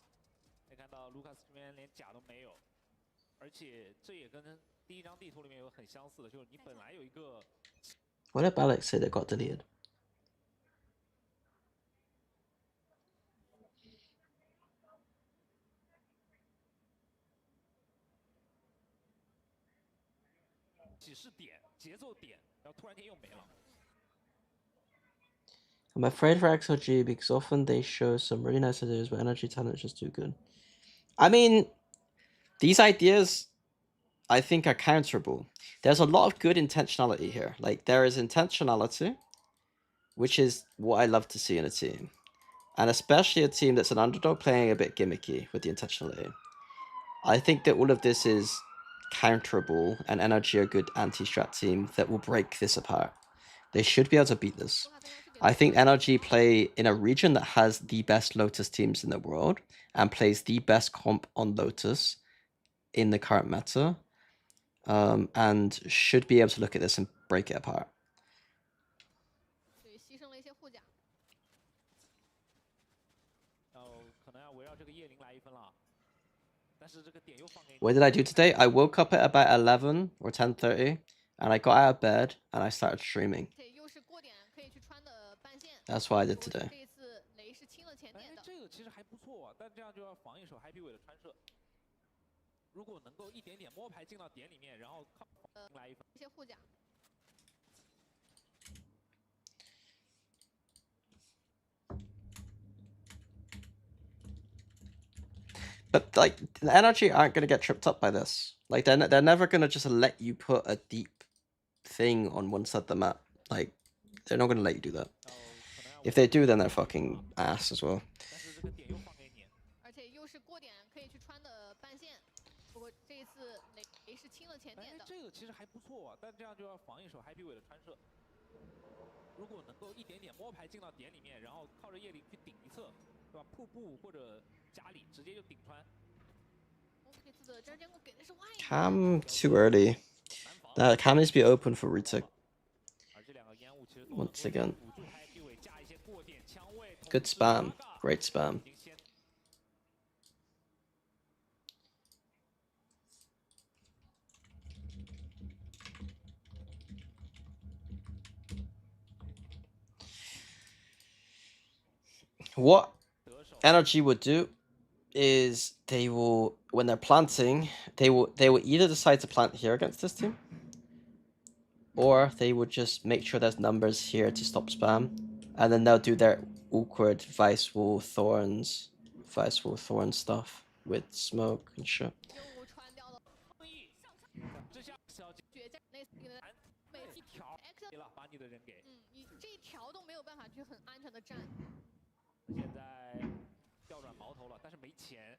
B: 可以看到卢卡斯这边连甲都没有，而且这也跟第一张地图里面有很相似的，就是你本来有一个。
H: Why did Balix say they got deleted?
B: 启示点、节奏点，然后突然间又没了。
H: I'm afraid for XLG because often they show some really nice ideas, but energy talent is just too good. I mean, these ideas, I think, are counterable. There's a lot of good intentionality here. Like, there is intentionality, which is what I love to see in a team. And especially a team that's an underdog playing a bit gimmicky with the intentionality. I think that all of this is counterable and Energy a good anti-strat team that will break this apart. They should be able to beat this. I think Energy play in a region that has the best Lotus teams in the world and plays the best comp on Lotus in the current meta, and should be able to look at this and break it apart.
C: 对，牺牲了一些护甲。
B: 可能要围绕这个叶灵来一分了。但是这个点又放给
H: What did I do today? I woke up at about 11 or 10:30, and I got out of bed and I started streaming.
C: 又是过点可以去穿的半线。
H: That's what I did today.
C: 这一次雷是清了前点的。
B: 这个其实还不错啊，但这样就要防一手 Happy Way 的穿射。如果能够一点点摸牌进到点里面，然后靠来一分。
C: 这些护甲。
H: But like the Energy aren't gonna get tripped up by this. Like they're never gonna just let you put a deep thing on one side of the map. Like they're not gonna let you do that. If they do, then they're fucking ass as well.
B: 但是这个点又放给你。
C: 而且又是过点可以去穿的半线。不过这一次雷是清了前点的。
B: 这个其实还不错啊，但这样就要防一手 Happy Way 的穿射。如果能够一点点摸牌进到点里面，然后靠着叶灵去顶一侧，对吧？瀑布或者家里直接就顶穿。
C: 这次的真弓给的是外。
H: Cam too early. Cam needs to be open for retake.
B: 而这两个烟雾其实
H: Once again.
B: 辅助 Happy Way 加一些过点枪位。
H: Good spam. Great spam. What Energy would do is they will, when they're planting, they will either decide to plant here against this team, or they would just make sure there's numbers here to stop spam, and then they'll do their awkward Vice Wall Thorns stuff with smoke and shit.
C: 又穿掉了。
B: 这下小
C: 决战那每
B: 一条给了，把你的人给。
C: 你这一条都没有办法去很安全的站。
B: 现在调转矛头了，但是没钱。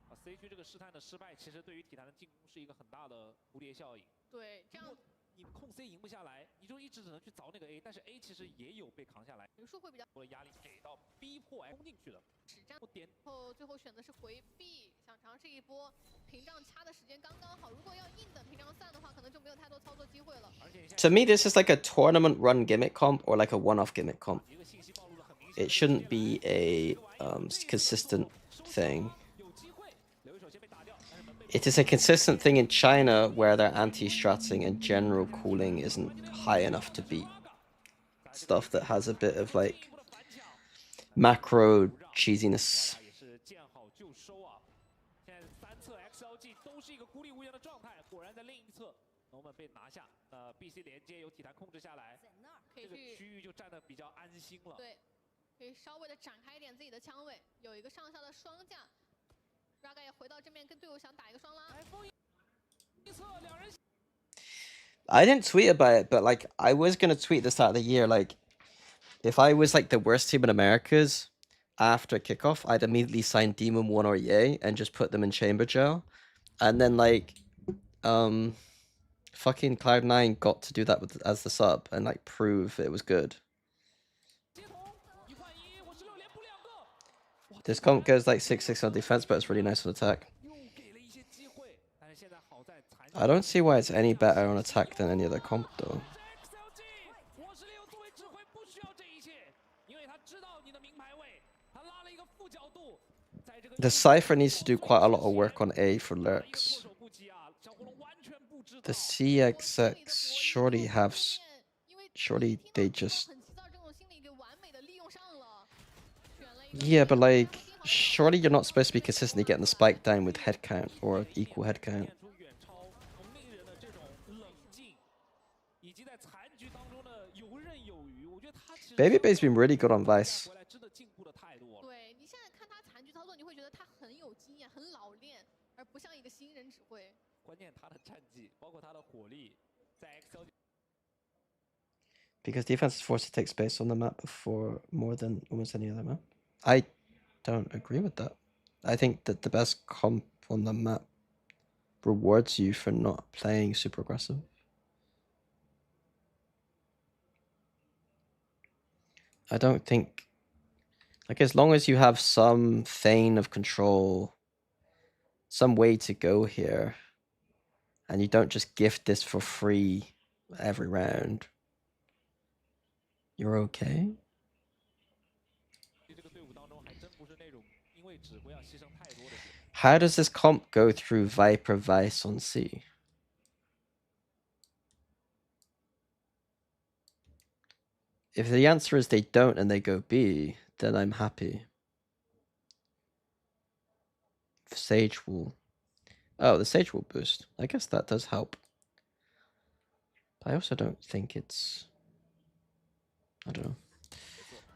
B: 啊 ，C 区这个试探的失败，其实对于体坛的进攻是一个很大的蝴蝶效应。
C: 对，这样
B: 你控 C 赢不下来，你就一直只能去凿那个 A， 但是 A 其实也有被扛下来，
C: 人数会比较
B: 多的压力给到逼迫冲进去的。
C: 实战点后最后选的是回避，想尝试一波屏障掐的时间刚刚好。如果要硬等屏障散的话，可能就没有太多操作机会了。
H: To me, this is like a tournament run gimmick comp or like a one-off gimmick comp. It shouldn't be a consistent thing. It is a consistent thing in China where their anti-stratting and general cooling isn't high enough to beat stuff that has a bit of like macro cheesiness.
B: 也是见好就收啊！现在三侧 XLG 都是一个孤立无援的状态，果然在另一侧，龙门被拿下。BC 连接由体坛控制下来，这个区域就站得比较安心了。
C: 对，可以稍微的展开一点自己的枪位，有一个上下的双架。Raga 也回到这边跟队友想打一个双拉。
B: 一侧两人。
H: I didn't tweet about it, but like I was gonna tweet this start of the year. Like, if I was like the worst team in Americas after kickoff, I'd immediately sign Demon 1 or Ye and just put them in chamber jail, and then like, fucking Cloud9 got to do that with as the sub and like prove it was good. This comp goes like 6-6 on defense, but it's really nice on attack. I don't see why it's any better on attack than any other comp though. The Cypher needs to do quite a lot of work on A for lurks. The CXX surely they just... Yeah, but like, surely you're not supposed to be consistently getting the spike down with head count or equal head count. Babyface's been really good on Vice.
C: 对你现在看他残局操作，你会觉得他很有经验、很老练，而不像一个新人指挥。
B: 关键他的战绩，包括他的火力，在 XL
H: Because defense is forced to take space on the map before more than almost any other map. I don't agree with that. I think that the best comp on the map rewards you for not playing super aggressive. I don't think, like, as long as you have some feign of control, some way to go here, and you don't just gift this for free every round, you're okay.
B: 这个队伍当中还真不是那种因为指挥要牺牲太多的球。
H: How does this comp go through Viper Vice on C? If the answer is they don't and they go B, then I'm happy. Sage will... Oh, the Sage will boost. I guess that does help. But I also don't think it's... I don't know.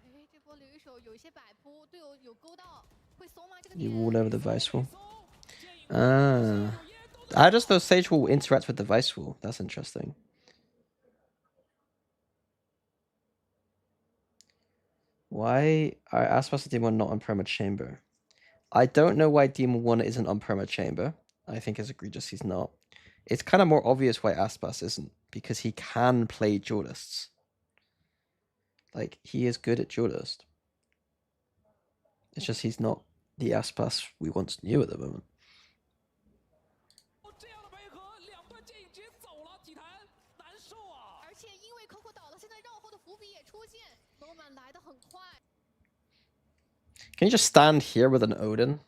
C: 哎，这波刘一手有一些摆扑，队友有勾到，会松吗？这个
H: You
C: 点
H: wall over the Vice wall. Ah. How does the Sage wall interact with the Vice wall? That's interesting. Why are Aspas and Demon not on Perma Chamber? I don't know why Demon 1 isn't on Perma Chamber. I think it's egregious he's not. It's kind of more obvious why Aspas isn't, because he can play duelists. Like, he is good at duelist. It's just he's not the Aspas we once knew at the moment.
B: 这样的配合，两段剑影直接走了，体坛难受啊！
C: 而且因为 Coco 倒了，现在绕后的伏笔也出现，Norman 来得很快。
H: Can you just stand here with an Odin?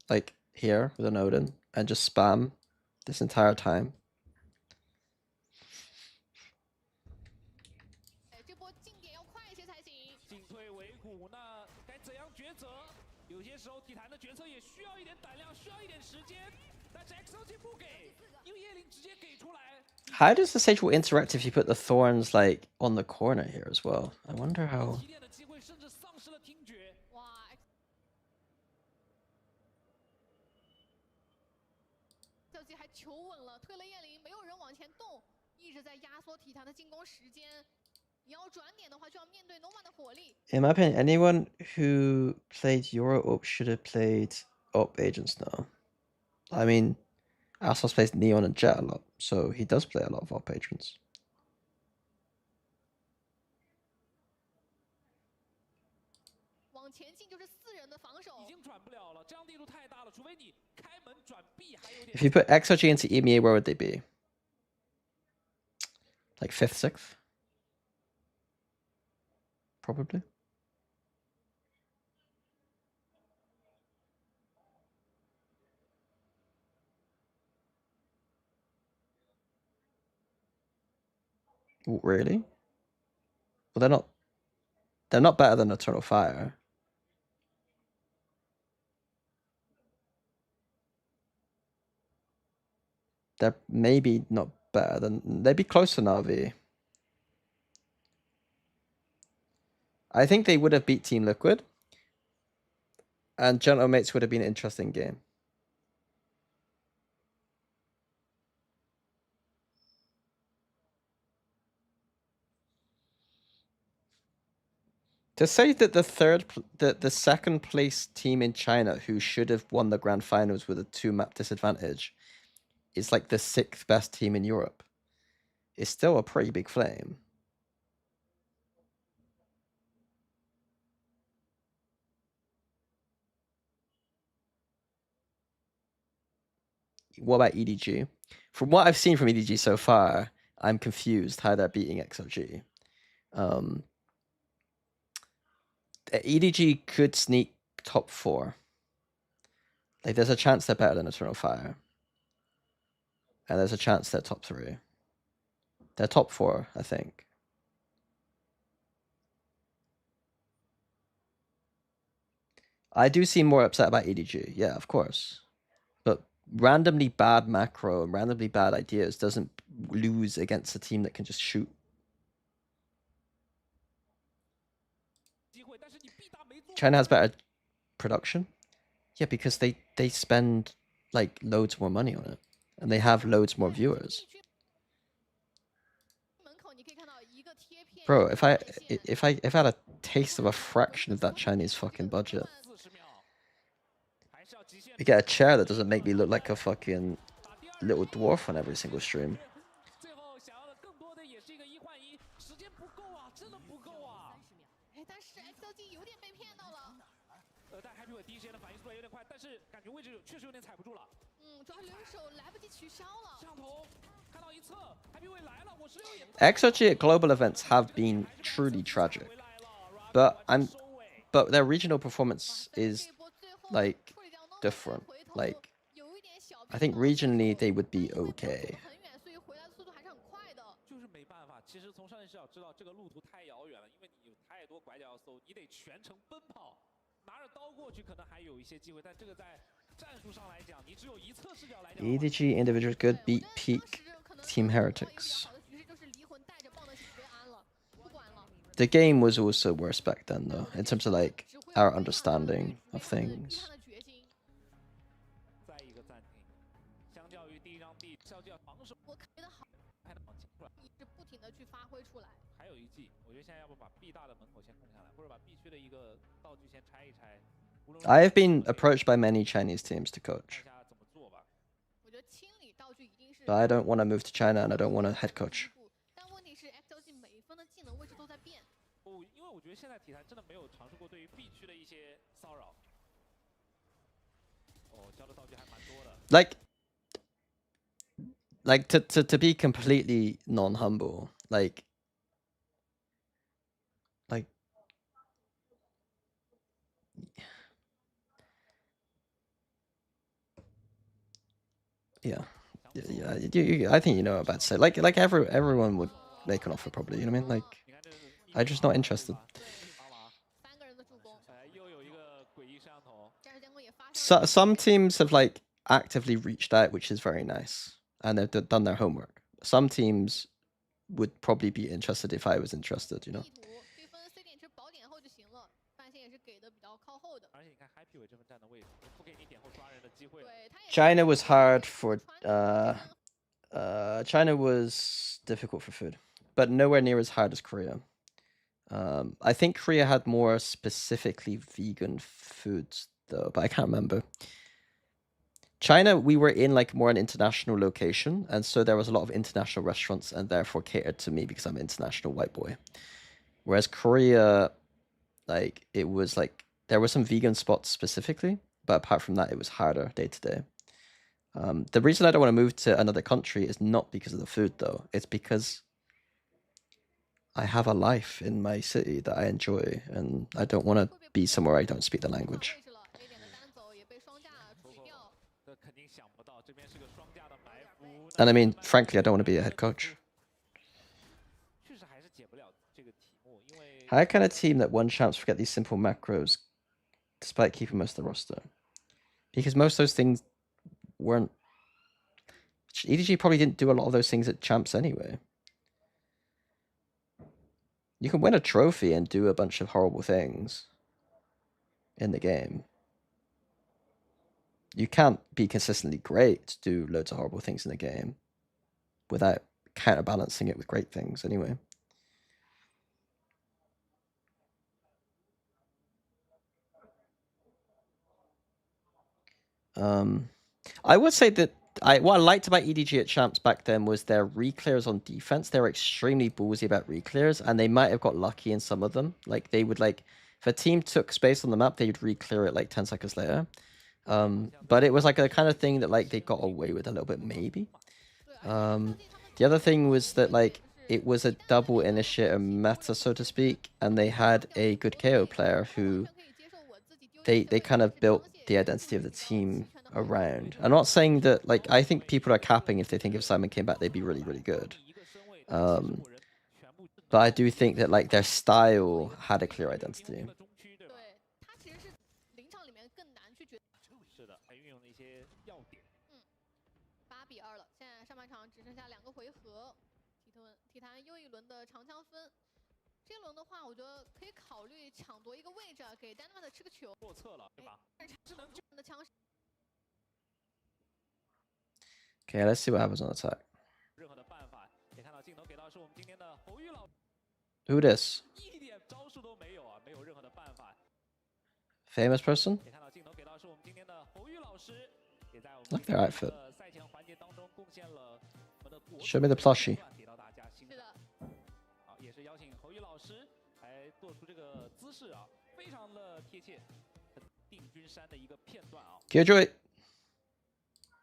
H: Like, here with an Odin, and just spam this entire time?
C: 哎，这波进点要快一些才行。
B: 进退维谷，那该怎样抉择？有些时候体坛的决策也需要一点胆量，需要一点时间。但是 XOG 不给，因为叶灵直接给出来。
H: How does the Sage Wall interact if you put the thorns, like, on the corner here as well? I wonder how...
B: 提炼的机会，甚至丧失了听觉。
C: 哇 ，XOG 还求稳了，推了叶灵，没有人往前动，一直在压缩体坛的进攻时间。你要转点的话，就要面对 Norman 的火力。
H: In my opinion, anyone who played Euro Op should have played Op Agents now. I mean, Assos plays Neon and Jet a lot, so he does play a lot of Op Agents.
C: 往前进就是4人的防守。
B: 已经转不了了，这样力度太大了，除非你开门转臂还有点。
H: If you put XOG into EMEA, where would they be? Like 5th, 6th? Probably. Ooh, really? Well, they're not. They're not better than Eternal Fire. They're maybe not better than. They'd be close to Na'Vi. I think they would have beat Team Liquid. And Gentle Mates would have been an interesting game. To say that the second place team in China who should have won the grand finals with a 2-map disadvantage is like the 6th best team in Europe is still a pretty big flame. What about EDG? From what I've seen from EDG so far, I'm confused how they're beating XOG. EDG could sneak top 4. Like, there's a chance they're better than Eternal Fire. And there's a chance they're top 3. They're top 4, I think. I do seem more upset about EDG, yeah, of course. But randomly bad macro and randomly bad ideas doesn't lose against a team that can just shoot. China has better production. Yeah, because they spend like loads more money on it, and they have loads more viewers. Bro, if I had a taste of a fraction of that Chinese fucking budget, we get a chair that doesn't make me look like a fucking
A: little dwarf on every single stream.
B: 最后想要的更多的也是一个1换1，时间不够啊，真的不够啊。
C: 哎，但是 XLG 有点被骗到了。
B: 但 Happy 第一时间的反应速度有点快，但是感觉位置确实有点踩不住了。
C: 主要留守来不及取消了。
B: 摄像头看到一侧 ，Happy 来了，56也。
A: XOG at global events have been truly tragic, but their regional performance is like different. Like I think regionally they would be okay.
C: 很远，所以回来的速度还是很快的。
B: 就是没办法，其实从上帝视角知道这个路途太遥远了，因为你有太多拐角要搜，你得全程奔跑，拿着刀过去可能还有一些机会，但这个在战术上来讲，你只有一侧视角来讲。
A: EDG individuals good beat peak Team Heretics. The game was also worse back then, though, in terms of like our understanding of things.
B: 再一个暂停，相较于第一张地，效较防守，
C: 我觉得好，
B: 还能往前出来。
C: 一直不停的去发挥出来。
B: 还有一记，我觉得现在要不把 B 大的门口先控下来，或者把 B 区的一个道具先拆一拆。
A: I have been approached by many Chinese teams to coach,
B: 看一下怎么做吧。
C: 我觉得清理道具一定是。
A: but I don't want to move to China and I don't want to head coach.
C: 但问题是 XLG 每一分的技能位置都在变。
B: 因为我觉得现在体坛真的没有尝试过对于 B 区的一些骚扰。教的道具还蛮多的。
A: Like to be completely non-humble, like yeah. I think you know what I'm about to say. Like everyone would make an offer probably. You know what I mean? Like I'm just not interested.
C: 3个人的助攻。
B: 又有一个诡异摄像头。
C: 战士监控也发现。
A: Some teams have like actively reached out, which is very nice, and they've done their homework. Some teams would probably be interested if I was interested. You know.
C: 对分 C 点吃保点后就行了，范线也是给的比较靠后的。
B: 而且你看 Happy 伟这份站的位置，不给你点后抓人的机会。
C: 对，他也。
A: China was hard for China was difficult for food, but nowhere near as hard as Korea. I think Korea had more specifically vegan foods though, but I can't remember. China, we were in like more an international location, and so there was a lot of international restaurants and therefore catered to me because I'm an international white boy. Whereas Korea, like it was like there were some vegan spots specifically, but apart from that, it was harder day to day. The reason I don't want to move to another country is not because of the food though, it's because I have a life in my city that I enjoy, and I don't want to be somewhere I don't speak the language. And I mean, frankly, I don't want to be a head coach. How can a team that won champs forget these simple macros despite keeping most of the roster? Because most of those things weren't... EDG probably didn't do a lot of those things at champs anyway. You can win a trophy and do a bunch of horrible things in the game. You can't be consistently great to do loads of horrible things in the game without counterbalancing it with great things anyway. I would say that what I liked about EDG at champs back then was their reclears on defense. They were extremely ballsy about reclears, and they might have got lucky in some of them. Like they would like, if a team took space on the map, they'd reclear it like 10 seconds later. But it was like a kind of thing that like they got away with a little bit maybe. The other thing was that like it was a double initiator meta, so to speak, and they had a good KO player who they kind of built the identity of the team around. I'm not saying that like I think people are capping if they think if Simon came back they'd be really, really good. But I do think that like their style had a clear identity.
C: 8比2了，现在上半场只剩下2个回合，体坛又一轮的长枪分。这轮的话，我觉得可以考虑抢夺一个位置，给 Dynamite 吃个球。
B: 过侧了，对吧？智能
C: 的枪。
A: Okay, let's see what happens on attack.
B: 任何的办法，也看到镜头给到是我们今天的侯玉老。
A: Who this?
B: 一点招数都没有啊，没有任何的办法。
A: Famous person?
B: 也看到镜头给到是我们今天的侯玉老师，也在我们
A: Look their outfit.
B: 赛前环节当中贡献了我们的国
A: Show me the plushie.
B: 给到大家欣
C: 是
B: 赏。
C: 的，
B: 好，也是邀请侯宇老师来做出这个姿势啊，非常的贴切，很定军山的一个片段啊，
A: Killjoy.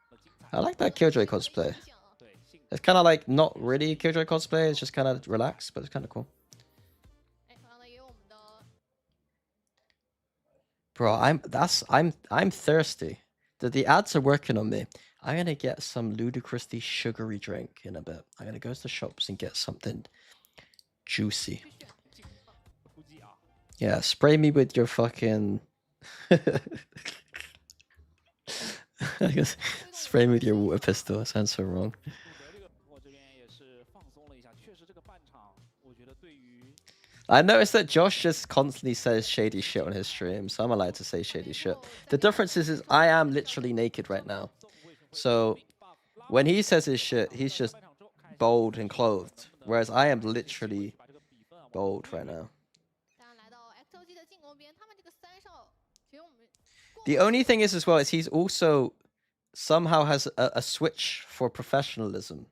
B: 很精彩。
A: I like that Killjoy cosplay.
B: 对，性
A: It's kind of like not really Killjoy cosplay. It's just kind of relaxed, but it's kind of cool.
C: 哎，同样的也有我们的
A: Bro, I'm thirsty. The ads are working on me. I'm gonna get some ludicrously sugary drink in a bit. I'm gonna go to the shops and get something juicy.
B: 突击啊，
A: Yeah, spray me with your fucking. I guess spray me with your water pistol. Sounds so wrong.
B: 鲁德这个我这边也是放松了一下，确实这个半场，我觉得对于
A: I noticed that Josh just constantly says shady shit on his stream, so I'm allowed to say shady shit. The difference is I am literally naked right now. So when he says his shit, he's just bold and clothed, whereas I am literally bold right now.
C: 当然来到 XOG 的进攻边，他们这个三少，其实我们
A: The only thing is as well is he's also somehow has a switch for professionalism,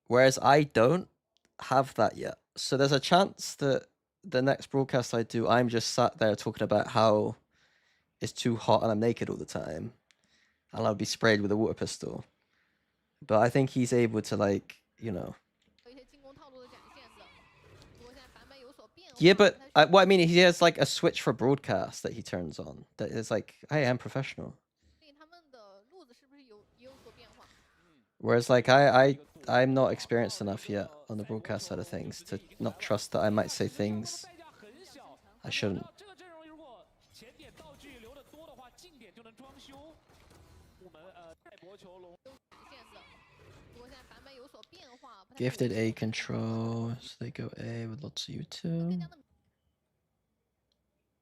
A: whereas I don't have that yet. So there's a chance that the next broadcast I do, I'm just sat there talking about how it's too hot and I'm naked all the time, and I'll be sprayed with a water pistol. But I think he's able to, like, you know.
C: 有一些进攻套路的展现的。不过现在版本有所变化。
A: Yeah, but
C: 它是
A: what I mean, he has like a switch for broadcast that he turns on. That is like, I am professional.
C: 所以他们的路子是不是也有所变化？
A: Whereas like I'm not experienced enough yet on the broadcast side of things to not trust that I might say things
B: 代价很小。
A: I shouldn't.
B: 这个阵容如果前点道具留的多的话，近点就能装修。我们泰博囚龙
C: 展现的。不过现在版本有所变化。不太
A: Gifted
C: 熟
A: A
C: 悉
A: control, so they go A with lots of
C: 更
A: U2.
C: 加的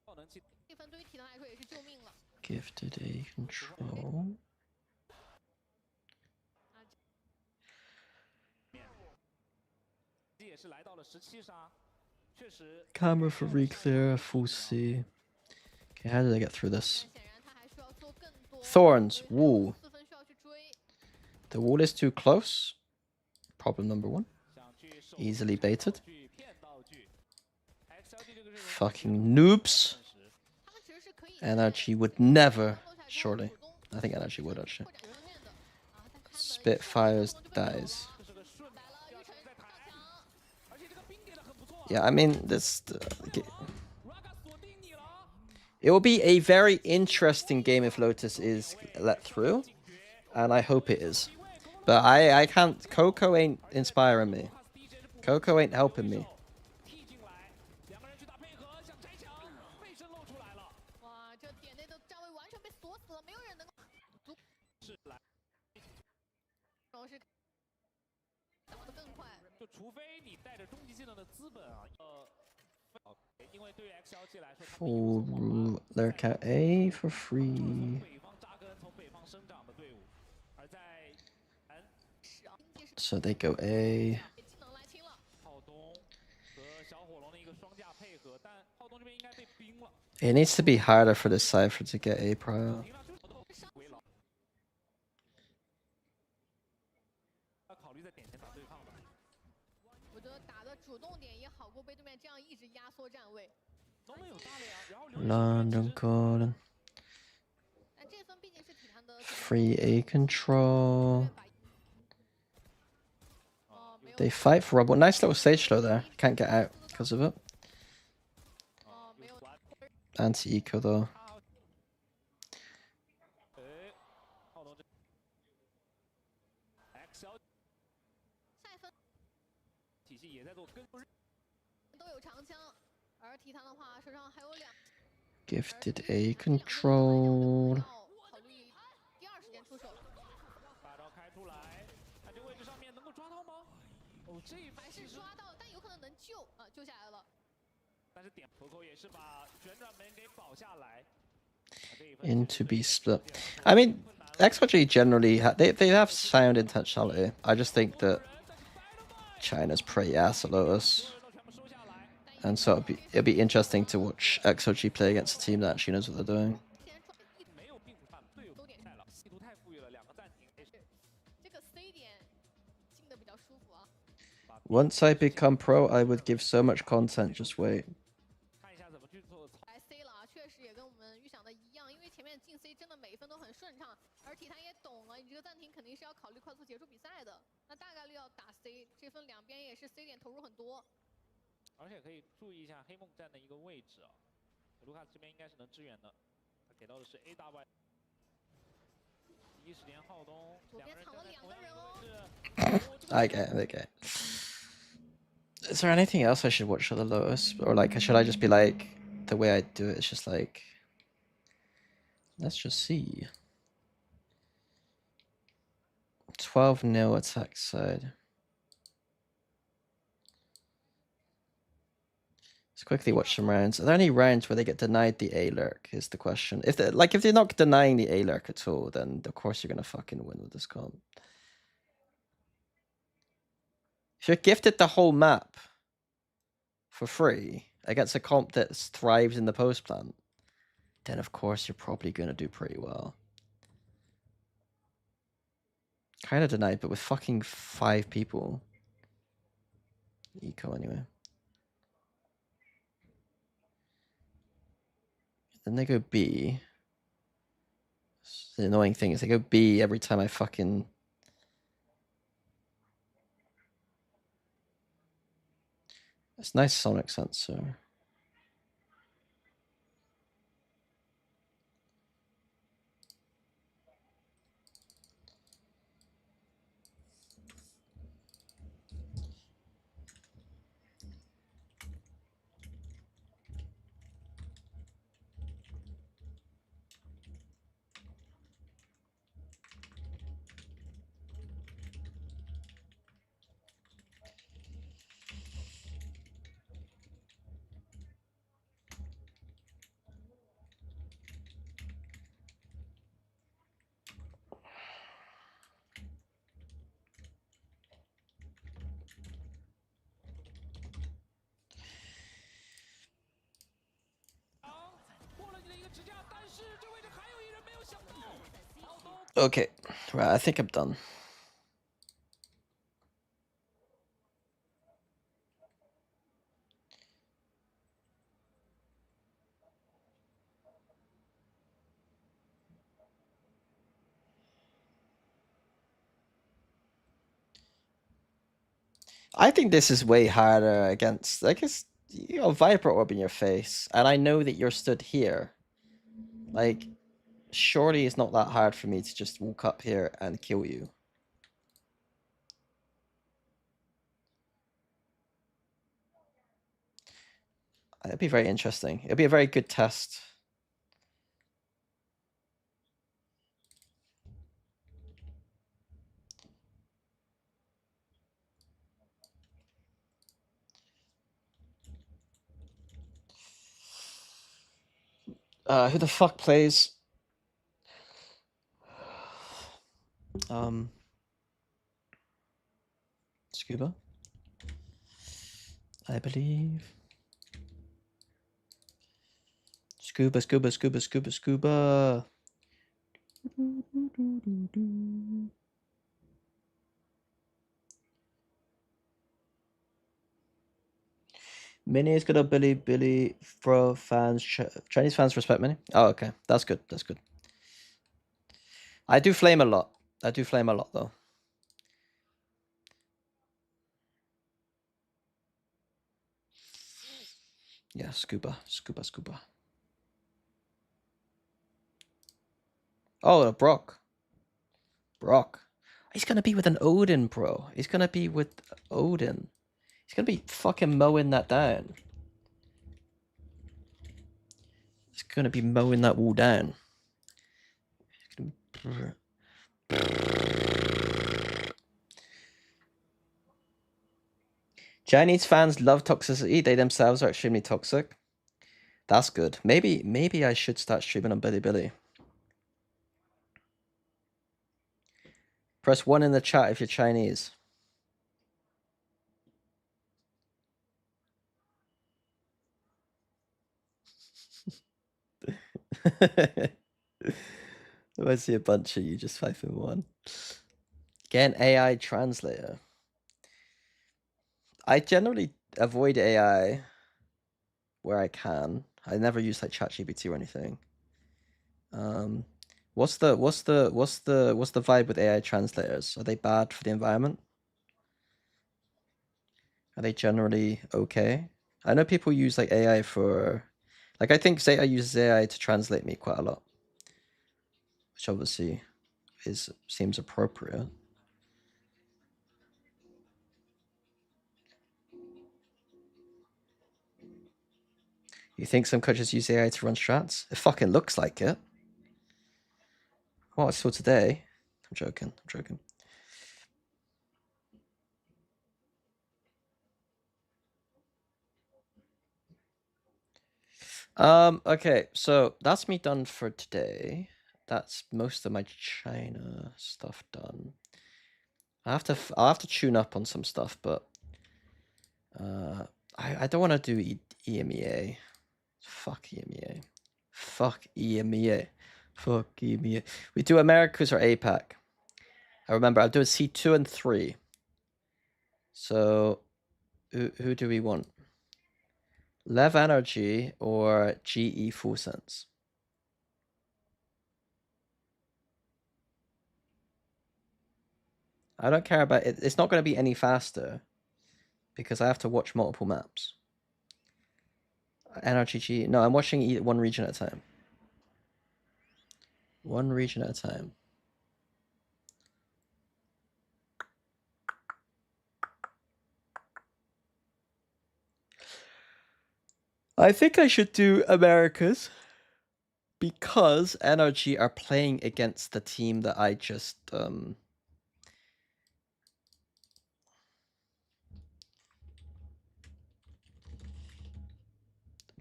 B: 效能器
C: 这份对于体能来说也是救命了。
A: Gifted A control.
B: 也是来到了17杀，确实
A: Camera for reclear, full C. Okay, how did I get through this?
C: 但显然他还需要做更多。
A: Thorns,
C: 所以还有
A: wall.
C: 4分需要去追。
A: The wall is too close. Problem number one.
B: 想去守
A: Easily baited.
B: 去骗道具。XLG 这个阵容
A: Fucking noobs.
C: 他们其实是可以
A: Energy would never, surely. I think Energy would actually.
C: 扩展呈现的。啊，但开门
A: Spitfires
C: 一开门
A: dies.
B: 这是个顺
C: 来了，玉成上墙。
B: 而且这个兵给的很不错啊。
A: Yeah, I mean, this.
B: Raga 锁定你了。
A: It will be a very interesting game if Lotus is let through, and I hope it is. But I can't. Coco ain't inspiring me. Coco ain't helping me.
B: 踢进来，两个人去打配合，想拆墙，背身露出来了。
C: 哇，这点内的站位完全被锁死了，没有人能够足。
B: 是来，
C: 然后是打得更快。
B: 就除非你带着终极技能的资本啊，因为对于 XLG 来说，他们有
A: Full
B: 所
A: rule lurk out A for free.
B: 北方扎根、从北方生长的队伍，而在
C: 是啊，经济是
A: So they go A.
C: 技能来清了。
B: 浩东和小火龙的一个双架配合，但浩东这边应该被冰了。
A: It needs to be harder for this cipher to get A prior.
B: 停了，为老，要考虑在点前打对抗的。
C: 我觉得打的主动点也好过被对面这样一直压缩站位。
B: 能不能有大梁？然后刘
A: London calling.
C: 但这分毕竟是体坛的
A: Free A control.
C: 没有
A: They fight for Robo. Nice little stage slow there. Can't get out because of it.
C: 没有
A: Anti eco though.
B: 哎，浩东这 XL
C: 下一分
B: 体系也在做跟
C: 都有长枪，而体坛的话手上还有两。
A: Gifted A control.
C: 考虑第二时间出手。
B: 大招开出来，看这个位置上面能够抓到吗？哦，这一发
C: 还是抓到，但有可能能救啊，救下来了。
B: 但是点Coco也是把旋转门给保下来。
A: Into B split. I mean, XRG generally they have sound intentionality. I just think that China's pretty ass at Lotus, and so it'll be interesting to watch XRG play against a team that actually knows what they're doing.
B: 没有并不犯队友都点菜了，意图太富裕了，两个暂停。
C: 这个一点进的比较舒服啊。
A: Once I become pro, I would give so much content. Just wait.
B: 看一下怎么去做操。
C: 来 C 了啊，确实也跟我们预想的一样，因为前面进 C 真的每一分都很顺畅，而体坛也懂了，你这个暂停肯定是要考虑快速结束比赛的，那大概率要打 C， 这分两边也是 C 点投入很多。
B: 而且可以注意一下黑梦站的一个位置啊，卢卡斯这边应该是能支援的，他给到的是 A 大 Y。第一时间浩东，
C: 左边藏了两个人哦。
A: I get it, I get it. Is there anything else I should watch for the lowest? Or like, should I just be like, the way I do it is just like, let's just see. 12-0 attack side. Let's quickly watch some rounds. Are there any rounds where they get denied the A lurk? Is the question. If they're not denying the A lurk at all, then of course you're gonna fucking win with this comp. If you're gifted the whole map for free against a comp that thrives in the post plant, then of course you're probably gonna do pretty well. Kind of denied, but with fucking 5 people. Eco anyway. Then they go B. The annoying thing is they go B every time I fucking... It's nice sonic sensor. Okay, right, I think I'm done. I think this is way harder against, like, it's, you know, Viper Orb in your face, and I know that you're stood here. Like, surely it's not that hard for me to just walk up here and kill you. It'd be very interesting. It'll be a very good test. Who the fuck plays? Scuba? I believe. Scuba, scuba, scuba, scuba, scuba. Mini is gonna Billy for fans. Chinese fans respect Mini. Oh, okay, that's good. That's good. I do flame a lot. I do flame a lot though. Yeah, scuba, scuba, scuba. Oh, Brock. Brock. He's gonna be with an Odin, bro. He's gonna be with Odin. He's gonna be fucking mowing that down. He's gonna be mowing that wall down. Chinese fans love toxicity. They themselves are extremely toxic. That's good. Maybe I should start streaming on Bilibili. Press 1 in the chat if you're Chinese. I see a bunch of you just 5-1. Get an AI translator. I generally avoid AI where I can. I never use like ChatGPT or anything. What's the vibe with AI translators? Are they bad for the environment? Are they generally okay? I know people use like AI for, like I think Zeta uses AI to translate me quite a lot, which obviously seems appropriate. You think some coaches use AI to run strats? It fucking looks like it. What I saw today. I'm joking. I'm joking. Okay, so that's me done for today. That's most of my China stuff done. I'll have to tune up on some stuff, but I don't want to do EMEA. Fuck EMEA. Fuck EMEA. Fuck EMEA. We do Americas or APAC. I remember I'm doing C2 and 3. So who do we want? Lev Energy or GE Full Sense? I don't care about it. It's not going to be any faster because I have to watch multiple maps. Energy G. No, I'm watching one region at a time. One region at a time. I think I should do Americas because NRG are playing against the team that I just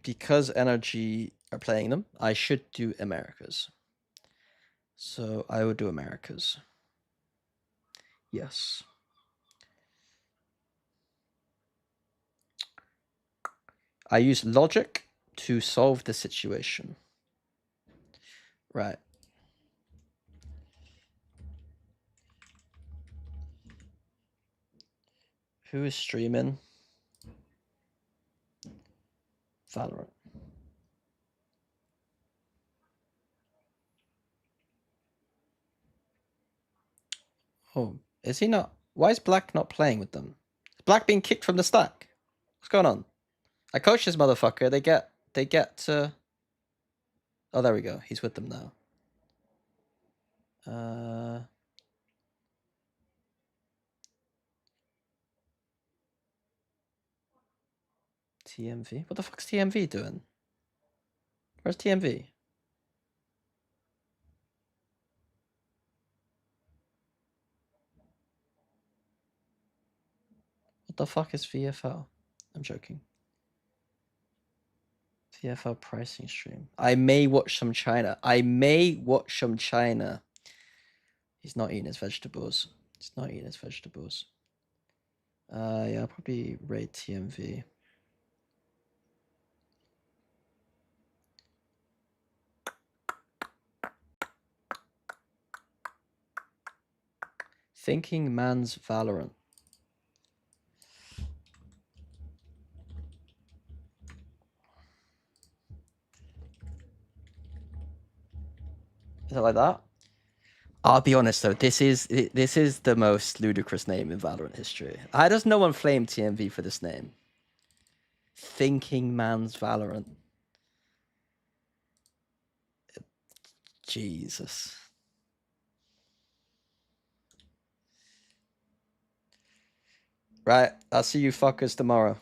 A: because NRG are playing them, I should do Americas. So I would do Americas. Yes. I use logic to solve the situation. Right. Who is streaming? Valorant. Oh, is he not? Why is Black not playing with them? Is Black being kicked from the stack? What's going on? I coach this motherfucker. They get oh, there we go. He's with them now. TMV? What the fuck's TMV doing? Where's TMV? What the fuck is VFL? I'm joking. VFL pricing stream. I may watch some China. I may watch some China. He's not eating his vegetables. He's not eating his vegetables. Yeah, I'll probably raid TMV. Thinking Man's Valorant. Is it like that? I'll be honest though, this is the most ludicrous name in Valorant history. How does no one flame TMV for this name? Thinking Man's Valorant. Jesus. Right, I'll see you fuckers tomorrow.